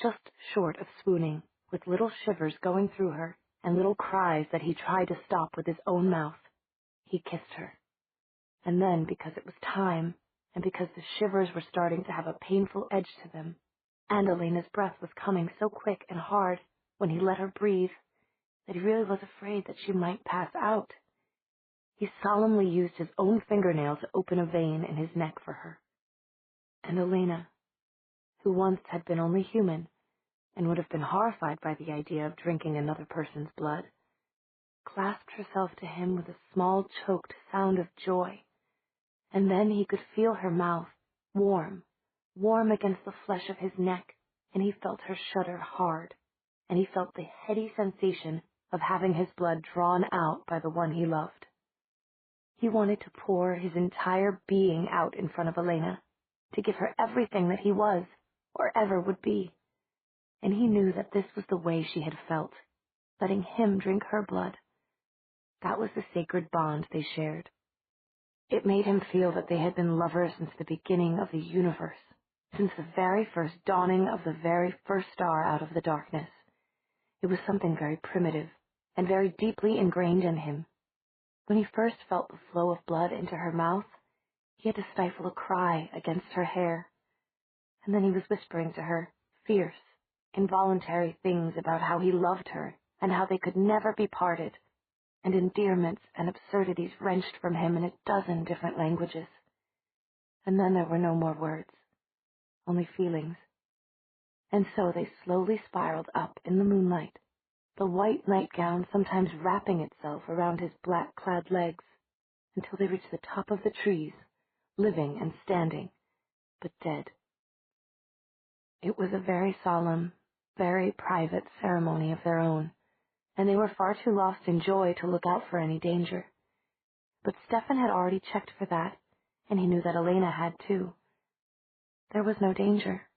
Speaker 1: Just short of swooning, with little shivers going through her, and little cries that he tried to stop with his own mouth, he kissed her. And then, because it was time, and because the shivers were starting to have a painful edge to them, and Elena's breath was coming so quick and hard when he let her breathe, that he really was afraid that she might pass out. He solemnly used his own fingernail to open a vein in his neck for her. And Elena, who once had been only human, and would have been horrified by the idea of drinking another person's blood, clasped herself to him with a small choked sound of joy, and then he could feel her mouth, warm against the flesh of his neck, and he felt her shudder hard. and he felt the heady sensation of having his blood drawn out by the one he loved. He wanted to pour his entire being out in front of Elena, to give her everything that he was, or ever would be. And he knew that this was the way she had felt, letting him drink her blood. That was the sacred bond they shared. It made him feel that they had been lovers since the beginning of the universe, since the very first dawning of the very first star out of the darkness. It was something very primitive and very deeply ingrained in him. When he first felt the flow of blood into her mouth, he had to stifle a cry against her hair. And then he was whispering to her fierce, involuntary things about how he loved her and how they could never be parted, and endearments and absurdities wrenched from him in a dozen different languages. And then there were no more words, only feelings. And so they slowly spiraled up in the moonlight, the white nightgown sometimes wrapping itself around his black-clad legs, until they reached the top of the trees, living and standing, but dead. It was a very solemn, very private ceremony of their own, and they were far too lost in joy to look out for any danger. But Stefan had already checked for that, and he knew that Elena had too. There was no danger.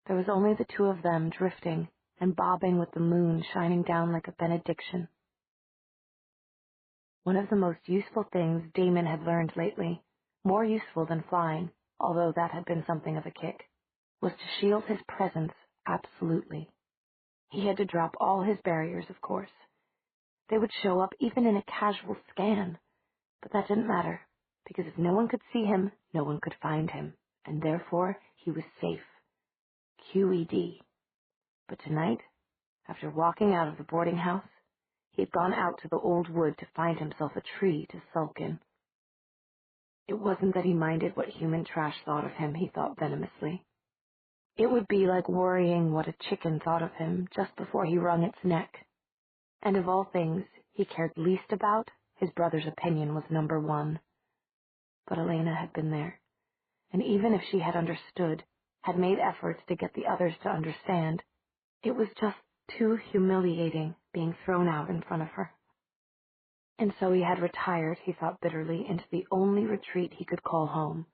Speaker 1: There was only the two of them drifting and bobbing with the moon shining down like a benediction. One of the most useful things Damon had learned lately, more useful than flying, although that had been something of a kick, was to shield his presence absolutely. He had to drop all his barriers, of course. They would show up even in a casual scan, but that didn't matter, because if no one could see him, no one could find him, and therefore he was safe. QED. But tonight, after walking out of the boarding house, he had gone out to the old wood to find himself a tree to sulk in. It wasn't that he minded what human trash thought of him, he thought venomously. It would be like worrying what a chicken thought of him just before he wrung its neck. And of all things he cared least about, his brother's opinion was number one. But Elena had been there, and even if she had understood, had made efforts to get the others to understand, it was just too humiliating being thrown out in front of her. And so he had retired, he thought bitterly, into the only retreat he could call home.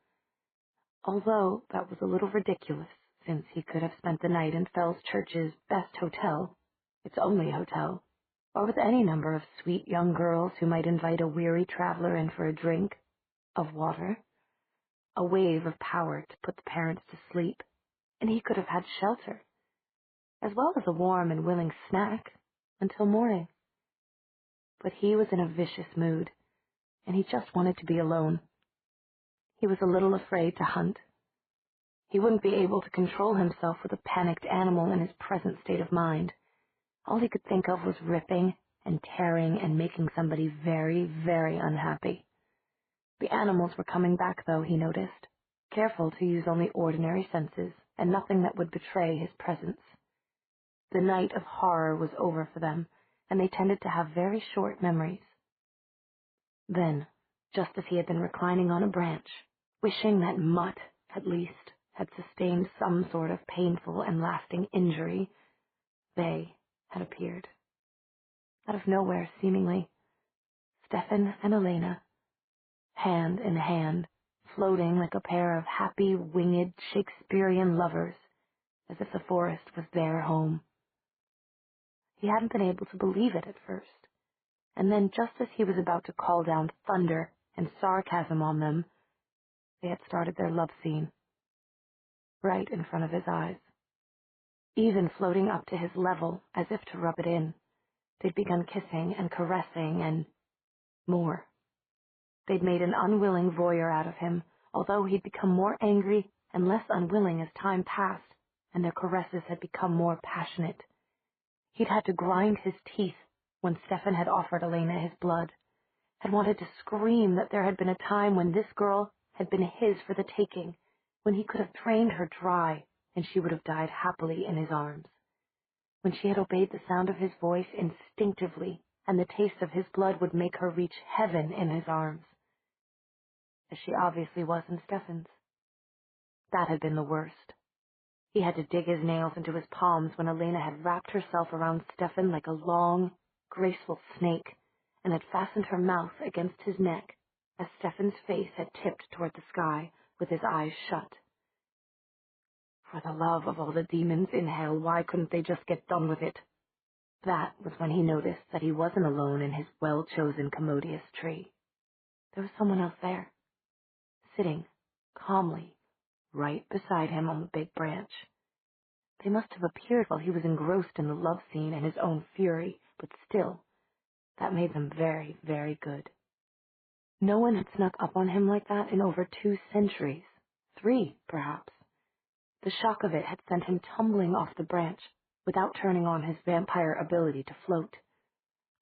Speaker 1: Although that was a little ridiculous, since he could have spent the night in Fell's Church's best hotel, its only hotel, or with any number of sweet young girls who might invite a weary traveler in for a drink of water, a wave of power to put the parents to sleep, and he could have had shelter, as well as a warm and willing snack, until morning. But he was in a vicious mood, and he just wanted to be alone. He was a little afraid to hunt. He wouldn't be able to control himself with a panicked animal in his present state of mind. All he could think of was ripping and tearing and making somebody very, very unhappy. The animals were coming back, though, he noticed, careful to use only ordinary senses and nothing that would betray his presence. The night of horror was over for them, and they tended to have very short memories. Then, just as he had been reclining on a branch, wishing that Mutt, at least, had sustained some sort of painful and lasting injury, they had appeared. Out of nowhere, seemingly, Stefan and Elena, hand in hand, floating like a pair of happy, winged Shakespearean lovers, as if the forest was their home. He hadn't been able to believe it at first, and then just as he was about to call down thunder and sarcasm on them, they had started their love scene, right in front of his eyes. Even floating up to his level, as if to rub it in, they'd begun kissing and caressing and more. They'd made an unwilling voyeur out of him, although he'd become more angry and less unwilling as time passed, and their caresses had become more passionate. He'd had to grind his teeth when Stefan had offered Elena his blood, had wanted to scream that there had been a time when this girl had been his for the taking, when he could have drained her dry and she would have died happily in his arms, when she had obeyed the sound of his voice instinctively and the taste of his blood would make her reach heaven in his arms, as she obviously was in Stefan's. That had been the worst. He had to dig his nails into his palms when Elena had wrapped herself around Stefan like a long, graceful snake and had fastened her mouth against his neck as Stefan's face had tipped toward the sky with his eyes shut. For the love of all the demons in hell, why couldn't they just get done with it? That was when he noticed that he wasn't alone in his well-chosen commodious tree. There was someone else there, sitting calmly right beside him on the big branch. They must have appeared while he was engrossed in the love scene and his own fury, but still, that made them very, very good. No one had snuck up on him like that in over 2 centuries, 3, perhaps. The shock of it had sent him tumbling off the branch, without turning on his vampire ability to float.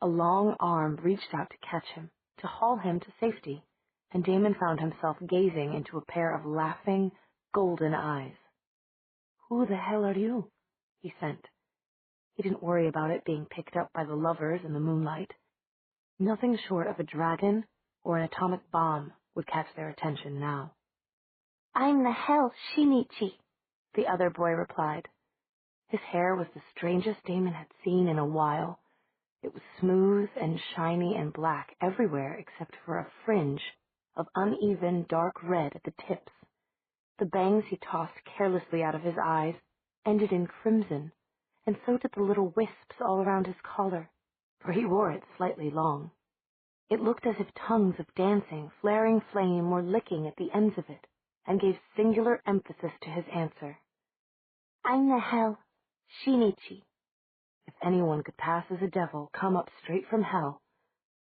Speaker 1: A long arm reached out to catch him, to haul him to safety, and Damon found himself gazing into a pair of laughing, golden eyes. "Who the hell are you?" he sent. He didn't worry about it being picked up by the lovers in the moonlight. Nothing short of a dragon or an atomic bomb would catch their attention now. "I'm the hell Shinichi," the other boy replied. His hair was the strangest Damon had seen in a while. It was smooth and shiny and black everywhere except for a fringe of uneven dark red at the tips. The bangs he tossed carelessly out of his eyes ended in crimson, and so did the little wisps all around his collar, for he wore it slightly long. It looked as if tongues of dancing, flaring flame were licking at the ends of it, and gave singular emphasis to his answer. "I'm the hell Shinichi." If anyone could pass as a devil, come up straight from hell,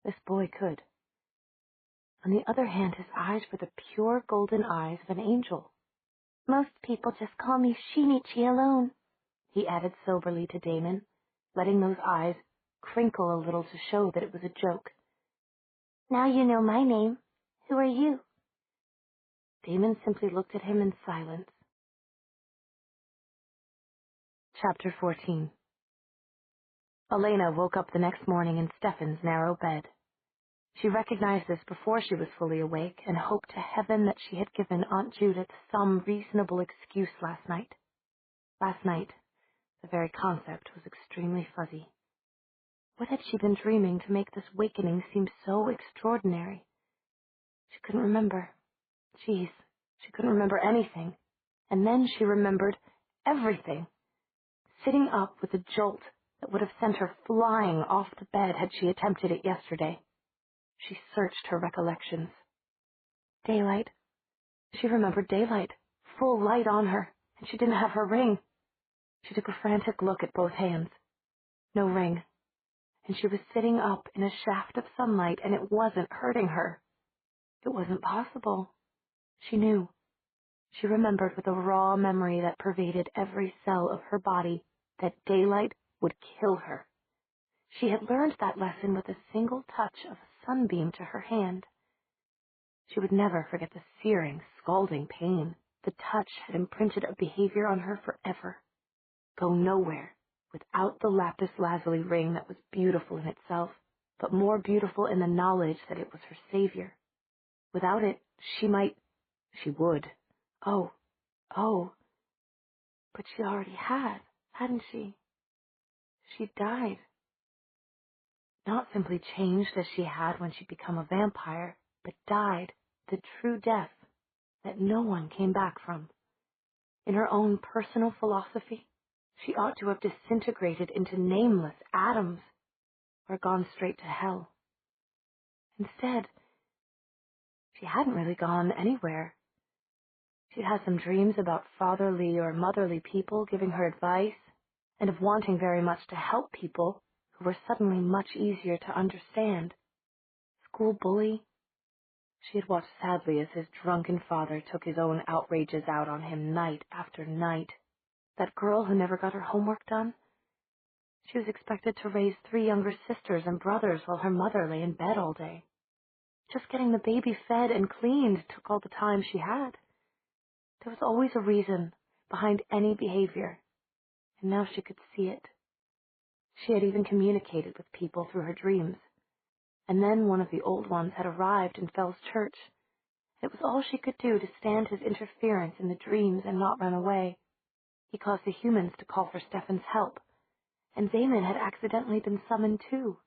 Speaker 1: this boy could. On the other hand, his eyes were the pure golden eyes of an angel. "Most people just call me Shinichi alone," he added soberly to Damon, letting those eyes crinkle a little to show that it was a joke. "Now you know my name. Who are you?" Damon simply looked at him in silence. Chapter 14. Elena woke up the next morning in Stefan's narrow bed. She recognized this before she was fully awake and hoped to heaven that she had given Aunt Judith some reasonable excuse last night. Last night, the very concept was extremely fuzzy. What had she been dreaming to make this wakening seem so extraordinary? She couldn't remember. She couldn't remember anything. And then she remembered everything. Sitting up with a jolt that would have sent her flying off the bed had she attempted it yesterday. She searched her recollections. Daylight. She remembered daylight, full light on her, and she didn't have her ring. She took a frantic look at both hands. No ring. And she was sitting up in a shaft of sunlight, and it wasn't hurting her. It wasn't possible. She knew. She remembered with a raw memory that pervaded every cell of her body that daylight would kill her. She had learned that lesson with a single touch of a sunbeam to her hand. She would never forget the searing, scalding pain. The touch had imprinted a behavior on her forever. Go nowhere without the lapis lazuli ring that was beautiful in itself, but more beautiful in the knowledge that it was her savior. Without it, she would. Oh, but she already had, hadn't she? She died. Not simply changed as she had when she'd become a vampire, but died the true death that no one came back from. In her own personal philosophy, she ought to have disintegrated into nameless atoms or gone straight to hell. Instead, she hadn't really gone anywhere. She'd had some dreams about fatherly or motherly people giving her advice, and of wanting very much to help people who were suddenly much easier to understand. School bully. She had watched sadly as his drunken father took his own outrages out on him night after night. That girl who never got her homework done. She was expected to raise 3 younger sisters and brothers while her mother lay in bed all day. Just getting the baby fed and cleaned took all the time she had. There was always a reason behind any behavior, and now she could see it. She had even communicated with people through her dreams. And then one of the old ones had arrived in Fell's church. It was all she could do to stand his interference in the dreams and not run away. He caused the humans to call for Stefan's help, and Damon had accidentally been summoned too,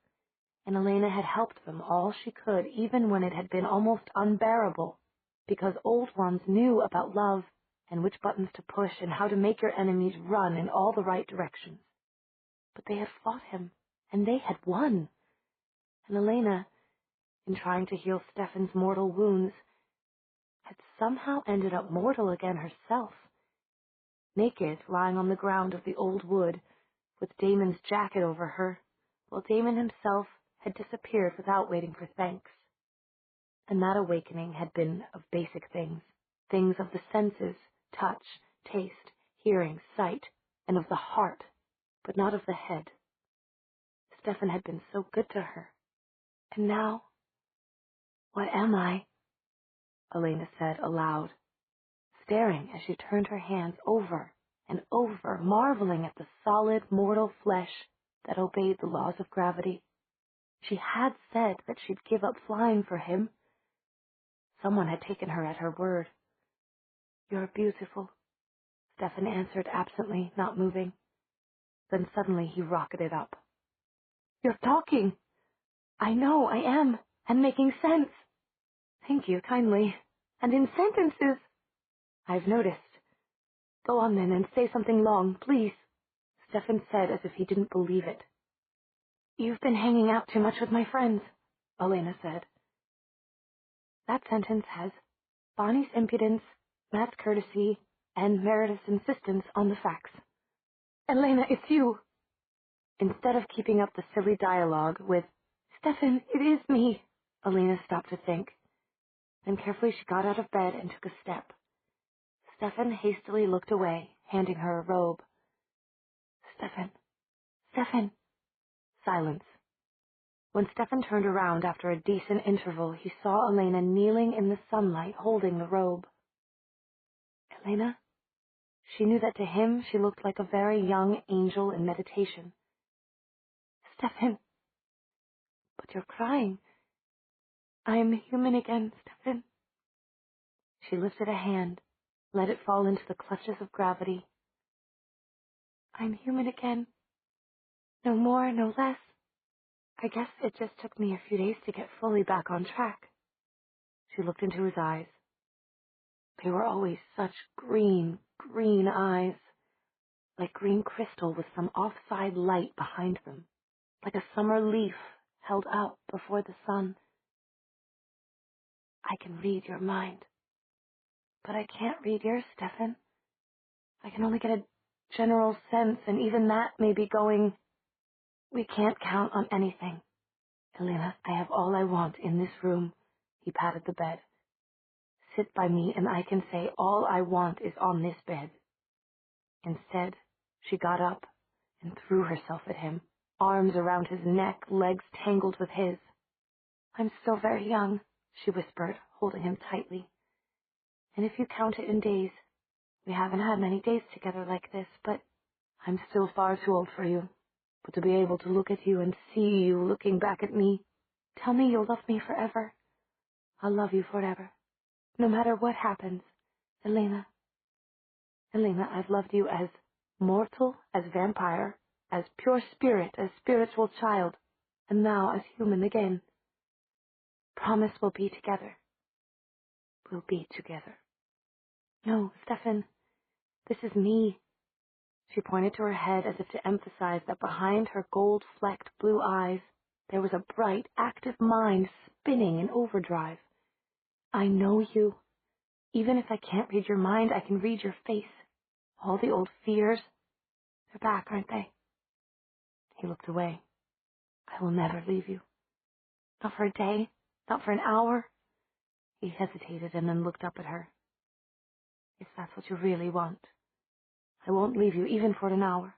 Speaker 1: and Elena had helped them all she could, even when it had been almost unbearable, because Old Ones knew about love and which buttons to push and how to make your enemies run in all the right directions. But they had fought him, and they had won. And Elena, in trying to heal Stefan's mortal wounds, had somehow ended up mortal again herself, naked, lying on the ground of the old wood, with Damon's jacket over her, while Damon himself had disappeared without waiting for thanks. And that awakening had been of basic things, things of the senses, touch, taste, hearing, sight, and of the heart, but not of the head. Stefan had been so good to her. And now, what am I? Elena said aloud, staring as she turned her hands over and over, marveling at the solid, mortal flesh that obeyed the laws of gravity. She had said that she'd give up flying for him. Someone had taken her at her word. You're beautiful, Stefan answered absently, not moving. Then suddenly he rocketed up. You're talking! I know I am, and making sense. Thank you kindly. And in sentences. I've noticed. Go on then and say something long, please, Stefan said as if he didn't believe it. You've been hanging out too much with my friends, Elena said. That sentence has Bonnie's impudence, Matt's courtesy, and Meredith's insistence on the facts. Elena, it's you. Instead of keeping up the silly dialogue with, Stefan, it is me, Elena stopped to think. Then carefully she got out of bed and took a step. Stefan hastily looked away, handing her a robe. Stefan. Silence. When Stefan turned around after a decent interval, he saw Elena kneeling in the sunlight, holding the robe. Elena? She knew that to him she looked like a very young angel in meditation. Stefan. But you're crying. I am human again, Stefan. She lifted a hand, let it fall into the clutches of gravity. I'm human again. No more, no less. I guess it just took me a few days to get fully back on track. She looked into his eyes. They were always such green, green eyes, like green crystal with some offside light behind them, like a summer leaf held up before the sun. I can read your mind, but I can't read yours, Stefan. I can only get a general sense, and even that may be going. We can't count on anything. Elena, I have all I want in this room. He patted the bed. Sit by me and I can say all I want is on this bed. Instead, she got up and threw herself at him, arms around his neck, legs tangled with his. I'm still very young, she whispered, holding him tightly. And if you count it in days, we haven't had many days together like this, but I'm still far too old for you. But to be able to look at you and see you looking back at me, tell me you'll love me forever. I'll love you forever, no matter what happens. Elena, I've loved you as mortal, as vampire, as pure spirit, as spiritual child, and now as human again. Promise we'll be together. We'll be together. No, Stefan, this is me. She pointed to her head as if to emphasize that behind her gold-flecked blue eyes there was a bright, active mind spinning in overdrive. I know you. Even if I can't read your mind, I can read your face. All the old fears, they're back, aren't they? He looked away. I will never leave you. Not for a day, not for an hour. He hesitated and then looked up at her. If that's what you really want, I won't leave you even for an hour.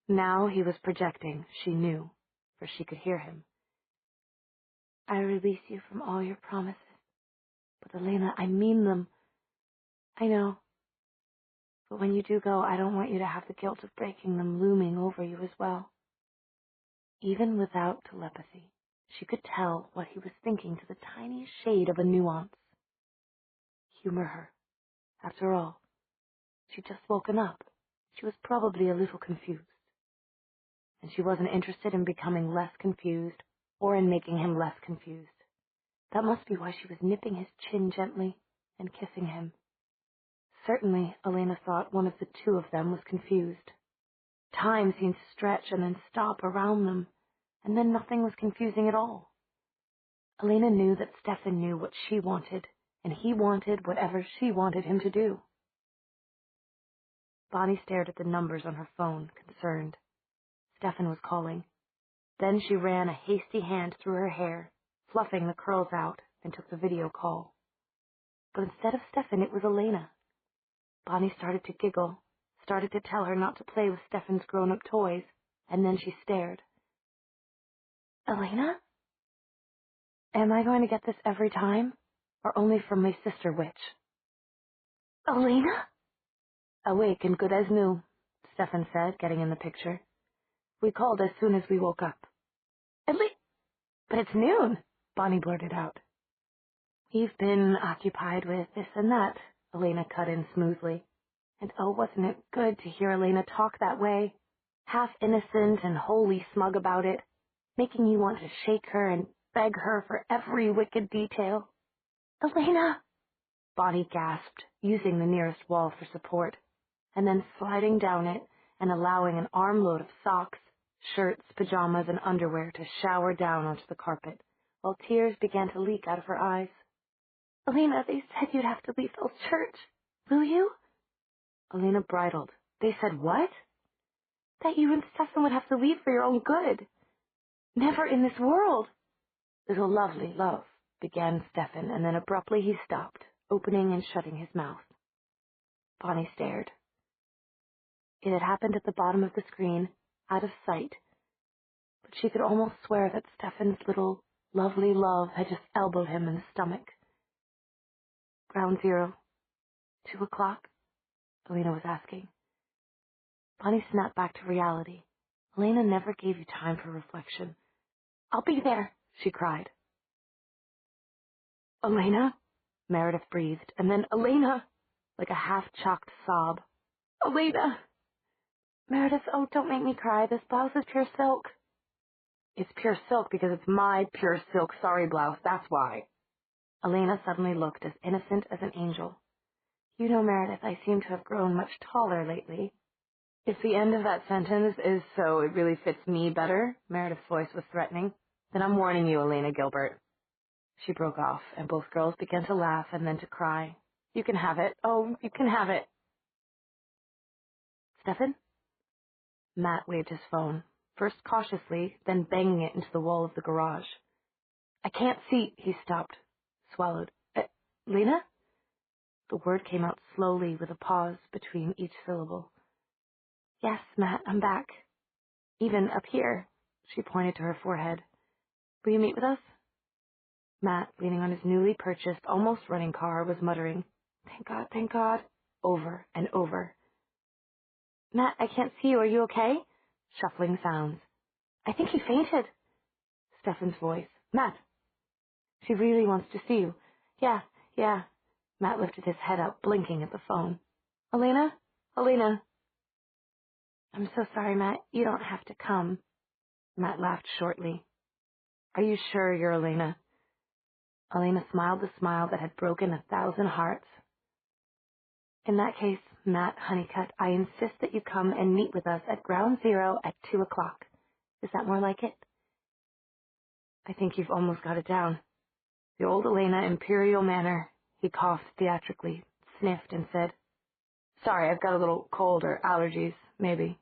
Speaker 1: Now he was projecting, she knew, for she could hear him. I release you from all your promises. But Elena, I mean them. I know. But when you do go, I don't want you to have the guilt of breaking them looming over you as well. Even without telepathy, she could tell what he was thinking to the tiniest shade of a nuance. Humor her. After all, she'd just woken up. She was probably a little confused, and she wasn't interested in becoming less confused or in making him less confused. That must be why she was nipping his chin gently and kissing him. Certainly, Elena thought one of the two of them was confused. Time seemed to stretch and then stop around them, and then nothing was confusing at all. Elena knew that Stefan knew what she wanted, and he wanted whatever she wanted him to do. Bonnie stared at the numbers on her phone, concerned. Stefan was calling. Then she ran a hasty hand through her hair, fluffing the curls out, and took the video call. But instead of Stefan, it was Elena. Bonnie started to giggle, started to tell her not to play with Stefan's grown-up toys, and then she stared. Elena? Am I going to get this every time, or only from my sister witch? Elena? Awake and good as new, Stefan said, getting in the picture. We called as soon as we woke up. But it's noon, Bonnie blurted out. We've been occupied with this and that, Elena cut in smoothly. And oh, wasn't it good to hear Elena talk that way, half innocent and wholly smug about it, making you want to shake her and beg her for every wicked detail. Elena! Bonnie gasped, using the nearest wall for support, and then sliding down it and allowing an armload of socks, shirts, pajamas, and underwear to shower down onto the carpet, while tears began to leak out of her eyes. Elena, they said you'd have to leave Phil's church. Will you? Elena bridled. They said what? That you and Stefan would have to leave for your own good. Never in this world. Little lovely love, began Stefan, and then abruptly he stopped, opening and shutting his mouth. Bonnie stared. It had happened at the bottom of the screen, out of sight, but she could almost swear that Stefan's little lovely love had just elbowed him in the stomach. Ground zero. 2 o'clock? Elena was asking. Bonnie snapped back to reality. Elena never gave you time for reflection. I'll be there, she cried. Elena? Meredith breathed, and then Elena, like a half-choked sob. Elena! Meredith, oh, don't make me cry. This blouse is pure silk. It's pure silk because it's my pure silk sorry blouse, that's why. Elena suddenly looked as innocent as an angel. You know, Meredith, I seem to have grown much taller lately. If the end of that sentence is so it really fits me better, Meredith's voice was threatening, then I'm warning you, Elena Gilbert. She broke off, and both girls began to laugh and then to cry. You can have it. Oh, you can have it. Stefan? Matt waved his phone, first cautiously, then banging it into the wall of the garage. I can't see, he stopped, swallowed. Lena? The word came out slowly with a pause between each syllable. Yes, Matt, I'm back. Even up here, she pointed to her forehead. Will you meet with us? Matt, leaning on his newly purchased, almost running car, was muttering, thank God, over and over. Matt, I can't see you. Are you okay? Shuffling sounds. I think he fainted. Stefan's voice. Matt. She really wants to see you. Yeah. Matt lifted his head up, blinking at the phone. Elena? I'm so sorry, Matt. You don't have to come. Matt laughed shortly. Are you sure you're Elena? Elena smiled the smile that had broken 1,000 hearts. In that case, Matt Honeycutt, I insist that you come and meet with us at Ground Zero at 2 o'clock. Is that more like it? I think you've almost got it down. The old Elena Imperial Manor. He coughed theatrically, sniffed, and said, Sorry, I've got a little cold or allergies, maybe.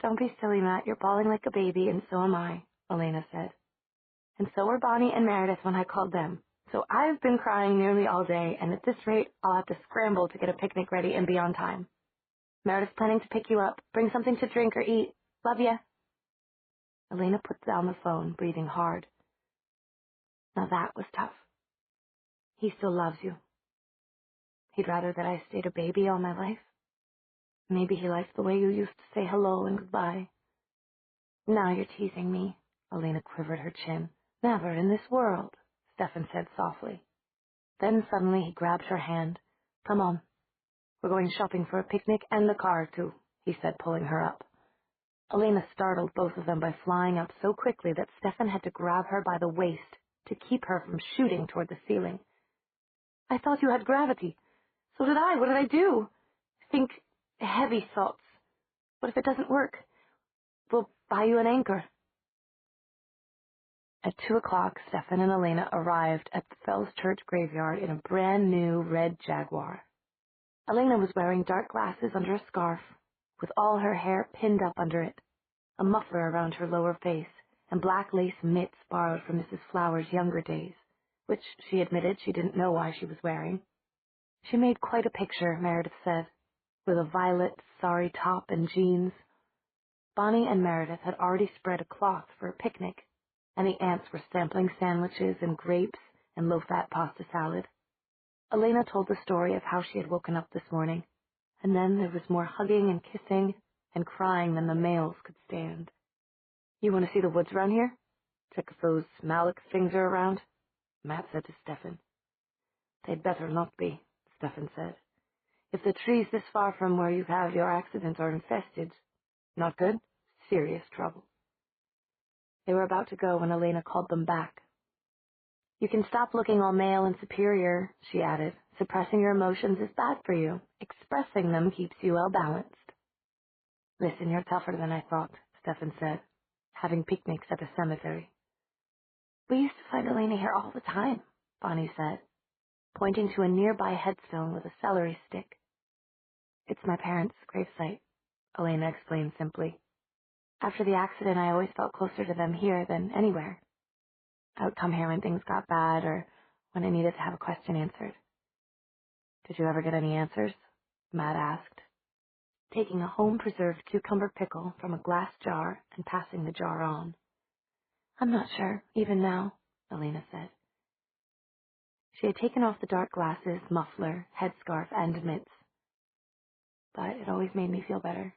Speaker 1: Don't be silly, Matt. You're bawling like a baby, and so am I, Elena said. And so were Bonnie and Meredith when I called them. So I've been crying nearly all day, and at this rate, I'll have to scramble to get a picnic ready and be on time. Meredith's planning to pick you up. Bring something to drink or eat. Love ya. Elena put down the phone, breathing hard. Now that was tough. He still loves you. He'd rather that I stayed a baby all my life. Maybe he likes the way you used to say hello and goodbye. Now you're teasing me. Elena quivered her chin. Never in this world, Stefan said softly. Then suddenly he grabbed her hand. Come on. We're going shopping for a picnic and the car, too, he said, pulling her up. Elena startled both of them by flying up so quickly that Stefan had to grab her by the waist to keep her from shooting toward the ceiling. I thought you had gravity. So did I. What did I do? Think heavy thoughts. What if it doesn't work? We'll buy you an anchor. At 2 o'clock, Stefan and Elena arrived at the Fells Church graveyard in a brand-new red Jaguar. Elena was wearing dark glasses under a scarf, with all her hair pinned up under it, a muffler around her lower face, and black lace mitts borrowed from Mrs. Flower's younger days, which she admitted she didn't know why she was wearing. She made quite a picture, Meredith said, with a violet sari top and jeans. Bonnie and Meredith had already spread a cloth for a picnic, and the aunts were sampling sandwiches and grapes and low-fat pasta salad. Elena told the story of how she had woken up this morning, and then there was more hugging and kissing and crying than the males could stand. You want to see the woods around here? Check if those mallox things are around? Matt said to Stefan. They'd better not be, Stefan said. If the trees this far from where you have your accident are infested, not good, serious trouble. They were about to go when Elena called them back. You can stop looking all male and superior, she added. Suppressing your emotions is bad for you. Expressing them keeps you well-balanced. Listen, you're tougher than I thought, Stefan said, having picnics at the cemetery. We used to find Elena here all the time, Bonnie said, pointing to a nearby headstone with a celery stick. It's my parents' gravesite, Elena explained simply. After the accident, I always felt closer to them here than anywhere. I would come here when things got bad or when I needed to have a question answered. Did you ever get any answers? Matt asked, taking a home-preserved cucumber pickle from a glass jar and passing the jar on. I'm not sure, even now, Elena said. She had taken off the dark glasses, muffler, headscarf, and mitts. But it always made me feel better.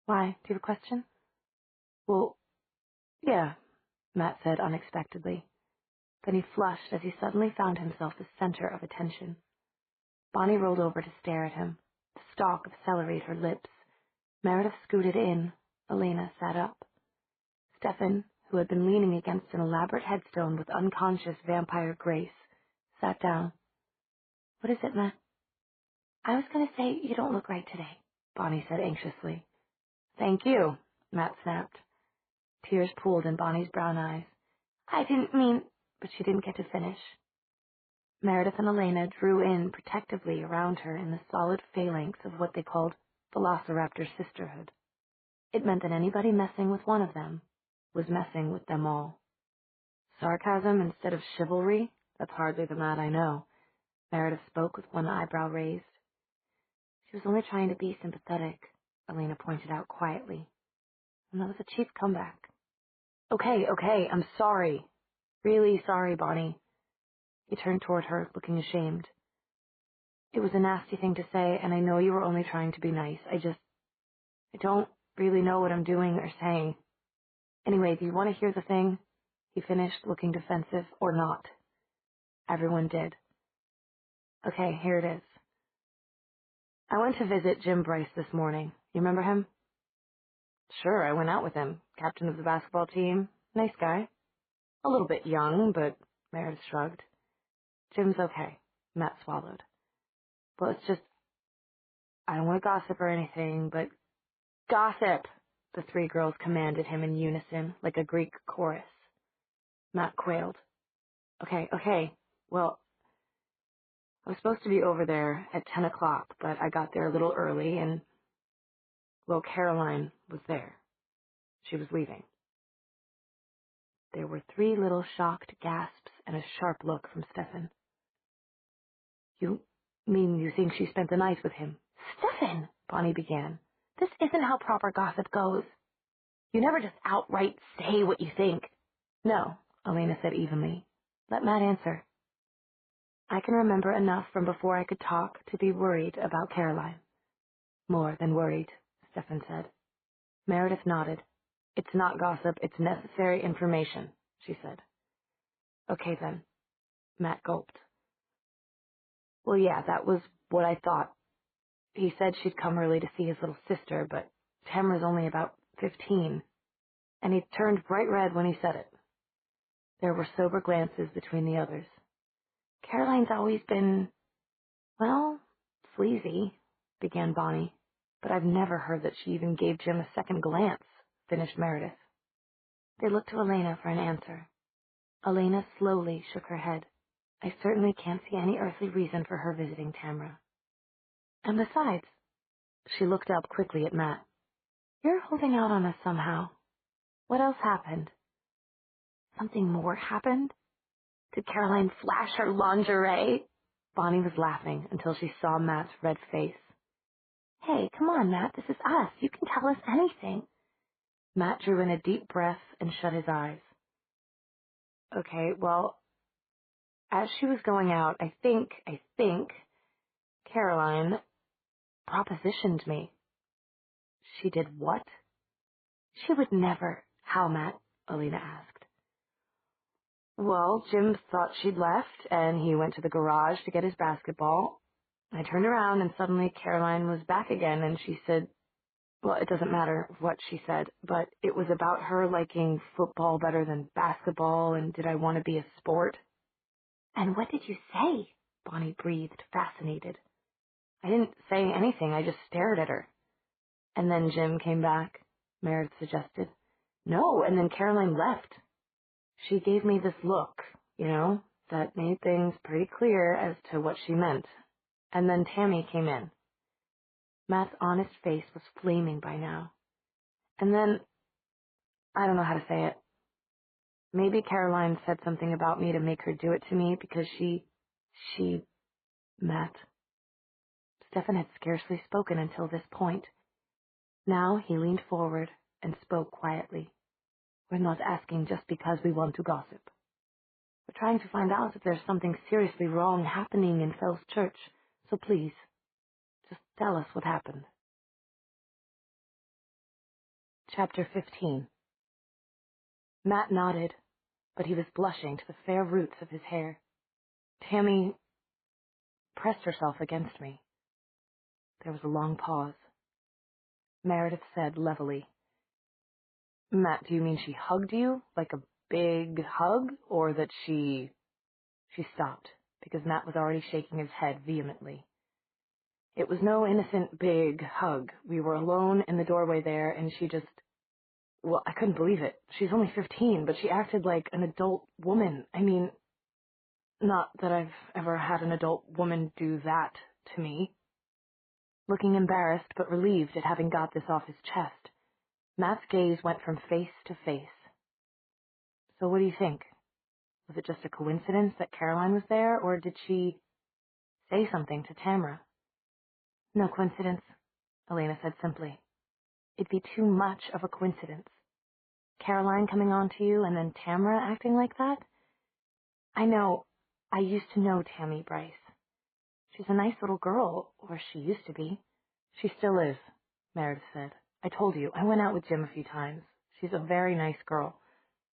Speaker 1: Why? Do you have a question? Well, yeah, Matt said unexpectedly. Then he flushed as he suddenly found himself the center of attention. Bonnie rolled over to stare at him, the stalk of celery at her lips. Meredith scooted in. Elena sat up. Stefan, who had been leaning against an elaborate headstone with unconscious vampire grace, sat down. What is it, Matt? I was going to say you don't look right today, Bonnie said anxiously. Thank you, Matt snapped. Tears pooled in Bonnie's brown eyes. I didn't mean... But she didn't get to finish. Meredith and Elena drew in protectively around her in the solid phalanx of what they called Velociraptor Sisterhood. It meant that anybody messing with one of them was messing with them all. Sarcasm instead of chivalry? That's hardly the Matt I know. Meredith spoke with one eyebrow raised. She was only trying to be sympathetic, Elena pointed out quietly. And that was a cheap comeback. Okay, I'm sorry. Really sorry, Bonnie. He turned toward her, looking ashamed. It was a nasty thing to say, and I know you were only trying to be nice. I don't really know what I'm doing or saying. Anyway, do you want to hear the thing? He finished, looking defensive, or not? Everyone did. Okay, here it is. I went to visit Jim Bryce this morning. You remember him? Sure, I went out with him. Captain of the basketball team. Nice guy. A little bit young, but Meredith shrugged. Jim's okay. Matt swallowed. Well, it's just, I don't want to gossip or anything, but gossip! The three girls commanded him in unison, like a Greek chorus. Matt quailed. Okay. Well, I was supposed to be over there at 10 o'clock, but I got there a little early, and, well, Caroline was there. She was leaving. There were 3 little shocked gasps and a sharp look from Stefan. You mean you think she spent the night with him? Stefan, Bonnie began. This isn't how proper gossip goes. You never just outright say what you think. No, Elena said evenly. Let Matt answer. I can remember enough from before I could talk to be worried about Caroline. More than worried, Stefan said. Meredith nodded. It's not gossip, it's necessary information, she said. Okay then. Matt gulped. Well, yeah, that was what I thought. He said she'd come early to see his little sister, but Tamra's only about 15, and he turned bright red when he said it. There were sober glances between the others. Caroline's always been, well, sleazy, began Bonnie, but I've never heard that she even gave Jim a second glance, finished Meredith. They looked to Elena for an answer. Elena slowly shook her head. I certainly can't see any earthly reason for her visiting Tamra. And besides, she looked up quickly at Matt. You're holding out on us somehow. What else happened? Something more happened? Did Caroline flash her lingerie? Bonnie was laughing until she saw Matt's red face. Hey, come on, Matt, this is us. You can tell us anything. Matt drew in a deep breath and shut his eyes. Okay, well, as she was going out, I think, Caroline propositioned me. She did what? She would never. How, Matt? Elena asked. Well, Jim thought she'd left, and he went to the garage to get his basketball. I turned around, and suddenly Caroline was back again, and she said, well, it doesn't matter what she said, but it was about her liking football better than basketball, and did I want to be a sport? And what did you say? Bonnie breathed, fascinated. I didn't say anything, I just stared at her. And then Jim came back, Meredith suggested. No, and then Caroline left. She gave me this look, that made things pretty clear as to what she meant. And then Tammy came in. Matt's honest face was flaming by now. And then, I don't know how to say it. Maybe Caroline said something about me to make her do it to me because Matt. Stefan had scarcely spoken until this point. Now he leaned forward and spoke quietly. We're not asking just because we want to gossip. We're trying to find out if there's something seriously wrong happening in Fell's church, so please, just tell us what happened. Chapter 15. Matt nodded, but he was blushing to the fair roots of his hair. Tammy pressed herself against me. There was a long pause. Meredith said levelly, Matt, do you mean she hugged you, like a big hug, or that she stopped, because Matt was already shaking his head vehemently. It was no innocent big hug. We were alone in the doorway there, and she just, well, I couldn't believe it. She's only 15, but she acted like an adult woman. I mean, not that I've ever had an adult woman do that to me. Looking embarrassed but relieved at having got this off his chest, Matt's gaze went from face to face. So what do you think? Was it just a coincidence that Caroline was there, or did she say something to Tamra? No coincidence, Elena said simply. It'd be too much of a coincidence. Caroline coming on to you and then Tamra acting like that? I know. I used to know Tammy Bryce. She's a nice little girl, or she used to be. She still is, Meredith said. I told you, I went out with Jim a few times. She's a very nice girl,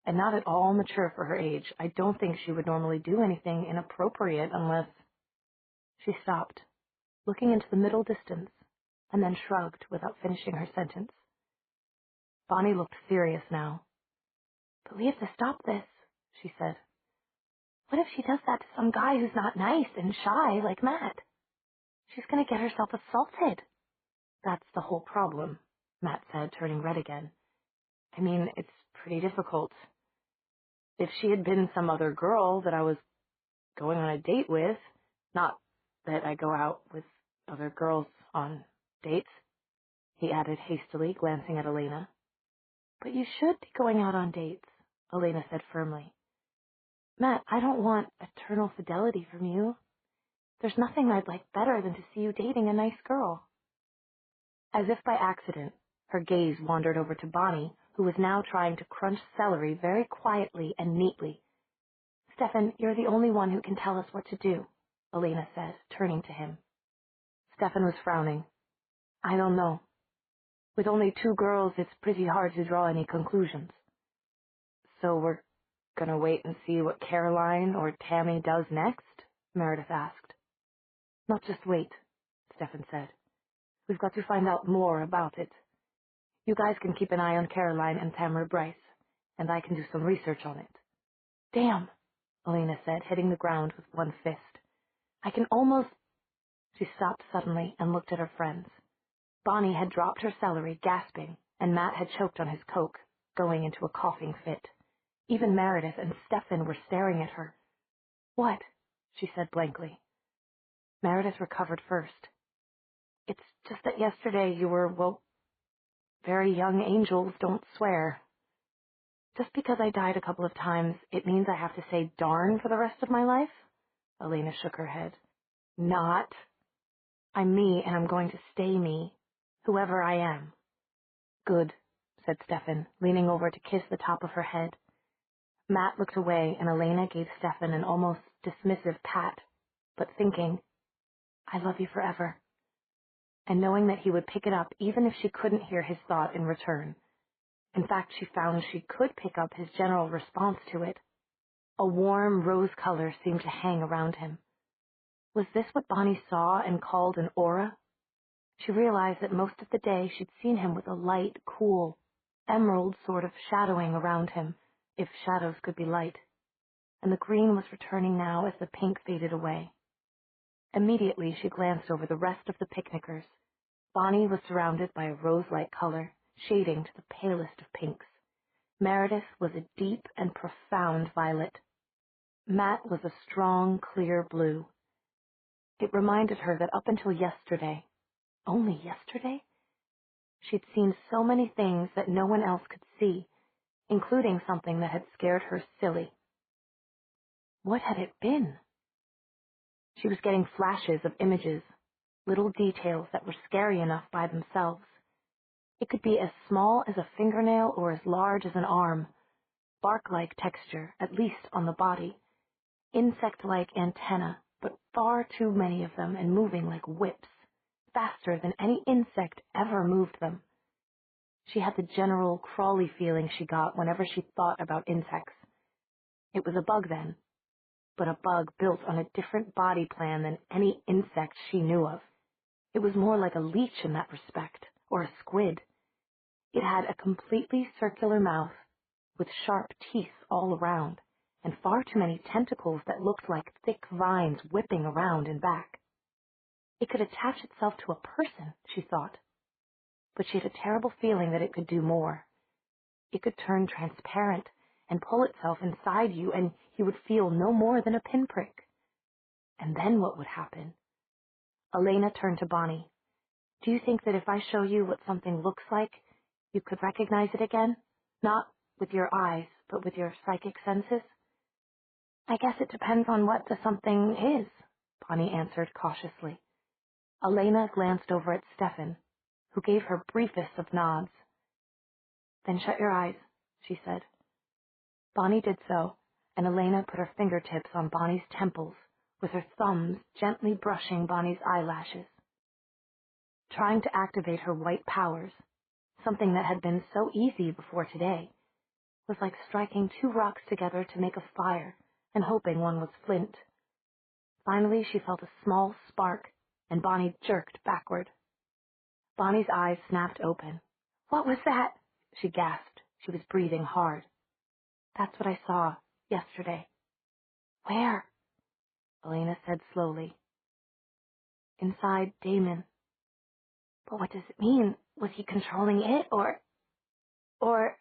Speaker 1: and not at all mature for her age. I don't think she would normally do anything inappropriate unless... She stopped, looking into the middle distance, and then shrugged without finishing her sentence. Bonnie looked serious now. But we have to stop this, she said. What if she does that to some guy who's not nice and shy like Matt? She's going to get herself assaulted. That's the whole problem, Matt said, turning red again. I mean, it's pretty difficult. If she had been some other girl that I was going on a date with, not that I go out with other girls on dates, he added hastily, glancing at Elena. But you should be going out on dates, Elena said firmly. Matt, I don't want eternal fidelity from you. There's nothing I'd like better than to see you dating a nice girl. As if by accident, her gaze wandered over to Bonnie, who was now trying to crunch celery very quietly and neatly. Stefan, you're the only one who can tell us what to do, Elena said, turning to him. Stefan was frowning. I don't know. With only 2 girls, it's pretty hard to draw any conclusions. So we're gonna wait and see what Caroline or Tammy does next? Meredith asked. Not just wait, Stefan said. We've got to find out more about it. You guys can keep an eye on Caroline and Tamara Bryce, and I can do some research on it. Damn, Elena said, hitting the ground with one fist. I can almost... She stopped suddenly and looked at her friends. Bonnie had dropped her celery, gasping, and Matt had choked on his Coke, going into a coughing fit. Even Meredith and Stefan were staring at her. What? She said blankly. Meredith recovered first. It's just that yesterday you were, well, very young angels don't swear. Just because I died a couple of times, it means I have to say darn for the rest of my life? Elena shook her head. Not. I'm me, and I'm going to stay me, whoever I am. Good, said Stefan, leaning over to kiss the top of her head. Matt looked away, and Elena gave Stefan an almost dismissive pat, but thinking, I love you forever, and knowing that he would pick it up even if she couldn't hear his thought in return. In fact, she found she could pick up his general response to it. A warm rose color seemed to hang around him. Was this what Bonnie saw and called an aura? She realized that most of the day she'd seen him with a light, cool, emerald sort of shadowing around him, if shadows could be light, and the green was returning now as the pink faded away. Immediately she glanced over the rest of the picnickers. Bonnie was surrounded by a rose-like color, shading to the palest of pinks. Meredith was a deep and profound violet. Matt was a strong, clear blue. It reminded her that up until yesterday, only yesterday, she'd seen so many things that no one else could see, including something that had scared her silly. What had it been? She was getting flashes of images, little details that were scary enough by themselves. It could be as small as a fingernail or as large as an arm, bark-like texture, at least on the body, insect-like antennae, but far too many of them and moving like whips, faster than any insect ever moved them. She had the general crawly feeling she got whenever she thought about insects. It was a bug then, but a bug built on a different body plan than any insect she knew of. It was more like a leech in that respect, or a squid. It had a completely circular mouth, with sharp teeth all around, and far too many tentacles that looked like thick vines whipping around and back. It could attach itself to a person, she thought, but she had a terrible feeling that it could do more. It could turn transparent and pull itself inside you, and you would feel no more than a pinprick. And then what would happen? Elena turned to Bonnie. Do you think that if I show you what something looks like, you could recognize it again? Not with your eyes, but with your psychic senses? I guess it depends on what the something is, Bonnie answered cautiously. Elena glanced over at Stefan, who gave her briefest of nods. Then shut your eyes, she said. Bonnie did so, and Elena put her fingertips on Bonnie's temples, with her thumbs gently brushing Bonnie's eyelashes. Trying to activate her white powers, something that had been so easy before today, was like striking two rocks together to make a fire and hoping one was flint. Finally, she felt a small spark, and Bonnie jerked backward. Bonnie's eyes snapped open. What was that? She gasped. She was breathing hard. That's what I saw yesterday. Where? Elena said slowly. Inside Damon. But what does it mean? Was he controlling it, or...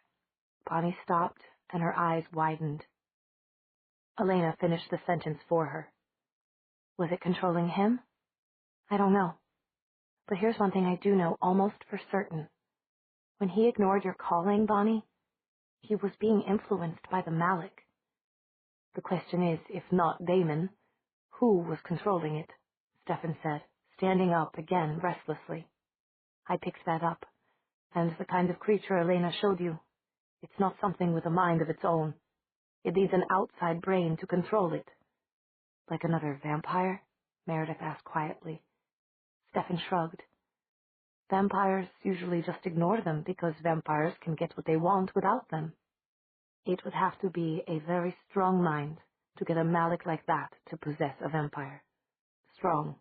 Speaker 1: Bonnie stopped, and her eyes widened. Elena finished the sentence for her. Was it controlling him? I don't know. But here's one thing I do know almost for certain. When he ignored your calling, Bonnie, he was being influenced by the Malik. The question is, if not Damon, who was controlling it? Stefan said, standing up again restlessly. I picked that up, and the kind of creature Elena showed you. It's not something with a mind of its own. It needs an outside brain to control it. Like another vampire? Meredith asked quietly. Stefan shrugged. Vampires usually just ignore them because vampires can get what they want without them. It would have to be a very strong mind to get a Malik like that to possess a vampire. Strong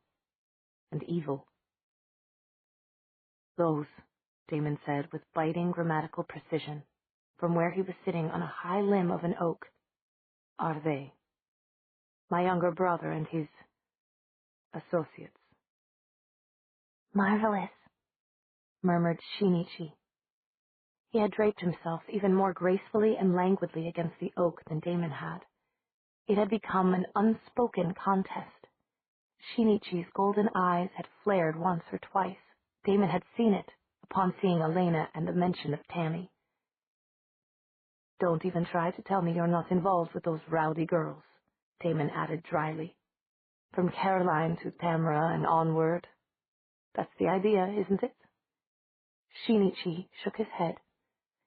Speaker 1: and evil. Those, Damon said with biting grammatical precision, from where he was sitting on a high limb of an oak, are they. My younger brother and his associates. Marvelous, murmured Shinichi. He had draped himself even more gracefully and languidly against the oak than Damon had. It had become an unspoken contest. Shinichi's golden eyes had flared once or twice. Damon had seen it, upon seeing Elena and the mention of Tammy. Don't even try to tell me you're not involved with those rowdy girls, Damon added dryly. From Caroline to Tamara and onward. That's the idea, isn't it? Shinichi shook his head.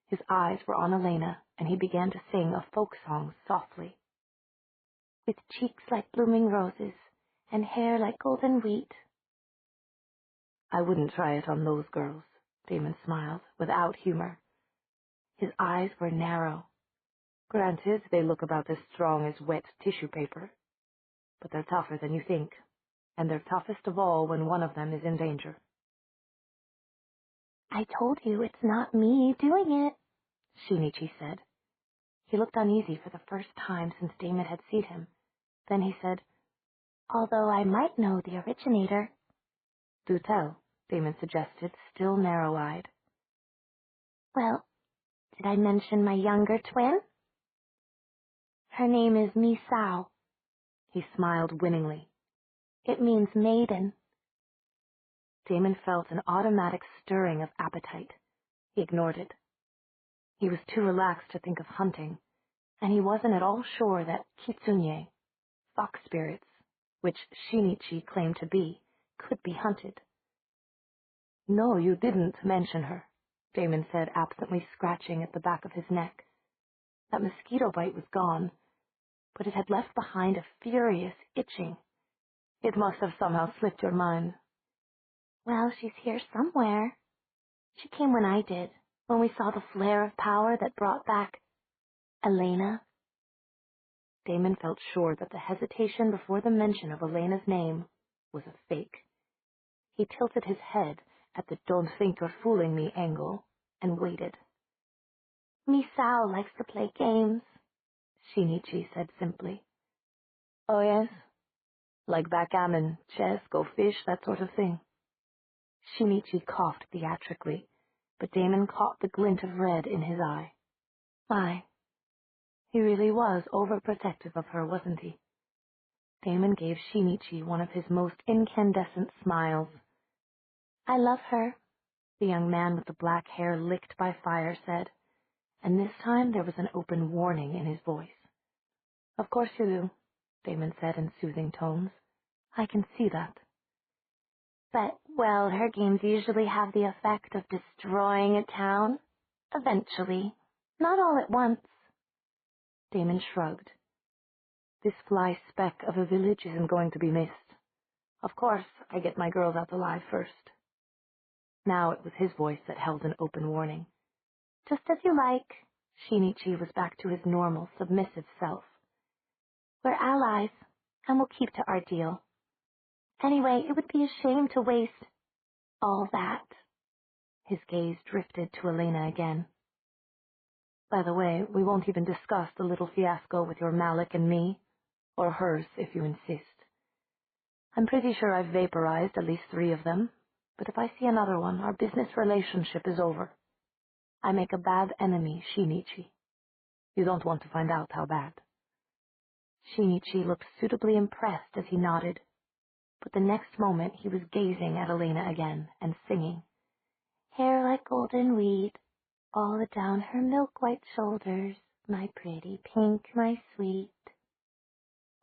Speaker 1: His eyes were on Elena, and he began to sing a folk song softly. With cheeks like blooming roses, and hair like golden wheat. I wouldn't try it on those girls, Damon smiled, without humor. His eyes were narrow. Granted, they look about as strong as wet tissue paper, but they're tougher than you think, and they're toughest of all when one of them is in danger. I told you it's not me doing it, Shinichi said. He looked uneasy for the first time since Damon had seen him. Then he said, although I might know the originator. Do tell, Damon suggested, still narrow-eyed. Well, did I mention my younger twin? Her name is Misao. He smiled winningly. It means maiden. Damon felt an automatic stirring of appetite. He ignored it. He was too relaxed to think of hunting, and he wasn't at all sure that kitsune, fox spirits, which Shinichi claimed to be, could be hunted. No, you didn't mention her, Damon said, absently scratching at the back of his neck. That mosquito bite was gone, but it had left behind a furious itching. It must have somehow slipped your mind. Well, she's here somewhere. She came when I did, when we saw the flare of power that brought back Elena. Damon felt sure that the hesitation before the mention of Elena's name was a fake. He tilted his head at the don't think you're fooling me angle and waited. Misao likes to play games, Shinichi said simply. Oh, yes? Like backgammon, chess, go fish, that sort of thing. Shinichi coughed theatrically, but Damon caught the glint of red in his eye. My, he really was overprotective of her, wasn't he? Damon gave Shinichi one of his most incandescent smiles. I love her, the young man with the black hair licked by fire said, and this time there was an open warning in his voice. Of course you do, Damon said in soothing tones. I can see that. But, well, her games usually have the effect of destroying a town. Eventually. Not all at once. Damon shrugged. This fly speck of a village isn't going to be missed. Of course, I get my girls out alive first. Now it was his voice that held an open warning. Just as you like. Shinichi was back to his normal, submissive self. We're allies, and we'll keep to our deal. Anyway, it would be a shame to waste all that. His gaze drifted to Elena again. By the way, we won't even discuss the little fiasco with your Malik and me, or hers if you insist. I'm pretty sure I've vaporized at least 3 of them, but if I see another one, our business relationship is over. I make a bad enemy, Shinichi. You don't want to find out how bad. Shinichi looked suitably impressed as he nodded, but the next moment he was gazing at Elena again and singing. Hair like golden wheat, all down her milk-white shoulders, my pretty pink, my sweet.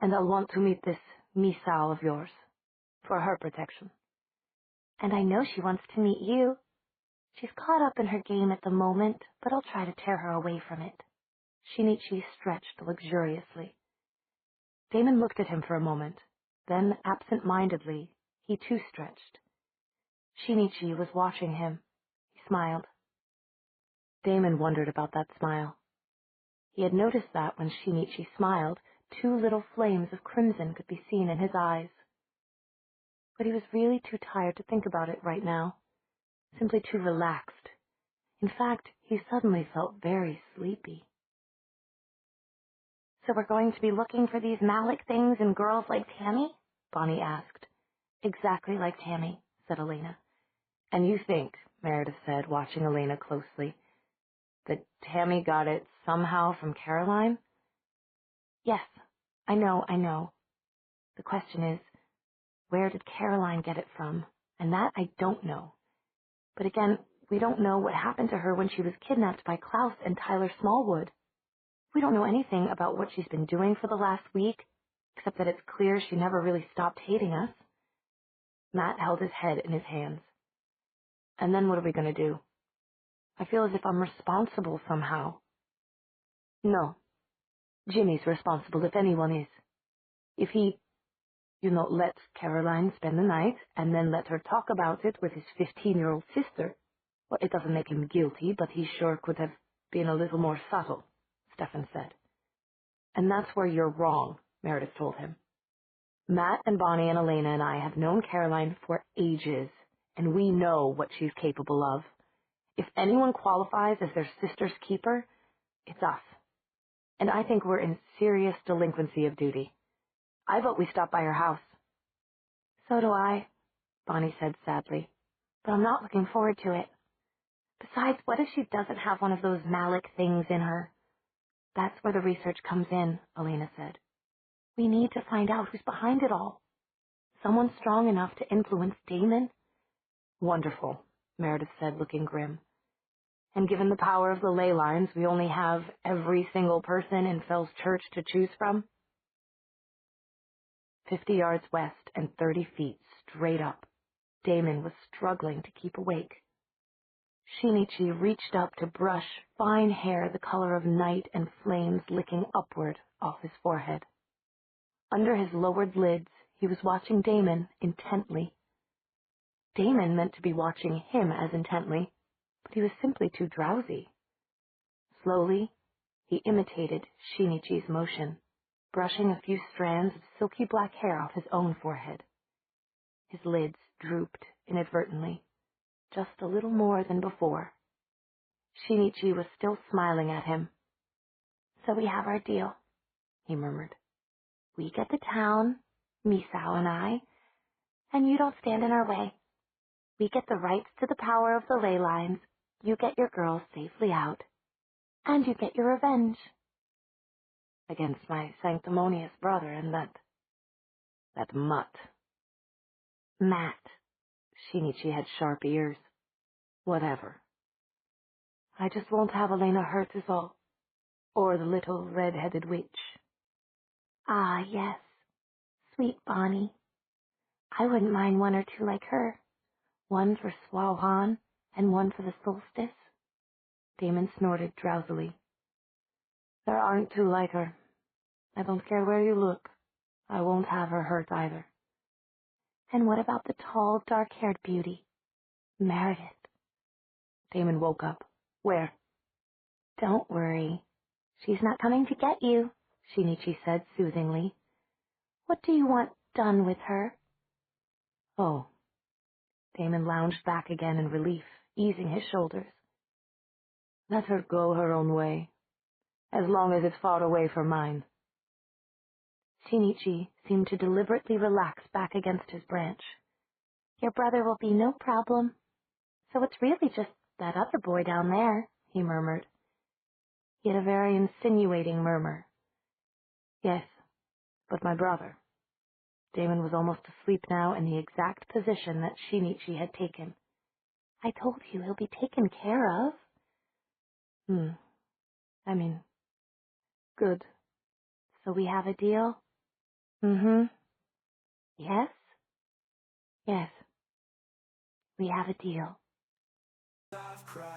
Speaker 1: And I'll want to meet this Misao of yours, for her protection. And I know she wants to meet you. She's caught up in her game at the moment, but I'll try to tear her away from it. Shinichi stretched luxuriously. Damon looked at him for a moment. Then, absent-mindedly, he too stretched. Shinichi was watching him. He smiled. Damon wondered about that smile. He had noticed that when Shinichi smiled, 2 little flames of crimson could be seen in his eyes. But he was really too tired to think about it right now. simply too relaxed. In fact, he suddenly felt very sleepy. "So we're going to be looking for these Malik things in girls like Tammy?" Bonnie asked. "Exactly like Tammy," said Elena. "And you think," Meredith said, watching Elena closely, "that Tammy got it somehow from Caroline?" "Yes, I know. The question is, where did Caroline get it from? And that I don't know. But again, we don't know what happened to her when she was kidnapped by Klaus and Tyler Smallwood. We don't know anything about what she's been doing for the last week, except that it's clear she never really stopped hating us." Matt held his head in his hands. "And then what are we going to do? I feel as if I'm responsible somehow." "No. Jimmy's responsible if anyone is. If he, let Caroline spend the night and then let her talk about it with his 15-year-old sister, well, it doesn't make him guilty, but he sure could have been a little more subtle," Stefan said. "And that's where you're wrong," Meredith told him. "Matt and Bonnie and Elena and I have known Caroline for ages, and we know what she's capable of. If anyone qualifies as their sister's keeper, it's us. And I think we're in serious delinquency of duty. I vote we stop by her house." "So do I," Bonnie said sadly. "But I'm not looking forward to it. Besides, what if she doesn't have one of those Malik things in her?" "That's where the research comes in," Elena said. "We need to find out who's behind it all. Someone strong enough to influence Damon." "Wonderful," Meredith said, looking grim. "And given the power of the ley lines, we only have every single person in Fell's Church to choose from?" 50 yards west and 30 feet straight up, Damon was struggling to keep awake. Shinichi reached up to brush fine hair the color of night and flames licking upward off his forehead. Under his lowered lids, he was watching Damon intently. Damon meant to be watching him as intently, but he was simply too drowsy. Slowly, he imitated Shinichi's motion, brushing a few strands of silky black hair off his own forehead. His lids drooped inadvertently, just a little more than before. Shinichi was still smiling at him. "So we have our deal," he murmured. "We get the town, Misao and I, and you don't stand in our way. We get the rights to the power of the ley lines, you get your girls safely out, and you get your revenge." "Against my sanctimonious brother and that mutt." "Matt." Shinichi had sharp ears. "Whatever. I just won't have Elena hurt is all. Or the little red-headed witch." "Ah, yes. Sweet Bonnie. I wouldn't mind one or two like her. One for Swahan and one for the solstice." Damon snorted drowsily. "There aren't two like her. I don't care where you look. I won't have her hurt either." "And what about the tall, dark-haired beauty? Meredith." Damon woke up. "Where?" "Don't worry. She's not coming to get you," Shinichi said soothingly. "What do you want done with her?" "Oh." Damon lounged back again in relief, easing his shoulders. "Let her go her own way, as long as it's far away from mine." Shinichi seemed to deliberately relax back against his branch. "Your brother will be no problem. So it's really just that other boy down there," he murmured. He had a very insinuating murmur. "Yes, but my brother." Damon was almost asleep now in the exact position that Shinichi had taken. "I told you he'll be taken care of." Good. So we have a deal?" "Mm-hmm." "Yes?" "Yes. We have a deal."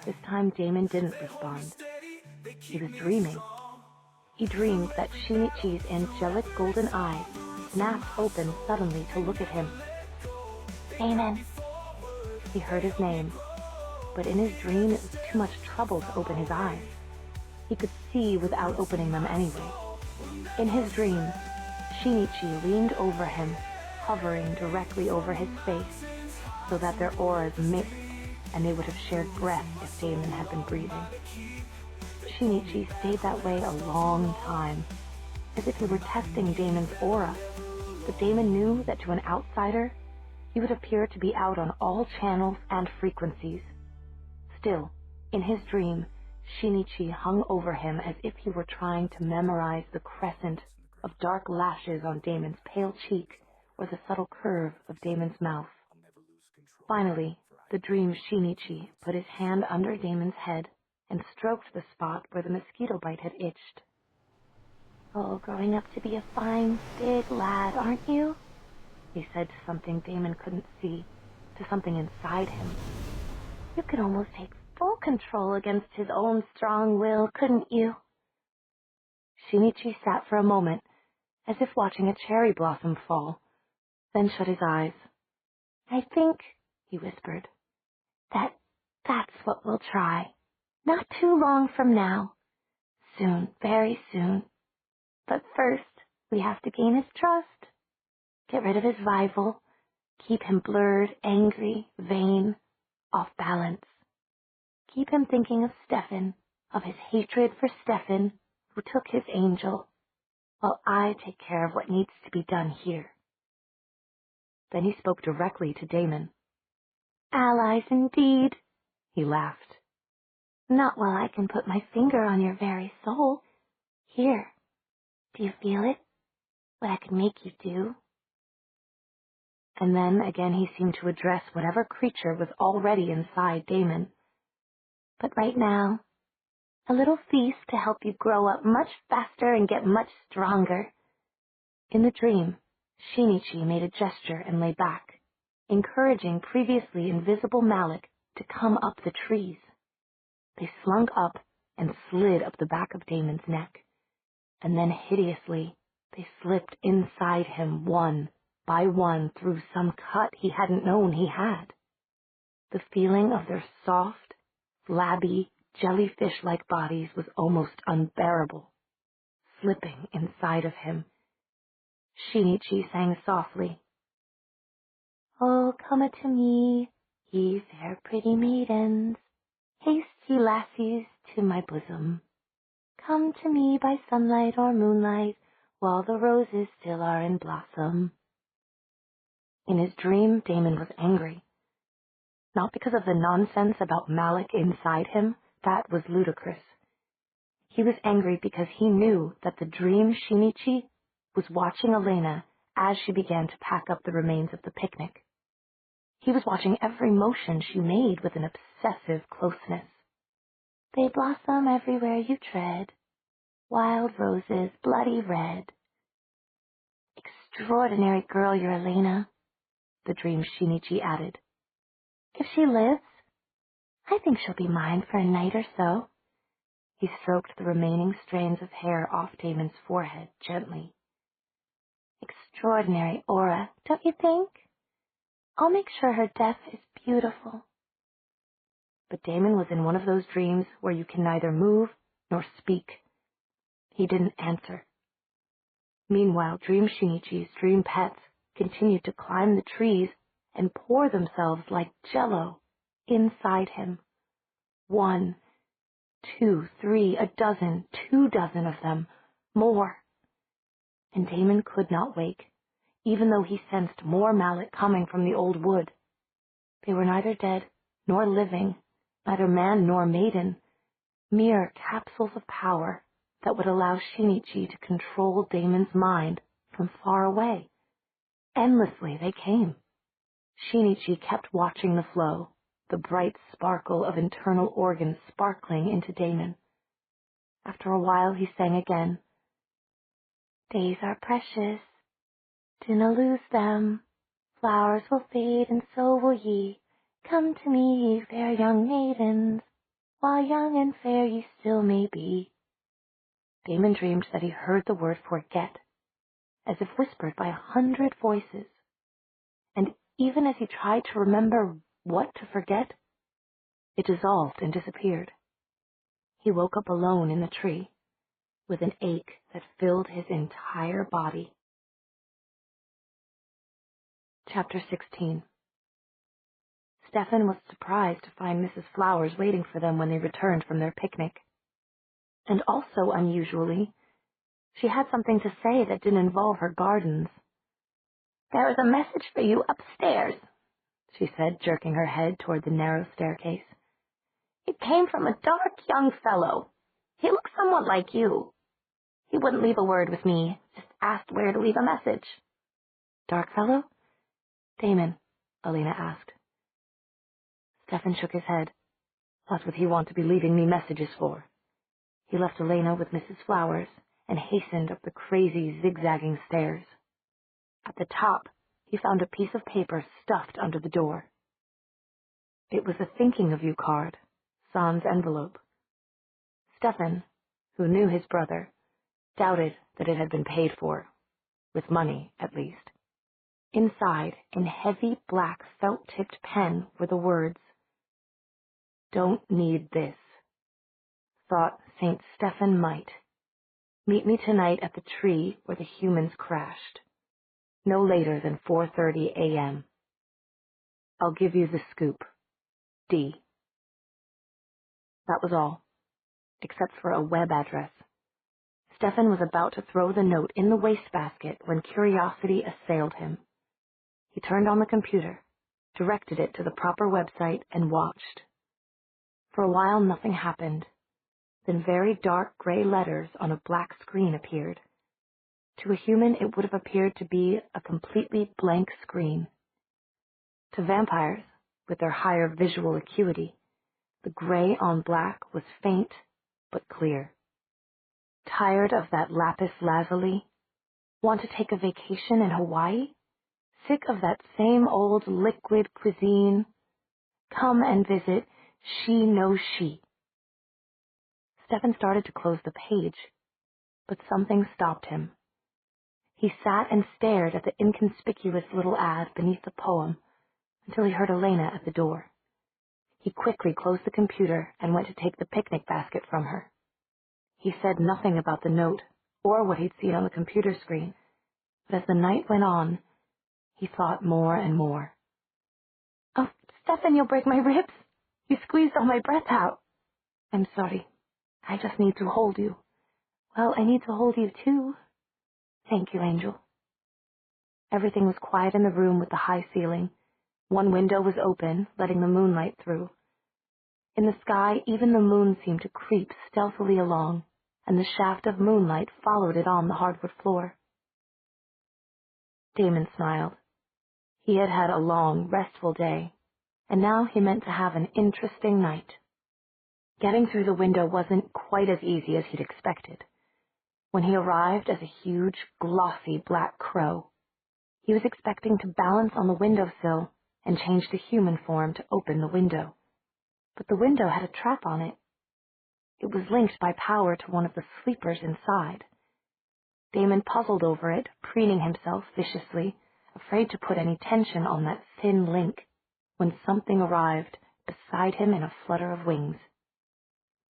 Speaker 1: This time Damon didn't respond. He was dreaming. He dreamed that Shinichi's angelic golden eyes snapped open suddenly to look at him. "Damon." He heard his name, but in his dream it was too much trouble to open his eyes. He could see without opening them anyway. In his dream, Shinichi leaned over him, hovering directly over his face, so that their auras mixed and they would have shared breath if Damon had been breathing. Shinichi stayed that way a long time, as if he were testing Damon's aura, but Damon knew that to an outsider, he would appear to be out on all channels and frequencies. Still, in his dream, Shinichi hung over him as if he were trying to memorize the crescent of dark lashes on Damon's pale cheek or the subtle curve of Damon's mouth. Finally, the dream Shinichi put his hand under Damon's head and stroked the spot where the mosquito bite had itched. "Oh, growing up to be a fine, big lad, aren't you?" he said to something Damon couldn't see, to something inside him. "You could almost take full control against his own strong will, couldn't you?" Shinichi sat for a moment, as if watching a cherry blossom fall, then shut his eyes. "I think," he whispered, that's what we'll try. Not too long from now. Soon, very soon. But first, we have to gain his trust. Get rid of his rival. Keep him blurred, angry, vain, off balance. Keep him thinking of Stefan, of his hatred for Stefan, who took his angel, while I take care of what needs to be done here." Then he spoke directly to Damon. "Allies indeed," he laughed. "Not while I can put my finger on your very soul. Here, do you feel it? What I could make you do?" And then again he seemed to address whatever creature was already inside Damon. "But right now, a little feast to help you grow up much faster and get much stronger." In the dream, Shinichi made a gesture and lay back, encouraging previously invisible Malik to come up the trees. They slunk up and slid up the back of Damon's neck, and then hideously they slipped inside him one by one through some cut he hadn't known he had. The feeling of their soft, flabby, jellyfish-like bodies was almost unbearable, slipping inside of him. Shinichi sang softly, "Oh, come to me, ye fair pretty maidens, haste ye lassies to my bosom. Come to me by sunlight or moonlight, while the roses still are in blossom." In his dream, Damon was angry. Not because of the nonsense about Malik inside him, that was ludicrous. He was angry because he knew that the dream Shinichi was watching Elena as she began to pack up the remains of the picnic. He was watching every motion she made with an obsessive closeness. "They blossom everywhere you tread, wild roses, bloody red." "Extraordinary girl, your Elena," the dream Shinichi added. "If she lives, I think she'll be mine for a night or so." He stroked the remaining strands of hair off Damon's forehead gently. "Extraordinary aura, don't you think? I'll make sure her death is beautiful." But Damon was in one of those dreams where you can neither move nor speak. He didn't answer. Meanwhile, Dream Shinichi's dream pets continued to climb the trees and pour themselves like jello inside him. 1, 2, 3, a dozen, 2 dozen of them, more. And Damon could not wake, even though he sensed more Malik coming from the old wood. They were neither dead nor living, neither man nor maiden, mere capsules of power that would allow Shinichi to control Damon's mind from far away. Endlessly they came. Shinichi kept watching the flow, the bright sparkle of internal organs sparkling into Damon. After a while he sang again, "Days are precious, do not lose them. Flowers will fade and so will ye. Come to me, ye fair young maidens, while young and fair ye still may be." Damon dreamed that he heard the word forget, as if whispered by 100 voices. And even as he tried to remember what to forget, it dissolved and disappeared. He woke up alone in the tree, with an ache that filled his entire body. Chapter 16. Stefan was surprised to find Mrs. Flowers waiting for them when they returned from their picnic. And also unusually, she had something to say that didn't involve her gardens. "There is a message for you upstairs," she said, jerking her head toward the narrow staircase. "It came from a dark young fellow. He looks somewhat like you. He wouldn't leave a word with me, just asked where to leave a message." "Dark fellow?" "Damon," Elena asked. Stefan shook his head. What would he want to be leaving me messages for? He left Elena with Mrs. Flowers and hastened up the crazy, zigzagging stairs. At the top, he found a piece of paper stuffed under the door. It was a thinking of you card, sans envelope. Stefan, who knew his brother, doubted that it had been paid for, with money at least. Inside, in heavy black felt-tipped pen, were the words, "Don't need this. Thought St. Stephen might. Meet me tonight at the tree where the humans crashed. No later than 4:30 a.m. I'll give you the scoop. D." That was all, except for a web address. Stefan was about to throw the note in the wastebasket when curiosity assailed him. He turned on the computer, directed it to the proper website, and watched. For a while nothing happened. Then very dark gray letters on a black screen appeared. To a human it would have appeared to be a completely blank screen. To vampires, with their higher visual acuity, the gray on black was faint but clear. Tired of that lapis lazuli? Want to take a vacation in Hawaii? Sick of that same old liquid cuisine? Come and visit She No She. Stefan started to close the page, but something stopped him. He sat and stared at the inconspicuous little ad beneath the poem until he heard Elena at the door. He quickly closed the computer and went to take the picnic basket from her. He said nothing about the note or what he'd seen on the computer screen, but as the night went on, he thought more and more. "Oh, Stefan, you'll break my ribs. You squeezed all my breath out." "I'm sorry. I just need to hold you." "Well, I need to hold you too." "Thank you, Angel." Everything was quiet in the room with the high ceiling. One window was open, letting the moonlight through. In the sky, even the moon seemed to creep stealthily along, and the shaft of moonlight followed it on the hardwood floor. Damon smiled. He had had a long, restful day, and now he meant to have an interesting night. Getting through the window wasn't quite as easy as he'd expected. When he arrived as a huge, glossy black crow, he was expecting to balance on the windowsill and change to human form to open the window. But the window had a trap on it. It was linked by power to one of the sleepers inside. Damon puzzled over it, preening himself viciously, afraid to put any tension on that thin link, when something arrived beside him in a flutter of wings.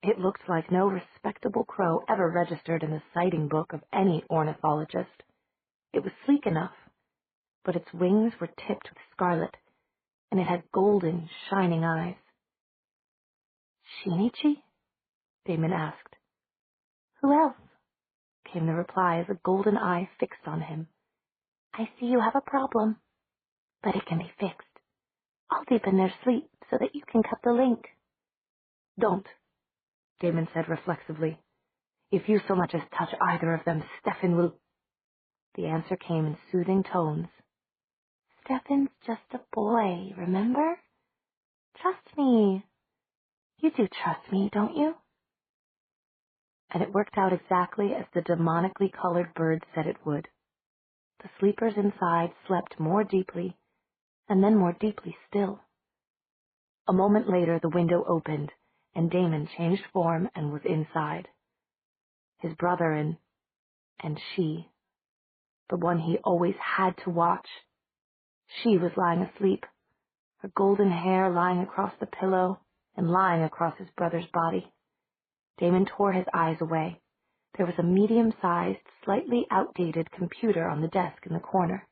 Speaker 1: It looked like no respectable crow ever registered in the sighting book of any ornithologist. It was sleek enough, but its wings were tipped with scarlet, and it had golden, shining eyes. "Shinichi?" Damon asked. "Who else?" came the reply as a golden eye fixed on him. "I see you have a problem, but it can be fixed. I'll deepen their sleep so that you can cut the link." "Don't," Damon said reflexively. "If you so much as touch either of them, Stefan will—" The answer came in soothing tones. "Stefan's just a boy, remember? Trust me. You do trust me, don't you?" And it worked out exactly as the demonically colored bird said it would. The sleepers inside slept more deeply, and then more deeply still. A moment later the window opened, and Damon changed form and was inside. His brother and she, the one he always had to watch. She was lying asleep, her golden hair lying across the pillow and lying across his brother's body. Damon tore his eyes away. There was a medium-sized, slightly outdated computer on the desk in the corner.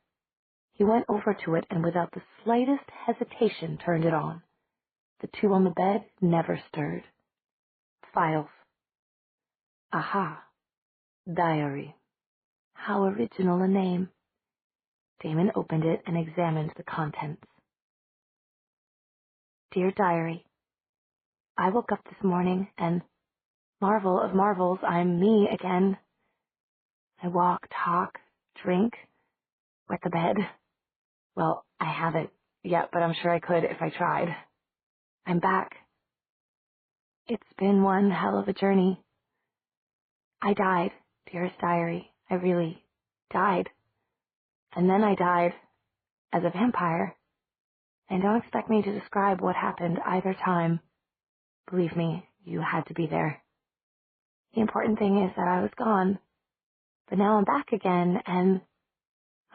Speaker 1: He went over to it and without the slightest hesitation turned it on. The two on the bed never stirred. Files. Aha. Diary. How original a name. Damon opened it and examined the contents. Dear Diary, I woke up this morning and, marvel of marvels, I'm me again. I walk, talk, drink, wet the bed. Well, I haven't yet, but I'm sure I could if I tried. I'm back. It's been one hell of a journey. I died, dearest diary. I really died. And then I died as a vampire. And don't expect me to describe what happened either time. Believe me, you had to be there. The important thing is that I was gone. But now I'm back again, and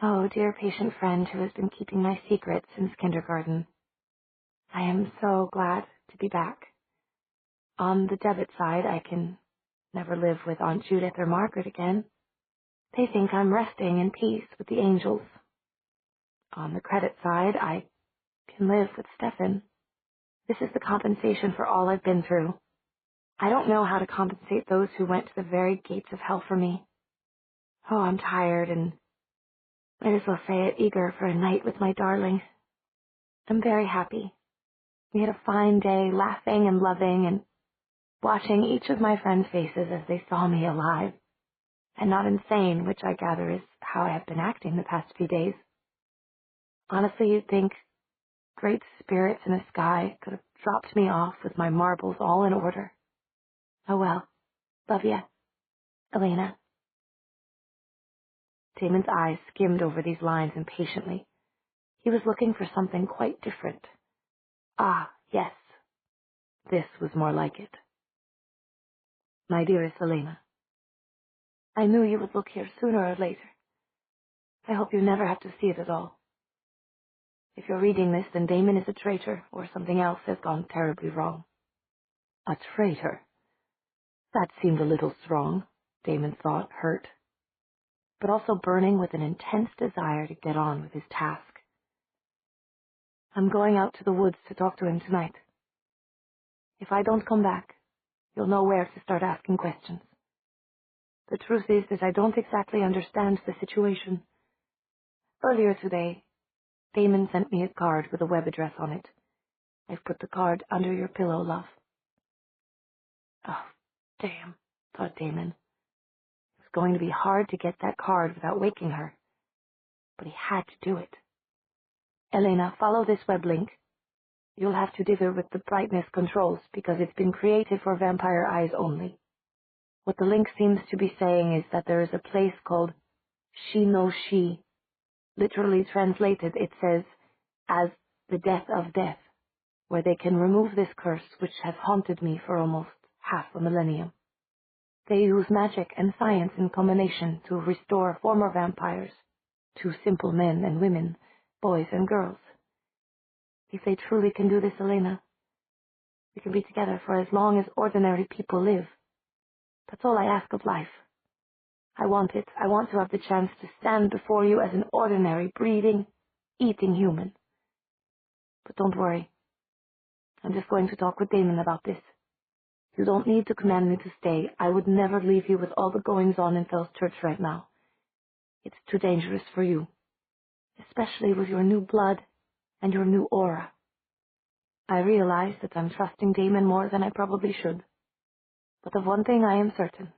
Speaker 1: oh, dear patient friend who has been keeping my secret since kindergarten. I am so glad to be back. On the debit side, I can never live with Aunt Judith or Margaret again. They think I'm resting in peace with the angels. On the credit side, I can live with Stefan. This is the compensation for all I've been through. I don't know how to compensate those who went to the very gates of hell for me. Oh, I'm tired and, might as well say it, eager for a night with my darling. I'm very happy. We had a fine day, laughing and loving and watching each of my friends' faces as they saw me alive, and not insane, which I gather is how I have been acting the past few days. Honestly, you'd think great spirits in the sky could have dropped me off with my marbles all in order. Oh well, love ya, Elena. Damon's eyes skimmed over these lines impatiently. He was looking for something quite different. Ah, yes. This was more like it. My dearest Elena, I knew you would look here sooner or later. I hope you never have to see it at all. If you're reading this, then Damon is a traitor, or something else has gone terribly wrong. A traitor? That seemed a little strong, Damon thought, hurt, but also burning with an intense desire to get on with his task. I'm going out to the woods to talk to him tonight. If I don't come back, you'll know where to start asking questions. The truth is that I don't exactly understand the situation. Earlier today, Damon sent me a card with a web address on it. I've put the card under your pillow, love. Oh, damn, thought Damon. It was going to be hard to get that card without waking her. But he had to do it. Elena, follow this web link. You'll have to dither with the brightness controls because it's been created for vampire eyes only. What the link seems to be saying is that there is a place called She No She. Literally translated, it says, as the death of death, where they can remove this curse which has haunted me for almost half a millennium. They use magic and science in combination to restore former vampires to simple men and women, boys and girls. If they truly can do this, Elena, we can be together for as long as ordinary people live. That's all I ask of life. I want it. I want to have the chance to stand before you as an ordinary, breathing, eating human. But don't worry. I'm just going to talk with Damon about this. You don't need to command me to stay. I would never leave you with all the goings-on in Fell's Church right now. It's too dangerous for you, especially with your new blood and your new aura. I realize that I'm trusting Damon more than I probably should. But of one thing I am certain.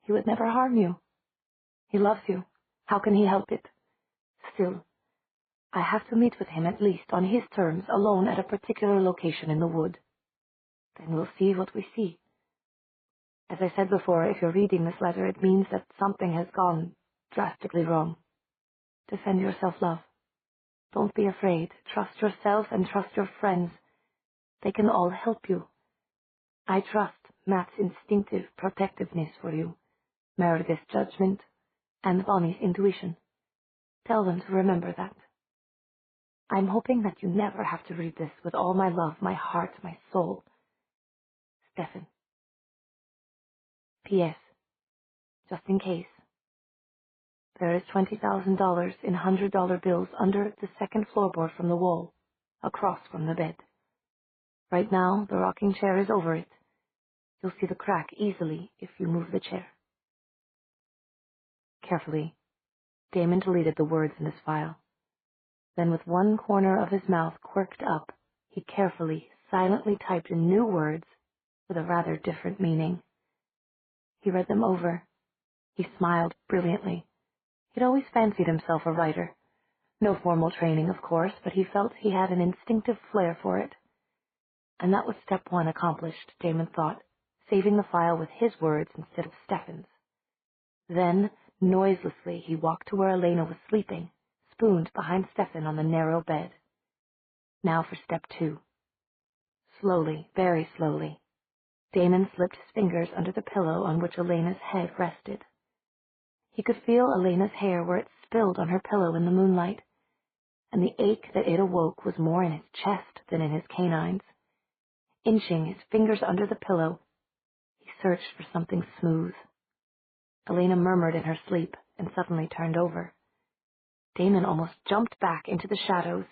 Speaker 1: He would never harm you. He loves you. How can he help it? Still, I have to meet with him at least on his terms, alone at a particular location in the wood. Then we'll see what we see. As I said before, if you're reading this letter, it means that something has gone drastically wrong. Defend yourself, love. Don't be afraid. Trust yourself and trust your friends. They can all help you. I trust Matt's instinctive protectiveness for you, Meredith's judgment, and Bonnie's intuition. Tell them to remember that. I'm hoping that you never have to read this with all my love, my heart, my soul. Stefan. P.S. Just in case. There is $20,000 in $100 bills under the second floorboard from the wall, across from the bed. Right now, the rocking chair is over it. You'll see the crack easily if you move the chair. Carefully, Damon deleted the words in his file. Then with one corner of his mouth quirked up, he carefully, silently typed in new words with a rather different meaning. He read them over. He smiled brilliantly. He'd always fancied himself a writer. No formal training, of course, but he felt he had an instinctive flair for it. And that was step one accomplished, Damon thought, saving the file with his words instead of Stefan's. Then, noiselessly, he walked to where Elena was sleeping, spooned behind Stefan on the narrow bed. Now for step two. Slowly, very slowly, Damon slipped his fingers under the pillow on which Elena's head rested. He could feel Elena's hair where it spilled on her pillow in the moonlight, and the ache that it awoke was more in his chest than in his canines. Inching his fingers under the pillow, he searched for something smooth. Elena murmured in her sleep and suddenly turned over. Damon almost jumped back into the shadows,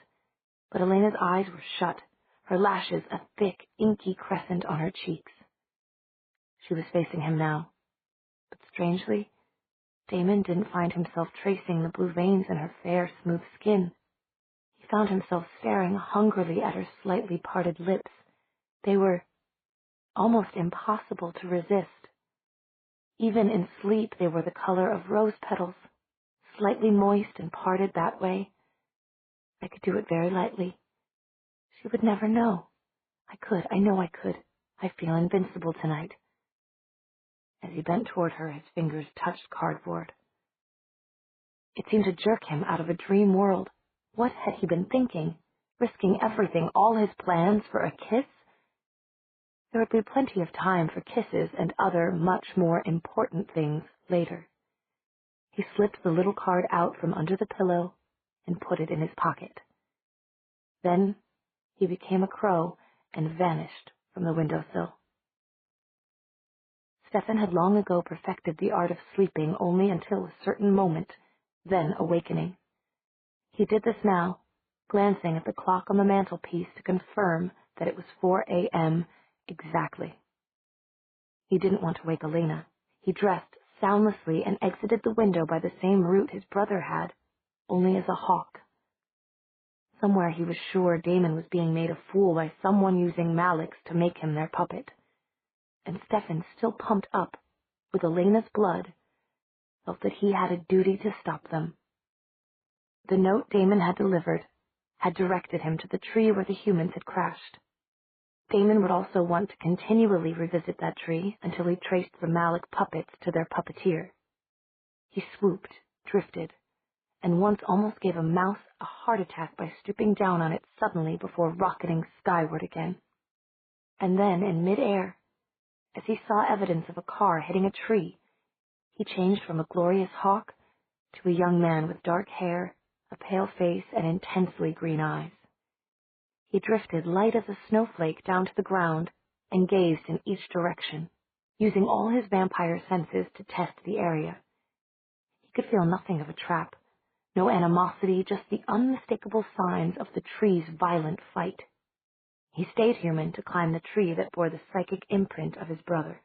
Speaker 1: but Elena's eyes were shut, her lashes a thick, inky crescent on her cheeks. She was facing him now, but strangely, Damon didn't find himself tracing the blue veins in her fair, smooth skin. He found himself staring hungrily at her slightly parted lips. They were almost impossible to resist. Even in sleep they were the color of rose petals, slightly moist and parted that way. I could do it very lightly. She would never know. I know I could. I feel invincible tonight. As he bent toward her, his fingers touched cardboard. It seemed to jerk him out of a dream world. What had he been thinking? Risking everything, all his plans, for a kiss? There would be plenty of time for kisses and other, much more important things later. He slipped the little card out from under the pillow and put it in his pocket. Then he became a crow and vanished from the windowsill. Stefan had long ago perfected the art of sleeping only until a certain moment, then awakening. He did this now, glancing at the clock on the mantelpiece to confirm that it was 4 a.m. exactly. He didn't want to wake Elena. He dressed soundlessly and exited the window by the same route his brother had, only as a hawk. Somewhere he was sure Damon was being made a fool by someone using Malik's to make him their puppet. And Stefan, still pumped up with Elena's blood, felt that he had a duty to stop them. The note Damon had delivered had directed him to the tree where the humans had crashed. Damon would also want to continually revisit that tree until he traced the Malik puppets to their puppeteer. He swooped, drifted, and once almost gave a mouse a heart attack by stooping down on it suddenly before rocketing skyward again. And then, in mid-air, as he saw evidence of a car hitting a tree, he changed from a glorious hawk to a young man with dark hair, a pale face, and intensely green eyes. He drifted light as a snowflake down to the ground and gazed in each direction, using all his vampire senses to test the area. He could feel nothing of a trap, no animosity, just the unmistakable signs of the tree's violent fight. He stayed human to climb the tree that bore the psychic imprint of his brother.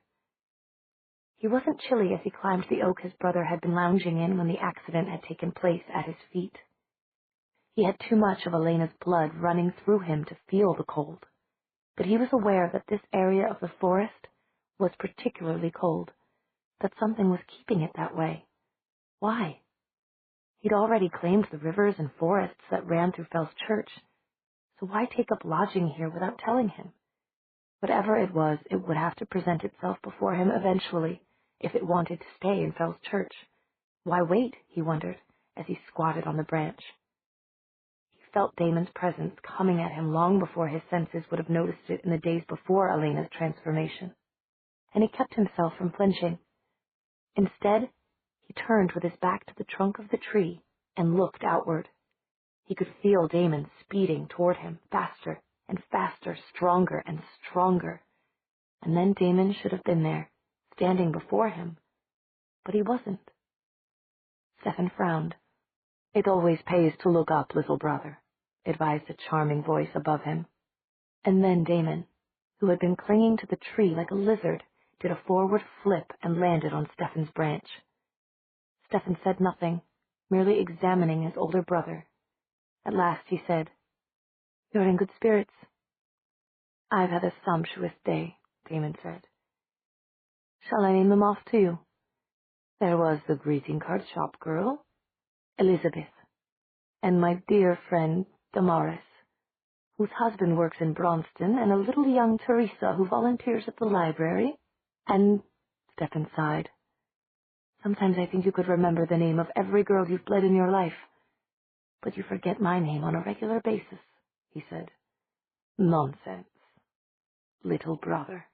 Speaker 1: He wasn't chilly as he climbed the oak his brother had been lounging in when the accident had taken place at his feet. He had too much of Elena's blood running through him to feel the cold, but he was aware that this area of the forest was particularly cold, that something was keeping it that way. Why? He'd already claimed the rivers and forests that ran through Fell's Church, so why take up lodging here without telling him? Whatever it was, it would have to present itself before him eventually, if it wanted to stay in Fell's Church. Why wait, he wondered, as he squatted on the branch. He felt Damon's presence coming at him long before his senses would have noticed it in the days before Elena's transformation, and he kept himself from flinching. Instead, he turned with his back to the trunk of the tree and looked outward. He could feel Damon speeding toward him, faster and faster, stronger and stronger. And then Damon should have been there, standing before him. But he wasn't. Stefan frowned. "It always pays to look up, little brother," advised a charming voice above him. And then Damon, who had been clinging to the tree like a lizard, did a forward flip and landed on Stefan's branch. Stefan said nothing, merely examining his older brother. At last he said, "You're in good spirits." "I've had a sumptuous day," Damon said. "Shall I name them off to you? There was the greeting card shop girl, Elizabeth, and my dear friend Damaris, whose husband works in Bronston, and a little young Teresa who volunteers at the library, and—" Stefan sighed. "Sometimes I think you could remember the name of every girl you've bled in your life, but you forget my name on a regular basis," he said. "Nonsense, little brother.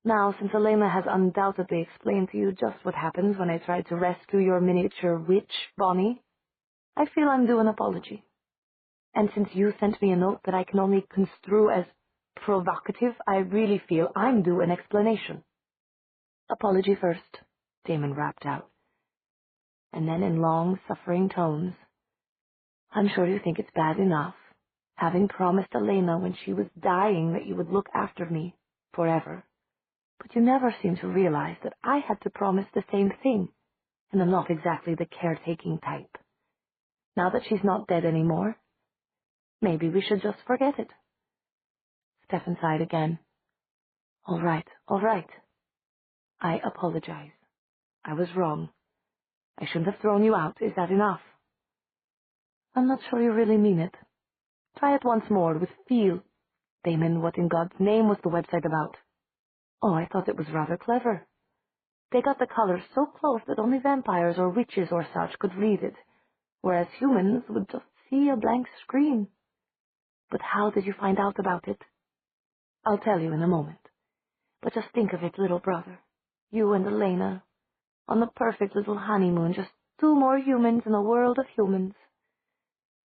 Speaker 1: Now, since Elena has undoubtedly explained to you just what happens when I tried to rescue your miniature witch, Bonnie, I feel I'm due an apology. And since you sent me a note that I can only construe as provocative, I really feel I'm due an explanation." "Apology first," Damon rapped out. And then in long, suffering tones, "I'm sure you think it's bad enough, having promised Elena when she was dying that you would look after me forever. But you never seem to realize that I had to promise the same thing, and I'm not exactly the caretaking type. Now that she's not dead anymore, maybe we should just forget it." Stefan sighed again. All right. I apologize. I was wrong. I shouldn't have thrown you out. Is that enough?" "I'm not sure you really mean it. Try it once more, with feel. Damon, what in God's name was the website about?" "Oh, I thought it was rather clever. They got the colors so close that only vampires or witches or such could read it, whereas humans would just see a blank screen. But how did you find out about it?" "I'll tell you in a moment. But just think of it, little brother. You and Elena, on the perfect little honeymoon, just two more humans in a world of humans.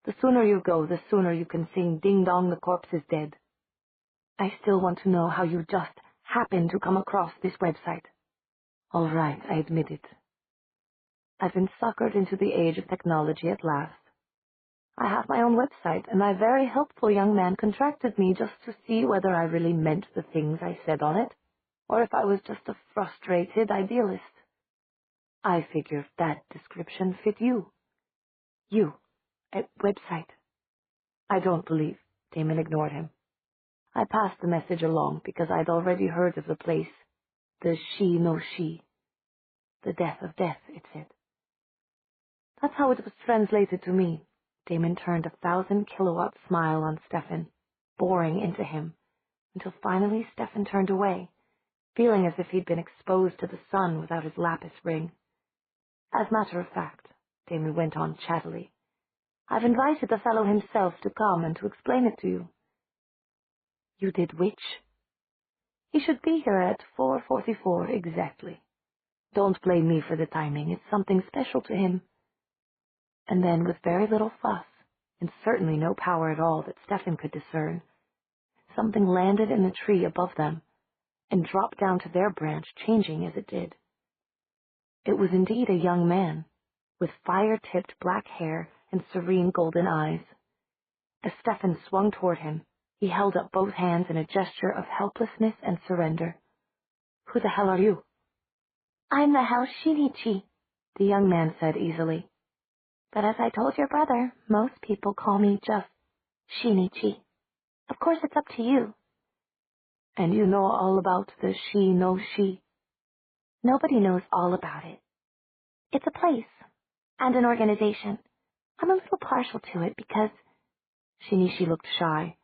Speaker 1: The sooner you go, the sooner you can sing Ding Dong, the corpse is dead. I still want to know how you just happened to come across this website." "All right, I admit it. I've been suckered into the age of technology at last. I have my own website, and a very helpful young man contracted me just to see whether I really meant the things I said on it, or if I was just a frustrated idealist. I figured that description fit you. You, a website." "I don't believe," Damon ignored him. "I passed the message along because I'd already heard of the place. The she no she. The death of death, it said." "That's how it was translated to me." Damon turned a 1,000-kilowatt smile on Stefan, boring into him, until finally Stefan turned away, feeling as if he'd been exposed to the sun without his lapis ring. "As a matter of fact," Damon went on chattily, "I've invited the fellow himself to come and to explain it to you." "You did which?" "He should be here at 4:44 exactly. Don't blame me for the timing. It's something special to him." And then, with very little fuss, and certainly no power at all that Stefan could discern, something landed in the tree above them, and dropped down to their branch, changing as it did. It was indeed a young man, with fire-tipped black hair and serene golden eyes. As Stefan swung toward him, he held up both hands in a gesture of helplessness and surrender. "Who the hell are you?" "I'm the hell Shinichi," the young man said easily. "But as I told your brother, most people call me just Shinichi. Of course it's up to you." "And you know all about the she no she?" "Nobody knows all about it. It's a place, and an organization. I'm a little partial to it because—" Shinichi looked shy.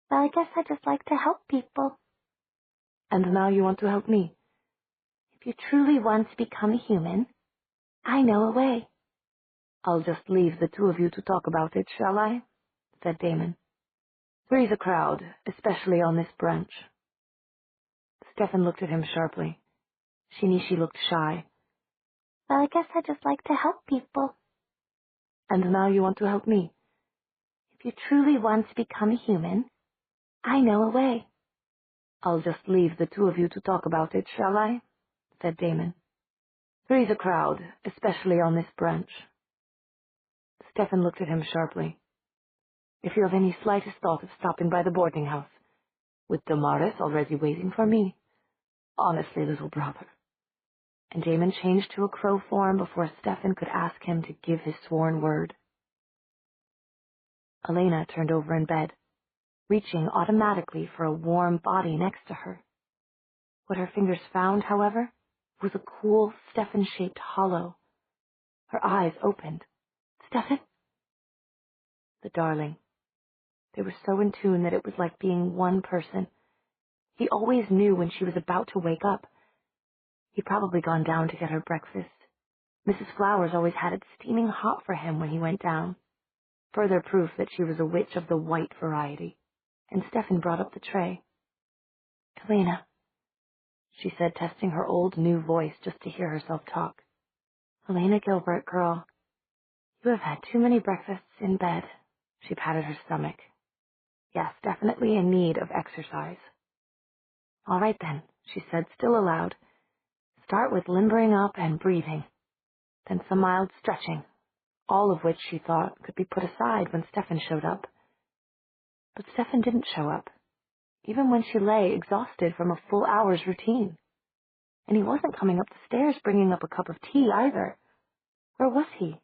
Speaker 1: "Well, I guess I just like to help people." "And now you want to help me?" "If you truly want to become a human, I know a way." "I'll just leave the two of you to talk about it, shall I?" said Damon. "Three's a crowd, especially on this branch." Stefan looked at him sharply. Shinichi looked shy. "Well, I guess I just like to help people." "And now you want to help me?" "If you truly want to become a human, I know a way." "I'll just leave the two of you to talk about it, shall I?" said Damon. Three's a crowd, especially on this branch. Stefan looked at him sharply. If you have any slightest thought of stopping by the boarding house, with Damaris already waiting for me, honestly, little brother. And Damon changed to a crow form before Stefan could ask him to give his sworn word. Elena turned over in bed, reaching automatically for a warm body next to her. What her fingers found, however, was a cool, Stefan-shaped hollow. Her eyes opened. Stefan? The darling. They were so in tune that it was like being one person. He always knew when she was about to wake up. He'd probably gone down to get her breakfast. Mrs. Flowers always had it steaming hot for him when he went down. Further proof that she was a witch of the white variety. And Stefan brought up the tray. Elena, she said, testing her old new voice just to hear herself talk. Elena Gilbert, girl, you have had too many breakfasts in bed. She patted her stomach. Yes, definitely in need of exercise. All right then, she said, still aloud. Start with limbering up and breathing. Then some mild stretching, all of which she thought could be put aside when Stefan showed up. But Stefan didn't show up, even when she lay exhausted from a full hour's routine. And he wasn't coming up the stairs bringing up a cup of tea either. Where was he?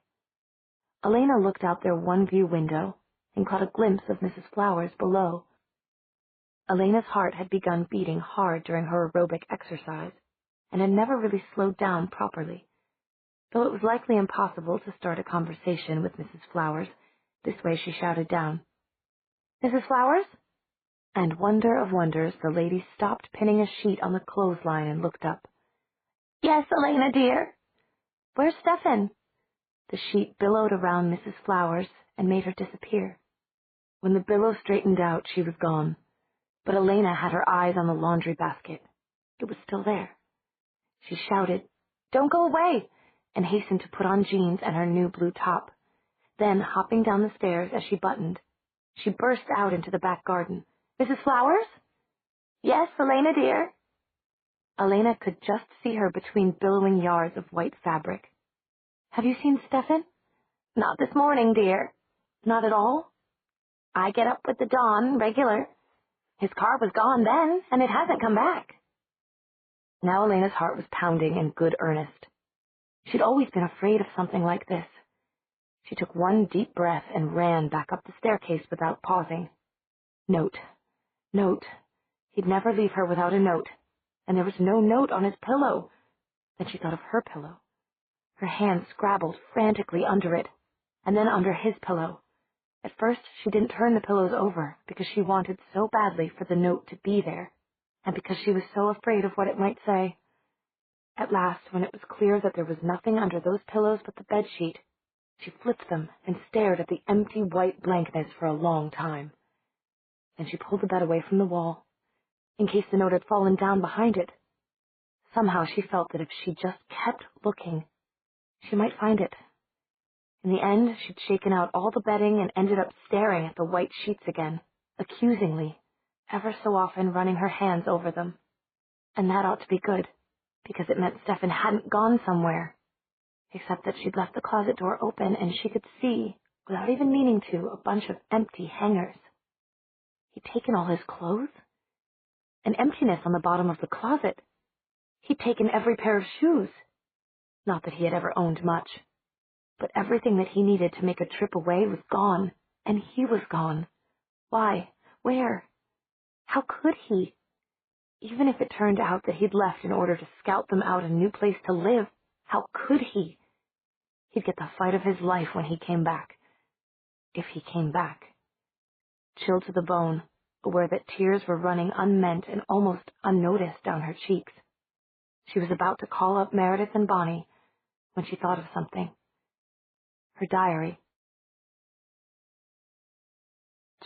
Speaker 1: Elena looked out their one-view window and caught a glimpse of Mrs. Flowers below. Elena's heart had begun beating hard during her aerobic exercise and had never really slowed down properly. Though it was likely impossible to start a conversation with Mrs. Flowers, this way she shouted down, Mrs. Flowers? And wonder of wonders, the lady stopped pinning a sheet on the clothesline and looked up. Yes, Elena, dear. Where's Stefan? The sheet billowed around Mrs. Flowers and made her disappear. When the billow straightened out, she was gone. But Elena had her eyes on the laundry basket. It was still there. She shouted, Don't go away! And hastened to put on jeans and her new blue top. Then, hopping down the stairs as she buttoned, she burst out into the back garden. Mrs. Flowers? Yes, Elena, dear. Elena could just see her between billowing yards of white fabric. Have you seen Stefan? Not this morning, dear. Not at all? I get up with the dawn, regular. His car was gone then, and it hasn't come back. Now Elena's heart was pounding in good earnest. She'd always been afraid of something like this. She took one deep breath and ran back up the staircase without pausing. Note. He'd never leave her without a note. And there was no note on his pillow. Then she thought of her pillow. Her hand scrabbled frantically under it, and then under his pillow. At first, she didn't turn the pillows over because she wanted so badly for the note to be there, and because she was so afraid of what it might say. At last, when it was clear that there was nothing under those pillows but the bedsheet, she flipped them and stared at the empty white blankness for a long time. Then she pulled the bed away from the wall, in case the note had fallen down behind it. Somehow she felt that if she just kept looking, she might find it. In the end, she'd shaken out all the bedding and ended up staring at the white sheets again, accusingly, ever so often running her hands over them. And that ought to be good, because it meant Stefan hadn't gone somewhere, except that she'd left the closet door open and she could see, without even meaning to, a bunch of empty hangers. He'd taken all his clothes? An emptiness on the bottom of the closet. He'd taken every pair of shoes. Not that he had ever owned much. But everything that he needed to make a trip away was gone, and he was gone. Why? Where? How could he? Even if it turned out that he'd left in order to scout them out a new place to live, how could he? He'd get the fight of his life when he came back. If he came back. Chilled to the bone, aware that tears were running unmeant and almost unnoticed down her cheeks. She was about to call up Meredith and Bonnie when she thought of something. Her diary.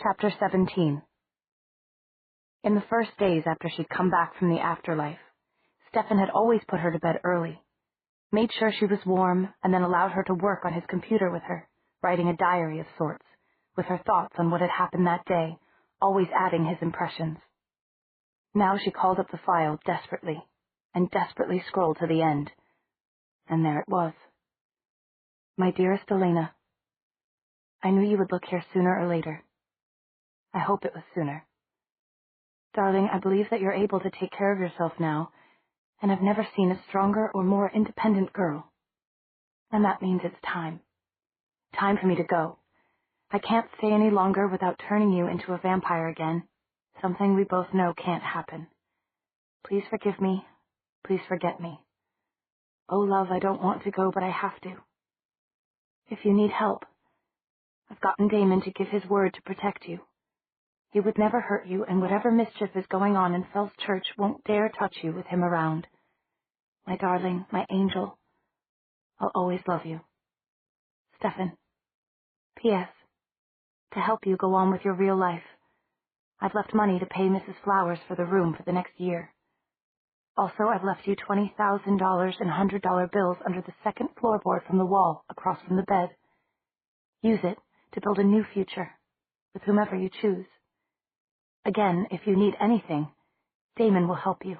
Speaker 1: Chapter 17. In the first days after she'd come back from the afterlife, Stefan had always put her to bed early, made sure she was warm, and then allowed her to work on his computer with her, writing a diary of sorts, with her thoughts on what had happened that day, always adding his impressions. Now she called up the file desperately, and desperately scrolled to the end. And there it was. My dearest Elena, I knew you would look here sooner or later. I hope it was sooner. Darling, I believe that you're able to take care of yourself now, and I've never seen a stronger or more independent girl. And that means it's time. Time for me to go. I can't stay any longer without turning you into a vampire again, something we both know can't happen. Please forgive me. Please forget me. Oh, love, I don't want to go, but I have to. If you need help, I've gotten Damon to give his word to protect you. He would never hurt you, and whatever mischief is going on in Fell's Church won't dare touch you with him around. My darling, my angel, I'll always love you. Stefan. P.S. To help you go on with your real life, I've left money to pay Mrs. Flowers for the room for the next year. Also, I've left you $20,000 in $100 bills under the second floorboard from the wall across from the bed. Use it to build a new future with whomever you choose. Again, if you need anything, Damon will help you.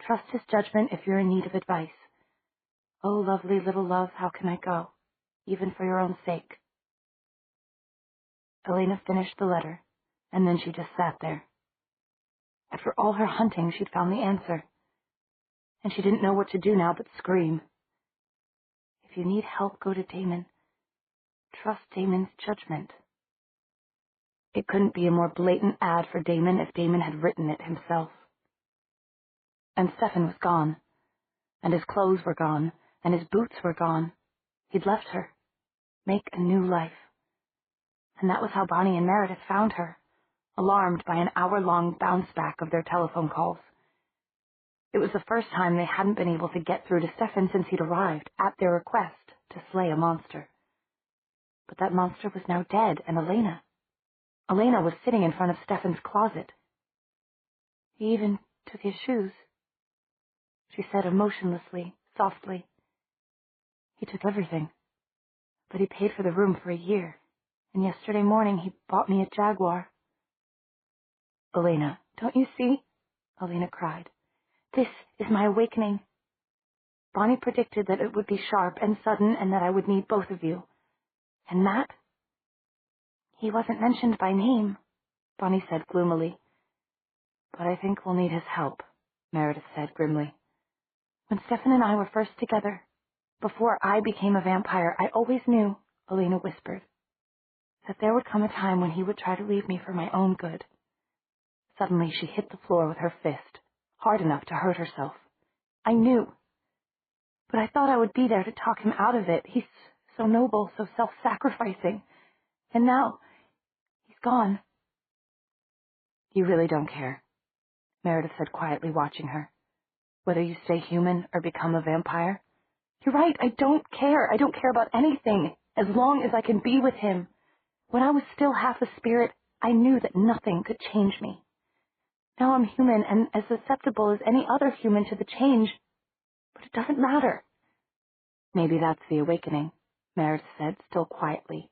Speaker 1: Trust his judgment if you're in need of advice. Oh, lovely little love, how can I go, even for your own sake? Elena finished the letter, and then she just sat there. After all her hunting, she'd found the answer, and she didn't know what to do now but scream. If you need help, go to Damon. Trust Damon's judgment. It couldn't be a more blatant ad for Damon if Damon had written it himself. And Stefan was gone, and his clothes were gone, and his boots were gone. He'd left her. Make a new life. And that was how Bonnie and Meredith found her, alarmed by an hour-long bounce-back of their telephone calls. It was the first time they hadn't been able to get through to Stefan since he'd arrived, at their request, to slay a monster. But that monster was now dead, and Elena was sitting in front of Stefan's closet. He even took his shoes, she said emotionlessly, softly. He took everything, but he paid for the room for a year, and yesterday morning he bought me a Jaguar. Elena, don't you see? Elena cried. This is my awakening. Bonnie predicted that it would be sharp and sudden and that I would need both of you. And Matt? He wasn't mentioned by name, Bonnie said gloomily. But I think we'll need his help, Meredith said grimly. When Stefan and I were first together, before I became a vampire, I always knew, Elena whispered, that there would come a time when he would try to leave me for my own good. Suddenly she hit the floor with her fist, hard enough to hurt herself. I knew. But I thought I would be there to talk him out of it. He's so noble, so self-sacrificing. And now, he's gone. You really don't care, Meredith said quietly, watching her. Whether you stay human or become a vampire? You're right, I don't care. I don't care about anything, as long as I can be with him. When I was still half a spirit, I knew that nothing could change me. Now I'm human and as susceptible as any other human to the change, but it doesn't matter. Maybe that's the awakening, Meredith said, still quietly.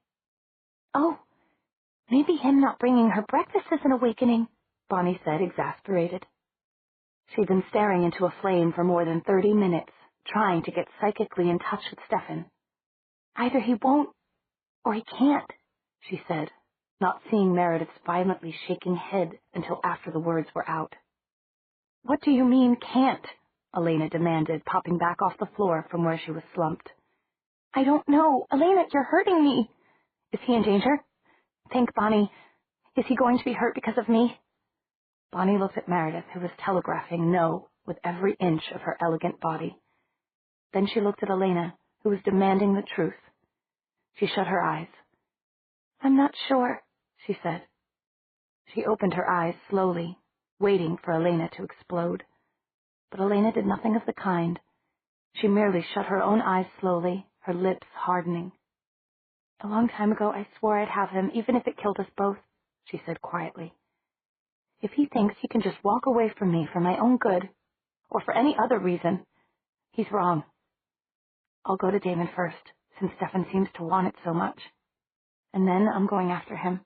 Speaker 1: Oh, maybe him not bringing her breakfast is an awakening, Bonnie said, exasperated. She'd been staring into a flame for more than 30 minutes, trying to get psychically in touch with Stefan. Either he won't, or he can't, she said, not seeing Meredith's violently shaking head until after the words were out. What do you mean, can't? Elena demanded, popping back off the floor from where she was slumped. I don't know. Elena, you're hurting me. Is he in danger? Think, Bonnie. Is he going to be hurt because of me? Bonnie looked at Meredith, who was telegraphing no with every inch of her elegant body. Then she looked at Elena, who was demanding the truth. She shut her eyes. I'm not sure, she said. She opened her eyes slowly, waiting for Elena to explode. But Elena did nothing of the kind. She merely shut her own eyes slowly, her lips hardening. A long time ago I swore I'd have him, even if it killed us both, she said quietly. If he thinks he can just walk away from me for my own good, or for any other reason, he's wrong. I'll go to Damon first, since Stefan seems to want it so much. And then I'm going after him.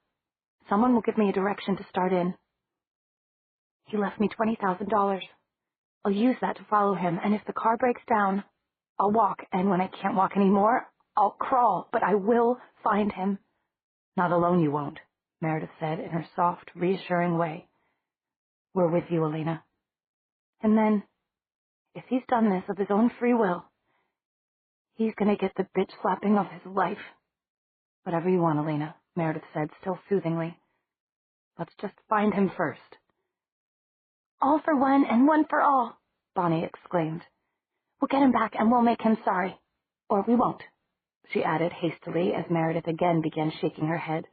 Speaker 1: Someone will give me a direction to start in. He left me $20,000. I'll use that to follow him, and if the car breaks down, I'll walk, and when I can't walk anymore, I'll crawl, but I will find him." "Not alone you won't," Meredith said in her soft, reassuring way. "We're with you, Elena." And then, if he's done this of his own free will, he's going to get the bitch slapping of his life. "Whatever you want, Elena," Meredith said, still soothingly. "Let's just find him first." "All for one and one for all," Bonnie exclaimed. "We'll get him back and we'll make him sorry. Or we won't," she added hastily as Meredith again began shaking her head.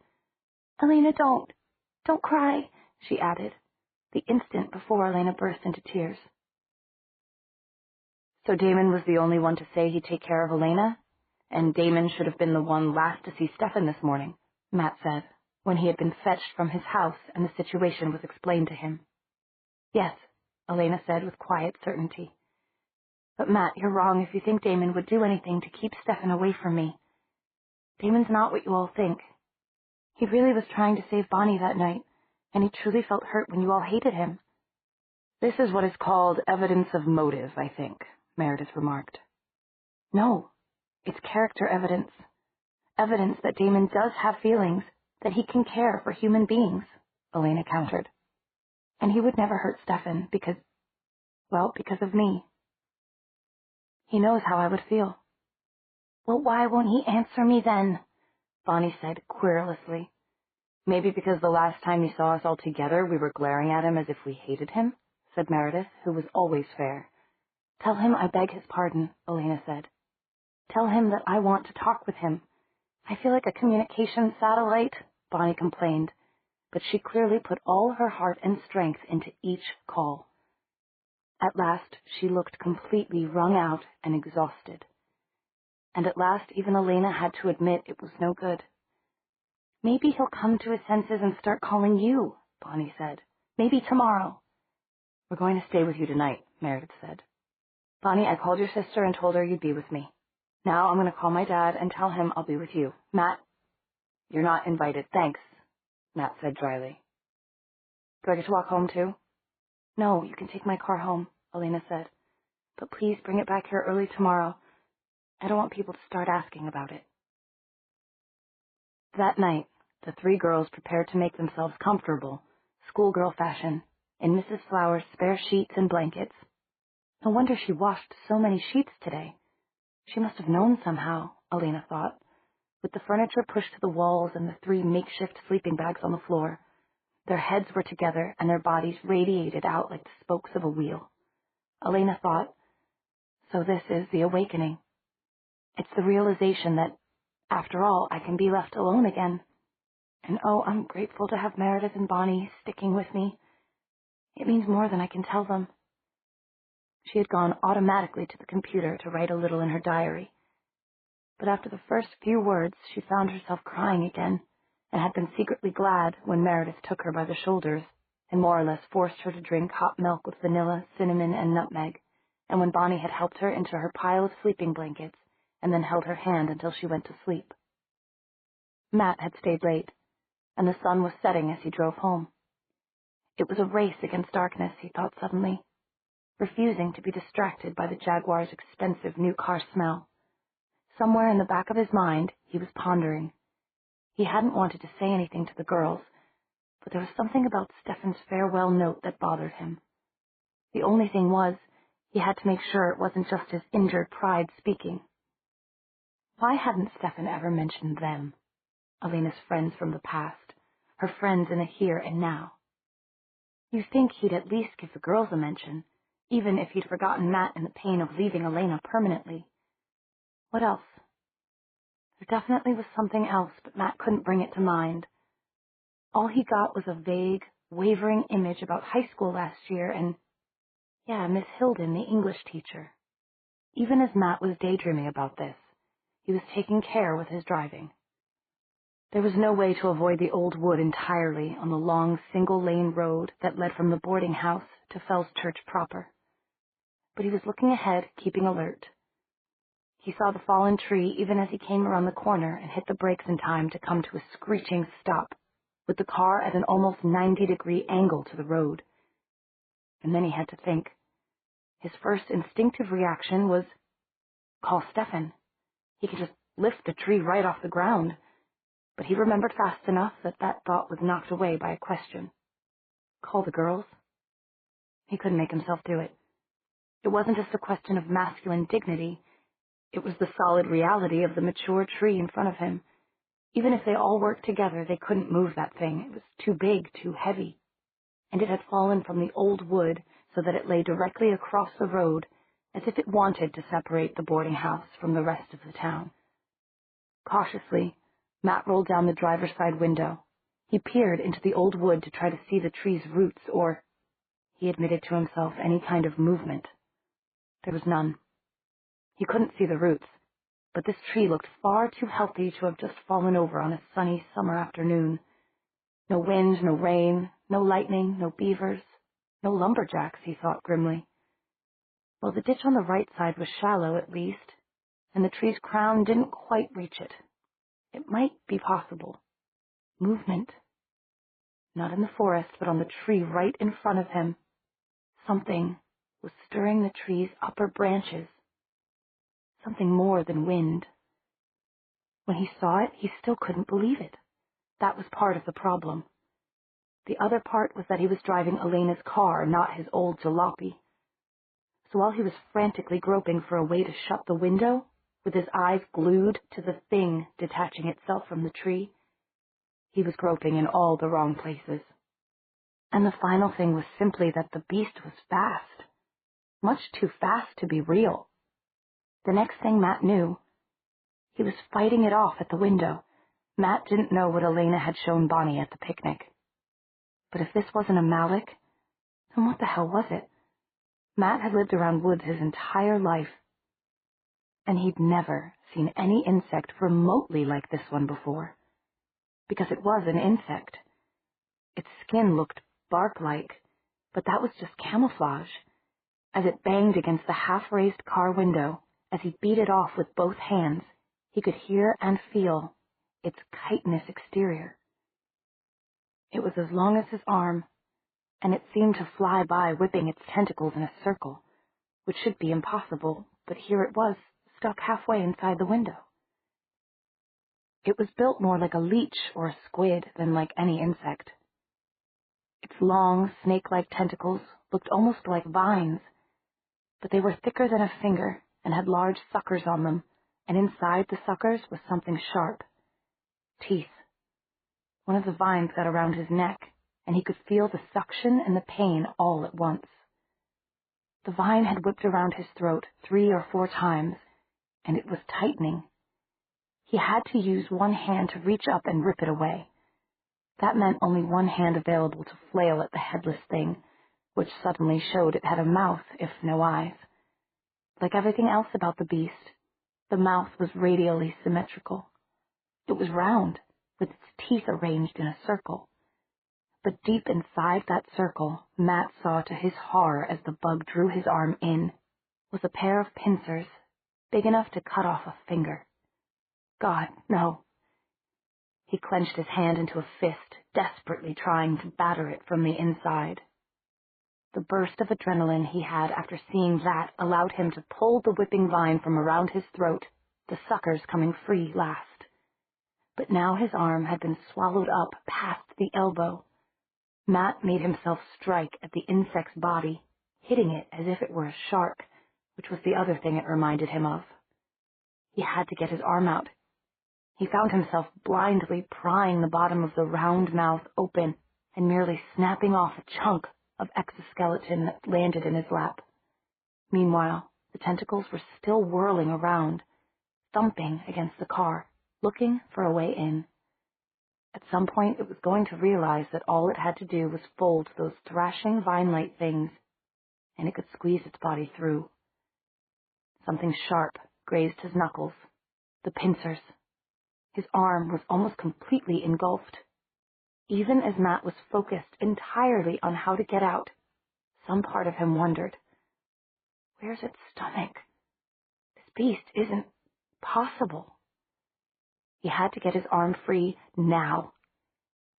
Speaker 1: "Elena, don't cry," she added, the instant before Elena burst into tears. So Damon was the only one to say he'd take care of Elena, and Damon should have been the one last to see Stefan this morning, Matt said, when he had been fetched from his house and the situation was explained to him. "Yes," Elena said with quiet certainty. "But Matt, you're wrong if you think Damon would do anything to keep Stefan away from me. Damon's not what you all think. He really was trying to save Bonnie that night, and he truly felt hurt when you all hated him." "This is what is called evidence of motive, I think," Meredith remarked. "No, it's character evidence. Evidence that Damon does have feelings, that he can care for human beings," Elena countered. "And he would never hurt Stefan because of me. He knows how I would feel." "Well, why won't he answer me then?" Bonnie said querulously. "Maybe because the last time you saw us all together we were glaring at him as if we hated him," said Meredith, who was always fair. "Tell him I beg his pardon," Elena said. "Tell him that I want to talk with him. I feel like a communication satellite," Bonnie complained, but she clearly put all her heart and strength into each call. At last she looked completely wrung out and exhausted. And at last even Elena had to admit it was no good. "Maybe he'll come to his senses and start calling you," Bonnie said. "Maybe tomorrow." "We're going to stay with you tonight," Meredith said. "Bonnie, I called your sister and told her you'd be with me. Now I'm going to call my dad and tell him I'll be with you. Matt, you're not invited, thanks," Matt said dryly. "Do I get to walk home too?" "No, you can take my car home," Elena said. "But please bring it back here early tomorrow. I don't want people to start asking about it." That night, the three girls prepared to make themselves comfortable, schoolgirl fashion, in Mrs. Flower's spare sheets and blankets. No wonder she washed so many sheets today. She must have known somehow, Elena thought, with the furniture pushed to the walls and the three makeshift sleeping bags on the floor. Their heads were together and their bodies radiated out like the spokes of a wheel. Elena thought, so this is the awakening. It's the realization that, after all, I can be left alone again. And oh, I'm grateful to have Meredith and Bonnie sticking with me. It means more than I can tell them. She had gone automatically to the computer to write a little in her diary. But after the first few words, she found herself crying again, and had been secretly glad when Meredith took her by the shoulders and more or less forced her to drink hot milk with vanilla, cinnamon, and nutmeg, and when Bonnie had helped her into her pile of sleeping blankets and then held her hand until she went to sleep. Matt had stayed late, and the sun was setting as he drove home. It was a race against darkness, he thought suddenly, refusing to be distracted by the Jaguar's expensive new car smell. Somewhere in the back of his mind, he was pondering. He hadn't wanted to say anything to the girls, but there was something about Stefan's farewell note that bothered him. The only thing was, he had to make sure it wasn't just his injured pride speaking. Why hadn't Stefan ever mentioned them? Elena's friends from the past, her friends in the here and now. You'd think he'd at least give the girls a mention, even if he'd forgotten Matt in the pain of leaving Elena permanently. What else? There definitely was something else, but Matt couldn't bring it to mind. All he got was a vague, wavering image about high school last year and, Miss Hilden, the English teacher. Even as Matt was daydreaming about this, he was taking care with his driving. There was no way to avoid the old wood entirely on the long single-lane road that led from the boarding house to Fells Church proper. But he was looking ahead, keeping alert. He saw the fallen tree even as he came around the corner and hit the brakes in time to come to a screeching stop, with the car at an almost 90-degree angle to the road. And then he had to think. His first instinctive reaction was, Call Stefan. He could just lift the tree right off the ground. But he remembered fast enough that thought was knocked away by a question. Call the girls? He couldn't make himself do it. It wasn't just a question of masculine dignity. It was the solid reality of the mature tree in front of him. Even if they all worked together, they couldn't move that thing. It was too big, too heavy. And it had fallen from the old wood so that it lay directly across the road, as if it wanted to separate the boarding house from the rest of the town. Cautiously, Matt rolled down the driver's side window. He peered into the old wood to try to see the tree's roots or, he admitted to himself, any kind of movement. There was none. He couldn't see the roots, but this tree looked far too healthy to have just fallen over on a sunny summer afternoon. No wind, no rain, no lightning, no beavers, no lumberjacks, he thought grimly. Well, the ditch on the right side was shallow at least, and the tree's crown didn't quite reach it. It might be possible. Movement. Not in the forest, but on the tree right in front of him. Something was stirring the tree's upper branches. Something more than wind. When he saw it, he still couldn't believe it. That was part of the problem. The other part was that he was driving Elena's car, not his old jalopy. So while he was frantically groping for a way to shut the window, with his eyes glued to the thing detaching itself from the tree, he was groping in all the wrong places. And the final thing was simply that the beast was fast. Much too fast to be real. The next thing Matt knew, he was fighting it off at the window. Matt didn't know what Elena had shown Bonnie at the picnic. But if this wasn't a Malik, then what the hell was it? Matt had lived around woods his entire life, and he'd never seen any insect remotely like this one before. Because it was an insect. Its skin looked bark-like, but that was just camouflage. As it banged against the half-raised car window, as he beat it off with both hands, he could hear and feel its chitinous exterior. It was as long as his arm, and it seemed to fly by, whipping its tentacles in a circle, which should be impossible, but here it was, stuck halfway inside the window. It was built more like a leech or a squid than like any insect. Its long, snake-like tentacles looked almost like vines, but they were thicker than a finger and had large suckers on them, and inside the suckers was something sharp. Teeth. One of the vines got around his neck, and he could feel the suction and the pain all at once. The vine had whipped around his throat 3 or 4 times, and it was tightening. He had to use one hand to reach up and rip it away. That meant only one hand available to flail at the headless thing, which suddenly showed it had a mouth, if no eyes. Like everything else about the beast, the mouth was radially symmetrical. It was round, with its teeth arranged in a circle. But deep inside that circle, Matt saw to his horror as the bug drew his arm in, was a pair of pincers, big enough to cut off a finger. God, no. He clenched his hand into a fist, desperately trying to batter it from the inside. The burst of adrenaline he had after seeing that allowed him to pull the whipping vine from around his throat, the suckers coming free last. But now his arm had been swallowed up past the elbow. Matt made himself strike at the insect's body, hitting it as if it were a shark, which was the other thing it reminded him of. He had to get his arm out. He found himself blindly prying the bottom of the round mouth open and merely snapping off a chunk of exoskeleton that landed in his lap. Meanwhile, the tentacles were still whirling around, thumping against the car, looking for a way in. At some point, it was going to realize that all it had to do was fold those thrashing vine-like things, and it could squeeze its body through. Something sharp grazed his knuckles, the pincers. His arm was almost completely engulfed. Even as Matt was focused entirely on how to get out, some part of him wondered, where's its stomach? This beast isn't possible. He had to get his arm free now.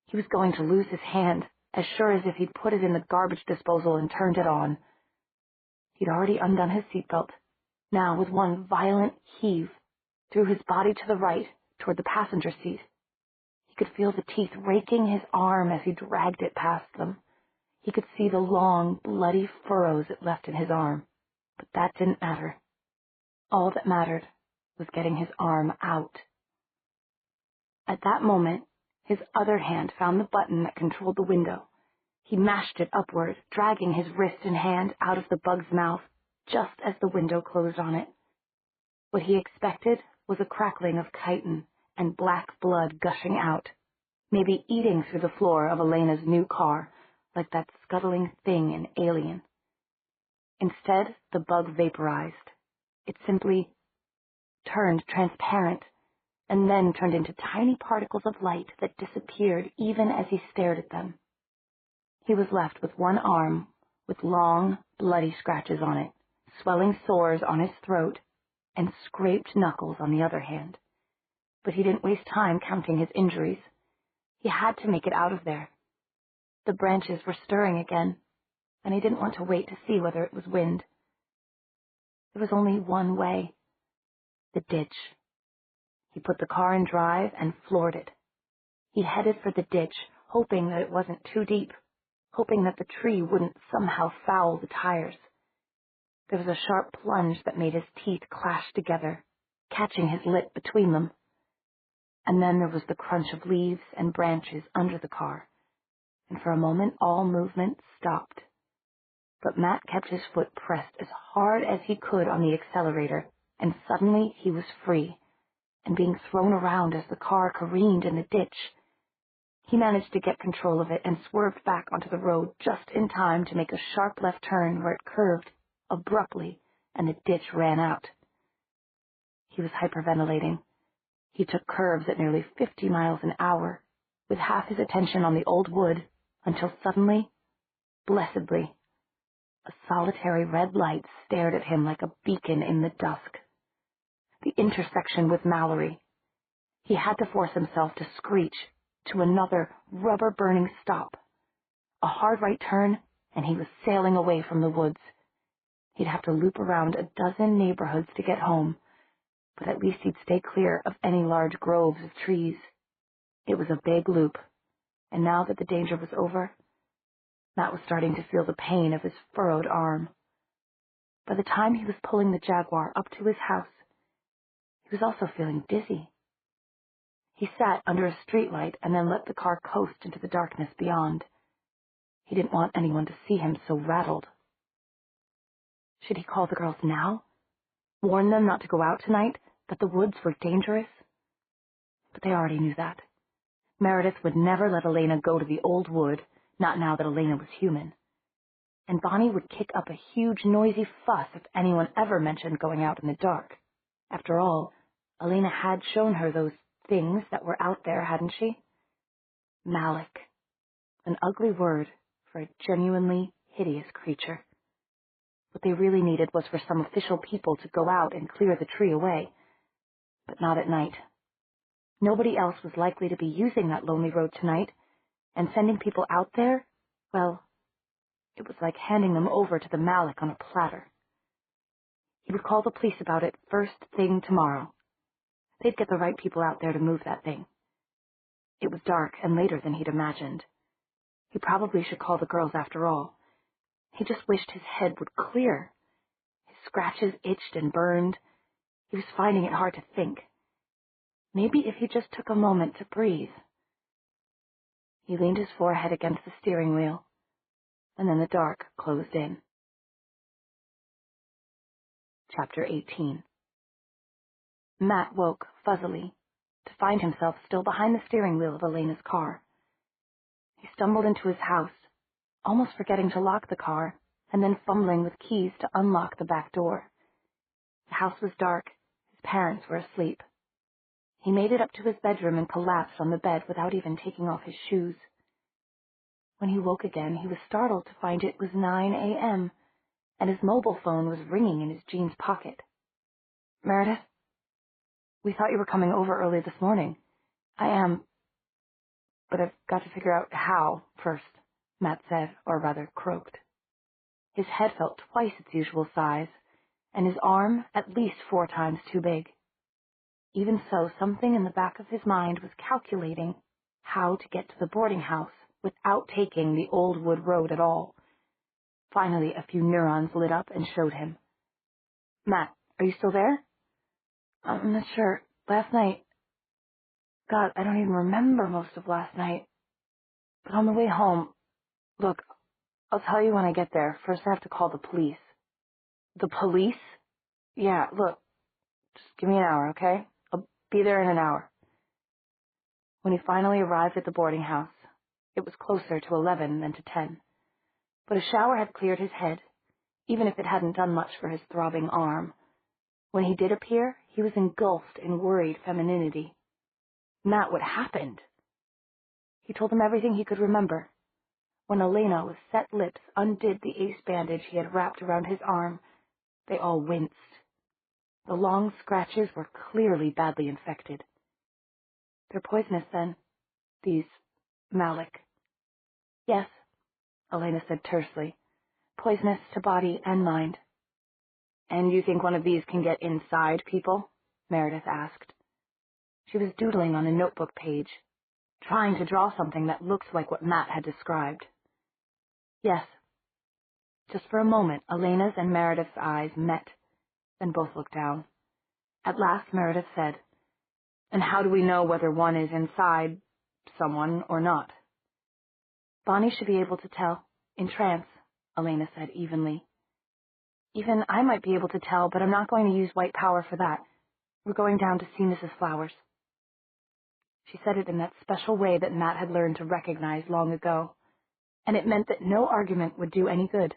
Speaker 1: He was going to lose his hand, as sure as if he'd put it in the garbage disposal and turned it on. He'd already undone his seatbelt, Now, with one violent heave, threw his body to the right, toward the passenger seat. He could feel the teeth raking his arm as he dragged it past them. He could see the long, bloody furrows it left in his arm, but that didn't matter. All that mattered was getting his arm out. At that moment, his other hand found the button that controlled the window. He mashed it upward, dragging his wrist and hand out of the bug's mouth, just as the window closed on it. What he expected was a crackling of chitin and black blood gushing out, maybe eating through the floor of Elena's new car, like that scuttling thing in Alien. Instead, the bug vaporized. It simply turned transparent, and then turned into tiny particles of light that disappeared even as he stared at them. He was left with one arm with long, bloody scratches on it, swelling sores on his throat, and scraped knuckles on the other hand. But he didn't waste time counting his injuries. He had to make it out of there. The branches were stirring again, and he didn't want to wait to see whether it was wind. There was only one way: the ditch. He put the car in drive and floored it. He headed for the ditch, hoping that it wasn't too deep, hoping that the tree wouldn't somehow foul the tires. There was a sharp plunge that made his teeth clash together, catching his lip between them. And then there was the crunch of leaves and branches under the car, and for a moment all movement stopped. But Matt kept his foot pressed as hard as he could on the accelerator, and suddenly he was free, and being thrown around as the car careened in the ditch. He managed to get control of it and swerved back onto the road just in time to make a sharp left turn where it curved abruptly and the ditch ran out. He was hyperventilating. He took curves at nearly 50 miles an hour, with half his attention on the old wood, until suddenly, blessedly, a solitary red light stared at him like a beacon in the dusk. The intersection with Mallory. He had to force himself to screech to another rubber-burning stop. A hard right turn, and he was sailing away from the woods. He'd have to loop around a dozen neighborhoods to get home, but at least he'd stay clear of any large groves of trees. It was a big loop, and now that the danger was over, Matt was starting to feel the pain of his furrowed arm. By the time he was pulling the Jaguar up to his house, he was also feeling dizzy. He sat under a streetlight and then let the car coast into the darkness beyond. He didn't want anyone to see him so rattled. Should he call the girls now? Warn them not to go out tonight, that the woods were dangerous? But they already knew that. Meredith would never let Elena go to the old wood, not now that Elena was human. And Bonnie would kick up a huge, noisy fuss if anyone ever mentioned going out in the dark. After all, Elena had shown her those things that were out there, hadn't she? Malik. An ugly word for a genuinely hideous creature. What they really needed was for some official people to go out and clear the tree away. But not at night. Nobody else was likely to be using that lonely road tonight, and sending people out there, well, it was like handing them over to the Malik on a platter. He would call the police about it first thing tomorrow. They'd get the right people out there to move that thing. It was dark and later than he'd imagined. He probably should call the girls after all. He just wished his head would clear. His scratches itched and burned. He was finding it hard to think. Maybe if he just took a moment to breathe. He leaned his forehead against the steering wheel, and then the dark closed in. Chapter 18. Matt woke fuzzily to find himself still behind the steering wheel of Elena's car. He stumbled into his house, almost forgetting to lock the car, and then fumbling with keys to unlock the back door. The house was dark. His parents were asleep. He made it up to his bedroom and collapsed on the bed without even taking off his shoes. When he woke again, he was startled to find it was 9 a.m., and his mobile phone was ringing in his jeans pocket. Meredith? We thought you were coming over early this morning. I am, but I've got to figure out how first, Matt said, or rather croaked. His head felt twice its usual size, and his arm at least 4 times too big. Even so, something in the back of his mind was calculating how to get to the boarding house without taking the old wood road at all. Finally, a few neurons lit up and showed him. "Matt, are you still there?" "I'm not sure. Last night... God, I don't even remember most of last night. But on the way home... Look, I'll tell you when I get there. First I have to call the police." "The police?" "Yeah, look, just give me an hour, okay? I'll be there in an hour." When he finally arrived at the boarding house, it was closer to 11 than to 10. But a shower had cleared his head, even if it hadn't done much for his throbbing arm. When he did appear, he was engulfed in worried femininity. Matt, what happened? He told him everything he could remember. When Elena, with set lips, undid the ace bandage he had wrapped around his arm, they all winced. The long scratches were clearly badly infected. "They're poisonous, then, these Malik?" "Yes," Elena said tersely. "Poisonous to body and mind." "And you think one of these can get inside people?" Meredith asked. She was doodling on a notebook page, trying to draw something that looked like what Matt had described. "Yes." Just for a moment, Elena's and Meredith's eyes met, then both looked down. At last, Meredith said, "And how do we know whether one is inside someone or not?" "Bonnie should be able to tell. In trance," Elena said evenly. "Even I might be able to tell, but I'm not going to use white power for that. We're going down to see Mrs. Flowers." She said it in that special way that Matt had learned to recognize long ago, and it meant that no argument would do any good.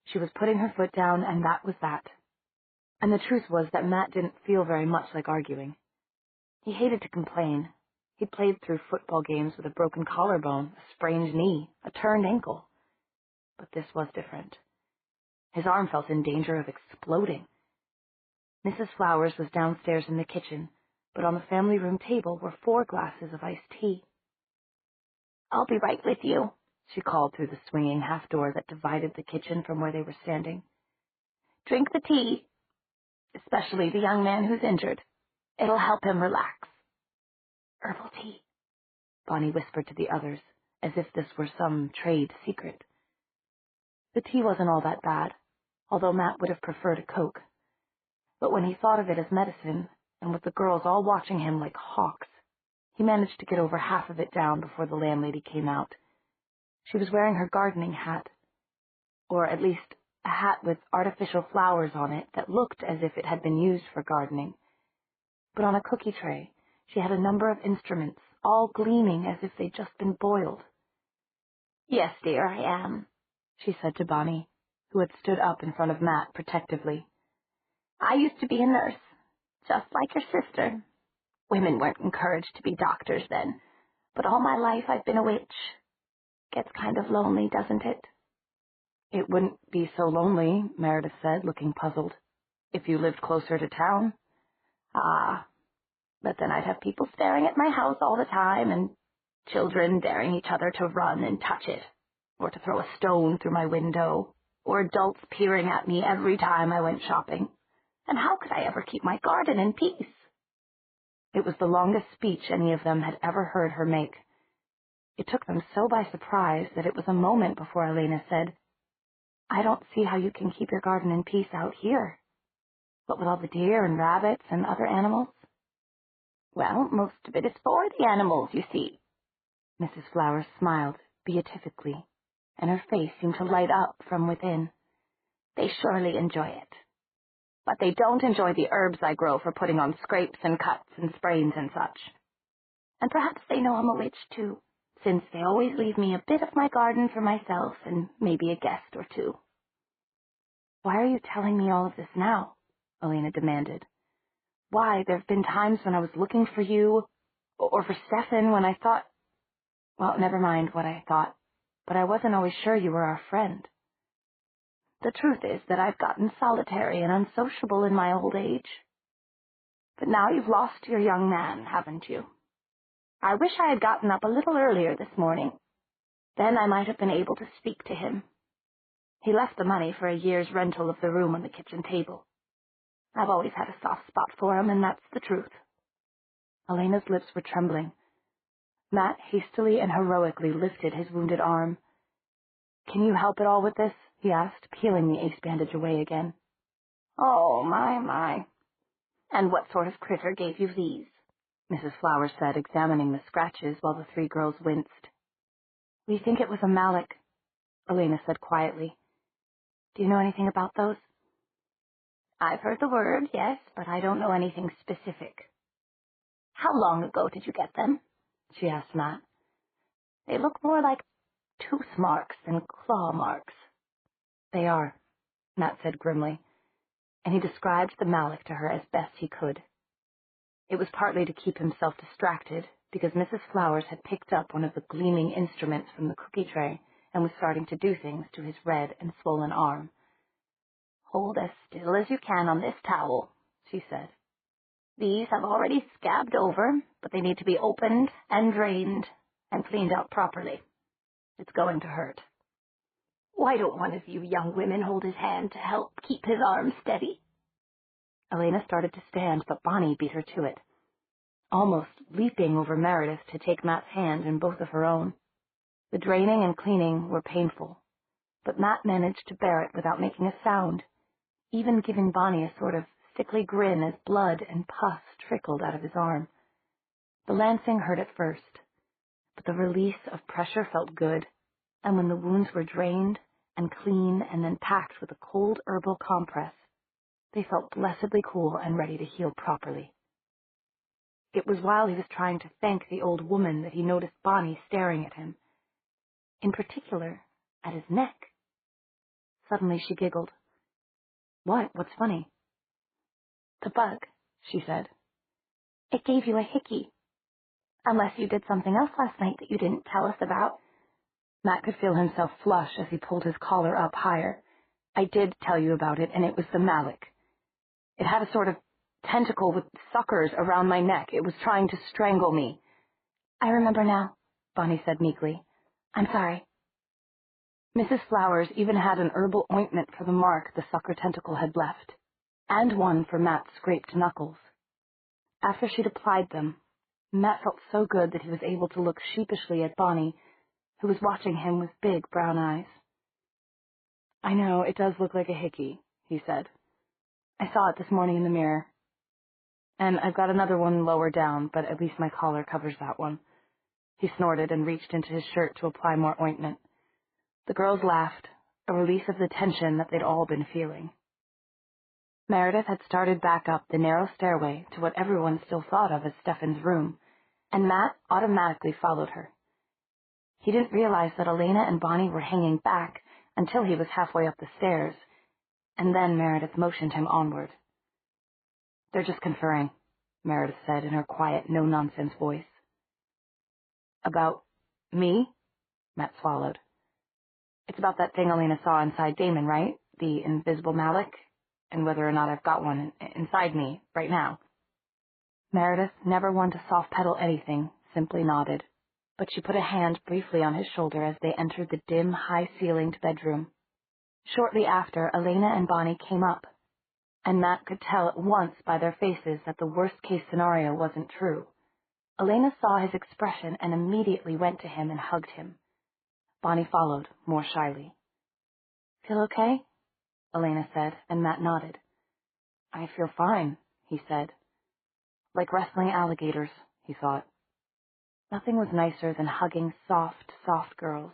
Speaker 1: She was putting her foot down, and that was that. And the truth was that Matt didn't feel very much like arguing. He hated to complain. He'd played through football games with a broken collarbone, a sprained knee, a turned ankle. But this was different. His arm felt in danger of exploding. Mrs. Flowers was downstairs in the kitchen, but on the family room table were 4 glasses of iced tea. "I'll be right with you," she called through the swinging half-door that divided the kitchen from where they were standing. "Drink the tea, especially the young man who's injured. It'll help him relax." "Herbal tea," Bonnie whispered to the others, as if this were some trade secret. The tea wasn't all that bad, although Matt would have preferred a Coke. But when he thought of it as medicine, and with the girls all watching him like hawks, he managed to get over half of it down before the landlady came out. She was wearing her gardening hat, or at least a hat with artificial flowers on it that looked as if it had been used for gardening. But on a cookie tray, she had a number of instruments, all gleaming as if they'd just been boiled. "Yes, dear, I am," she said to Bonnie, who had stood up in front of Matt protectively. "I used to be a nurse, just like your sister. Women weren't encouraged to be doctors then, but all my life I've been a witch. Gets kind of lonely, doesn't it?" "It wouldn't be so lonely," Meredith said, looking puzzled, "if you lived closer to town." "Ah, but then I'd have people staring at my house all the time, and children daring each other to run and touch it, or to throw a stone through my window, or adults peering at me every time I went shopping. And how could I ever keep my garden in peace?" It was the longest speech any of them had ever heard her make. It took them so by surprise that it was a moment before Elena said, "I don't see how you can keep your garden in peace out here. What with all the deer and rabbits and other animals?" "Well, most of it is for the animals, you see." Mrs. Flowers smiled beatifically, and her face seemed to light up from within. "They surely enjoy it. But they don't enjoy the herbs I grow for putting on scrapes and cuts and sprains and such. And perhaps they know I'm a witch, too, since they always leave me a bit of my garden for myself and maybe a guest or 2. "Why are you telling me all of this now?" Elena demanded. "Why, there have been times when I was looking for you, or for Stefan, when I thought... Well, never mind what I thought, but I wasn't always sure you were our friend. The truth is that I've gotten solitary and unsociable in my old age. But now you've lost your young man, haven't you? I wish I had gotten up a little earlier this morning. Then I might have been able to speak to him. He left the money for a year's rental of the room on the kitchen table. I've always had a soft spot for him, and that's the truth." Elena's lips were trembling. Matt hastily and heroically lifted his wounded arm. "Can you help at all with this?" he asked, peeling the ace bandage away again. "Oh, my. And what sort of critter gave you these?" Mrs. Flowers said, examining the scratches while the three girls winced. "We think it was a malak," Elena said quietly. "Do you know anything about those?" "I've heard the word, yes, but I don't know anything specific." "How long ago did you get them?" she asked Matt. "They look more like tooth marks than claw marks." "They are," Matt said grimly, and he described the malak to her as best he could. It was partly to keep himself distracted, because Mrs. Flowers had picked up one of the gleaming instruments from the cookie tray and was starting to do things to his red and swollen arm. "Hold as still as you can on this towel," she said. "These have already scabbed over, but they need to be opened and drained and cleaned out properly. It's going to hurt. Why don't one of you young women hold his hand to help keep his arm steady?" Elena started to stand, but Bonnie beat her to it, almost leaping over Meredith to take Matt's hand in both of her own. The draining and cleaning were painful, but Matt managed to bear it without making a sound, even giving Bonnie a sort of sickly grin as blood and pus trickled out of his arm. The lancing hurt at first, but the release of pressure felt good, and when the wounds were drained and clean and then packed with a cold herbal compress, they felt blessedly cool and ready to heal properly. It was while he was trying to thank the old woman that he noticed Bonnie staring at him, in particular at his neck. Suddenly she giggled. "What? What's funny?" "The bug," she said. "It gave you a hickey. Unless you did something else last night that you didn't tell us about." Matt could feel himself flush as he pulled his collar up higher. "I did tell you about it, and it was the malak. It had a sort of tentacle with suckers around my neck. It was trying to strangle me." "I remember now," Bonnie said meekly. "I'm sorry." Mrs. Flowers even had an herbal ointment for the mark the sucker tentacle had left, and one for Matt's scraped knuckles. After she'd applied them, Matt felt so good that he was able to look sheepishly at Bonnie, who was watching him with big brown eyes. "I know, it does look like a hickey," he said. "I saw it this morning in the mirror. And I've got another one lower down, but at least my collar covers that one." He snorted and reached into his shirt to apply more ointment. The girls laughed, a release of the tension that they'd all been feeling. Meredith had started back up the narrow stairway to what everyone still thought of as Stefan's room, and Matt automatically followed her. He didn't realize that Elena and Bonnie were hanging back until he was halfway up the stairs, and then Meredith motioned him onward. "They're just conferring," Meredith said in her quiet, no-nonsense voice. "About me?" Matt swallowed. "It's about that thing Elena saw inside Damon, right? The invisible malak, and whether or not I've got one inside me right now." Meredith, never one to soft-pedal anything, simply nodded, but she put a hand briefly on his shoulder as they entered the dim, high-ceilinged bedroom. Shortly after, Elena and Bonnie came up, and Matt could tell at once by their faces that the worst-case scenario wasn't true. Elena saw his expression and immediately went to him and hugged him. Bonnie followed, more shyly. "Feel okay?" Elena said, and Matt nodded. "I feel fine," he said. Like wrestling alligators, he thought. Nothing was nicer than hugging soft, soft girls.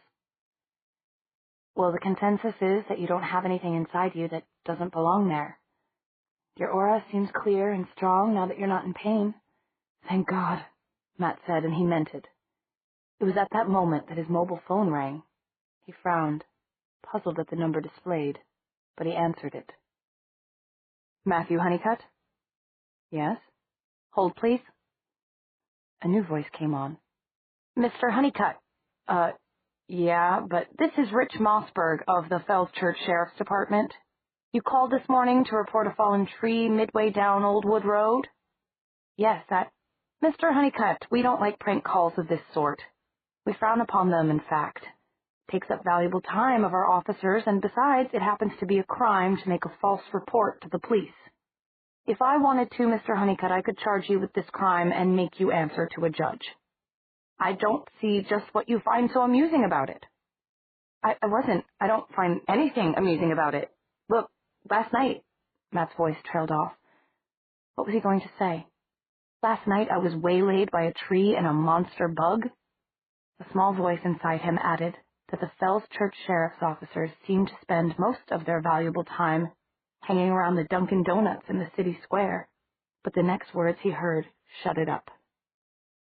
Speaker 1: "Well, the consensus is that you don't have anything inside you that doesn't belong there. Your aura seems clear and strong now that you're not in pain." "Thank God," Matt said, and he meant it. It was at that moment that his mobile phone rang. He frowned, puzzled at the number displayed, but he answered it. "Matthew Honeycutt?" "Yes." "Hold, please." A new voice came on. "Mr. Honeycutt, yeah, but this is Rich Mossberg of the Fells Church Sheriff's Department. You called this morning to report a fallen tree midway down Old Wood Road?" "Yes, that—" "Mr. Honeycutt, we don't like prank calls of this sort. We frown upon them, in fact. It takes up valuable time of our officers, and besides, it happens to be a crime to make a false report to the police." If I wanted to, Mr. Honeycutt, I could charge you with this crime and make you answer to a judge. I don't see just what you find so amusing about it. I don't find anything amusing about it. Look, last night, Matt's voice trailed off. What was he going to say? Last night I was waylaid by a tree and a monster bug? A small voice inside him added that the Fells Church sheriff's officers seemed to spend most of their valuable time hanging around the Dunkin' Donuts in the city square. But the next words he heard shut it up.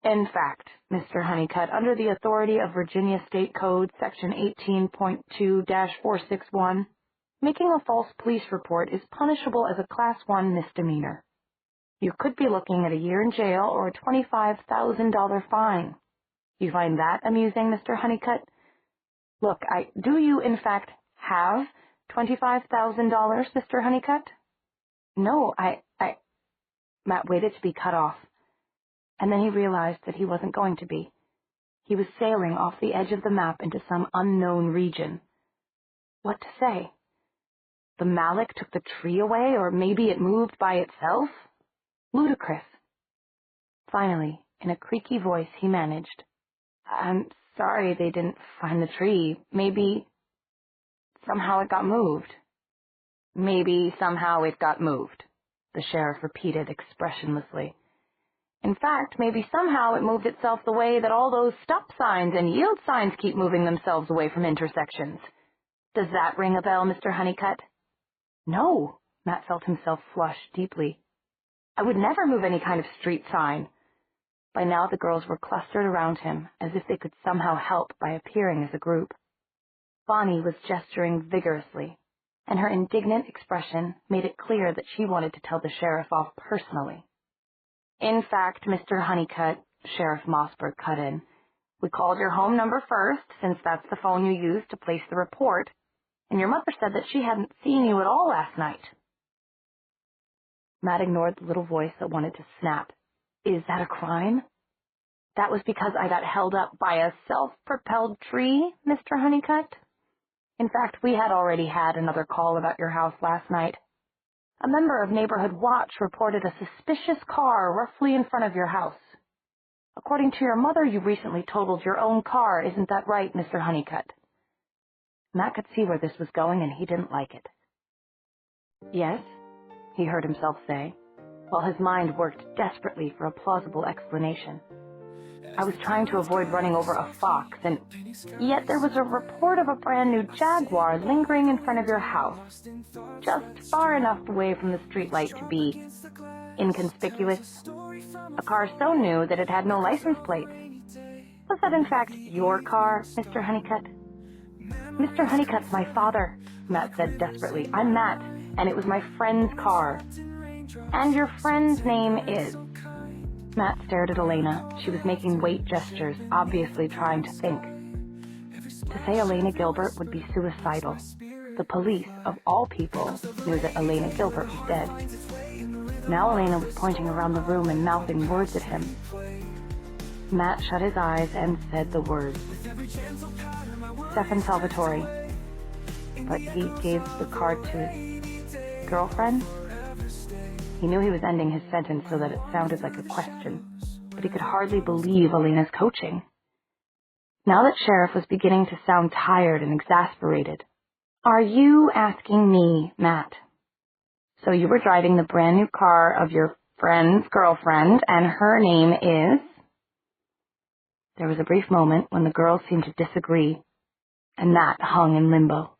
Speaker 1: In fact, Mr. Honeycutt, under the authority of Virginia State Code, Section 18.2-461, making a false police report is punishable as a Class 1 misdemeanor. You could be looking at a year in jail or a $25,000 fine. You find that amusing, Mr. Honeycutt? Look, do you, in fact, have $25,000, Mr. Honeycutt? No, Matt waited to be cut off. And then he realized that he wasn't going to be. He was sailing off the edge of the map into some unknown region. What to say? The Malik took the tree away, or maybe it moved by itself? Ludicrous. Finally, in a creaky voice, he managed, I'm sorry they didn't find the tree. Maybe somehow it got moved. Maybe somehow it got moved, the sheriff repeated expressionlessly. In fact, maybe somehow it moved itself the way that all those stop signs and yield signs keep moving themselves away from intersections. Does that ring a bell, Mr. Honeycutt? No, Matt felt himself flush deeply. I would never move any kind of street sign. By now the girls were clustered around him, as if they could somehow help by appearing as a group. Bonnie was gesturing vigorously, and her indignant expression made it clear that she wanted to tell the sheriff off personally. In fact, Mr. Honeycutt, Sheriff Mossberg cut in, we called your home number first, since that's the phone you used to place the report, and your mother said that she hadn't seen you at all last night. Matt ignored the little voice that wanted to snap. Is that a crime? That was because I got held up by a self-propelled tree, Mr. Honeycutt. In fact, we had already had another call about your house last night. A member of Neighborhood Watch reported a suspicious car roughly in front of your house. According to your mother, you recently totaled your own car. Isn't that right, Mr. Honeycutt? Matt could see where this was going, and he didn't like it. Yes, he heard himself say, while his mind worked desperately for a plausible explanation. I was trying to avoid running over a fox, and yet there was a report of a brand new Jaguar lingering in front of your house, just far enough away from the streetlight to be inconspicuous. A car so new that it had no license plate. Was that in fact your car, Mr. Honeycutt? Mr. Honeycutt's my father, Matt said desperately. I'm Matt, and it was my friend's car. And your friend's name is... Matt stared at Elena. She was making weight gestures, obviously trying to think. To say Elena Gilbert would be suicidal. The police, of all people, knew that Elena Gilbert was dead. Now Elena was pointing around the room and mouthing words at him. Matt shut his eyes and said the words. Stefan Salvatore. But he gave the card to his girlfriend? He knew he was ending his sentence so that it sounded like a question, but he could hardly believe Elena's coaching. Now that Sheriff was beginning to sound tired and exasperated. Are you asking me, Matt? So you were driving the brand new car of your friend's girlfriend, and her name is... There was a brief moment when the girls seemed to disagree, and Matt hung in limbo.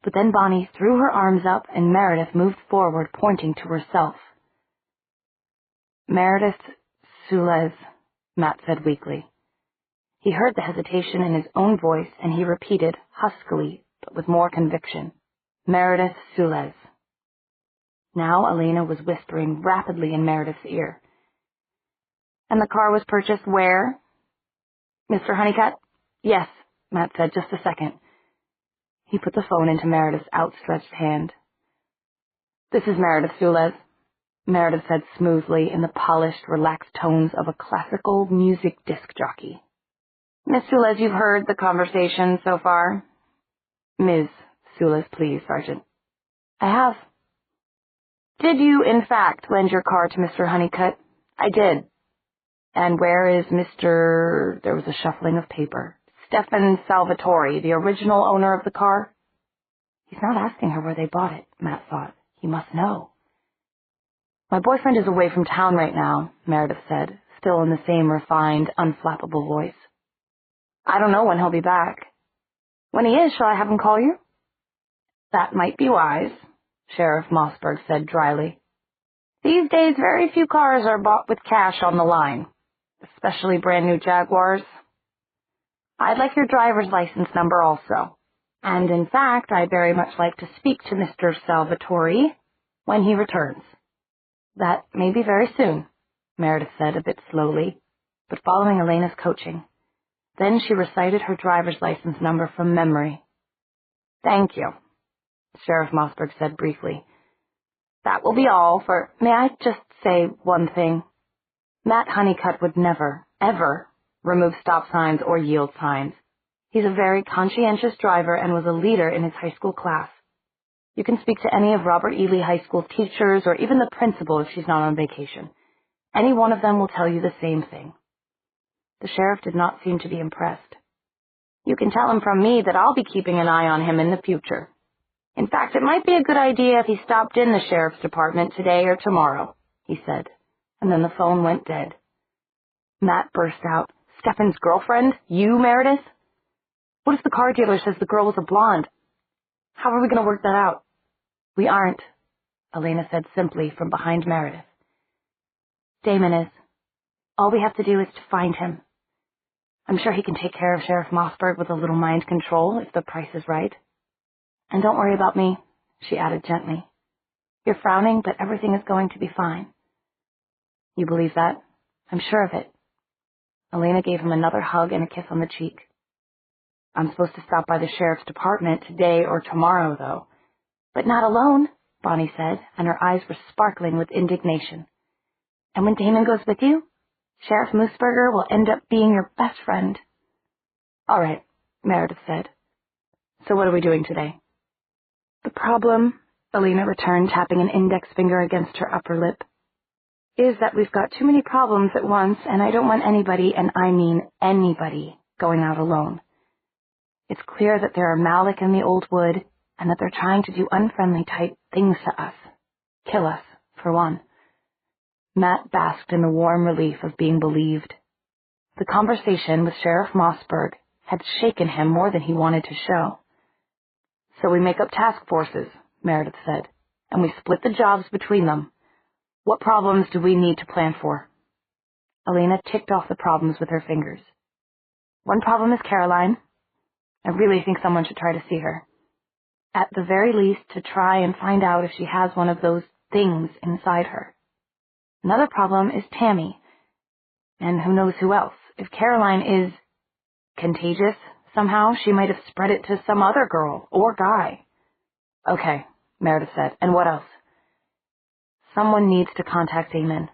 Speaker 1: But then Bonnie threw her arms up, and Meredith moved forward, pointing to herself. Meredith Sulez, Matt said weakly. He heard the hesitation in his own voice, and he repeated, huskily, but with more conviction. Meredith Sulez. Now Elena was whispering rapidly in Meredith's ear. And the car was purchased where? Mr. Honeycutt? Yes, Matt said, just a second. He put the phone into Meredith's outstretched hand. This is Meredith Sulez, Meredith said smoothly in the polished, relaxed tones of a classical music disc jockey. Miss Sulez, you've heard the conversation so far? Ms. Sulez, please, Sergeant. I have. Did you, in fact, lend your car to Mr. Honeycutt? I did. And where is Mr. There was a shuffling of paper. Stefan Salvatore, the original owner of the car? He's not asking her where they bought it, Matt thought. He must know. My boyfriend is away from town right now, Meredith said, still in the same refined, unflappable voice. I don't know when he'll be back. When he is, shall I have him call you? That might be wise, Sheriff Mossberg said dryly. These days, very few cars are bought with cash on the line, especially brand new Jaguars. I'd like your driver's license number also. And in fact, I'd very much like to speak to Mr. Salvatore when he returns. That may be very soon, Meredith said a bit slowly, but following Elena's coaching. Then she recited her driver's license number from memory. Thank you, Sheriff Mossberg said briefly. That will be all for... May I just say one thing? Matt Honeycutt would never, ever remove stop signs or yield signs. He's a very conscientious driver and was a leader in his high school class. You can speak to any of Robert E. Lee High School teachers or even the principal if she's not on vacation. Any one of them will tell you the same thing. The sheriff did not seem to be impressed. You can tell him from me that I'll be keeping an eye on him in the future. In fact, it might be a good idea if he stopped in the sheriff's department today or tomorrow, he said, and then the phone went dead. Matt burst out, Stefan's girlfriend? You, Meredith? What if the car dealer says the girl was a blonde? How are we going to work that out? We aren't, Elena said simply from behind Meredith. Damon is. All we have to do is to find him. I'm sure he can take care of Sheriff Mossberg with a little mind control if the price is right. And don't worry about me, she added gently. You're frowning, but everything is going to be fine. You believe that? I'm sure of it. Elena gave him another hug and a kiss on the cheek. I'm supposed to stop by the sheriff's department today or tomorrow, though. But not alone, Bonnie said, and her eyes were sparkling with indignation. And when Damon goes with you, Sheriff Moosberger will end up being your best friend. All right, Meredith said. So what are we doing today? The problem, Elena returned, tapping an index finger against her upper lip, is that we've got too many problems at once, and I don't want anybody, and I mean anybody, going out alone. It's clear that there are Malik in the old wood, and that they're trying to do unfriendly-type things to us. Kill us, for one. Matt basked in the warm relief of being believed. The conversation with Sheriff Mossberg had shaken him more than he wanted to show. So we make up task forces, Meredith said, and we split the jobs between them. What problems do we need to plan for? Elena ticked off the problems with her fingers. One problem is Caroline. I really think someone should try to see her. At the very least, to try and find out if she has one of those things inside her. Another problem is Tammy. And who knows who else. If Caroline is contagious, somehow she might have spread it to some other girl or guy. Okay, Meredith said. And what else? Someone needs to contact Damon.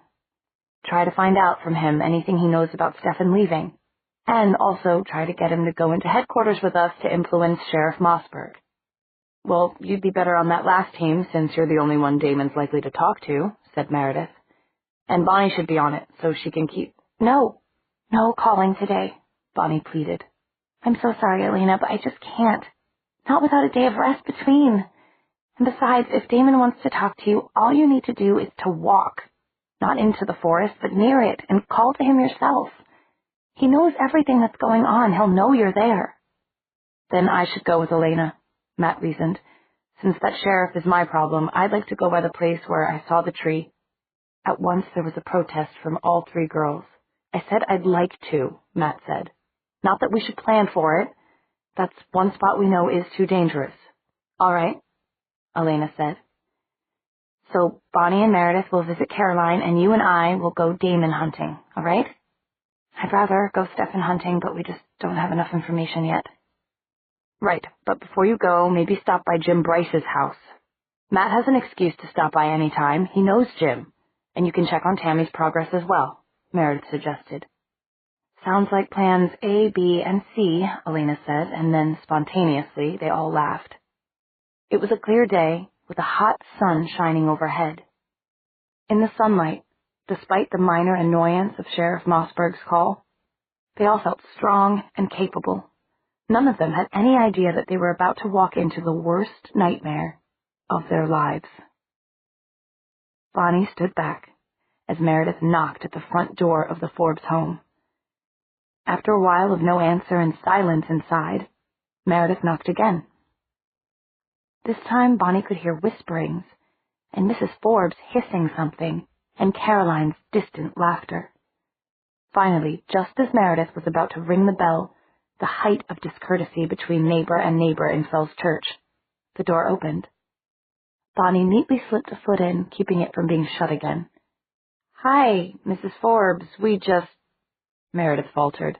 Speaker 1: Try to find out from him anything he knows about Stefan leaving. And also try to get him to go into headquarters with us to influence Sheriff Mossberg. Well, you'd be better on that last team since you're the only one Damon's likely to talk to, said Meredith. And Bonnie should be on it so she can keep... No calling today, Bonnie pleaded. I'm so sorry, Elena, but I just can't. Not without a day of rest between. And besides, if Damon wants to talk to you, all you need to do is to walk. Not into the forest, but near it, and call to him yourself. He knows everything that's going on. He'll know you're there. Then I should go with Elena, Matt reasoned. Since that sheriff is my problem, I'd like to go by the place where I saw the tree. At once there was a protest from all three girls. I said I'd like to, Matt said. Not that we should plan for it. That's one spot we know is too dangerous. All right, Elena said. So Bonnie and Meredith will visit Caroline, and you and I will go Damon hunting, all right? I'd rather go Stefan hunting, but we just don't have enough information yet. Right, but before you go, maybe stop by Jim Bryce's house. Matt has an excuse to stop by any time. He knows Jim. And you can check on Tammy's progress as well, Meredith suggested. Sounds like plans A, B, and C, Elena said, and then spontaneously they all laughed. It was a clear day, with a hot sun shining overhead. In the sunlight, despite the minor annoyance of Sheriff Mossberg's call, they all felt strong and capable. None of them had any idea that they were about to walk into the worst nightmare of their lives. Bonnie stood back as Meredith knocked at the front door of the Forbes home. After a while of no answer and silence inside, Meredith knocked again. This time Bonnie could hear whisperings and Mrs. Forbes hissing something and Caroline's distant laughter. Finally, just as Meredith was about to ring the bell, the height of discourtesy between neighbor and neighbor in Fell's Church, the door opened. Bonnie neatly slipped a foot in, keeping it from being shut again. "Hi, Mrs. Forbes, Meredith faltered.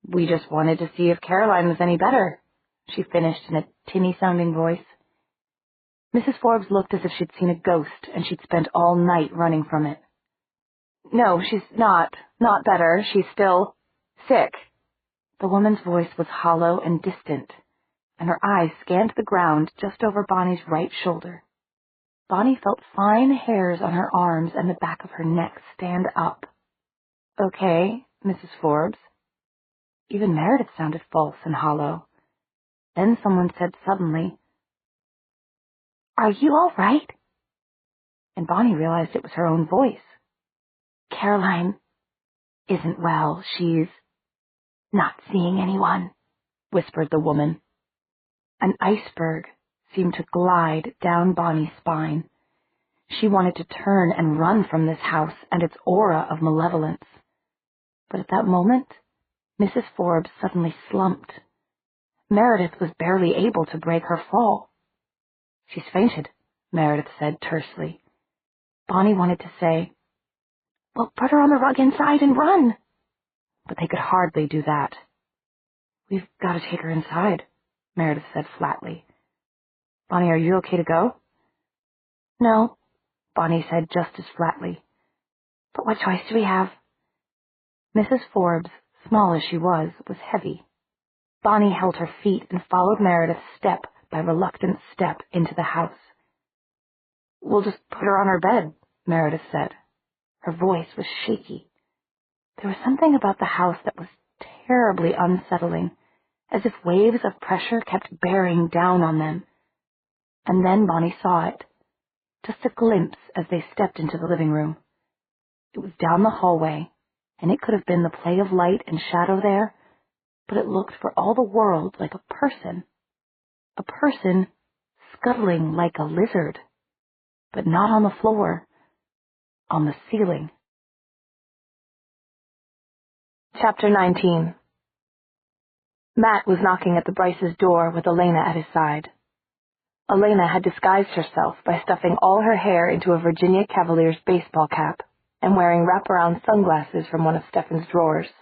Speaker 1: "We just wanted to see if Caroline was any better," she finished in a tinny-sounding voice. Mrs. Forbes looked as if she'd seen a ghost and she'd spent all night running from it. "No, she's not better. She's still sick." The woman's voice was hollow and distant, and her eyes scanned the ground just over Bonnie's right shoulder. Bonnie felt fine hairs on her arms and the back of her neck stand up. "Okay, Mrs. Forbes." Even Meredith sounded false and hollow. Then someone said suddenly, "Are you all right?" And Bonnie realized it was her own voice. "Caroline isn't well. She's not seeing anyone," whispered the woman. An iceberg seemed to glide down Bonnie's spine. She wanted to turn and run from this house and its aura of malevolence. But at that moment, Mrs. Forbes suddenly slumped. Meredith was barely able to break her fall. "She's fainted," Meredith said tersely. Bonnie wanted to say, "Well, put her on the rug inside and run." But they could hardly do that. "We've got to take her inside," Meredith said flatly. "Bonnie, are you okay to go?" "No," Bonnie said just as flatly. "But what choice do we have?" Mrs. Forbes, small as she was heavy. Bonnie held her feet and followed Meredith step by reluctant step into the house. "We'll just put her on her bed," Meredith said. Her voice was shaky. There was something about the house that was terribly unsettling, as if waves of pressure kept bearing down on them. And then Bonnie saw it, just a glimpse as they stepped into the living room. It was down the hallway, and it could have been the play of light and shadow there, but it looked for all the world like a person scuttling like a lizard, but not on the floor, on the ceiling. Chapter 19. Matt was knocking at the Bryce's door with Elena at his side. Elena had disguised herself by stuffing all her hair into a Virginia Cavaliers baseball cap and wearing wraparound sunglasses from one of Stefan's drawers.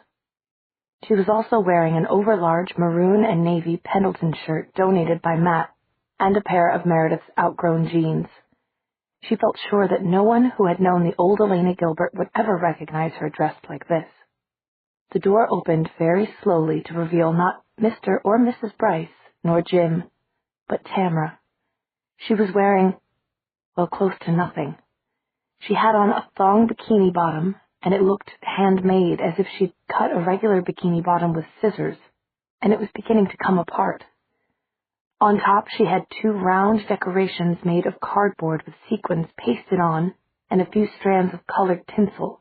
Speaker 1: She was also wearing an overlarge maroon and navy Pendleton shirt donated by Matt and a pair of Meredith's outgrown jeans. She felt sure that no one who had known the old Elena Gilbert would ever recognize her dressed like this. The door opened very slowly to reveal not Mr. or Mrs. Bryce, nor Jim, but Tamara. She was wearing, well, close to nothing. She had on a thong bikini bottom, and it looked handmade, as if she'd cut a regular bikini bottom with scissors, and it was beginning to come apart. On top she had 2 round decorations made of cardboard with sequins pasted on, and a few strands of colored tinsel.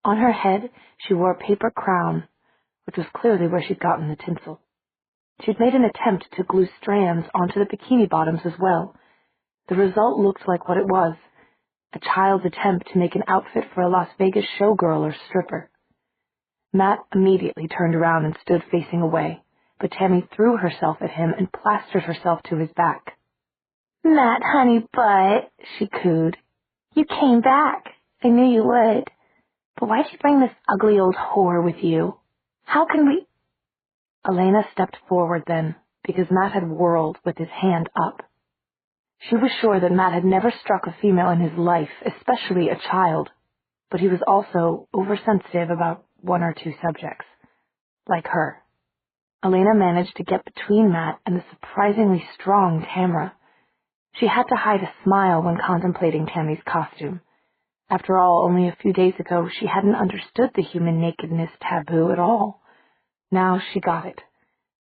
Speaker 1: On her head she wore a paper crown, which was clearly where she'd gotten the tinsel. She'd made an attempt to glue strands onto the bikini bottoms as well. The result looked like what it was, a child's attempt to make an outfit for a Las Vegas showgirl or stripper. Matt immediately turned around and stood facing away, but Tammy threw herself at him and plastered herself to his back. "Matt, honey butt," she cooed. "You came back. I knew you would. But why'd you bring this ugly old whore with you? How can we—" Elena stepped forward then, because Matt had whirled with his hand up. She was sure that Matt had never struck a female in his life, especially a child, but he was also oversensitive about 1 or 2 subjects, like her. Elena managed to get between Matt and the surprisingly strong Tamara. She had to hide a smile when contemplating Tammy's costume. After all, only a few days ago she hadn't understood the human nakedness taboo at all. Now she got it,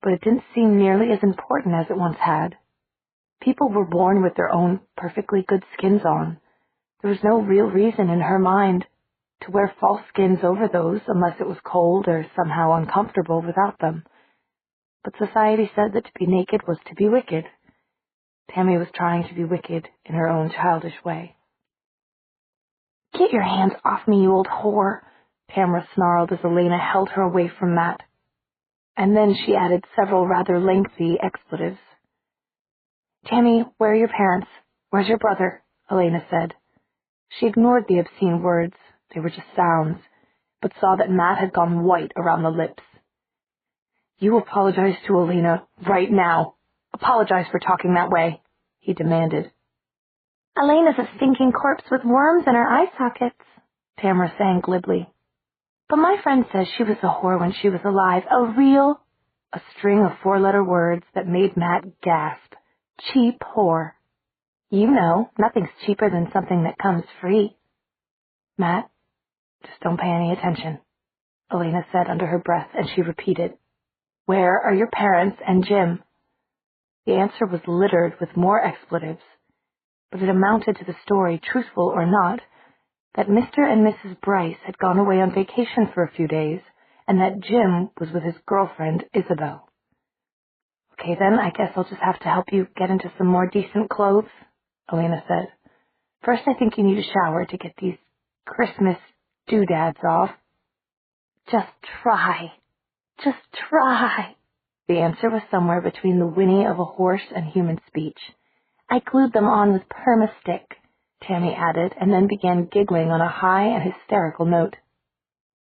Speaker 1: but it didn't seem nearly as important as it once had. People were born with their own perfectly good skins on. There was no real reason in her mind to wear false skins over those unless it was cold or somehow uncomfortable without them. But society said that to be naked was to be wicked. Tammy was trying to be wicked in her own childish way. "Get your hands off me, you old whore," Tamara snarled as Elena held her away from Matt. And then she added several rather lengthy expletives. "Tammy, where are your parents? Where's your brother?" Elena said. She ignored the obscene words. They were just sounds, but saw that Matt had gone white around the lips. "You apologize to Elena right now. Apologize for talking that way," he demanded. "Elena's a stinking corpse with worms in her eye sockets," Tamara sang glibly. "But my friend says she was a whore when she was alive. A string of four-letter words that made Matt gasp. Cheap whore. You know, nothing's cheaper than something that comes free." "Matt, just don't pay any attention," Elena said under her breath, and she repeated, "Where are your parents and Jim?" The answer was littered with more expletives, but it amounted to the story, truthful or not, that Mr. and Mrs. Bryce had gone away on vacation for a few days, and that Jim was with his girlfriend, Isabel. "Okay, then, I guess I'll just have to help you get into some more decent clothes," Elena said. "First, I think you need a shower to get these Christmas doodads off." Just try. The answer was somewhere between the whinny of a horse and human speech. "I glued them on with perma-stick," Tammy added, and then began giggling on a high and hysterical note.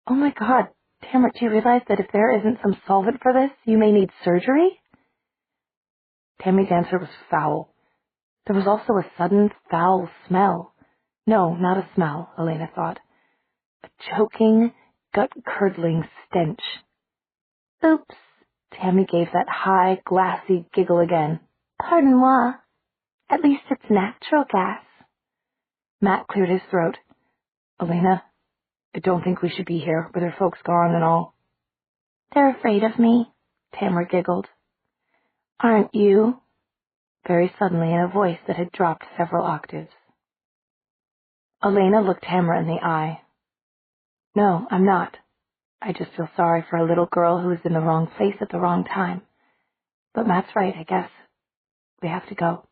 Speaker 1: "Oh my God, Tamara, do you realize that if there isn't some solvent for this, you may need surgery?" Tammy's answer was foul. There was also a sudden foul smell. No, not a smell, Elena thought. A choking, gut-curdling stench. "Oops," Tammy gave that high, glassy giggle again. "Pardon-moi. At least it's natural gas." Matt cleared his throat. "Elena, I don't think we should be here, with her folks gone and all." "They're afraid of me," Tamara giggled. "Aren't you?" Very suddenly in a voice that had dropped several octaves. Elena looked Tamara in the eye. "No, I'm not. I just feel sorry for a little girl who was in the wrong place at the wrong time. But Matt's right, I guess. We have to go."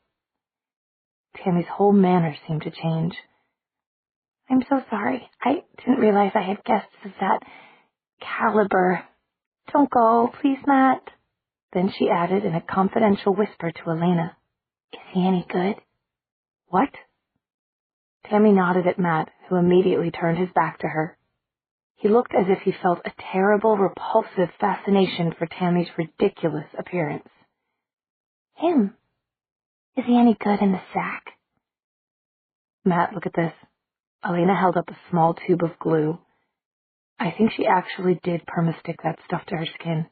Speaker 1: Tammy's whole manner seemed to change. "I'm so sorry. I didn't realize I had guests of that caliber. Don't go, please, Matt." Then she added in a confidential whisper to Elena, "Is he any good?" "What?" Tammy nodded at Matt, who immediately turned his back to her. He looked as if he felt a terrible, repulsive fascination for Tammy's ridiculous appearance. "Him? Is he any good in the sack?" "Matt, look at this." Elena held up a small tube of glue. "I think she actually did perma-stick that stuff to her skin.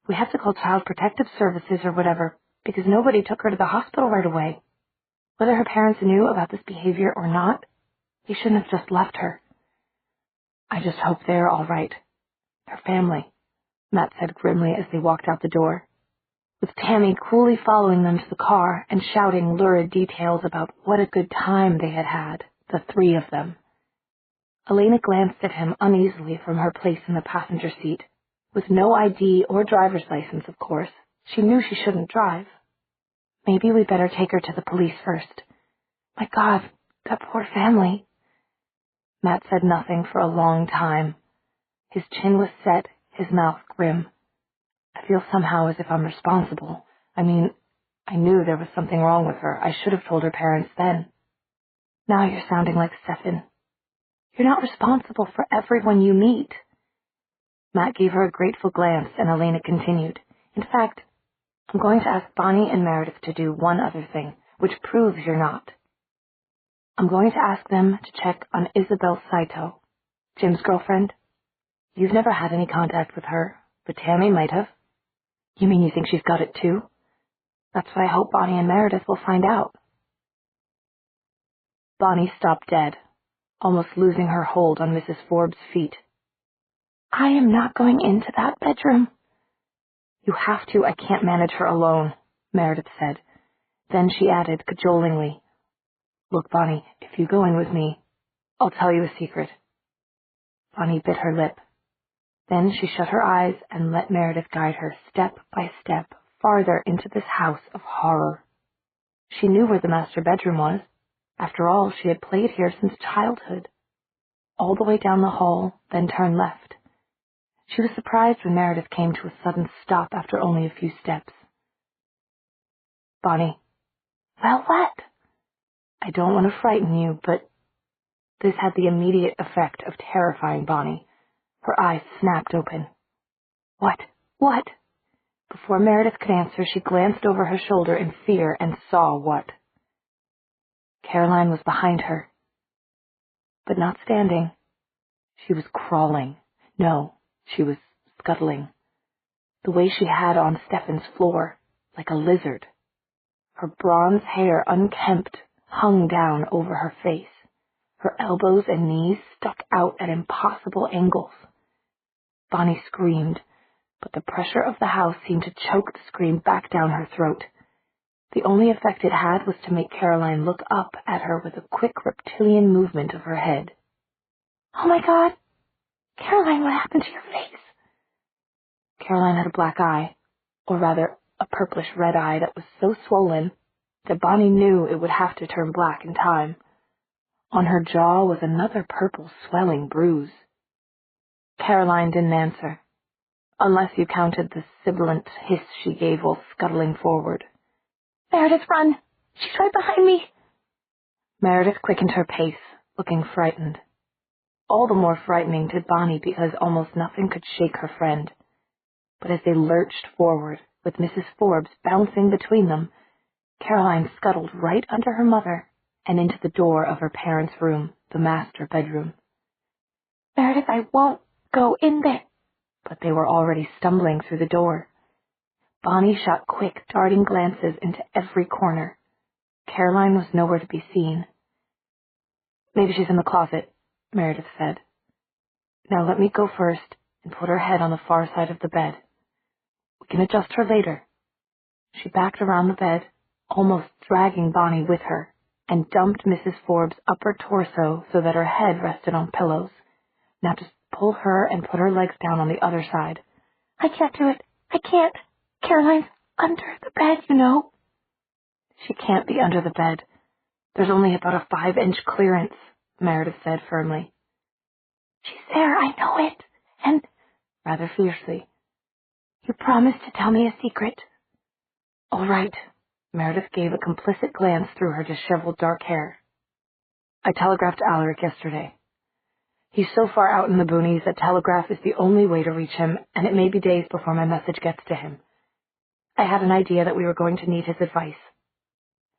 Speaker 1: We have to call Child Protective Services or whatever, because nobody took her to the hospital right away. Whether her parents knew about this behavior or not, they shouldn't have just left her. I just hope they're all right. Her family," Matt said grimly as they walked out the door, with Tammy coolly following them to the car and shouting lurid details about what a good time they had had, the three of them. Elena glanced at him uneasily from her place in the passenger seat. With no ID or driver's license, of course, she knew she shouldn't drive. "Maybe we'd better take her to the police first. My God, that poor family." Matt said nothing for a long time. His chin was set, his mouth grim. "I feel somehow as if I'm responsible. I mean, I knew there was something wrong with her. I should have told her parents then." "Now you're sounding like Stefan. You're not responsible for everyone you meet." Matt gave her a grateful glance, and Elena continued, "In fact, I'm going to ask Bonnie and Meredith to do one other thing, which proves you're not. I'm going to ask them to check on Isabel Saito, Jim's girlfriend. You've never had any contact with her, but Tammy might have." "You mean you think she's got it too?" "That's what I hope Bonnie and Meredith will find out." Bonnie stopped dead. almost losing her hold on Mrs. Forbes' feet. "I am not going into that bedroom." "You have to. I can't manage her alone," Meredith said. Then she added cajolingly, "Look, Bonnie, if you go in with me, I'll tell you a secret." Bonnie bit her lip. Then she shut her eyes and let Meredith guide her step by step farther into this house of horror. She knew where the master bedroom was. After all, she had played here since childhood. All the way down the hall, then turned left. She was surprised when Meredith came to a sudden stop after only a few steps. "Bonnie." "Well, what?" "I don't want to frighten you, but—" This had the immediate effect of terrifying Bonnie. Her eyes snapped open. "What? What?" Before Meredith could answer, she glanced over her shoulder in fear and saw what. Caroline was behind her, but not standing. She was crawling. No, she was scuttling. The way she had on Stefan's floor, like a lizard. Her bronze hair, unkempt, hung down over her face. Her elbows and knees stuck out at impossible angles. Bonnie screamed, but the pressure of the house seemed to choke the scream back down her throat. The only effect it had was to make Caroline look up at her with a quick reptilian movement of her head. "Oh, my God! Caroline, what happened to your face?" Caroline had a black eye, or rather a purplish-red eye that was so swollen that Bonnie knew it would have to turn black in time. On her jaw was another purple swelling bruise. Caroline didn't answer, unless you counted the sibilant hiss she gave while scuttling forward. "Meredith, run! She's right behind me!" Meredith quickened her pace, looking frightened. All the more frightening to Bonnie because almost nothing could shake her friend. But as they lurched forward, with Mrs. Forbes bouncing between them, Caroline scuttled right under her mother and into the door of her parents' room, the master bedroom. "Meredith, I won't go in there." But they were already stumbling through the door. Bonnie shot quick, darting glances into every corner. Caroline was nowhere to be seen. "Maybe she's in the closet," Meredith said. "Now let me go first and put her head on the far side of the bed. We can adjust her later." She backed around the bed, almost dragging Bonnie with her, and dumped Mrs. Forbes' upper torso so that her head rested on pillows. "Now just pull her and put her legs down on the other side." "I can't do it. I can't. Caroline's under the bed, you know." "She can't be under the bed. There's only about a 5-inch clearance," Meredith said firmly. "She's there, I know it. And," rather fiercely, "you promised to tell me a secret." "All right." Meredith gave a complicit glance through her disheveled dark hair. "I telegraphed Alaric yesterday. He's so far out in the boonies that telegraph is the only way to reach him, and it may be days before my message gets to him. I had an idea that we were going to need his advice.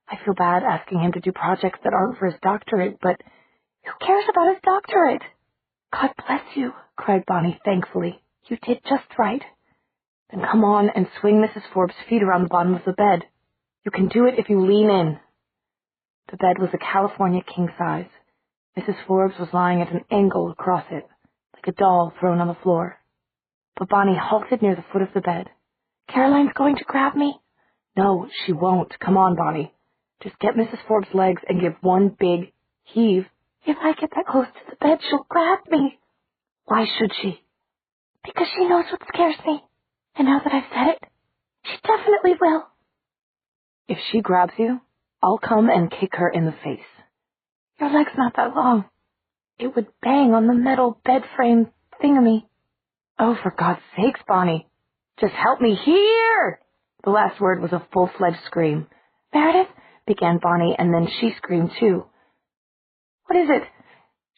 Speaker 1: I feel bad asking him to do projects that aren't for his doctorate, but who cares about his doctorate?" "God bless you," cried Bonnie thankfully. "You did just right. Then come on and swing Mrs. Forbes' feet around the bottom of the bed. You can do it if you lean in." The bed was a California king-size. Mrs. Forbes was lying at an angle across it, like a doll thrown on the floor. But Bonnie halted near the foot of the bed. "Caroline's going to grab me?" "No, she won't. Come on, Bonnie. Just get Mrs. Forbes' legs and give one big heave." "If I get that close to the bed, she'll grab me." "Why should she?" "Because she knows what scares me. And now that I've said it, she definitely will." "If she grabs you, I'll come and kick her in the face." "Your leg's not that long. It would bang on the metal bed frame thingamy." "Oh, for God's sakes, Bonnie. Just help me here!" The last word was a full-fledged scream. "Meredith," began Bonnie, and then she screamed too. "What is it?"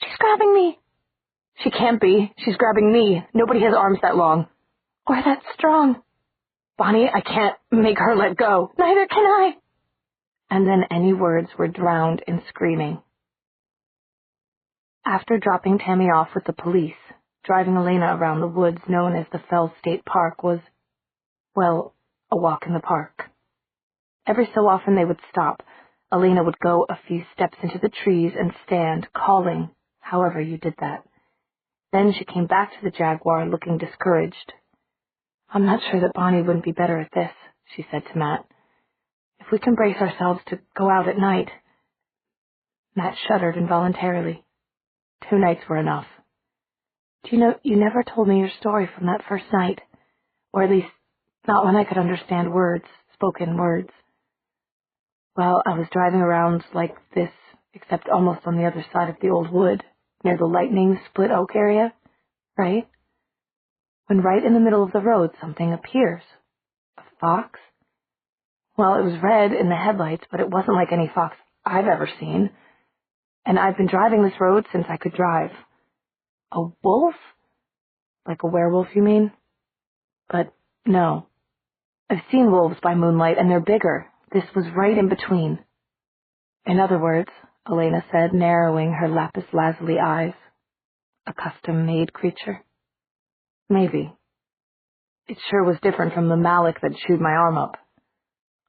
Speaker 1: "She's grabbing me." "She can't be. She's grabbing me. Nobody has arms that long." "Or that strong." "Bonnie, I can't make her let go." "Neither can I." And then any words were drowned in screaming. After dropping Tammy off with the police, driving Elena around the woods known as the Fells State Park was, well, a walk in the park. Every so often they would stop. Elena would go a few steps into the trees and stand, calling, however you did that. Then she came back to the Jaguar, looking discouraged. I'm not sure that Bonnie wouldn't be better at this, she said to Matt. If we can brace ourselves to go out at night. Matt shuddered involuntarily. 2 nights were enough. Do you know, you never told me your story from that first night, or at least not when I could understand words, spoken words. Well, I was driving around like this, except almost on the other side of the old wood, near the lightning split oak area, right? When right in the middle of the road something appears. A fox? Well, it was red in the headlights, but it wasn't like any fox I've ever seen. And I've been driving this road since I could drive. A wolf? Like a werewolf, you mean? But no. I've seen wolves by moonlight, and they're bigger. This was right in between. In other words, Elena said, narrowing her lapis lazuli eyes, a custom-made creature? Maybe. It sure was different from the Malik that chewed my arm up.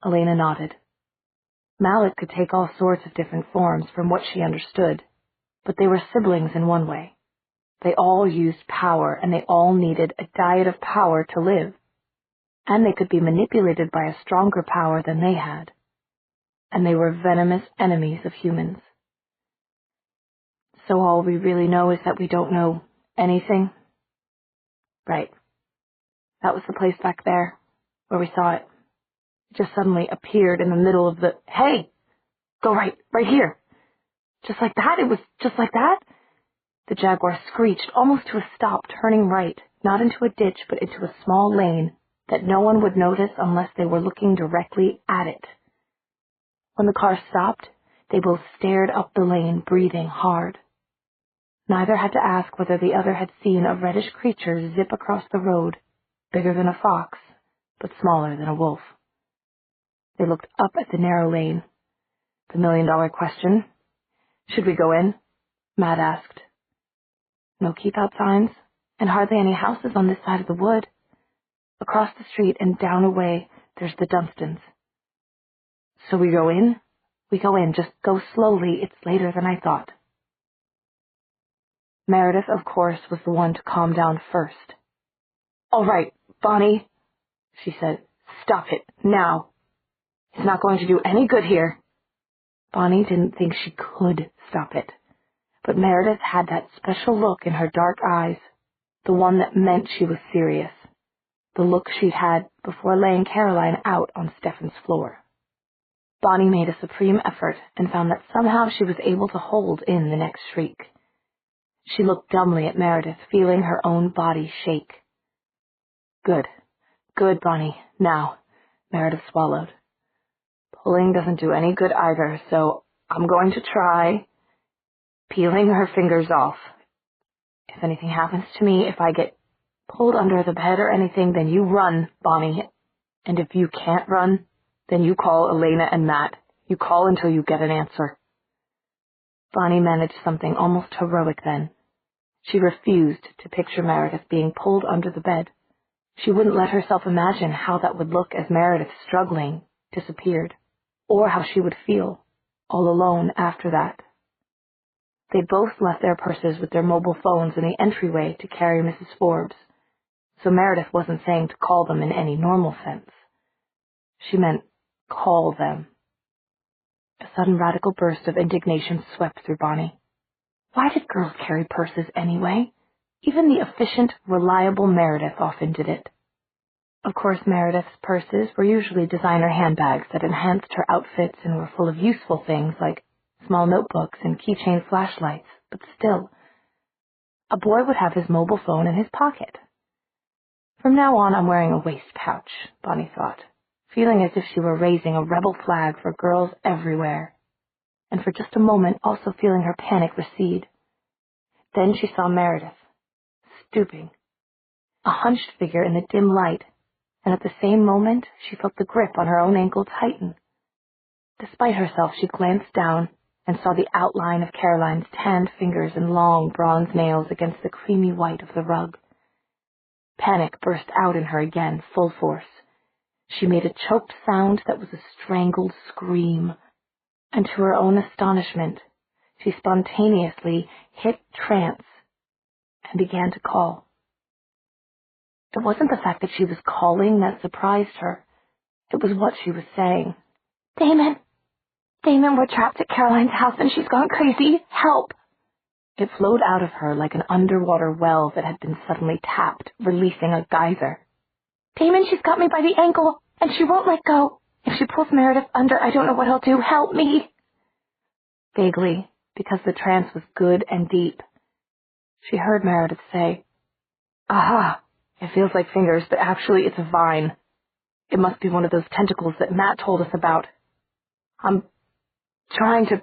Speaker 1: Elena nodded. Malik could take all sorts of different forms from what she understood, but they were siblings in one way. They all used power, and they all needed a diet of power to live. And they could be manipulated by a stronger power than they had. And they were venomous enemies of humans. So all we really know is that we don't know anything? Right. That was the place back there, where we saw it. It just suddenly appeared in the middle of the... Hey! Go right here! Just like that? It was just like that? The Jaguar screeched, almost to a stop, turning right, not into a ditch, but into a small lane that no one would notice unless they were looking directly at it. When the car stopped, they both stared up the lane, breathing hard. Neither had to ask whether the other had seen a reddish creature zip across the road, bigger than a fox, but smaller than a wolf. They looked up at the narrow lane. The million-dollar question. Should we go in? Matt asked. No keep-out signs, and hardly any houses on this side of the wood. Across the street and down a way, there's the Dunstans. So we go in? We go in. Just go slowly. It's later than I thought. Meredith, of course, was the one to calm down first. All right, Bonnie, she said. Stop it, now. It's not going to do any good here. Bonnie didn't think she could stop it. But Meredith had that special look in her dark eyes, the one that meant she was serious, the look she'd had before laying Caroline out on Stefan's floor. Bonnie made a supreme effort and found that somehow she was able to hold in the next shriek. She looked dumbly at Meredith, feeling her own body shake. Good, Bonnie, now, Meredith swallowed. Pulling doesn't do any good either, so I'm going to try peeling her fingers off. If anything happens to me, if I get pulled under the bed or anything, then you run, Bonnie. And if you can't run, then you call Elena and Matt. You call until you get an answer. Bonnie managed something almost heroic then. She refused to picture Meredith being pulled under the bed. She wouldn't let herself imagine how that would look as Meredith, struggling, disappeared, or how she would feel, all alone after that. They both left their purses with their mobile phones in the entryway to carry Mrs. Forbes, so Meredith wasn't saying to call them in any normal sense. She meant call them. A sudden radical burst of indignation swept through Bonnie. Why did girls carry purses anyway? Even the efficient, reliable Meredith often did it. Of course, Meredith's purses were usually designer handbags that enhanced her outfits and were full of useful things like small notebooks and keychain flashlights, but still, a boy would have his mobile phone in his pocket. From now on, I'm wearing a waist pouch, Bonnie thought, feeling as if she were raising a rebel flag for girls everywhere, and for just a moment also feeling her panic recede. Then she saw Meredith, stooping, a hunched figure in the dim light, and at the same moment she felt the grip on her own ankle tighten. Despite herself, she glanced down and saw the outline of Caroline's tanned fingers and long bronze nails against the creamy white of the rug. Panic burst out in her again, full force. She made a choked sound that was a strangled scream, and to her own astonishment, She spontaneously hit trance and began to call. It wasn't the fact that she was calling that surprised her. It was what she was saying. Damon! Damon, we're trapped at Caroline's house and she's gone crazy. Help! It flowed out of her like an underwater well that had been suddenly tapped, releasing a geyser. Damon, she's got me by the ankle, and she won't let go. If she pulls Meredith under, I don't know what I'll do. Help me! Vaguely, because the trance was good and deep, she heard Meredith say, Aha! It feels like fingers, but actually it's a vine. It must be one of those tentacles that Matt told us about. I'm trying to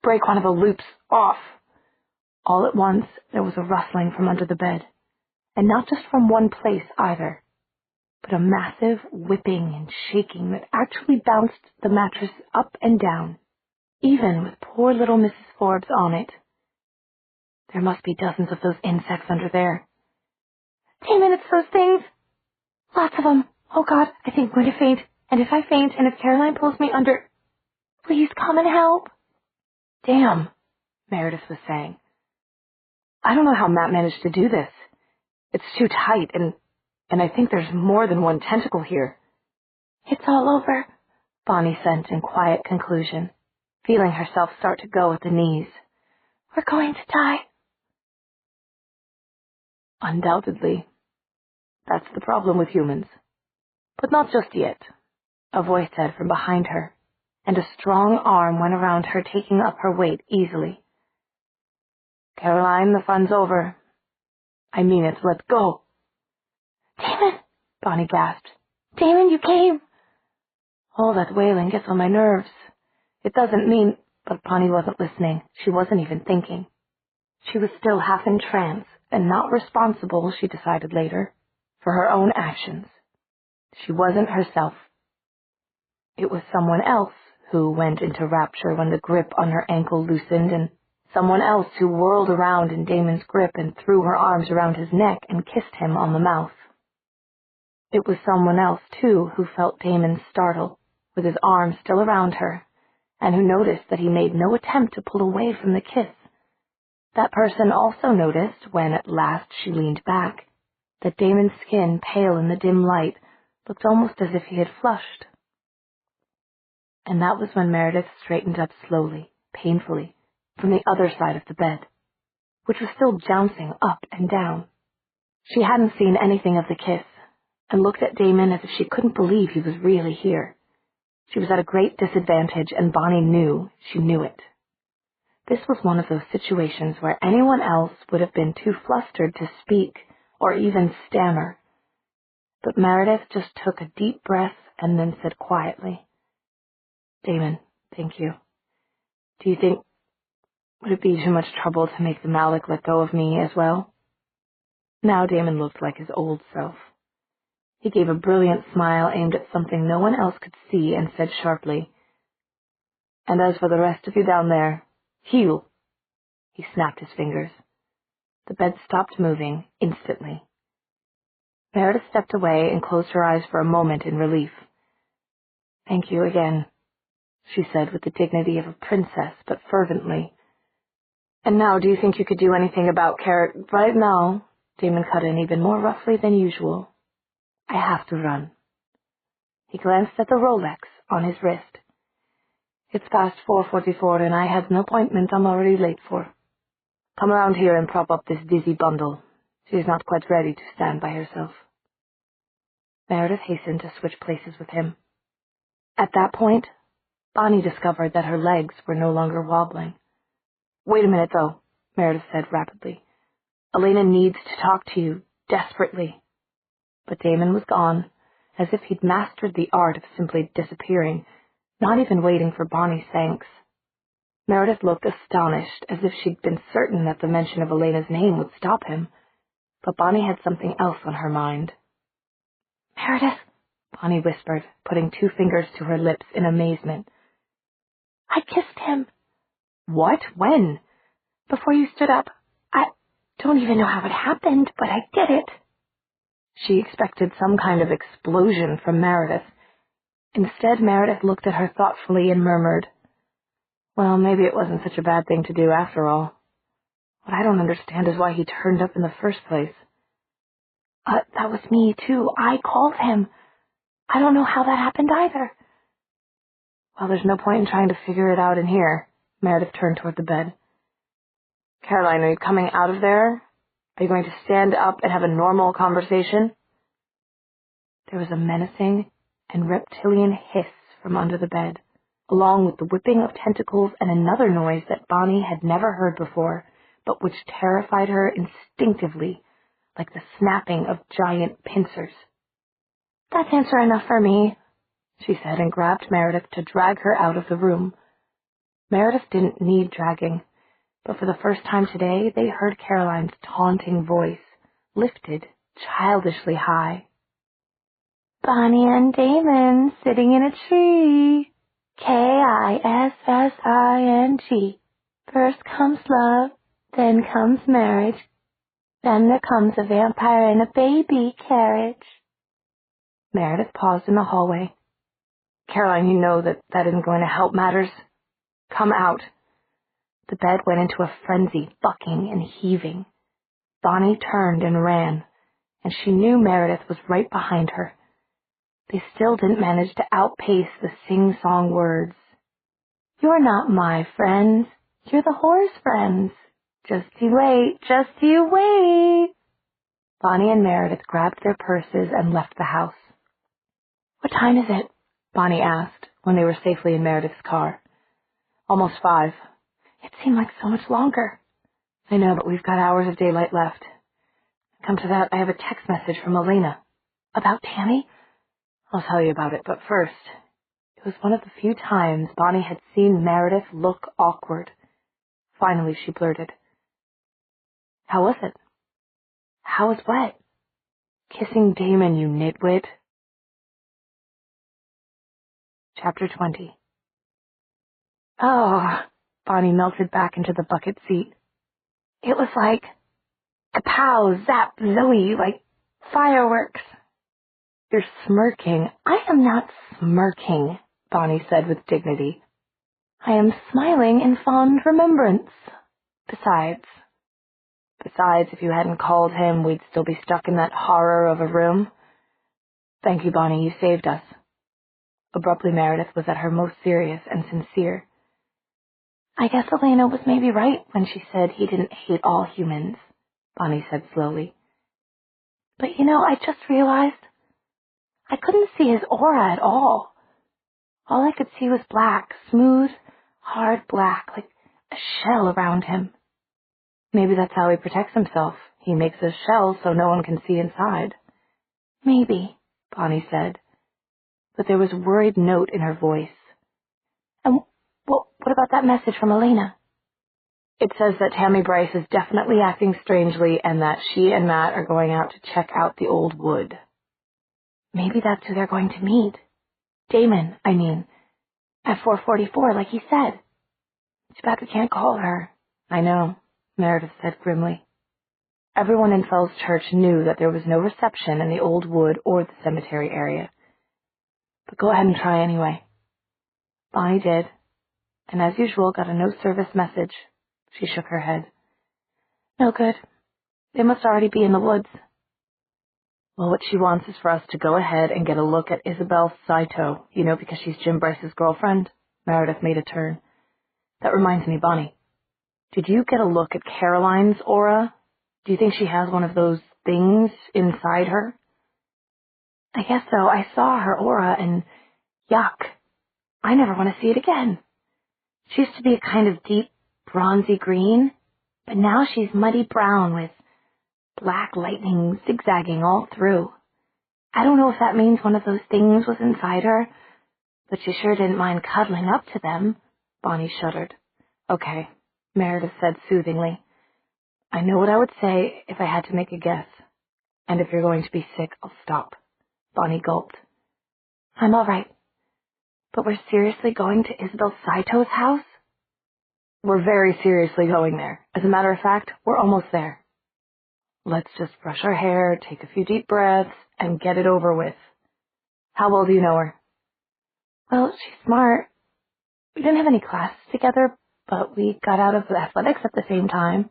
Speaker 1: break one of the loops off. All at once, there was a rustling from under the bed, and not just from one place either, but a massive whipping and shaking that actually bounced the mattress up and down, even with poor little Mrs. Forbes on it. There must be dozens of those insects under there. Damon, it's those things! Lots of them. Oh God, I think I'm going to faint, and if I faint, and if Caroline pulls me under, please come and help. Damn, Meredith was saying. I don't know how Matt managed to do this. It's too tight, and I think there's more than one tentacle here. It's all over, Bonnie sent in quiet conclusion, feeling herself start to go at the knees. We're going to die. Undoubtedly. That's the problem with humans. But not just yet, a voice said from behind her, and a strong arm went around her, taking up her weight easily. Caroline, the fun's over. I mean it, let's go. Damon, Bonnie gasped. Damon, you came. All that wailing gets on my nerves. It doesn't mean... But Bonnie wasn't listening. She wasn't even thinking. She was still half in trance, and not responsible, she decided later, for her own actions. She wasn't herself. It was someone else who went into rapture when the grip on her ankle loosened, and someone else who whirled around in Damon's grip and threw her arms around his neck and kissed him on the mouth. It was someone else, too, who felt Damon startle, with his arms still around her, and who noticed that he made no attempt to pull away from the kiss. That person also noticed, when at last she leaned back, that Damon's skin, pale in the dim light, looked almost as if he had flushed. And that was when Meredith straightened up slowly, painfully, from the other side of the bed, which was still jouncing up and down. She hadn't seen anything of the kiss, and looked at Damon as if she couldn't believe he was really here. She was at a great disadvantage, and Bonnie knew she knew it. This was one of those situations where anyone else would have been too flustered to speak or even stammer. But Meredith just took a deep breath and then said quietly, Damon, thank you. Do you think... would it be too much trouble to make the Malik let go of me as well? Now Damon looked like his old self. He gave a brilliant smile aimed at something no one else could see and said sharply, And as for the rest of you down there, heel. He snapped his fingers. The bed stopped moving instantly. Meredith stepped away and closed her eyes for a moment in relief. Thank you again, she said with the dignity of a princess, but fervently. And now, do you think you could do anything about Right now, Damon cut in even more roughly than usual. I have to run. He glanced at the Rolex on his wrist. It's past 4:44 and I have an appointment I'm already late for. Come around here and prop up this dizzy bundle. She's not quite ready to stand by herself. Meredith hastened to switch places with him. At that point, Bonnie discovered that her legs were no longer wobbling. Wait a minute, though, Meredith said rapidly. Elena needs to talk to you, desperately. But Damon was gone, as if he'd mastered the art of simply disappearing, not even waiting for Bonnie's thanks. Meredith looked astonished, as if she'd been certain that the mention of Elena's name would stop him. But Bonnie had something else on her mind. Meredith, Bonnie whispered, putting 2 fingers to her lips in amazement. I kissed him. What? When? Before you stood up. I don't even know how it happened, but I did it. She expected some kind of explosion from Meredith. Instead, Meredith looked at her thoughtfully and murmured, Well, maybe it wasn't such a bad thing to do after all. What I don't understand is why he turned up in the first place. That was me, too. I called him. I don't know how that happened either. Well, there's no point in trying to figure it out in here. Meredith turned toward the bed. Caroline, are you coming out of there? Are you going to stand up and have a normal conversation? There was a menacing and reptilian hiss from under the bed, along with the whipping of tentacles and another noise that Bonnie had never heard before, but which terrified her instinctively, like the snapping of giant pincers. That's answer enough for me, she said, and grabbed Meredith to drag her out of the room. Meredith didn't need dragging, but for the first time today they heard Caroline's taunting voice, lifted childishly high. Bonnie and Damon sitting in a tree. Kissing. First comes love, then comes marriage, then there comes a vampire in a baby carriage. Meredith paused in the hallway. Caroline, you know that isn't going to help matters. Come out. The bed went into a frenzy, bucking and heaving. Bonnie turned and ran, and she knew Meredith was right behind her. They still didn't manage to outpace the sing-song words. You're not my friends. You're the horse friends. Just you wait, just you wait. Bonnie and Meredith grabbed their purses and left the house. What time is it? Bonnie asked when they were safely in Meredith's car. Almost 5. It seemed like so much longer. I know, but we've got hours of daylight left. Come to that, I have a text message from Elena. About Tammy? I'll tell you about it, but first, it was one of the few times Bonnie had seen Meredith look awkward. Finally, she blurted. How was it? How was what? Kissing Damon, you nitwit. Chapter 20. Oh, Bonnie melted back into the bucket seat. It was like kapow, zap, Zoe, like fireworks. You're smirking. I am not smirking, Bonnie said with dignity. I am smiling in fond remembrance. Besides, if you hadn't called him, we'd still be stuck in that horror of a room. Thank you, Bonnie, you saved us. Abruptly, Meredith was at her most serious and sincere. I guess Elena was maybe right when she said he didn't hate all humans, Bonnie said slowly. But I just realized I couldn't see his aura at all. All I could see was black, smooth, hard black, like a shell around him. Maybe that's how he protects himself. He makes a shell so no one can see inside. Maybe, Bonnie said, but there was a worried note in her voice. And what about that message from Elena? It says that Tammy Bryce is definitely acting strangely and that she and Matt are going out to check out the old wood. Maybe that's who they're going to meet. Damon, I mean, at 4:44, like he said. Too bad we can't call her. I know, Meredith said grimly. Everyone in Fell's Church knew that there was no reception in the old wood or the cemetery area. But go ahead and try anyway. Bonnie did, and as usual got a no-service message. She shook her head. No good. They must already be in the woods. Well, what she wants is for us to go ahead and get a look at Isabel Saito, because she's Jim Bryce's girlfriend. Meredith made a turn. That reminds me, Bonnie. Did you get a look at Caroline's aura? Do you think she has one of those things inside her? I guess so. I saw her aura and yuck. I never want to see it again. She used to be a kind of deep, bronzy green, but now she's muddy brown with black lightning zigzagging all through. I don't know if that means one of those things was inside her, but she sure didn't mind cuddling up to them. Bonnie shuddered. Okay, Meredith said soothingly. I know what I would say if I had to make a guess. And if you're going to be sick, I'll stop. Bonnie gulped. I'm all right. But we're seriously going to Isabel Saito's house? We're very seriously going there. As a matter of fact, we're almost there. Let's just brush our hair, take a few deep breaths, and get it over with. How well do you know her? Well, she's smart. We didn't have any classes together, but we got out of athletics at the same time.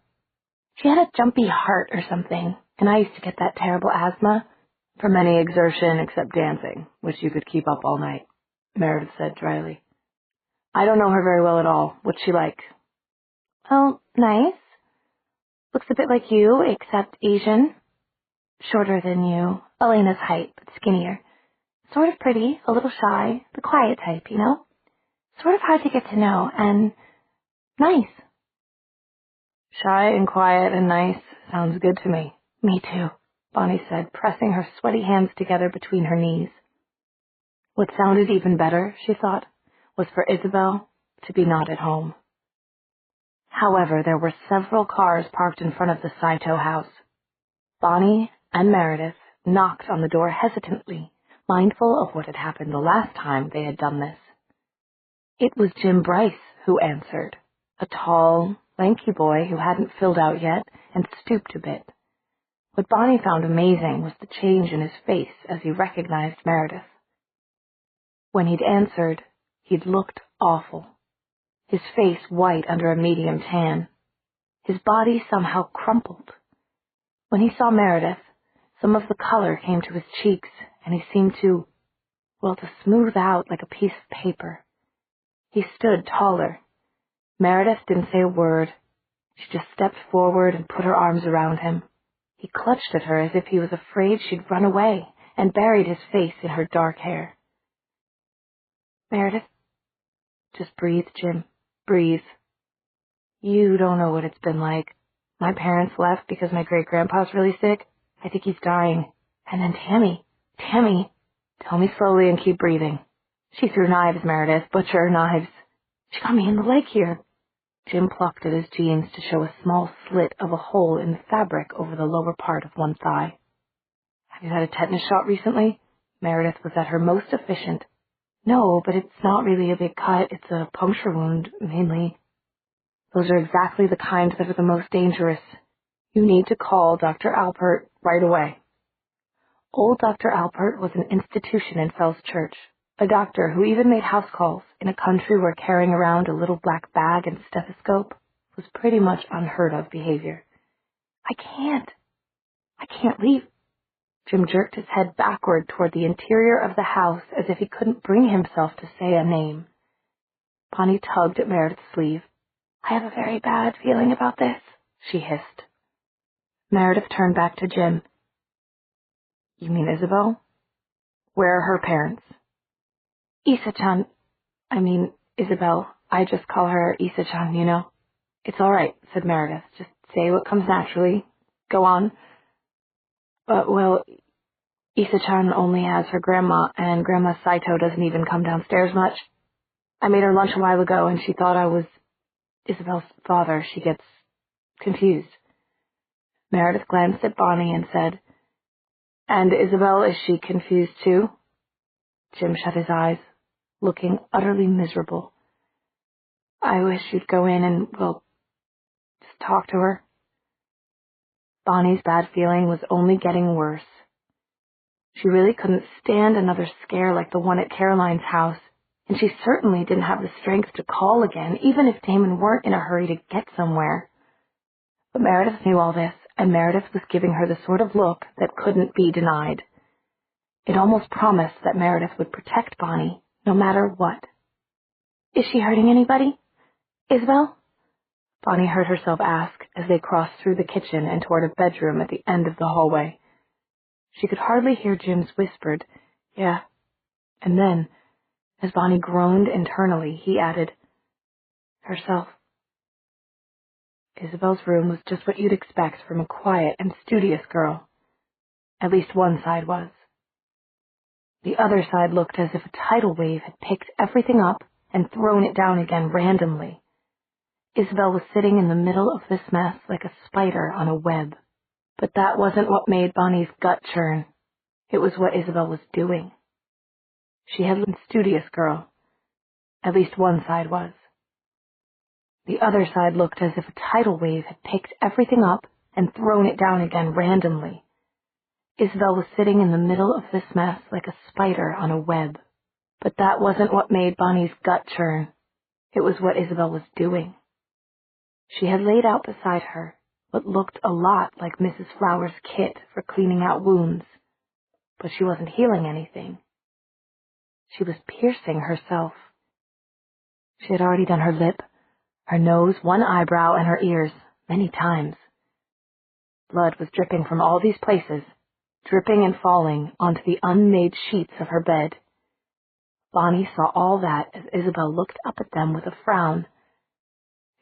Speaker 1: She had a jumpy heart or something, and I used to get that terrible asthma. From any exertion except dancing, which you could keep up all night, Meredith said dryly. I don't know her very well at all. What's she like? Oh, nice. Looks a bit like you, except Asian. Shorter than you. Elena's height, but skinnier. Sort of pretty, a little shy, the quiet type, you know? Sort of hard to get to know, and nice. Shy and quiet and nice sounds good to me. Me too, Bonnie said, pressing her sweaty hands together between her knees. What sounded even better, she thought, was for Isabel to be not at home. However, there were several cars parked in front of the Saito house. Bonnie and Meredith knocked on the door hesitantly, mindful of what had happened the last time they had done this. It was Jim Bryce who answered, a tall, lanky boy who hadn't filled out yet and stooped a bit. What Bonnie found amazing was the change in his face as he recognized Meredith. When he'd answered, he'd looked awful. His face white under a medium tan. His body somehow crumpled. When he saw Meredith, some of the color came to his cheeks, and he seemed to smooth out like a piece of paper. He stood taller. Meredith didn't say a word. She just stepped forward and put her arms around him. He clutched at her as if he was afraid she'd run away, and buried his face in her dark hair. Meredith, just breathe, Jim. Breathe. You don't know what it's been like. My parents left because my great-grandpa's really sick. I think he's dying. And then Tammy. Tell me slowly and keep breathing. She threw knives, Meredith. Butcher knives. She got me in the leg here. Jim plucked at his jeans to show a small slit of a hole in the fabric over the lower part of one thigh. Have you had a tetanus shot recently? Meredith was at her most efficient. No, but it's not really a big cut. It's a puncture wound, mainly. Those are exactly the kind that are the most dangerous. You need to call Dr. Alpert right away. Old Dr. Alpert was an institution in Fell's Church, a doctor who even made house calls in a country where carrying around a little black bag and stethoscope was pretty much unheard of behavior. I can't leave. Jim jerked his head backward toward the interior of the house as if he couldn't bring himself to say a name. Bonnie tugged at Meredith's sleeve. I have a very bad feeling about this, she hissed. Meredith turned back to Jim. You mean Isabel? Where are her parents? Isa-chan. Isabel. I just call her Isa-chan, you know. It's all right, said Meredith. Just say what comes naturally. Go on. Isa-chan only has her grandma, and Grandma Saito doesn't even come downstairs much. I made her lunch a while ago, and she thought I was Isabel's father. She gets confused. Meredith glanced at Bonnie and said, And Isabel, is she confused too? Jim shut his eyes, looking utterly miserable. I wish you'd go in and, just talk to her. Bonnie's bad feeling was only getting worse. She really couldn't stand another scare like the one at Caroline's house, and she certainly didn't have the strength to call again, even if Damon weren't in a hurry to get somewhere. But Meredith knew all this, and Meredith was giving her the sort of look that couldn't be denied. It almost promised that Meredith would protect Bonnie, no matter what. Is she hurting anybody? Isabel? Bonnie heard herself ask as they crossed through the kitchen and toward a bedroom at the end of the hallway. She could hardly hear Jim's whispered, Yeah. And then, as Bonnie groaned internally, he added, Herself. Isabel's room was just what you'd expect from a quiet and studious girl. At least one side was. The other side looked as if a tidal wave had picked everything up and thrown it down again randomly. Isabel was sitting in the middle of this mess like a spider on a web. But that wasn't what made Bonnie's gut churn. It was what Isabel was doing. She had been a studious girl. At least one side was. The other side looked as if a tidal wave had picked everything up and thrown it down again randomly. Isabel was sitting in the middle of this mess like a spider on a web. But that wasn't what made Bonnie's gut churn. It was what Isabel was doing. She had laid out beside her what looked a lot like Mrs. Flower's kit for cleaning out wounds, but she wasn't healing anything. She was piercing herself. She had already done her lip, her nose, one eyebrow, and her ears, many times. Blood was dripping from all these places, dripping and falling onto the unmade sheets of her bed. Bonnie saw all that as Isabel looked up at them with a frown,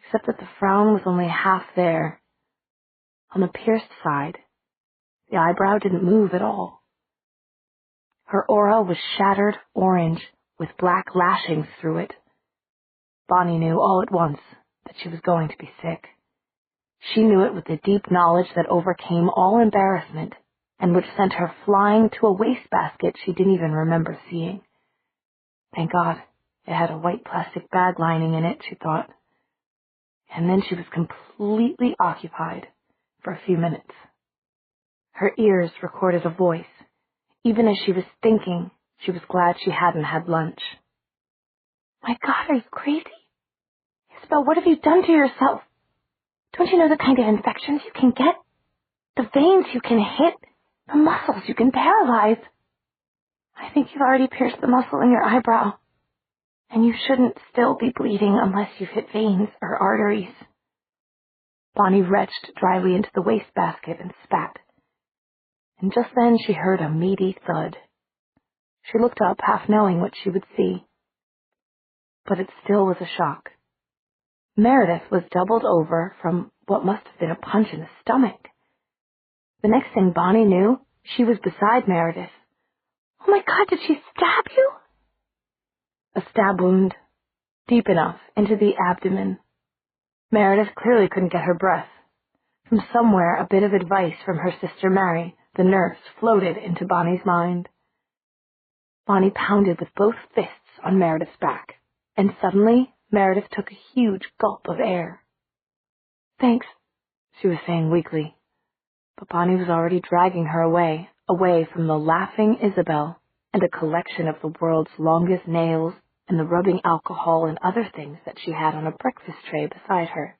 Speaker 1: except that the frown was only half there. On the pierced side, the eyebrow didn't move at all. Her aura was shattered orange with black lashings through it. Bonnie knew all at once that she was going to be sick. She knew it with the deep knowledge that overcame all embarrassment and which sent her flying to a wastebasket she didn't even remember seeing. Thank God, it had a white plastic bag lining in it, she thought. And then she was completely occupied for a few minutes. Her ears recorded a voice. Even as she was thinking, she was glad she hadn't had lunch. My God, are you crazy? Isabel, what have you done to yourself? Don't you know the kind of infections you can get? The veins you can hit? The muscles you can paralyze? I think you've already pierced the muscle in your eyebrow. And you shouldn't still be bleeding unless you've hit veins or arteries. Bonnie retched dryly into the wastebasket and spat. And just then she heard a meaty thud. She looked up, half knowing what she would see. But it still was a shock. Meredith was doubled over from what must have been a punch in the stomach. The next thing Bonnie knew, she was beside Meredith. Oh my God, did she stab you? A stab wound, deep enough into the abdomen. Meredith clearly couldn't get her breath. From somewhere, a bit of advice from her sister Mary, the nurse, floated into Bonnie's mind. Bonnie pounded with both fists on Meredith's back, and suddenly Meredith took a huge gulp of air. Thanks, she was saying weakly, but Bonnie was already dragging her away from the laughing Isabel and a collection of the world's longest nails and the rubbing alcohol and other things that she had on a breakfast tray beside her.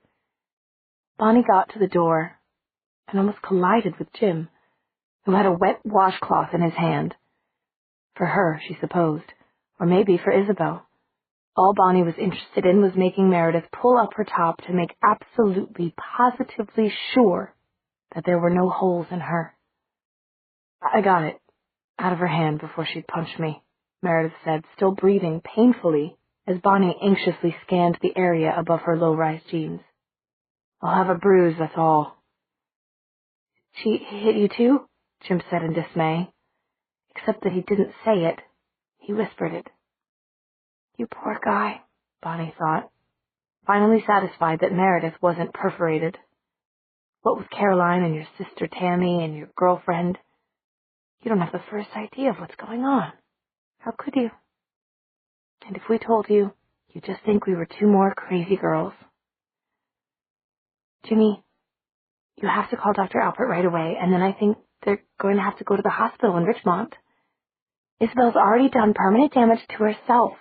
Speaker 1: Bonnie got to the door and almost collided with Jim, who had a wet washcloth in his hand. For her, she supposed, or maybe for Isabel. All Bonnie was interested in was making Meredith pull up her top to make absolutely, positively sure that there were no holes in her. I got it out of her hand before she'd punched me, Meredith said, still breathing painfully as Bonnie anxiously scanned the area above her low-rise jeans. I'll have a bruise, that's all. She hit you too? Jim said in dismay. Except that he didn't say it. He whispered it. You poor guy, Bonnie thought, finally satisfied that Meredith wasn't perforated. What with Caroline and your sister Tammy and your girlfriend, you don't have the first idea of what's going on. How could you? And if we told you, you'd just think we were two more crazy girls. Jimmy, you have to call Dr. Alpert right away, and then I think they're going to have to go to the hospital in Richmond. Isabel's already done permanent damage to herself.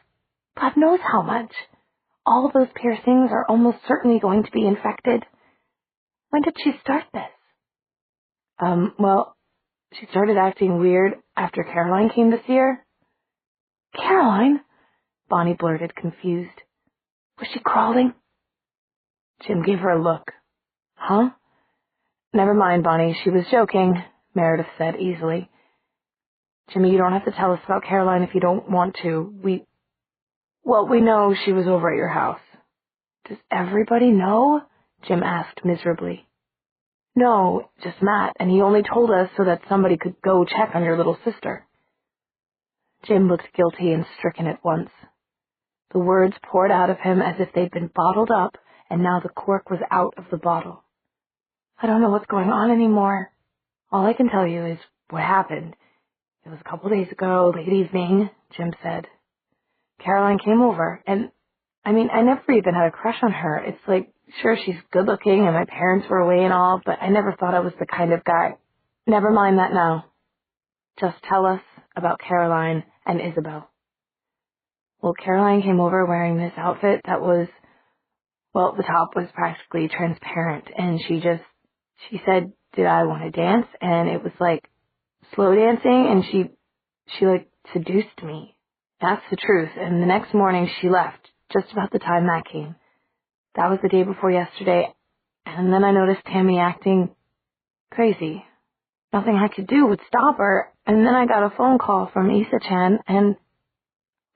Speaker 1: God knows how much. All of those piercings are almost certainly going to be infected. When did she start this? Well, she started acting weird after Caroline came to see her. Caroline? Bonnie blurted, confused. Was she crawling? Jim gave her a look. Huh? Never mind, Bonnie, she was joking, Meredith said easily. Jimmy, you don't have to tell us about Caroline if you don't want to. We know she was over at your house. Does everybody know? Jim asked miserably. No, just Matt, and he only told us so that somebody could go check on your little sister. Jim looked guilty and stricken at once. The words poured out of him as if they'd been bottled up, and now the cork was out of the bottle. I don't know what's going on anymore. All I can tell you is what happened. It was a couple days ago, late evening, Jim said. Caroline came over, and, I never even had a crush on her. It's like, sure, she's good-looking, and my parents were away and all, but I never thought I was the kind of guy. Never mind that now. Just tell us about Caroline and Isabel. Well, Caroline came over wearing this outfit that was, well, the top was practically transparent, and she said, did I want to dance? And it was like slow dancing, and she like seduced me. That's the truth. And the next morning she left, just about the time that came. That was the day before yesterday, and then I noticed Tammy acting crazy. Nothing I could do would stop her, and then I got a phone call from Issa-chan, and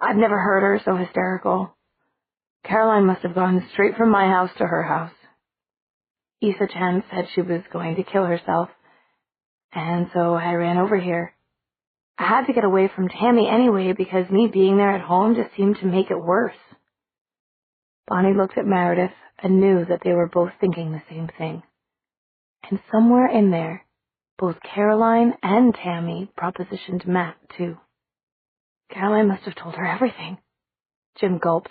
Speaker 1: I've never heard her so hysterical. Caroline must have gone straight from my house to her house. Issa-chan said she was going to kill herself, and so I ran over here. I had to get away from Tammy anyway because me being there at home just seemed to make it worse. Bonnie looked at Meredith and knew that they were both thinking the same thing. And somewhere in there, both Caroline and Tammy propositioned Matt, too. Caroline must have told her everything. Jim gulped.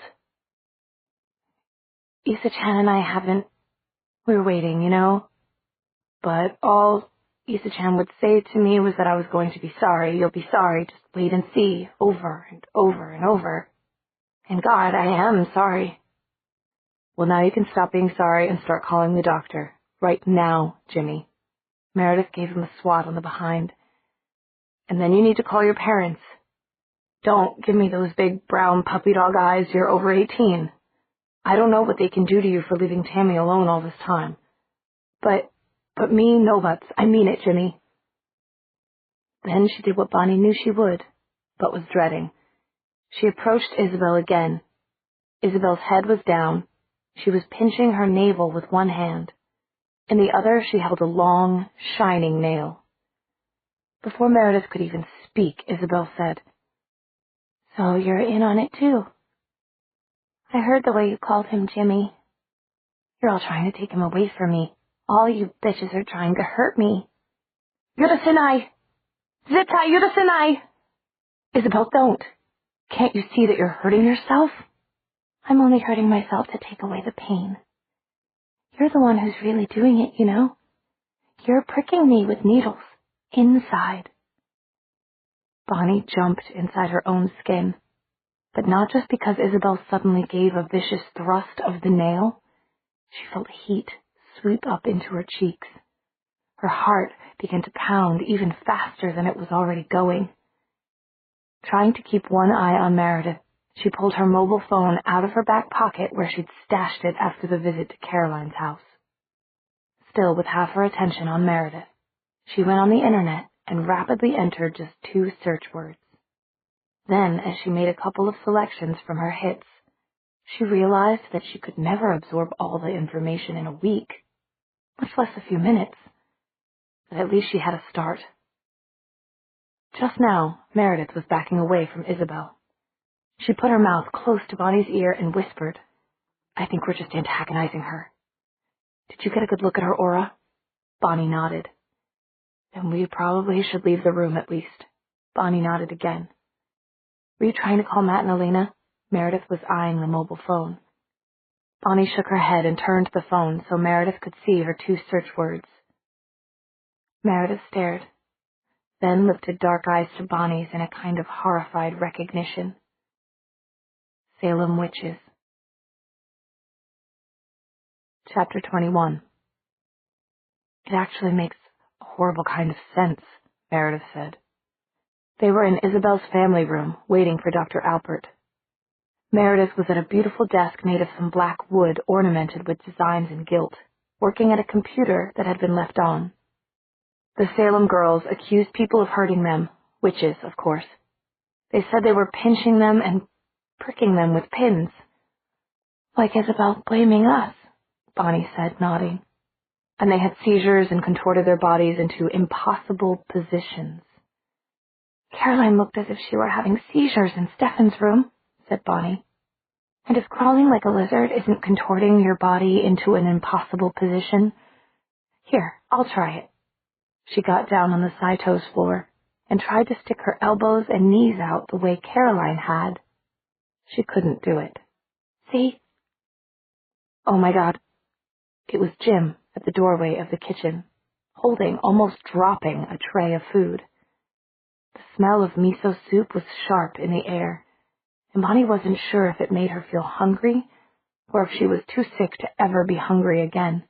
Speaker 1: Issa-chan and I haven't... We're waiting, you know? But all Issa-chan would say to me was that I was going to be sorry. You'll be sorry. Just wait and see. Over and over and over. And God, I am sorry. Well, now you can stop being sorry and start calling the doctor. Right now, Jimmy. Meredith gave him a swat on the behind. And then you need to call your parents. Don't give me those big brown puppy dog eyes. You're over 18. I don't know what they can do to you for leaving Tammy alone all this time. But me, no buts. I mean it, Jimmy. Then she did what Bonnie knew she would, but was dreading. She approached Isabel again. Isabel's head was down. She was pinching her navel with one hand. In the other, she held a long, shining nail. Before Meredith could even speak, Isabel said, "So you're in on it, too. I heard the way you called him Jimmy. You're all trying to take him away from me. All you bitches are trying to hurt me. Yurusenai! Zetai yurusenai! Isabel, don't. Can't you see that you're hurting yourself? I'm only hurting myself to take away the pain. You're the one who's really doing it, you know? You're pricking me with needles. Inside." Bonnie jumped inside her own skin, but not just because Isabel suddenly gave a vicious thrust of the nail. She felt heat sweep up into her cheeks. Her heart began to pound even faster than it was already going. Trying to keep one eye on Meredith, she pulled her mobile phone out of her back pocket where she'd stashed it after the visit to Caroline's house. Still with half her attention on Meredith, she went on the internet and rapidly entered just 2 search words. Then, as she made a couple of selections from her hits, she realized that she could never absorb all the information in a week, much less a few minutes. But at least she had a start. Just now, Meredith was backing away from Isabel. She put her mouth close to Bonnie's ear and whispered, "I think we're just antagonizing her. Did you get a good look at her aura?" Bonnie nodded. "Then we probably should leave the room at least." Bonnie nodded again. "Were you trying to call Matt and Elena?" Meredith was eyeing the mobile phone. Bonnie shook her head and turned the phone so Meredith could see her 2 search words. Meredith stared, then lifted dark eyes to Bonnie's in a kind of horrified recognition. Salem Witches. Chapter 21. "It actually makes a horrible kind of sense," Meredith said. They were in Isabel's family room, waiting for Dr. Alpert. Meredith was at a beautiful desk made of some black wood ornamented with designs in gilt, working at a computer that had been left on. The Salem girls accused people of hurting them, witches, of course. They said they were pinching them and pricking them with pins. "Like Isabel blaming us," Bonnie said, nodding. "And they had seizures and contorted their bodies into impossible positions." "Caroline looked as if she were having seizures in Stefan's room," said Bonnie. "And if crawling like a lizard isn't contorting your body into an impossible position, here, I'll try it." She got down on the Saito's floor and tried to stick her elbows and knees out the way Caroline had. She couldn't do it. "See?" Oh my God. It was Jim at the doorway of the kitchen, holding, almost dropping, a tray of food. The smell of miso soup was sharp in the air, and Bonnie wasn't sure if it made her feel hungry or if she was too sick to ever be hungry again.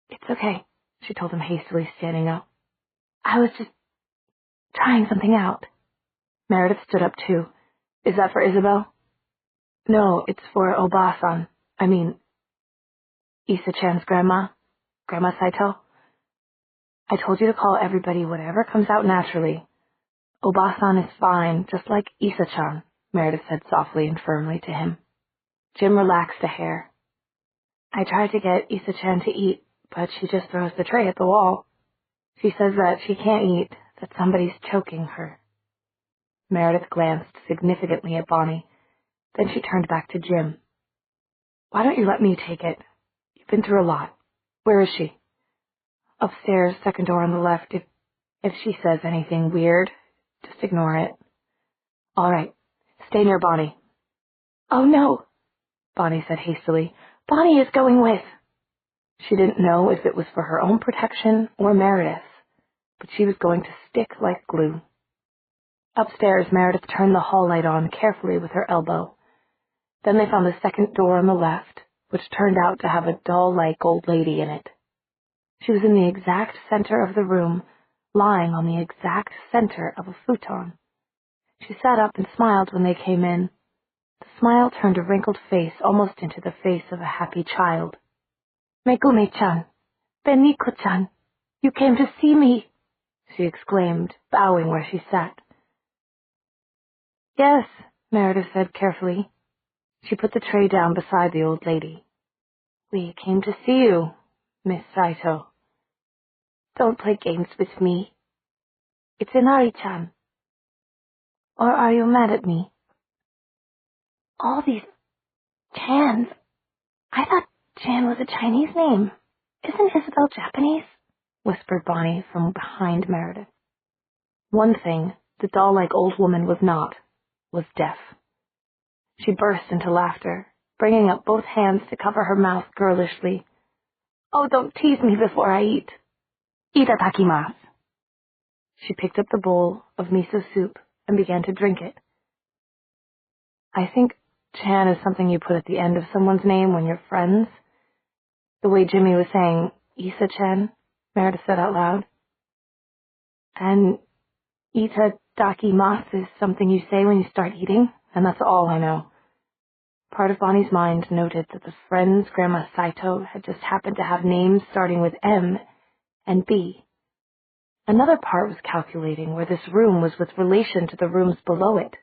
Speaker 1: "It's okay," she told him hastily, standing up. "I was just trying something out." Meredith stood up too. "Is that for Isabel?" "No, it's for Obasan. I mean, Isa-chan's grandma, Grandma Saito. I told you to call everybody whatever comes out naturally. Obasan is fine, just like Isa-chan," Meredith said softly and firmly to him. Jim relaxed a hair. "I tried to get Isa-chan to eat, but she just throws the tray at the wall. She says that she can't eat, that somebody's choking her." Meredith glanced significantly at Bonnie. Then she turned back to Jim. "Why don't you let me take it? You've been through a lot. Where is she?" "Upstairs, second door on the left. If she says anything weird, just ignore it." "All right. Stay near Bonnie." "Oh, no," Bonnie said hastily. "Bonnie is going with." She didn't know if it was for her own protection or Meredith's, but she was going to stick like glue. Upstairs, Meredith turned the hall light on carefully with her elbow. Then they found the second door on the left, which turned out to have a doll-like old lady in it. She was in the exact center of the room, lying on the exact center of a futon. She sat up and smiled when they came in. The smile turned a wrinkled face almost into the face of a happy child. "Megumi-chan, Beniko-chan, you came to see me," she exclaimed, bowing where she sat. "Yes," Meredith said carefully. She put the tray down beside the old lady. "We came to see you, Miss Saito." "Don't play games with me. It's Inari-chan. Or are you mad at me?" "All these Chans. I thought Chan was a Chinese name. Isn't Isabel Japanese?" whispered Bonnie from behind Meredith. One thing the doll-like old woman was not, was deaf. She burst into laughter, bringing up both hands to cover her mouth girlishly. "Oh, don't tease me before I eat. Itadakimasu." She picked up the bowl of miso soup and began to drink it. "I think Chan is something you put at the end of someone's name when you're friends. The way Jimmy was saying, Isa-chan," Meredith said out loud. "And itadakimasu is something you say when you start eating, and that's all I know." Part of Bonnie's mind noted that the friend's Grandma Saito had just happened to have names starting with M and B. Another part was calculating where this room was with relation to the rooms below it.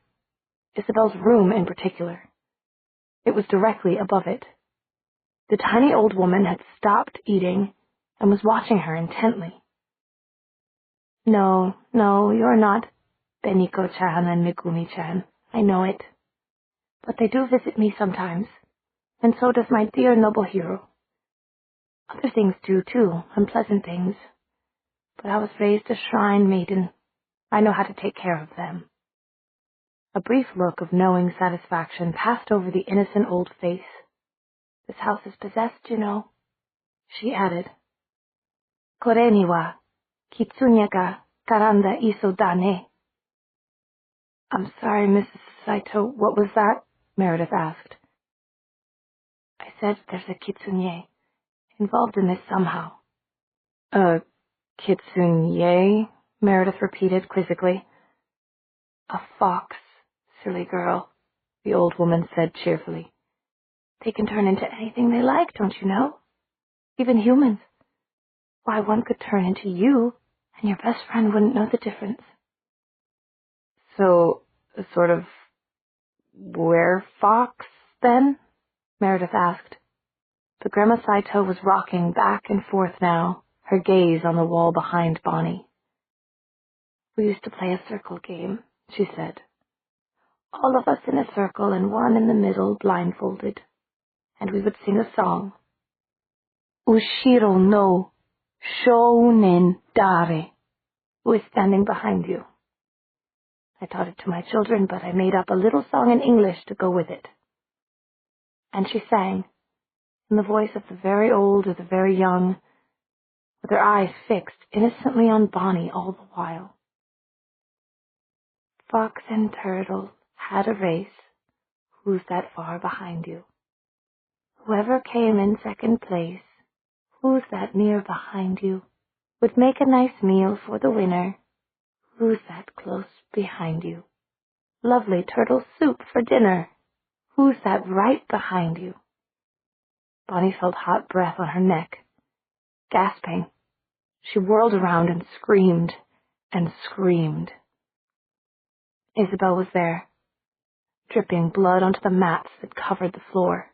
Speaker 1: Isabel's room in particular. It was directly above it. The tiny old woman had stopped eating and was watching her intently. No, you're not Beniko-chan and Megumi-chan. I know it. But they do visit me sometimes, and so does my dear Nobuhiro. Other things do, too, unpleasant things. But I was raised a shrine maiden. I know how to take care of them." A brief look of knowing satisfaction passed over the innocent old face. "This house is possessed, you know," she added. "Kore ni wa kitsune ga karanda iso da ne." "I'm sorry, Mrs. Saito, what was that?" Meredith asked. "I said there's a kitsune involved in this somehow." "A kitsune?" Meredith repeated quizzically. "A fox, silly girl," the old woman said cheerfully. "They can turn into anything they like, don't you know? Even humans. Why, one could turn into you, and your best friend wouldn't know the difference." "So, a sort of were-fox, then?" Meredith asked. But Grandma Saito was rocking back and forth now, her gaze on the wall behind Bonnie. "We used to play a circle game," she said. "All of us in a circle and one in the middle blindfolded. And we would sing a song. Ushiro no shounen dare. Who is standing behind you? I taught it to my children, but I made up a little song in English to go with it." And she sang, in the voice of the very old or the very young, with her eyes fixed innocently on Bonnie all the while. "Fox and turtle had a race. Who's that far behind you? Whoever came in second place, who's that near behind you? Would make a nice meal for the winner. Who's that close behind you? Lovely turtle soup for dinner. Who's that right behind you? Bonnie felt hot breath on her neck. Gasping, she whirled around and screamed and screamed. Isabel was there, dripping blood onto the mats that covered the floor.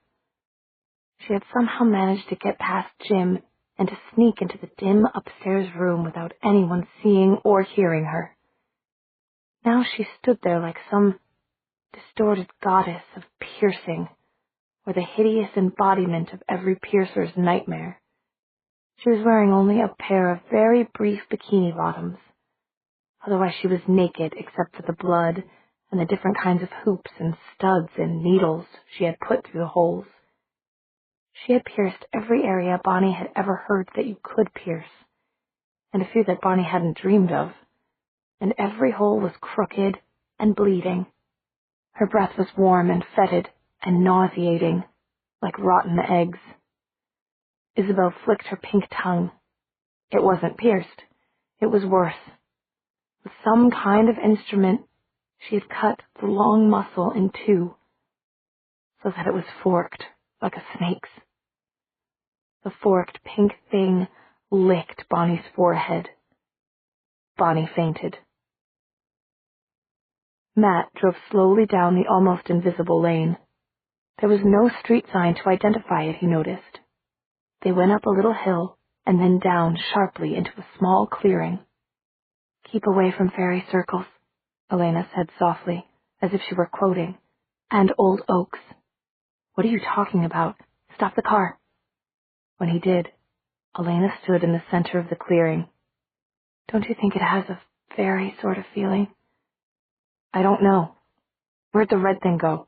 Speaker 1: She had somehow managed to get past Jim and to sneak into the dim upstairs room without anyone seeing or hearing her. Now she stood there like some distorted goddess of piercing, or the hideous embodiment of every piercer's nightmare. She was wearing only a pair of very brief bikini bottoms. Otherwise she was naked except for the blood and the different kinds of hoops and studs and needles she had put through the holes. She had pierced every area Bonnie had ever heard that you could pierce, and a few that Bonnie hadn't dreamed of, and every hole was crooked and bleeding. Her breath was warm and fetid and nauseating, like rotten eggs. Isabel flicked her pink tongue. It wasn't pierced. It was worse. With some kind of instrument, she had cut the long muscle in two, so that it was forked like a snake's. The forked pink thing licked Bonnie's forehead. Bonnie fainted. Matt drove slowly down the almost invisible lane. There was no street sign to identify it, he noticed. They went up a little hill and then down sharply into a small clearing. "Keep away from fairy circles," Elena said softly, as if she were quoting, "and old oaks." "What are you talking about? Stop the car." When he did, Elena stood in the center of the clearing. "Don't you think it has a fairy sort of feeling?" "I don't know. Where'd the red thing go?"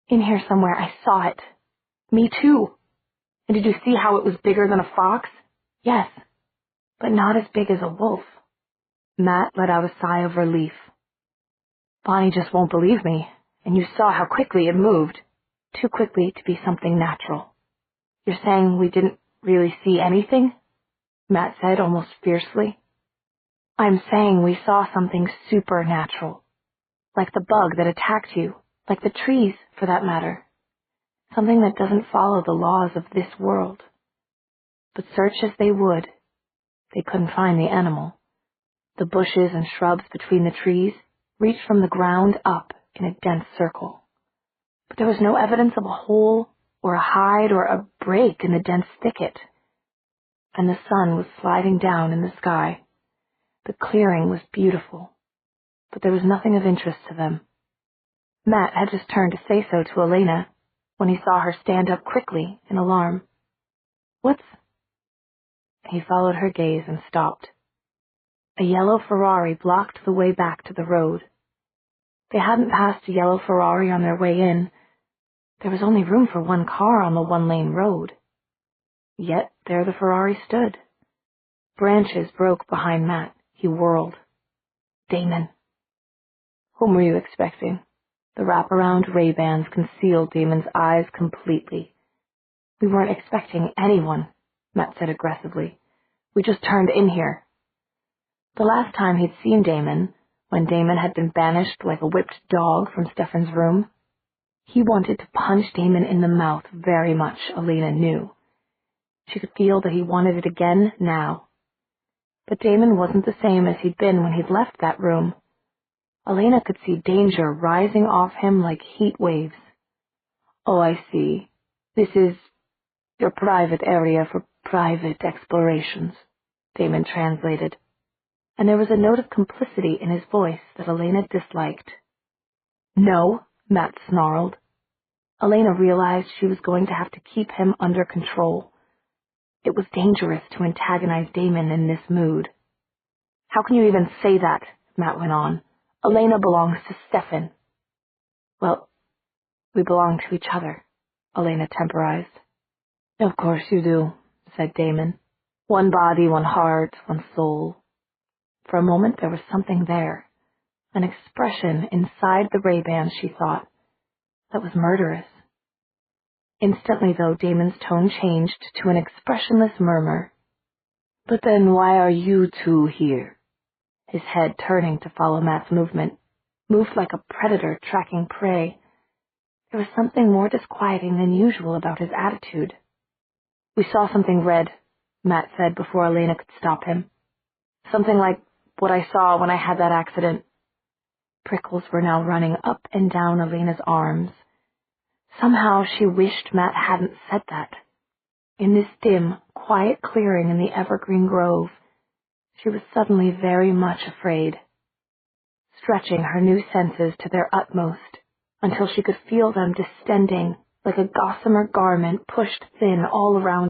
Speaker 1: "In here somewhere. I saw it." "Me too." "And did you see how it was bigger than a fox?" "Yes, but not as big as a wolf." Matt let out a sigh of relief. "Bonnie just won't believe me, and you saw how quickly it moved. Too quickly to be something natural." "You're saying we didn't really see anything?" Matt said almost fiercely. "I'm saying we saw something supernatural. Like the bug that attacked you, like the trees, for that matter. Something that doesn't follow the laws of this world." But search as they would, they couldn't find the animal. The bushes and shrubs between the trees reached from the ground up in a dense circle. But there was no evidence of a hole or a hide or a break in the dense thicket. And the sun was sliding down in the sky. The clearing was beautiful, but there was nothing of interest to them. Matt had just turned to say so to Elena when he saw her stand up quickly in alarm. "What's—" He followed her gaze and stopped. A yellow Ferrari blocked the way back to the road. They hadn't passed a yellow Ferrari on their way in. There was only room for one car on the one-lane road. Yet there the Ferrari stood. Branches broke behind Matt. He whirled. "Damon." "Whom were you expecting?" The wraparound Ray-Bans concealed Damon's eyes completely. "We weren't expecting anyone," Matt said aggressively. "We just turned in here." The last time he'd seen Damon, when Damon had been banished like a whipped dog from Stefan's room, he wanted to punch Damon in the mouth very much, Elena knew. She could feel that he wanted it again now. But Damon wasn't the same as he'd been when he'd left that room. Elena could see danger rising off him like heat waves. "Oh, I see. This is your private area for private explorations," Damon translated. And there was a note of complicity in his voice that Elena disliked. "No," Matt snarled. Elena realized she was going to have to keep him under control. It was dangerous to antagonize Damon in this mood. "How can you even say that?" Matt went on. "Elena belongs to Stefan." "Well, we belong to each other," Elena temporized. "Of course you do," said Damon. "One body, one heart, one soul." For a moment there was something there, an expression inside the Ray-Ban, she thought, that was murderous. Instantly, though, Damon's tone changed to an expressionless murmur. "But then why are you two here?" His head, turning to follow Matt's movement, moved like a predator tracking prey. There was something more disquieting than usual about his attitude. "We saw something red," Matt said before Elena could stop him. "Something like what I saw when I had that accident." Prickles were now running up and down Elena's arms. Somehow she wished Matt hadn't said that. In this dim, quiet clearing in the evergreen grove, she was suddenly very much afraid. Stretching her new senses to their utmost, until she could feel them distending like a gossamer garment pushed thin all around